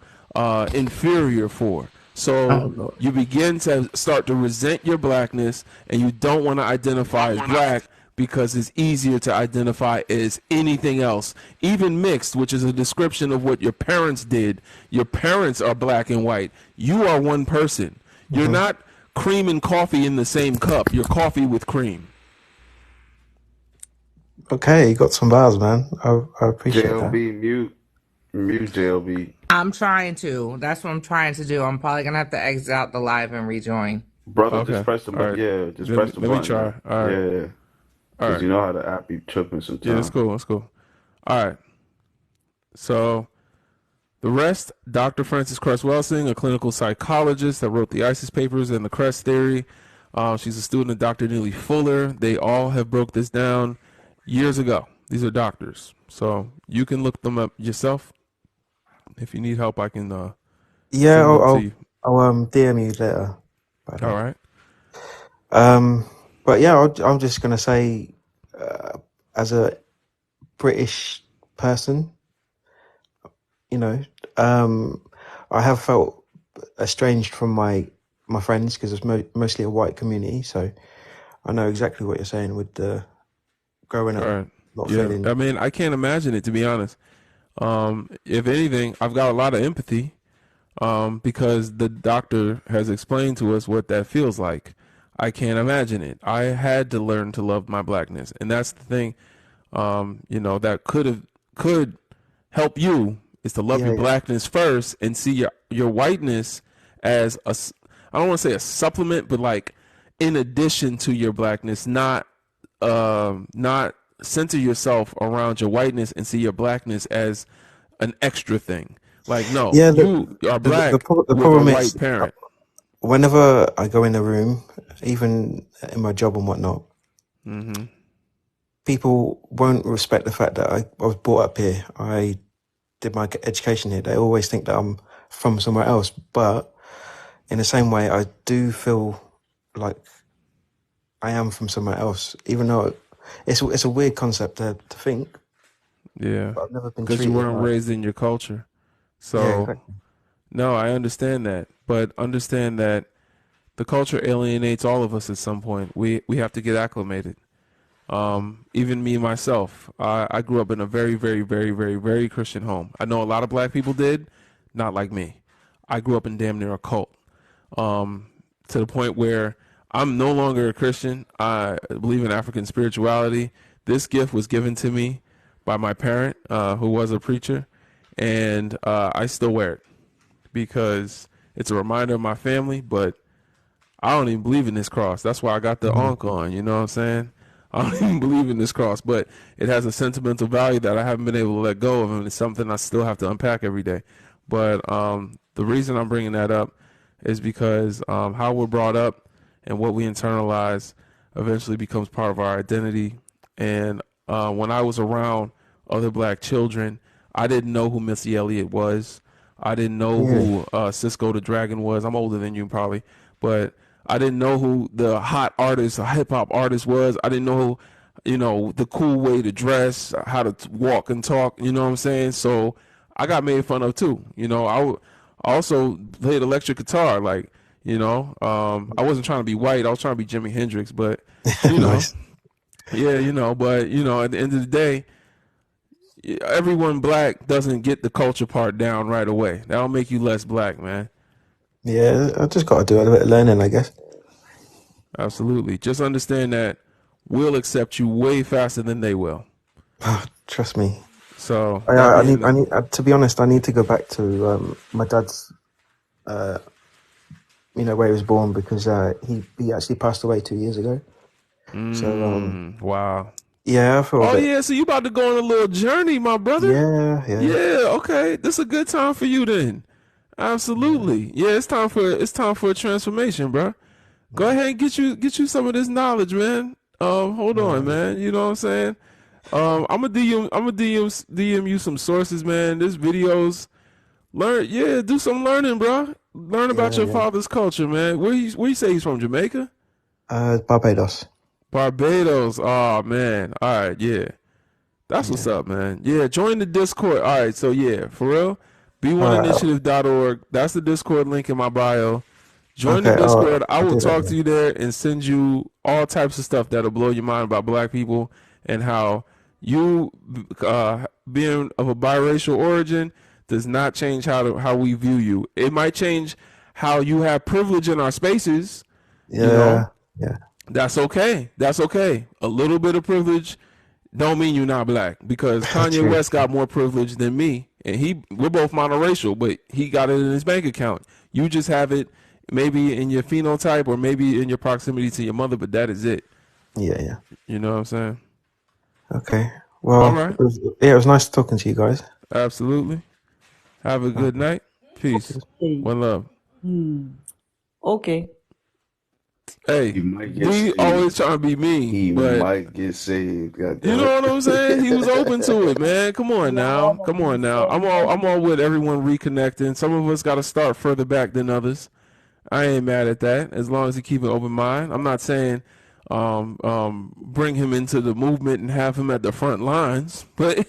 inferior for. So you begin to start to resent your blackness, and you don't want to identify as black because it's easier to identify as anything else, even mixed, which is a description of what your parents did. Your parents are black and white. You are one person. You're not cream and coffee in the same cup. You're coffee with cream. Okay, you got some bars, man. I appreciate that. JLB, mute JLB. I'm trying to. That's what I'm trying to do. I'm probably gonna have to exit out the live and rejoin. Brother, just Okay. press the All button. right. Yeah, just Let me press the let me button, try. man. All right. Yeah, All because right. you know how the app be tripping Yeah, that's sometimes. cool. That's cool. All right. So the rest, Dr. Frances Cress Welsing, a clinical psychologist that wrote the ISIS papers and the Crest theory. She's a student of Dr. Neely Fuller. They all have broke this down years ago. These are doctors. So you can look them up yourself. If you need help, I can Yeah, send them to you. I'll DM you later. By the way. All right. But yeah, I'm just gonna say, as a British person, you know, I have felt estranged from my friends because it's mostly a white community. So I know exactly what you're saying with the growing All up right. not Yeah. feeling. I mean, I can't imagine it, to be honest. If anything, I've got a lot of empathy because the doctor has explained to us what that feels like. I can't imagine it. I had to learn to love my blackness, and that's the thing. That could help you is to love Yeah, your yeah, blackness first and see your whiteness as I don't want to say a supplement, but like in addition to your blackness, not center yourself around your whiteness and see your blackness as an extra thing. Like, no, yeah. you are black The with a problem is, white parent. whenever I go in a room, even in my job and whatnot, Mm-hmm. people won't respect the fact that I was brought up here. I did my education here. They always think that I'm from somewhere else. But in the same way, I do feel like I am from somewhere else, even though it's a weird concept to think. Yeah, But I've never been because you treated weren't like. raised in your culture. Yeah, So, exactly. no, I understand that. But understand that the culture alienates all of us at some point. We have to get acclimated. Even me myself, I grew up in a very, very, very, very, very Christian home. I know a lot of black people did, not like me. I grew up in damn near a cult, to the point where I'm no longer a Christian. I believe in African spirituality. This gift was given to me by my parent, who was a preacher, and I still wear it because it's a reminder of my family. But I don't even believe in this cross. That's why I got the Mhm. ankh on. You know what I'm saying? I don't even believe in this cross, but it has a sentimental value that I haven't been able to let go of, and it's something I still have to unpack every day. But the reason I'm bringing that up is because how we're brought up and what we internalize eventually becomes part of our identity. And when I was around other black children, I didn't know who Missy Elliott was. I didn't know Yeah. who Cisco the Dragon was. I'm older than you probably, but I didn't know who the hot artist, a hip hop artist was. I didn't know, the cool way to dress, how to walk and talk. You know what I'm saying? So I got made fun of too. I also played electric guitar. Like, I wasn't trying to be white. I was trying to be Jimi Hendrix. But Nice. yeah, But at the end of the day, everyone black doesn't get the culture part down right away. That'll make you less black, man. Yeah, I just got to do a bit of learning, I guess. Absolutely. Just understand that we'll accept you way faster than they will. Trust me. So I, that I being need to be honest. I need to go back to my dad's, where he was born because he actually passed away 2 years ago. So wow. yeah, I feel a Oh bit. yeah, so you about to go on a little journey, my brother? Yeah. Yeah, okay. This a good time for you then. Absolutely. Yeah, it's time for a transformation, bro. Go ahead and get you some of this knowledge, man. Hold on, man. You know what I'm saying? I'm gonna DM you some sources, man. This videos. Do some learning, bro. Learn about your Yeah. father's culture, man. Where you say he's from? Jamaica? Barbados. Barbados. Oh man. All right, yeah. That's what's up, man. Yeah, join the Discord. All right, so yeah, for real, All right. b1initiative.org. That's the Discord link in my bio. Join the Okay. Discord. I I'll will do that. talk to you there and send you all types of stuff that'll blow your mind about black people and how you being of a biracial origin does not change how we view you. It might change how you have privilege in our spaces. Yeah. That's okay. That's okay. A little bit of privilege don't mean you're not black because Kanye True. West got more privilege than me, and we're both monoracial, but he got it in his bank account. You just have it maybe in your phenotype or maybe in your proximity to your mother, but that is it. Yeah. You know what I'm saying? Okay. All Well, right. it was nice talking to you guys. Absolutely. Have a good night. Peace. One love. Okay. Hey, He might get we saved. always trying to be mean, He but might get saved. God you damn know it. what I'm saying? He was open to it, man. Come on now. Come on now. I'm all with everyone reconnecting. Some of us got to start further back than others. I ain't mad at that as long as he keep an open mind. I'm not saying bring him into the movement and have him at the front lines, but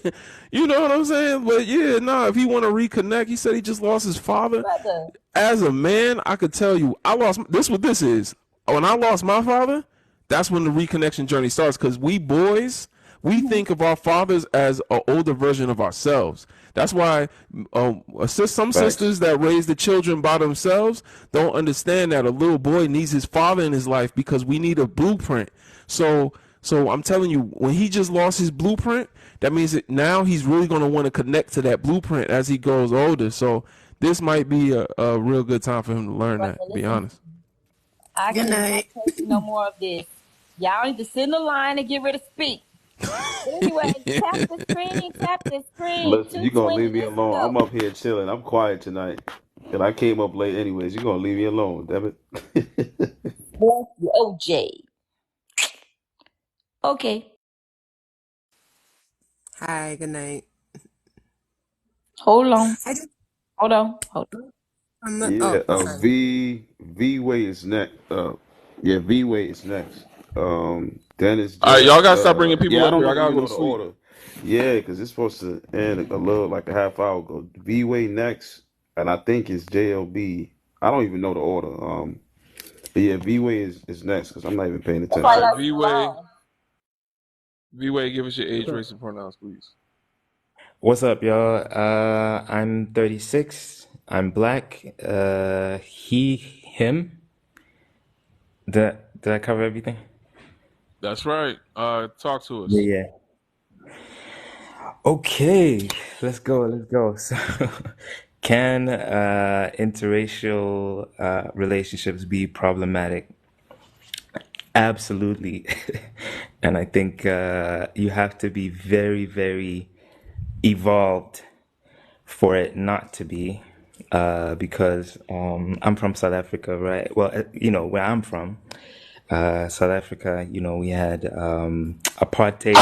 you know what I'm saying? But yeah, if he want to reconnect, he said he just lost his father. Brother. As a man, I could tell you, I lost this. What this is? When I lost my father, that's when the reconnection journey starts. Because we boys, we think of our fathers as an older version of ourselves. That's why some sisters that raise the children by themselves don't understand that a little boy needs his father in his life because we need a blueprint. So I'm telling you, when he just lost his blueprint, that means that now he's really going to want to connect to that blueprint as he grows older. So this might be a real good time for him to learn that, to be honest. I cannot take no more of this. Y'all need to sit in the line and get ready to speak. But anyway, tap the screen. Listen, you gonna leave me 220. alone. I'm up here chilling. I'm quiet tonight. And I came up late anyways. You gonna leave me alone, damn it. Bless you, OJ. Okay. Hi, good night. Hold on. Hold on. Yeah, V Way is next. V Way is next. Dennis All right, y'all Jess. gotta stop bringing people I up don't here. I know gotta even go know to the sleep. order. Yeah, because it's supposed to end a little like a half hour ago. V Way next, and I think it's JLB. I don't even know the order. But yeah, V Way is next because I'm not even paying All attention. right, V-Way, give us your age, race, and pronouns, please. What's up, y'all? I'm 36. I'm black. He, him. Did I cover everything? That's right. Talk to us. Yeah. Okay, let's go. So, can interracial relationships be problematic? Absolutely. And I think you have to be very, very evolved for it not to be, because I'm from South Africa, right? Well, where I'm from, South Africa, we had apartheid.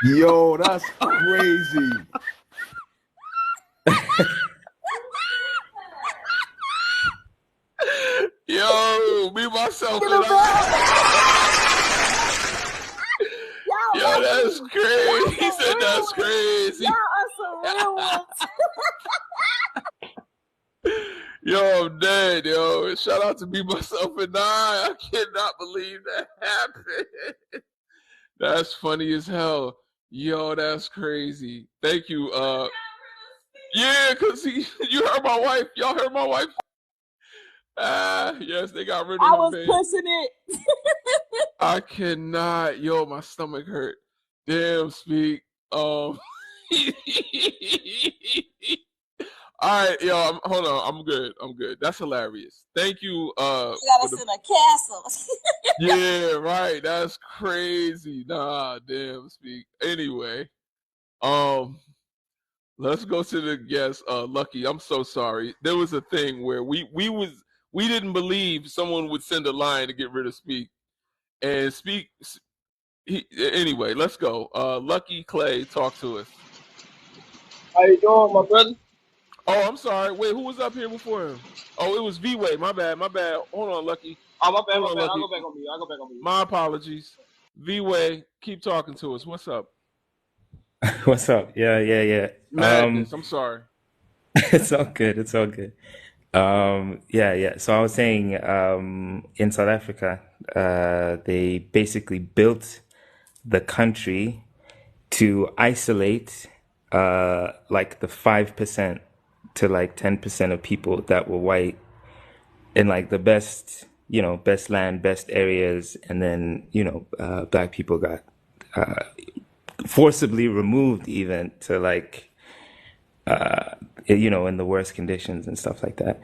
Yo, that's crazy. Yo, me myself and Yo, that's crazy. He said that's crazy. Y'all are some real ones. Yo, I'm dead, yo. Shout out to me, myself, and I cannot believe that happened. That's funny as hell. Yo, that's crazy. Thank you. Yeah, because you heard my wife. Y'all heard my wife? Yes, they got rid of him. I was pushing it. I cannot. Yo, my stomach hurt. Damn, Speak. All right, yo, hold on. I'm good. That's hilarious. Thank you. You got us in a castle. Yeah, right. That's crazy. Nah, damn, Speak. Anyway, let's go to the guest. Lucky, I'm so sorry. There was a thing where we didn't believe someone would send a line to get rid of Speak, and Speak. Anyway, let's go. Lucky Clay, talk to us. How you doing, my brother? Oh, I'm sorry. Wait, who was up here before him? Oh, it was V-Way. My bad. Hold on, Lucky. Oh, my bad. Lucky. I'll go back on me. My apologies. V-Way, keep talking to us. What's up? What's up? Yeah. Madness. I'm sorry. It's all good. Yeah. So I was saying, in South Africa, they basically built the country to isolate like the 5% to like 10% of people that were white in like the best land, best areas, and then black people got forcibly removed even to like in the worst conditions and stuff like that.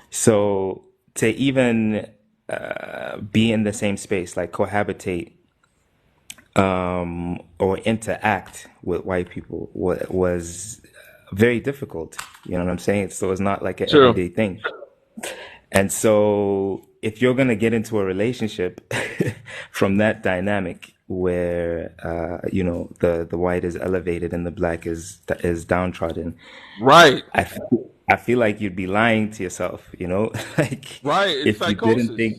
So to even be in the same space, like cohabitate or interact with white people was very difficult. You know what I'm saying? So it's not like an True. everyday thing. And so if you're going to get into a relationship from that dynamic where, the white is elevated and the black is downtrodden. Right. I feel like you'd be lying to yourself, like Right. It's if you didn't think,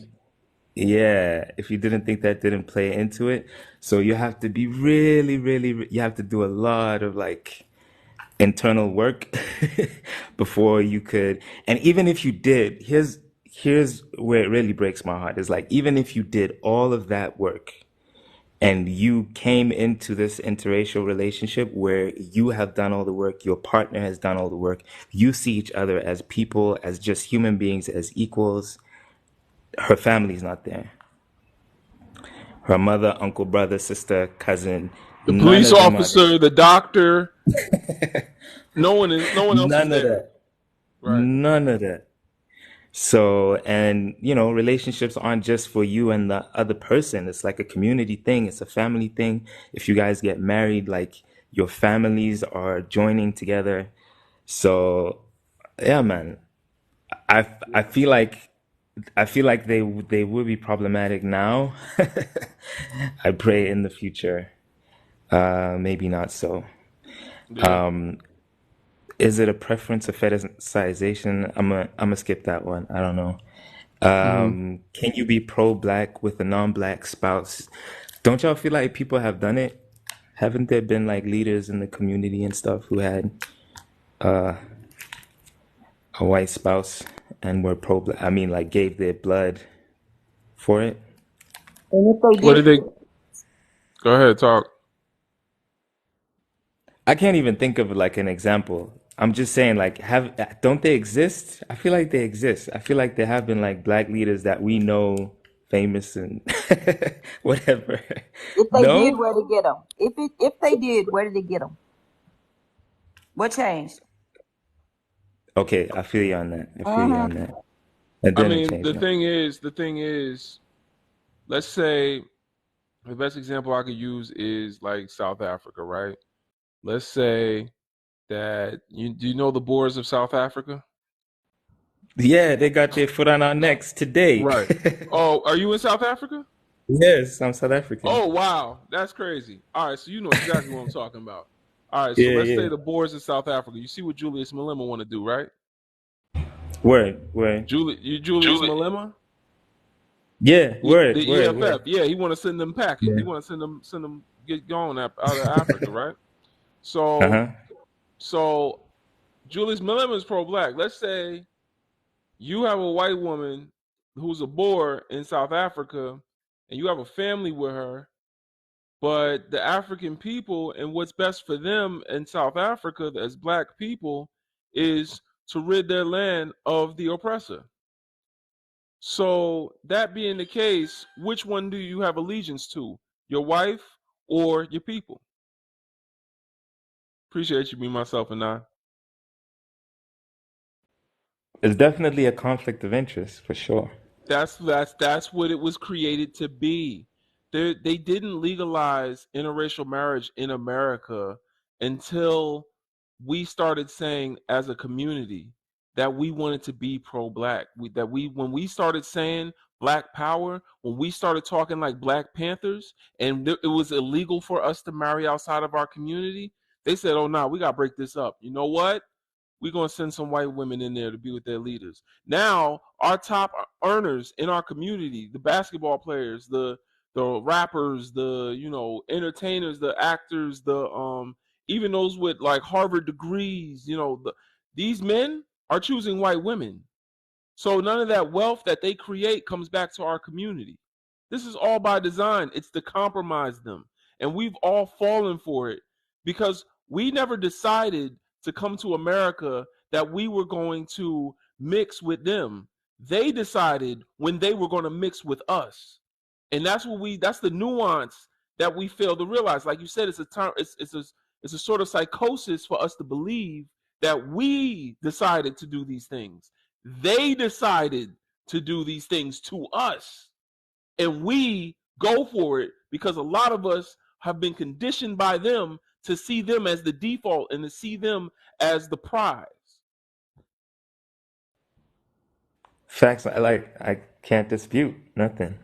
psychosis. if you didn't think that didn't play into it. So you have to be really, really, you have to do a lot of like internal work before you could. And even if you did, here's where it really breaks my heart is like, even if you did all of that work and you came into this interracial relationship where you have done all the work, your partner has done all the work, you see each other as people, as just human beings, as equals, her family's not there. Her mother, uncle, brother, sister, cousin, The none police of them are officer, the doctor. No one else is none of there. that. Right. None of that. So, and relationships aren't just for you and the other person. It's like a community thing. It's a family thing. If you guys get married, like your families are joining together. So, yeah, man, I feel like they will be problematic now. I pray in the future, maybe not so. Yeah. Is it a preference of fetishization? I'm gonna skip that one. I don't know. Can you be pro-black with a non-black spouse? Don't y'all feel like people have done it? Haven't there been like leaders in the community and stuff who had a white spouse and were pro-black? I mean, like gave their blood for it? And if they What did, did they? Go ahead, talk. I can't even think of like an example. I'm just saying, like, don't they exist? I feel like they exist. I feel like there have been like black leaders that we know, famous and whatever. if they did, No? where to get them? If they did, where did they get them? What changed? Okay, I feel you on that. I feel you Uh-huh. on that. It I didn't mean, change the nothing. thing is, let's say the best example I could use is like South Africa, right? Let's say that do you know the Boers of South Africa? Yeah, they got their foot on our necks today. Right. Oh, are you in South Africa? Yes, I'm South African. Oh, wow. That's crazy. All right, so you know exactly what I'm talking about. All right, so Yeah, let's say yeah. the Boers of South Africa. You see what Julius Malema want to do, right? Word. Julius Malema? Yeah, word. The EFF. Yeah, he want to send them packing. Yeah. He want to send them get going out of Africa, right? So Uh-huh. so Julius Malema is pro-black. Let's say you have a white woman who's a Boer in South Africa, and you have a family with her, but the African people and what's best for them in South Africa as black people is to rid their land of the oppressor. So that being the case, which one do you have allegiance to? Your wife or your people? Appreciate you, me, myself, and I. It's definitely a conflict of interest for sure. That's what it was created to be. They didn't legalize interracial marriage in America until we started saying as a community that we wanted to be pro-black. When we started saying black power, when we started talking like Black Panthers, and it was illegal for us to marry outside of our community, they said, "Oh no, we gotta break this up." You know what? We're going to send some white women in there to be with their leaders. Now, our top earners in our community, the basketball players, the rappers, the entertainers, the actors, the even those with like Harvard degrees, these men are choosing white women. So none of that wealth that they create comes back to our community. This is all by design. It's to compromise them. And we've all fallen for it because we never decided to come to America that we were going to mix with them. They decided when they were going to mix with us. And that's the nuance that we fail to realize. Like you said, it's a sort of psychosis for us to believe that we decided to do these things. They decided to do these things to us. And we go for it because a lot of us have been conditioned by them to see them as the default and to see them as the prize. Facts. I can't dispute nothing.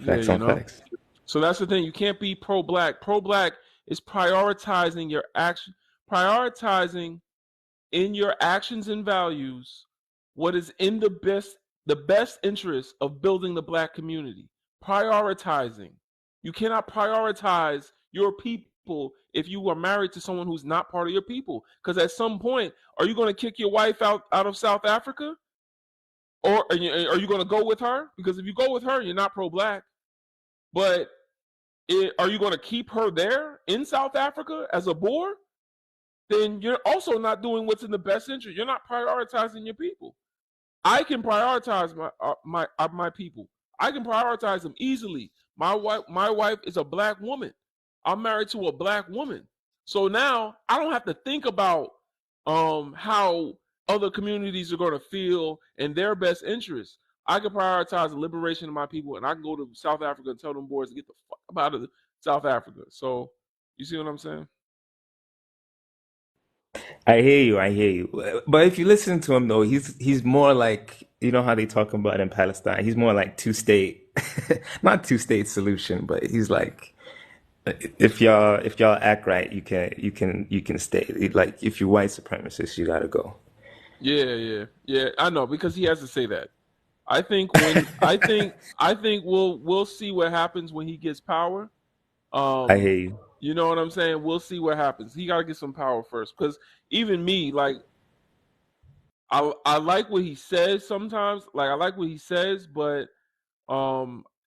Facts on facts. So that's the thing. You can't be pro-black. Pro-black is prioritizing your action, prioritizing in your actions and values what is in the best interest of building the black community. Prioritizing. You cannot prioritize your people if you are married to someone who's not part of your people. Because at some point, are you going to kick your wife out of South Africa? Or are you going to go with her? Because if you go with her, you're not pro-black. But are you going to keep her there in South Africa as a Boer? Then you're also not doing what's in the best interest. You're not prioritizing your people. I can prioritize my people. I can prioritize them easily. My wife is a black woman. I'm married to a black woman. So now I don't have to think about how other communities are going to feel in their best interest. I can prioritize the liberation of my people, and I can go to South Africa and tell them boys to get the fuck out of South Africa. So you see what I'm saying? I hear you. But if you listen to him though, he's more like, you know how they talk about in Palestine. He's more like two-state, not two-state solution, but he's like, if y'all act right, you can stay. Like if you're white supremacist, you gotta go. Yeah. I know, because he has to say that. I think we'll see what happens when he gets power. I hear you. You know what I'm saying? We'll see what happens. He got to get some power first. Because even me, like, I like what he says sometimes. Like, I like what he says, but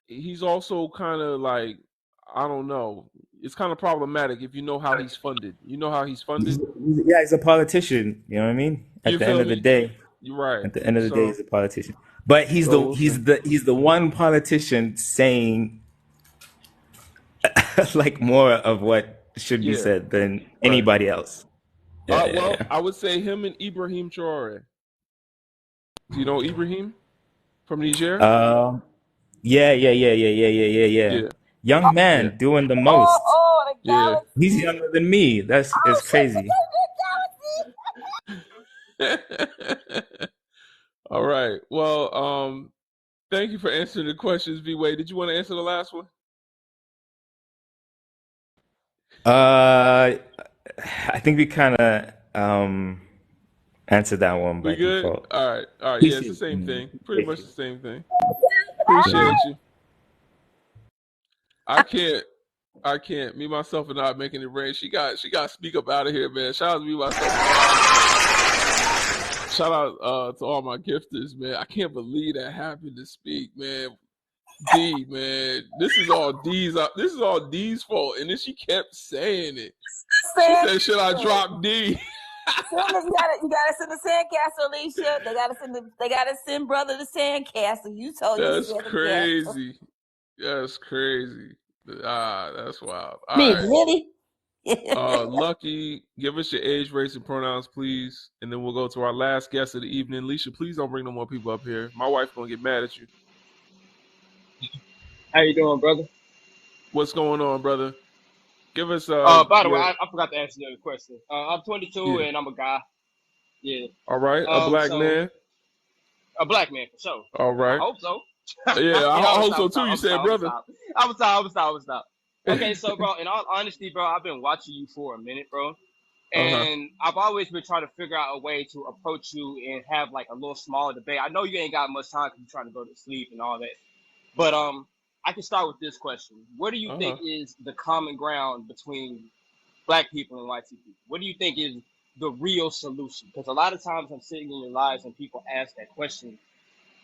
he's also kind of like, I don't know. It's kind of problematic if you know how he's funded. You know how he's funded? He's a politician. You know what I mean? At the end of the day, you're right. At the end of the day, he's a politician. But he's the one politician saying like more of what should be said than anybody else. I would say him and Ibrahim Traore. Do you know Ibrahim from Niger? Yeah. Young man doing the most. Yeah. He's younger than me. It's crazy. All right. Well, thank you for answering the questions, V-Way. Did you want to answer the last one? I think we kind of answered that one by default. All right. Yeah, it's the same thing. Pretty much the same thing. Appreciate you. I can't. Me, myself, and I making it rain. She got to speak up out of here, man. Shout out to me, myself. Shout out to all my gifters, man. I can't believe that happened to speak, man. D, man. This is all D's fault. And then she kept saying it. She said, should I drop D? You gotta send the sandcastle, Alicia. They gotta send brother the sandcastle. You told That's crazy. That's crazy. That's wild. All Me, right. really? Lucky, give us your age, race, and pronouns, please. And then we'll go to our last guest of the evening. Alicia, please don't bring no more people up here. My wife's gonna get mad at you. How you doing, brother? What's going on, brother? Give us by the way, I forgot to answer the other question. I'm 22 and I'm a guy. Yeah. All right, a black man. A black man, for sure. All right. I hope so. Yeah, I hope so too. You said brother. I was stop. Okay, so bro, in all honesty, bro, I've been watching you for a minute, bro. And I've always been trying to figure out a way to approach you and have like a little smaller debate. I know you ain't got much time because you're trying to go to sleep and all that. But I can start with this question. What do you think is the common ground between black people and white people? What do you think is the real solution? Because a lot of times I'm sitting in your lives and people ask that question.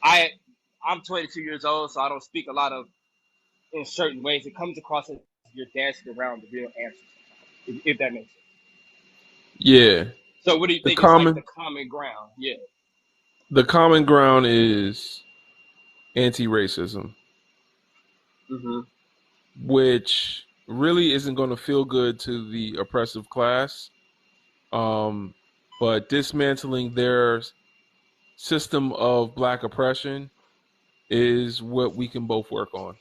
I'm 22 years old, so I don't speak a lot of in certain ways. It comes across as you're dancing around the real answer, if that makes sense. Yeah. So what do you think is like the common ground? Yeah. The common ground is anti-racism. Which really isn't going to feel good to the oppressive class. but dismantling their system of black oppression is what we can both work on.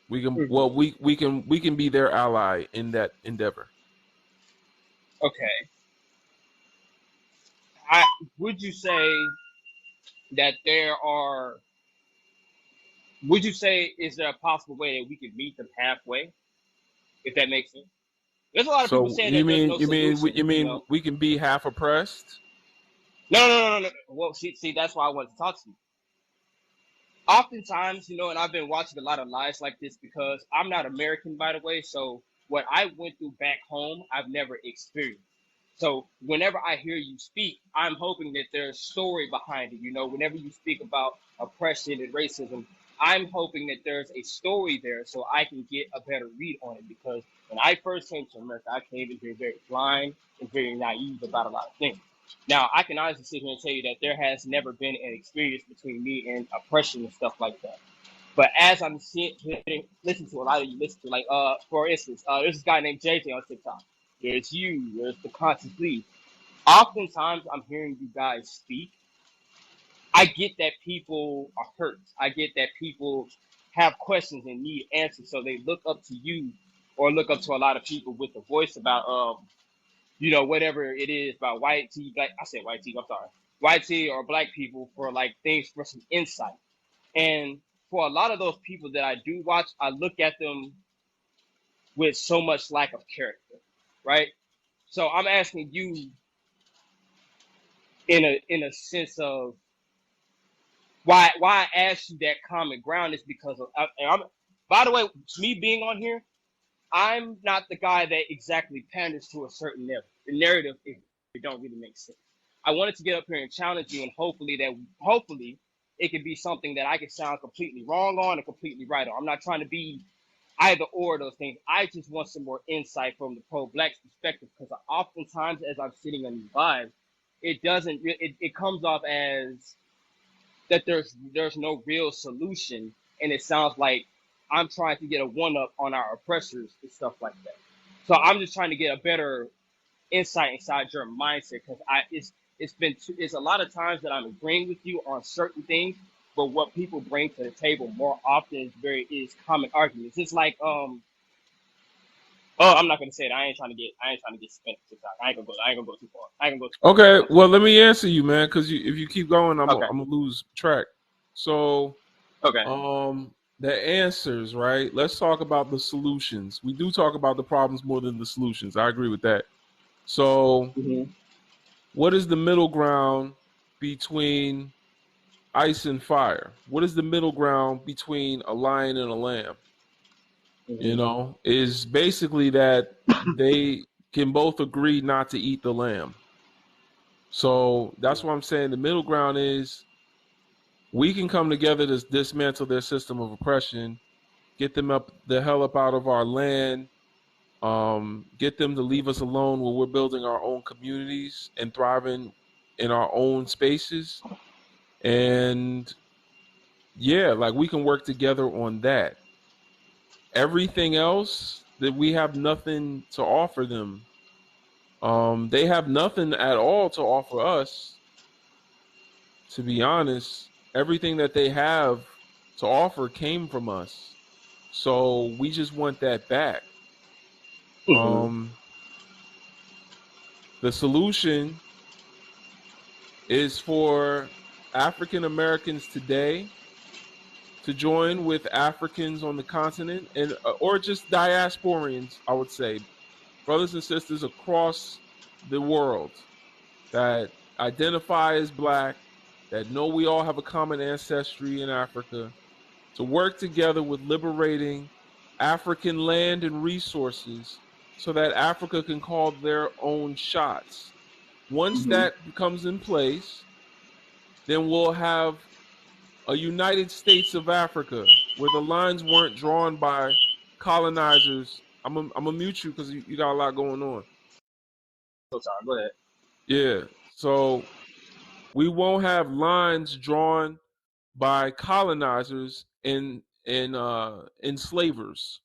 We can we can be their ally in that endeavor. Okay. Would you say that would you say is there a possible way that we could meet them halfway, if that makes sense? There's a lot of people So saying that there's no solution. we can be half oppressed? No. Well, see, that's why I wanted to talk to you. Oftentimes, and I've been watching a lot of lives like this because I'm not American, by the way. So what I went through back home, I've never experienced. So whenever I hear you speak, I'm hoping that there's a story behind it. Whenever you speak about oppression and racism, I'm hoping that there's a story there so I can get a better read on it. Because when I first came to America, I came in here very blind and very naive about a lot of things. Now, I can honestly sit here and tell you that there has never been an experience between me and oppression and stuff like that. But as I'm listening to a lot of you listen to, like, for instance, there's this guy named JJ on TikTok. There's you. There's the Conscious Lead. Oftentimes, I'm hearing you guys speak. I get that people are hurt. I get that people have questions and need answers, so they look up to you or look up to a lot of people with a voice about whatever it is about white tea, black. I said white tea. I'm sorry, white tea or black people for like things for some insight. And for a lot of those people that I do watch, I look at them with so much lack of character, right? So I'm asking you in a sense of why I asked you that common ground is because of. By the way, me being on here, I'm not the guy that exactly panders to a certain narrative if it don't really make sense. I wanted to get up here and challenge you, and hopefully it could be something that I can sound completely wrong on and completely right on. I'm not trying to be either or those things. I just want some more insight from the pro-black perspective because oftentimes as I'm sitting on these lives, it comes off as that there's no real solution, and it sounds like I'm trying to get a one-up on our oppressors and stuff like that. So I'm just trying to get a better insight inside your mindset because it's a lot of times that I'm agreeing with you on certain things, but what people bring to the table more often is common arguments. It's like I'm not gonna say it. I ain't trying to get spent. I ain't gonna go too far. Okay, well, let me answer you, man, because if you keep going, I'm Okay. gonna lose track. So, Okay. The answers, right? Let's talk about the solutions. We do talk about the problems more than the solutions. I agree with that. So, what is the middle ground between ice and fire? What is the middle ground between a lion and a lamb? Is basically that they can both agree not to eat the lamb. So that's what I'm saying. The middle ground is we can come together to dismantle their system of oppression, get them the hell up out of our land, get them to leave us alone where we're building our own communities and thriving in our own spaces. And yeah, like we can work together on that. Everything else that we have nothing to offer them. They have nothing at all to offer us. To be honest, everything that they have to offer came from us. So we just want that back. The solution is for African Americans today to join with Africans on the continent and or just diasporians, I would say, brothers and sisters across the world that identify as Black, that know we all have a common ancestry in Africa, to work together with liberating African land and resources so that Africa can call their own shots. Once that comes in place, then we'll have a United States of Africa where the lines weren't drawn by colonizers. I'm gonna mute you because you got a lot going on. So sorry, go ahead. Yeah, so we won't have lines drawn by colonizers and enslavers.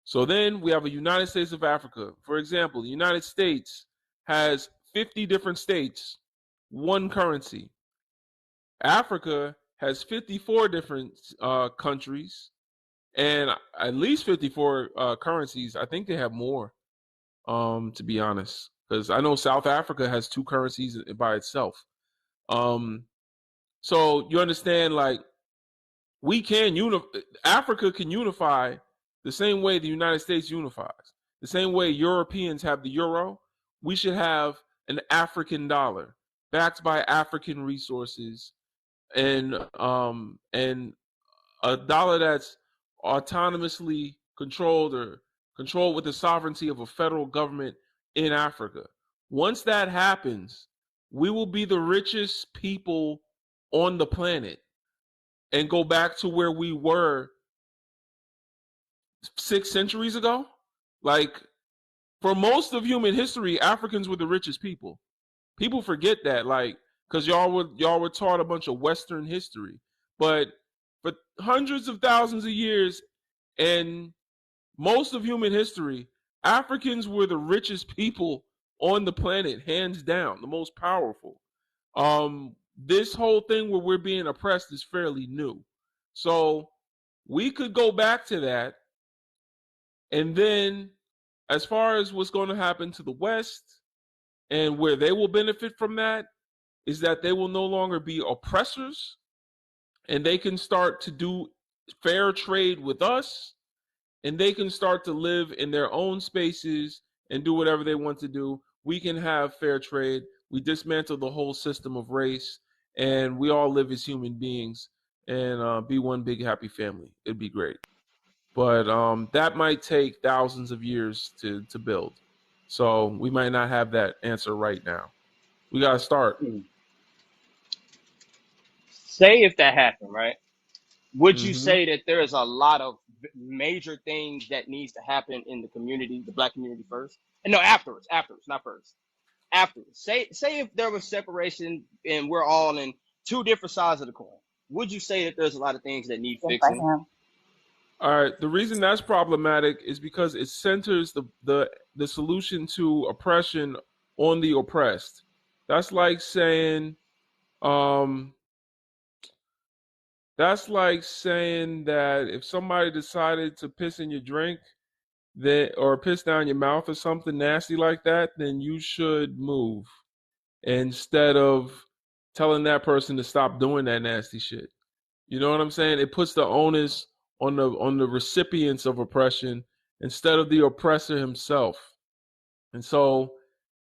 So then we have a United States of Africa. For example, the United States has 50 different states, one currency. Africa has 54 different countries and at least 54 currencies. I think they have more, to be honest, because I know South Africa has 2 currencies by itself. So you understand, like, we can Africa can unify the same way the United States unifies. The same way Europeans have the euro, we should have an African dollar backed by African resources, and a dollar that's autonomously controlled or controlled with the sovereignty of a federal government in Africa. Once that happens, we will be the richest people on the planet and go back to where we were 6 centuries ago. Like, for most of human history, Africans were the richest people. People forget that, like, because y'all were taught a bunch of Western history. But for hundreds of thousands of years and most of human history, Africans were the richest people on the planet, hands down, the most powerful. This whole thing where we're being oppressed is fairly new. So we could go back to that. And then as far as what's going to happen to the West and where they will benefit from that is that they will no longer be oppressors and they can start to do fair trade with us, and they can start to live in their own spaces and do whatever they want to do. We can have fair trade. We dismantle the whole system of race, and we all live as human beings and be one big happy family. It'd be great. But that might take thousands of years to build. So we might not have that answer right now. We got to start. Say if that happened, right? Would you say that there is a lot of major things that needs to happen in the community, the Black community first? And no, afterwards, not first. Afterwards. Say if there was separation and we're all in 2 different sides of the coin, would you say that there's a lot of things that need fixing? All right. The reason that's problematic is because it centers the solution to oppression on the oppressed. That's like saying, that if somebody decided to piss in your drink, or piss down your mouth or something nasty like that, then you should move instead of telling that person to stop doing that nasty shit. You know what I'm saying? It puts the onus on the recipients of oppression instead of the oppressor himself. And so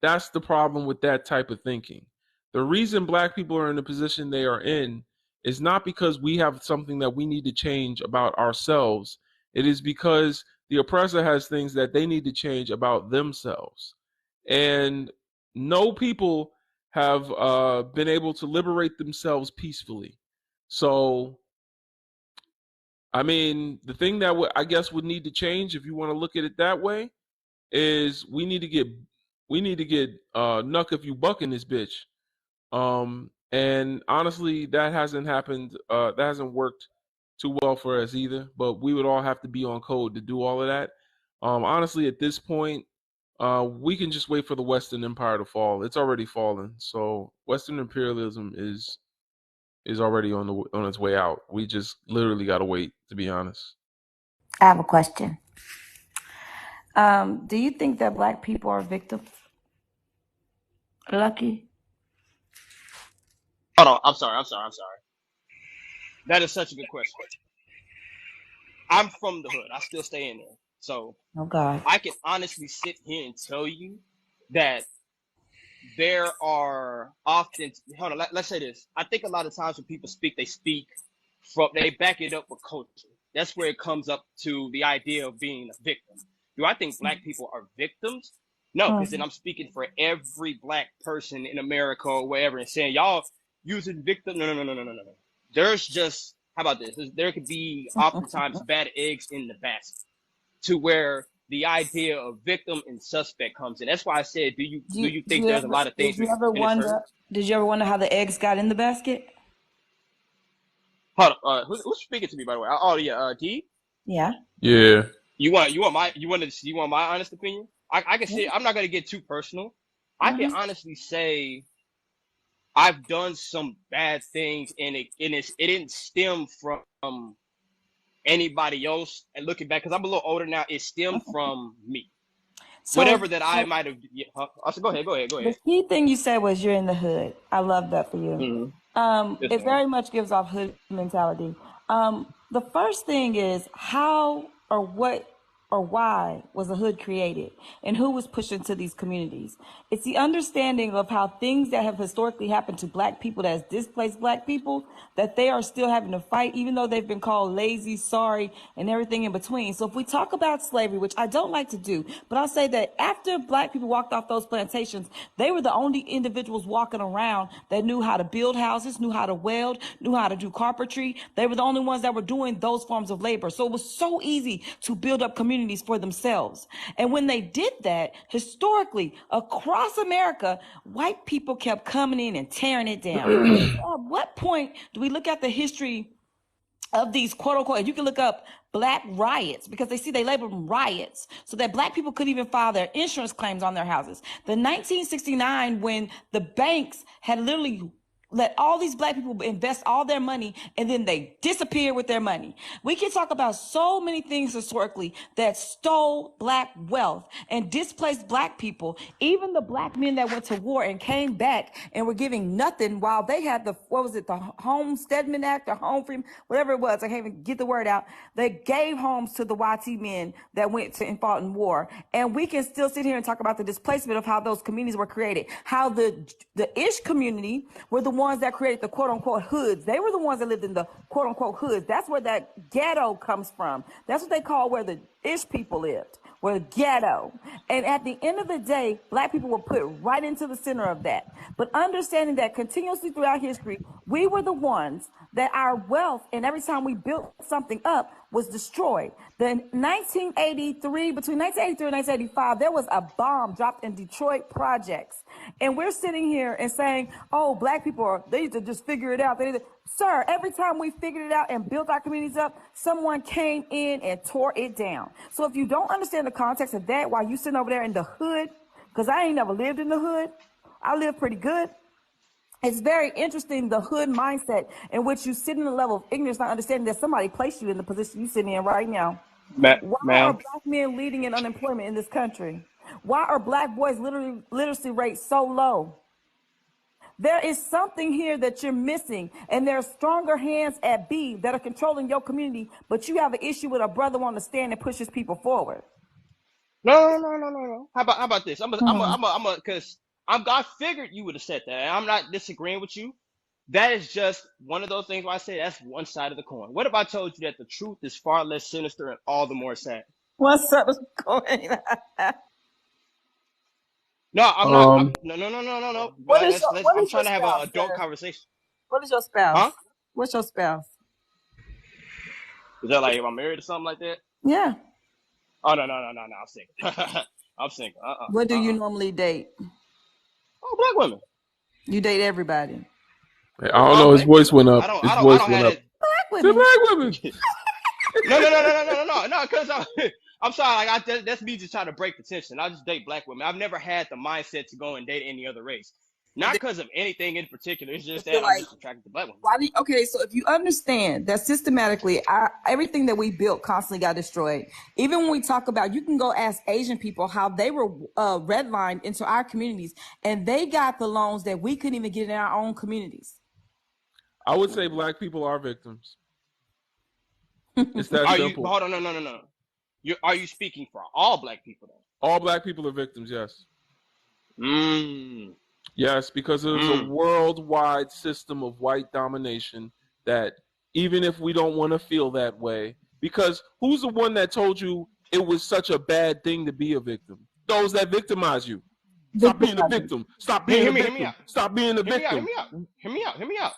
that's the problem with that type of thinking. The reason Black people are in the position they are in is not because we have something that we need to change about ourselves. It is because the oppressor has things that they need to change about themselves. And no people have been able to liberate themselves peacefully. So, I mean, the thing that I guess would need to change, if you want to look at it that way, is we need to get Nuck if you buck in this bitch. And honestly, that hasn't happened. That hasn't worked too well for us either. But we would all have to be on code to do all of that. Honestly, at this point, we can just wait for the Western Empire to fall. It's already fallen. So Western imperialism is already on its way out. We just literally got to wait, to be honest. I have a question. Do you think that Black people are victims? Lucky? Hold on. I'm sorry. That is such a good question. I'm from the hood. I still stay in there. So Oh God. I can honestly sit here and tell you that there are often, hold on, let's say this. I think a lot of times when people speak, they back it up with culture. That's where it comes up to the idea of being a victim. Do I think Black people are victims? No, because then I'm speaking for every Black person in America or wherever and saying, y'all using victim. No. There's just, how about this? There could be oftentimes bad eggs in the basket to where the idea of victim and suspect comes in. That's why I said, do you think there's a lot of things? Did you ever wonder how the eggs got in the basket? Hold on, who's speaking to me, by the way? Oh yeah, D. Yeah. You want my honest opinion? I can say I'm not gonna get too personal, I can honestly say I've done some bad things, and it didn't stem from anybody else. And looking back, because I'm a little older now, it stemmed from me. So, Whatever that I might have. Yeah, also, go ahead. the key thing you said was you're in the hood. I love that for you. Mm-hmm. Yes, It ma'am. very much gives off hood mentality. The first thing is how or what or why was the hood created and who was pushed into these communities. It's the understanding of how things that have historically happened to black people, that has displaced black people, that they are still having to fight, even though they've been called lazy, sorry, and everything in between. So if we talk about slavery, which I don't like to do, but I'll say that after black people walked off those plantations, they were the only individuals walking around that knew how to build houses, knew how to weld, knew how to do carpentry. They were the only ones that were doing those forms of labor. So it was so easy to build up communities for themselves. And when they did that, historically, across America, white people kept coming in and tearing it down. So at what point do we look at the history of these quote unquote, and you can look up black riots because they labeled them riots so that black people couldn't even file their insurance claims on their houses. The 1969, when the banks had literally let all these black people invest all their money and then they disappeared with their money. We can talk about so many things historically that stole black wealth and displaced black people. Even the black men that went to war and came back and were giving nothing while they had the Homesteadman Act or Home Freedom, whatever it was. I can't even get the word out. They gave homes to the YT men that went to and fought in war. And we can still sit here and talk about the displacement of how those communities were created, how the Ish community were the ones that created the quote unquote hoods. They were the ones that lived in the quote unquote hoods. That's where that ghetto comes from. That's what they call where the Ish people lived, where the ghetto. And at the end of the day, black people were put right into the center of that. But understanding that continuously throughout history, we were the ones that our wealth, and every time we built something up, was destroyed. Then between 1983 and 1985, there was a bomb dropped in Detroit projects. And we're sitting here and saying, oh, black people, they need to just figure it out. Sir, every time we figured it out and built our communities up, someone came in and tore it down. So if you don't understand the context of that while you sitting over there in the hood, because I ain't never lived in the hood, I live pretty good. It's very interesting, the hood mindset in which you sit in a level of ignorance, not understanding that somebody placed you in the position you're sitting in right now. Why are black men leading in unemployment in this country? Why are black boys' literacy rates so low? There is something here that you're missing, and there are stronger hands at B that are controlling your community, but you have an issue with a brother wanting to stand and push his people forward. No. How about this? Because I figured you would have said that. And I'm not disagreeing with you. That is just one of those things where I say that's one side of the coin. What if I told you that the truth is far less sinister and all the more sad? What's up with going? No, I'm not. No. I'm trying to have an adult conversation. What is your spouse? Huh? What's your spouse? Is that like, am I married or something like that? Yeah. Oh, no. I'm single. I'm single. What do you normally date? Oh, black women. You date everybody. I don't know. His voice went up. His voice went up. Black women. Black women. No. Because I'm sorry. Like that's me just trying to break the tension. I just date black women. I've never had the mindset to go and date any other race. Not because of anything in particular. It's just that I'm just attracted to black women. Okay, so if you understand that systematically, everything that we built constantly got destroyed. Even when we talk about, you can go ask Asian people how they were redlined into our communities, and they got the loans that we couldn't even get in our own communities. I would say black people are victims. It's that simple. Hold on, no. Are you speaking for all black people then? All black people are victims, yes. Yes, because there's a worldwide system of white domination that even if we don't want to feel that way, because who's the one that told you it was such a bad thing to be a victim? Those that victimize you. Stop being a victim. Stop being a victim. Stop being a victim. Hear me out.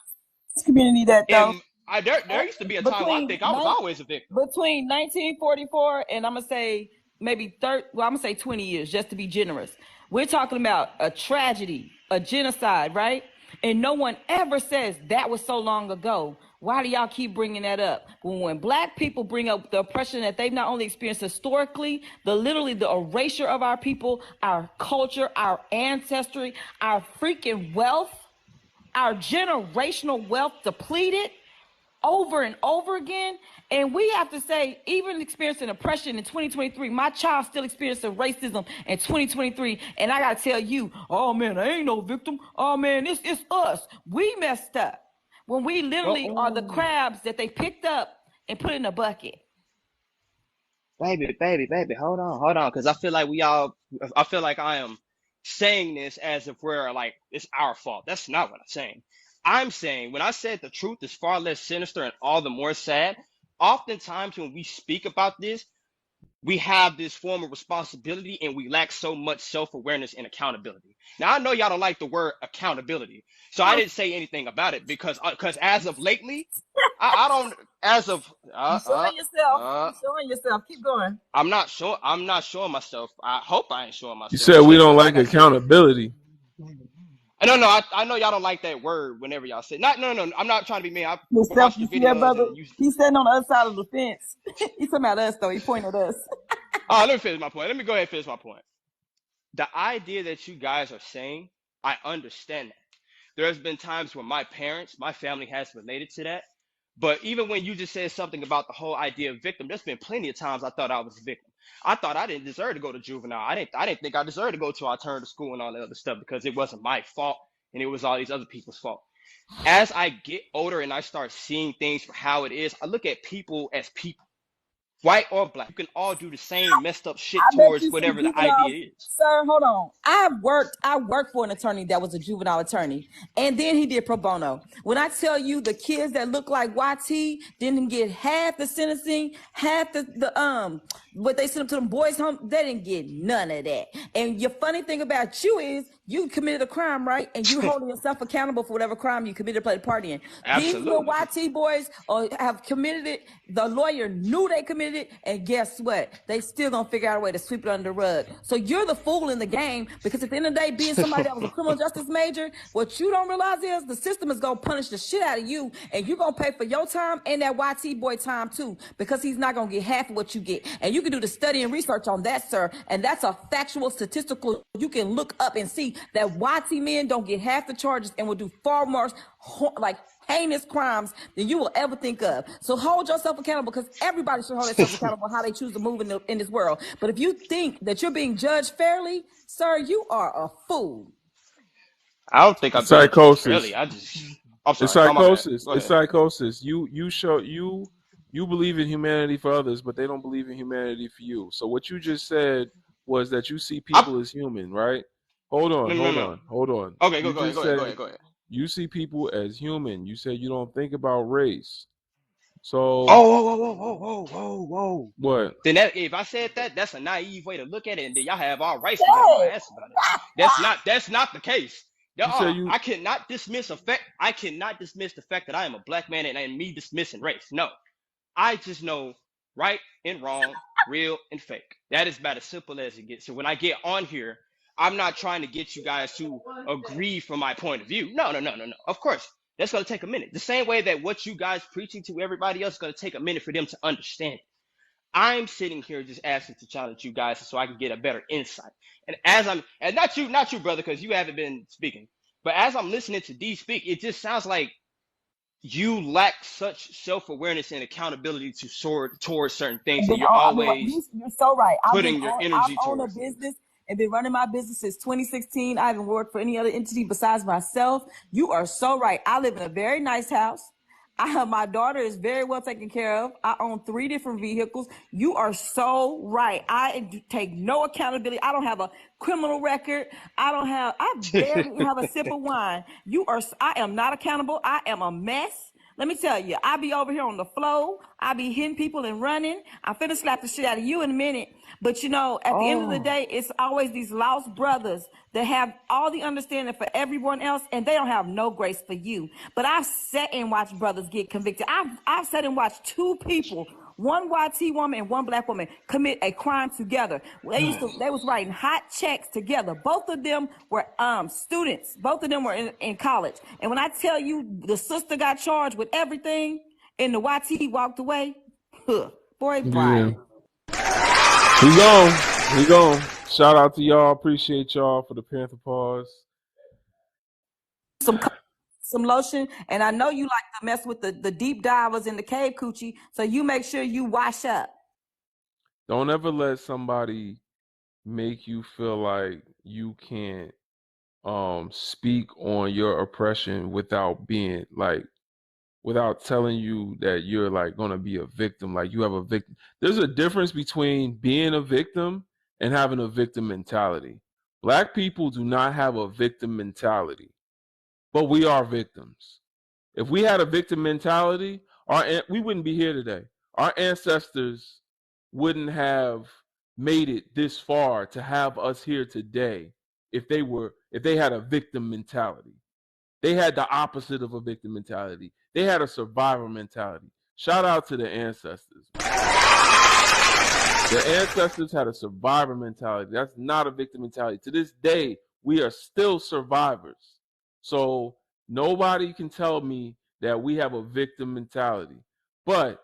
This community that though. There used to be a time where I think I was always a victim. Between 1944 and I'm going to say maybe 20 years, just to be generous. We're talking about a tragedy, a genocide, right? And no one ever says that was so long ago. Why do y'all keep bringing that up? When black people bring up the oppression that they've not only experienced historically, literally the erasure of our people, our culture, our ancestry, our freaking wealth, our generational wealth depleted over and over again. And we have to say, even experiencing oppression in 2023, my child still experiencing racism in 2023. And I got to tell you, oh man, I ain't no victim. Oh man, it's us. We messed up when we literally are the crabs that they picked up and put in a bucket. Baby, hold on. Because I feel like I am saying this as if we're like, it's our fault. That's not what I'm saying. I'm saying when I said the truth is far less sinister and all the more sad, oftentimes when we speak about this, we have this form of responsibility and we lack so much self-awareness and accountability. Now, I know y'all don't like the word accountability, so I didn't say anything about it because as of lately, I don't, as of, You're showing yourself. You're showing yourself. Keep going. I'm not showing myself. I hope I ain't showing myself. You said we don't like accountability. No, I know y'all don't like that word whenever y'all say. No, I'm not trying to be mean. I watched the videos. Brother, he's sitting on the other side of the fence. He's talking about us, though. He pointed at us. Let me finish my point. Let me go ahead and finish my point. The idea that you guys are saying, I understand that. There's been times where my family has related to that. But even when you just said something about the whole idea of victim, there's been plenty of times I thought I was a victim. I thought I didn't deserve to go to juvenile. I didn't think I deserved to go to alternative school and all that other stuff because it wasn't my fault and it was all these other people's fault. As I get older and I start seeing things for how it is, I look at people as people. White or black, you can all do the same messed up shit towards whatever the idea is. Sir, hold on. I worked for an attorney that was a juvenile attorney, and then he did pro bono. When I tell you the kids that look like YT didn't get half the sentencing, half the what they sent them to them boys' home, they didn't get none of that. And your funny thing about you is you committed a crime, right? And you holding yourself accountable for whatever crime you committed to play the party in. Absolutely. These little YT boys have committed it. The lawyer knew they committed it, and guess what? They still gonna figure out a way to sweep it under the rug. So you're the fool in the game, because at the end of the day, being somebody that was a criminal justice major, what you don't realize is the system is gonna punish the shit out of you, and you're gonna pay for your time and that YT boy time too, because he's not gonna get half of what you get. And you can do the study and research on that, sir, and that's a factual statistical. You can look up and see that YT men don't get half the charges and will do far more like heinous crimes than you will ever think of. So hold yourself accountable, because everybody should hold themselves accountable how they choose to move in this world. But if you think that you're being judged fairly, sir, you are a fool. I don't think I'm psychosis. Fairly. I'm sorry. It's psychosis. It's psychosis. You believe in humanity for others, but they don't believe in humanity for you. So what you just said was that you see people as human, right? Hold on. Okay, go ahead. You see people as human. You said you don't think about race. So whoa. What? Then if I said that, that's a naive way to look at it, and then y'all have all rights to get on my ass about it. That's not the case. I cannot dismiss the fact that I am a black man and me dismissing race. No. I just know right and wrong, real and fake. That is about as simple as it gets. So when I get on here, I'm not trying to get you guys to agree from my point of view. No. Of course, that's going to take a minute. The same way that what you guys preaching to everybody else is going to take a minute for them to understand. I'm sitting here just asking to challenge you guys so I can get a better insight. And not you, brother, because you haven't been speaking. But as I'm listening to D speak, it just sounds like you lack such self-awareness and accountability to soar towards certain things, and you're always you're so right. putting your energy I've owned a business and been running my business since 2016. I haven't worked for any other entity besides myself. You are so right. I live in a very nice house. My daughter is very well taken care of. I own 3 different vehicles. You are so right. I take no accountability. I don't have a criminal record. I barely have a sip of wine. I am not accountable. I am a mess. Let me tell you, I be over here on the floor. I be hitting people and running. I'm finna slap the shit out of you in a minute. But at the end of the day, it's always these lost brothers that have all the understanding for everyone else, and they don't have no grace for you. But I've sat and watched brothers get convicted. I've sat and watched 2 people one YT woman and one black woman commit a crime together. They was writing hot checks together. Both of them were students. Both of them were in college. And when I tell you the sister got charged with everything and the YT walked away, boy, bye. He gone. Shout out to y'all. Appreciate y'all for the Panther pause. Some lotion, and I know you like to mess with the deep divers in the cave coochie, so you make sure you wash up. Don't ever let somebody make you feel like you can't speak on your oppression without being like, without telling you that you're like gonna be a victim, like you have a victim. There's a difference between being a victim and having a victim mentality. Black people do not have a victim mentality, but we are victims. If we had a victim mentality, we wouldn't be here today. Our ancestors wouldn't have made it this far to have us here today if they had a victim mentality. They had the opposite of a victim mentality. They had a survivor mentality. Shout out to the ancestors. The ancestors had a survivor mentality. That's not a victim mentality. To this day, we are still survivors. So nobody can tell me that we have a victim mentality, but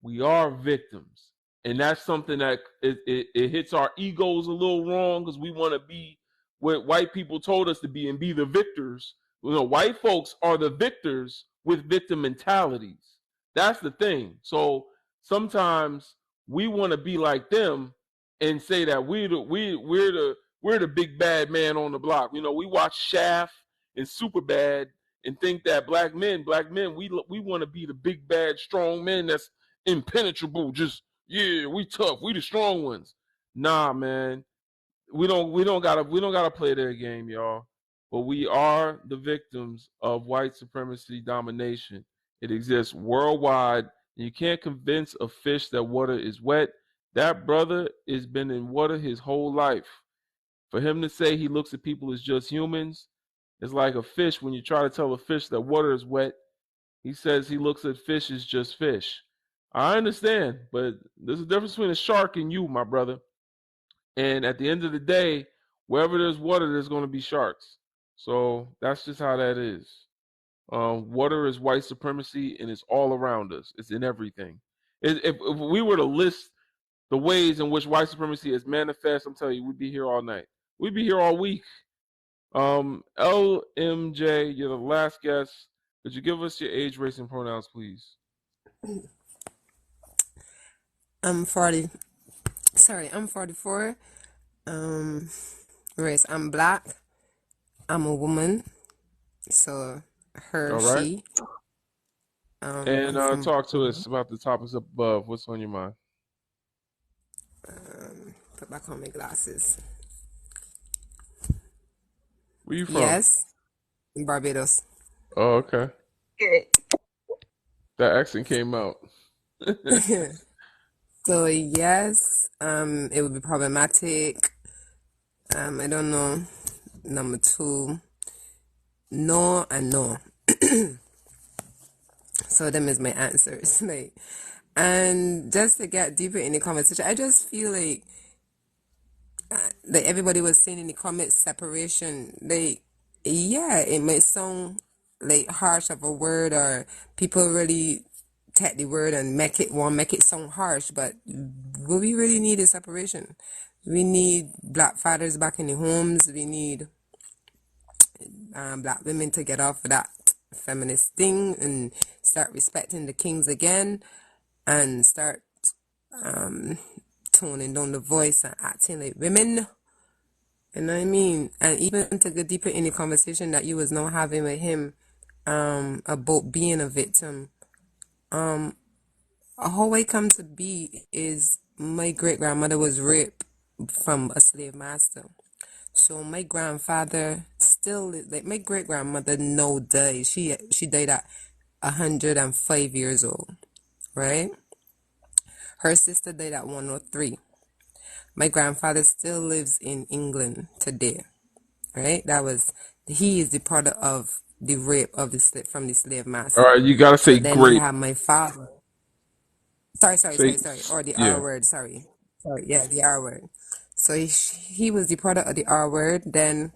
we are victims. And that's something that it hits our egos a little wrong because we want to be what white people told us to be and be the victors. You know, white folks are the victors with victim mentalities. That's the thing. So sometimes we want to be like them and say that we're the big bad man on the block. You know, we watch Shaft and Superbad and think that black men, we want to be the big bad strong men that's impenetrable. Just we tough, we the strong ones. Nah, man, we don't gotta play their game, y'all. But we are the victims of white supremacy domination. It exists worldwide. You can't convince a fish that water is wet. That brother has been in water his whole life. For him to say he looks at people as just humans, it's like a fish. When you try to tell a fish that water is wet, he says he looks at fish as just fish. I understand, but there's a difference between a shark and you, my brother. And at the end of the day, wherever there's water, there's going to be sharks. So that's just how that is. Water is white supremacy, and it's all around us. It's in everything. If we were to list the ways in which white supremacy is manifest, I'm telling you, we'd be here all night. We'd be here all week. LMJ, you're the last guest. Could you give us your age, race, and pronouns, please? I'm 44. Race, I'm black. I'm a woman. So her, all right. she. And talk to us about the topics above. What's on your mind? Put back on my glasses. Where you from? Yes, in Barbados. Oh, okay. That accent came out. So yes, it would be problematic. I don't know. Number 2, no and no. So them is my answers. Like, and just to get deeper in the conversation, I just feel like everybody was saying in the comments, separation. Like, yeah, it may sound like harsh of a word, or people really take the word and make it sound harsh, but what we really need is separation. We need black fathers back in the homes. We need black women to get off of that feminist thing and start respecting the kings again, and start toning down the voice and acting like women. You know what I mean? And even to go deeper in the conversation that you was now having with him about being a victim. How I come to be is my great-grandmother was raped from a slave master. So my grandfather still, like my great-grandmother now died. She died at 105 years old, right? Her sister died at 103. My grandfather still lives in England today, right? He is the product of the rape of from the slave master. All right, you gotta say so then great. you have my father. Sorry. Say, Or the R yeah. word. Sorry. Yeah, the R word. So he was the product of the R word. Then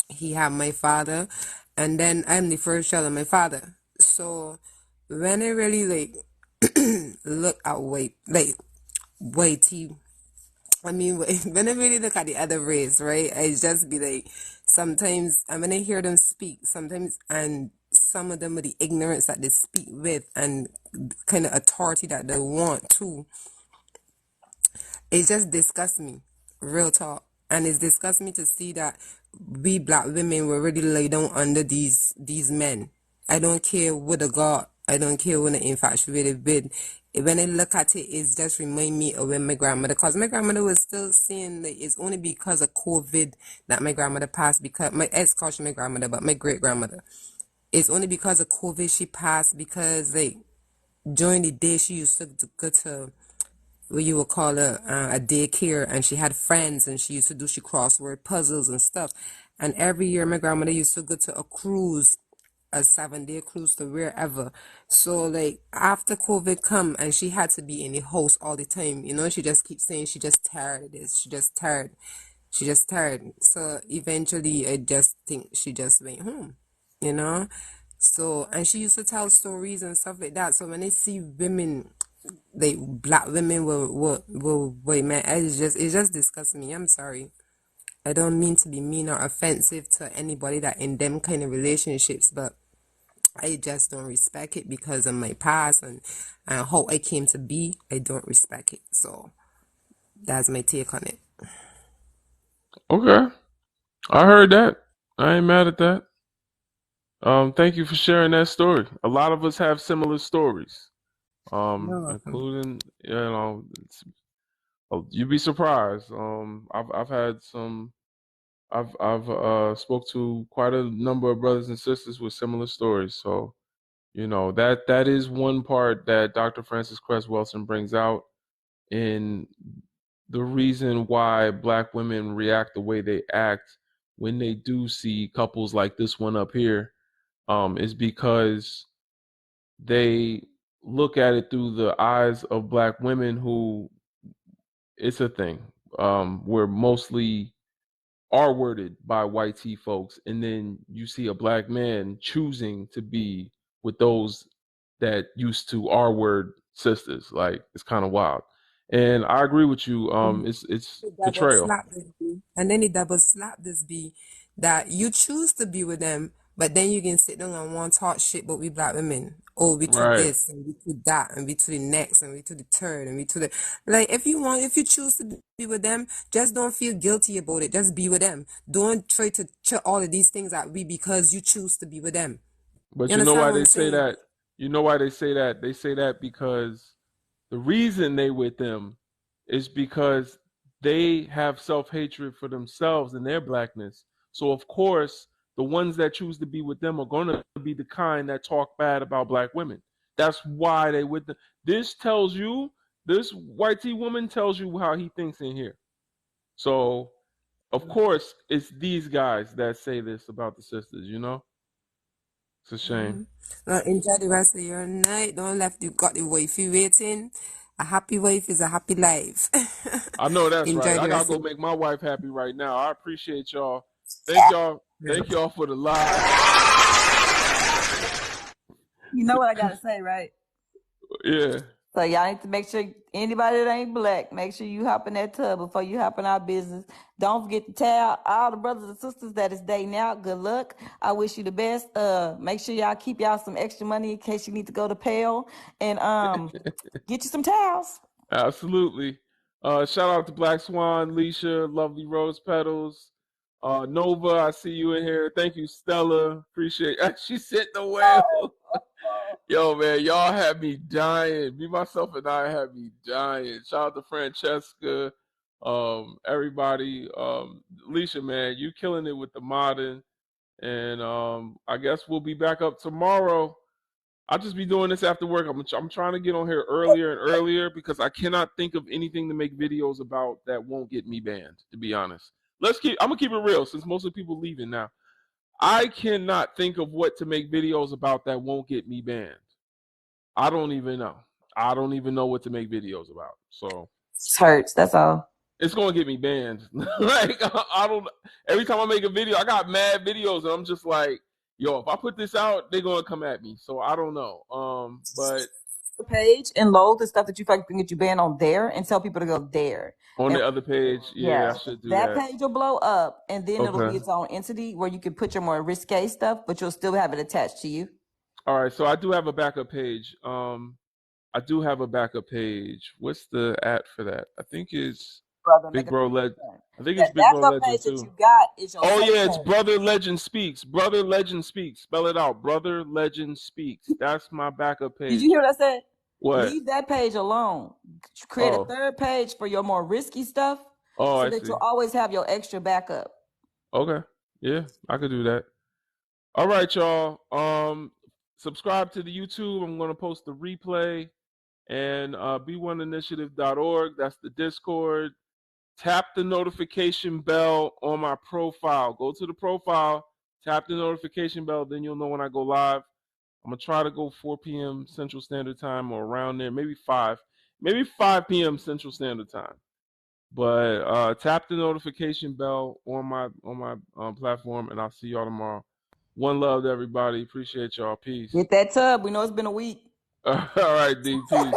he had my father, and then I'm the first child of my father. So when I really like look at whitey, I mean, when I really look at the other race, right, I just be like, sometimes, and when I hear them speak, sometimes, and some of them with the ignorance that they speak with, and kind of authority that they want to, it just disgusts me, real talk. And it disgusts me to see that we black women were really laid down under these men. I don't care what the God, I don't care what the infatuated with. When I look at it, it just remind me of when my grandmother, because my grandmother was still saying that it's only because of COVID that my grandmother passed, because my ex called my grandmother, but my great grandmother. It's only because of COVID she passed, because like during the day she used to go to what you would call a daycare, and she had friends, and she used to do crossword puzzles and stuff. And every year my grandmother used to go to a cruise, a 7-day cruise to wherever. So like after COVID come and she had to be in the house all the time, you know, she just keeps saying she just tired of this, she just tired. So eventually I just think she just went home, you know. So, and she used to tell stories and stuff like that. So when I see women, like black women will wait, man, it just disgusts me. I'm sorry. I don't mean to be mean or offensive to anybody that in them kind of relationships, but I just don't respect it because of my past and how I came to be. I don't respect it. So that's my take on it. Okay. I heard that. I ain't mad at that. Thank you for sharing that story. A lot of us have similar stories. You're welcome. Including, you'd be surprised. I've had some. I've spoke to quite a number of brothers and sisters with similar stories. So, that is one part that Dr. Francis Cress Welsing brings out in the reason why black women react the way they act when they do see couples like this one up here, is because they look at it through the eyes of black women who, it's a thing. We're mostly R-worded by white T folks, and then you see a black man choosing to be with those that used to R-word sisters. Like, it's kind of wild. And I agree with you. It's Double betrayal. slap this B. And then he double slap this B that you choose to be with them, but then you can sit down and want to talk shit, but we black women. Oh, we to Right. this, and we to that, and we to the next, and we to the third, and we to the like. If you choose to be with them, just don't feel guilty about it. Just be with them. Don't try to check all of these things at we because you choose to be with them. But You you know understand why what I'm they say saying? that? You know why they say that? They say that because the reason they with them is because they have self-hatred for themselves and their blackness. So of course, the ones that choose to be with them are going to be the kind that talk bad about black women. That's why they with them. This white T woman tells you how he thinks in here. So of course, it's these guys that say this about the sisters, It's a shame. Well, enjoy the rest of your night. Don't left you got the wifey waiting. A happy wife is a happy life. I know that's right. Enjoy I the gotta rest go of make my wife happy right now. I appreciate y'all. Thank y'all for the live. You know what I gotta say, right? Yeah. So y'all need to make sure anybody that ain't black, make sure you hop in that tub before you hop in our business. Don't forget to tell all the brothers and sisters that is dating out. Good luck. I wish you the best. Make sure y'all keep y'all some extra money in case you need to go to Pale and get you some towels. Absolutely. Shout out to Black Swan, Leisha, Lovely Rose Petals, Nova. I see you in here. Thank you, Stella. Appreciate it. She sent the whale. Yo, man, y'all had me dying. Me, myself, and I had me dying. Shout out to Francesca, everybody. Leisha, man, you killing it with the modding. And I guess we'll be back up tomorrow. I'll just be doing this after work. I'm trying to get on here earlier and earlier because I cannot think of anything to make videos about that won't get me banned, to be honest. I'm gonna keep it real since most of the people leaving now. I cannot think of what to make videos about that won't get me banned. I don't even know. I don't even know what to make videos about. So it hurts. That's all. it's gonna get me banned. Like I don't. Every time I make a video, I got mad videos, and I'm just like, yo, if I put this out, they're gonna come at me. So I don't know. But page and load the stuff that you feel like can get you banned on there and tell people to go there. on And the other page, yeah, I should do that that. page will blow up, and then it'll Okay. be its own entity where you can put your more risque stuff, but you'll still have it attached to you. All right, so I do have a backup page. I do have a backup page. What's the @ for that? I think it's Big Bro Legend. I think it's Big Bro Legend page too. that you got is your Oh safe yeah, it's page. Brother Legend Speaks. Brother Legend Speaks. Spell it out. Brother Legend Speaks. That's my backup page. Did you hear what I said? What? Leave that page alone. Create a third page for your more risky stuff, so that you'll always have your extra backup. Okay. Yeah, I could do that. All right, y'all. Subscribe to the YouTube. I'm going to post the replay. And b1initiative.org. That's the Discord. Tap the notification bell on my profile. Go to the profile, tap the notification bell, then you'll know when I go live. I'm going to try to go 4 p.m. Central Standard Time or around there, maybe 5 p.m. Central Standard Time. But tap the notification bell on my platform, and I'll see y'all tomorrow. One love to everybody. Appreciate y'all. Peace. Get that tub. We know it's been a week. All right, D. Peace.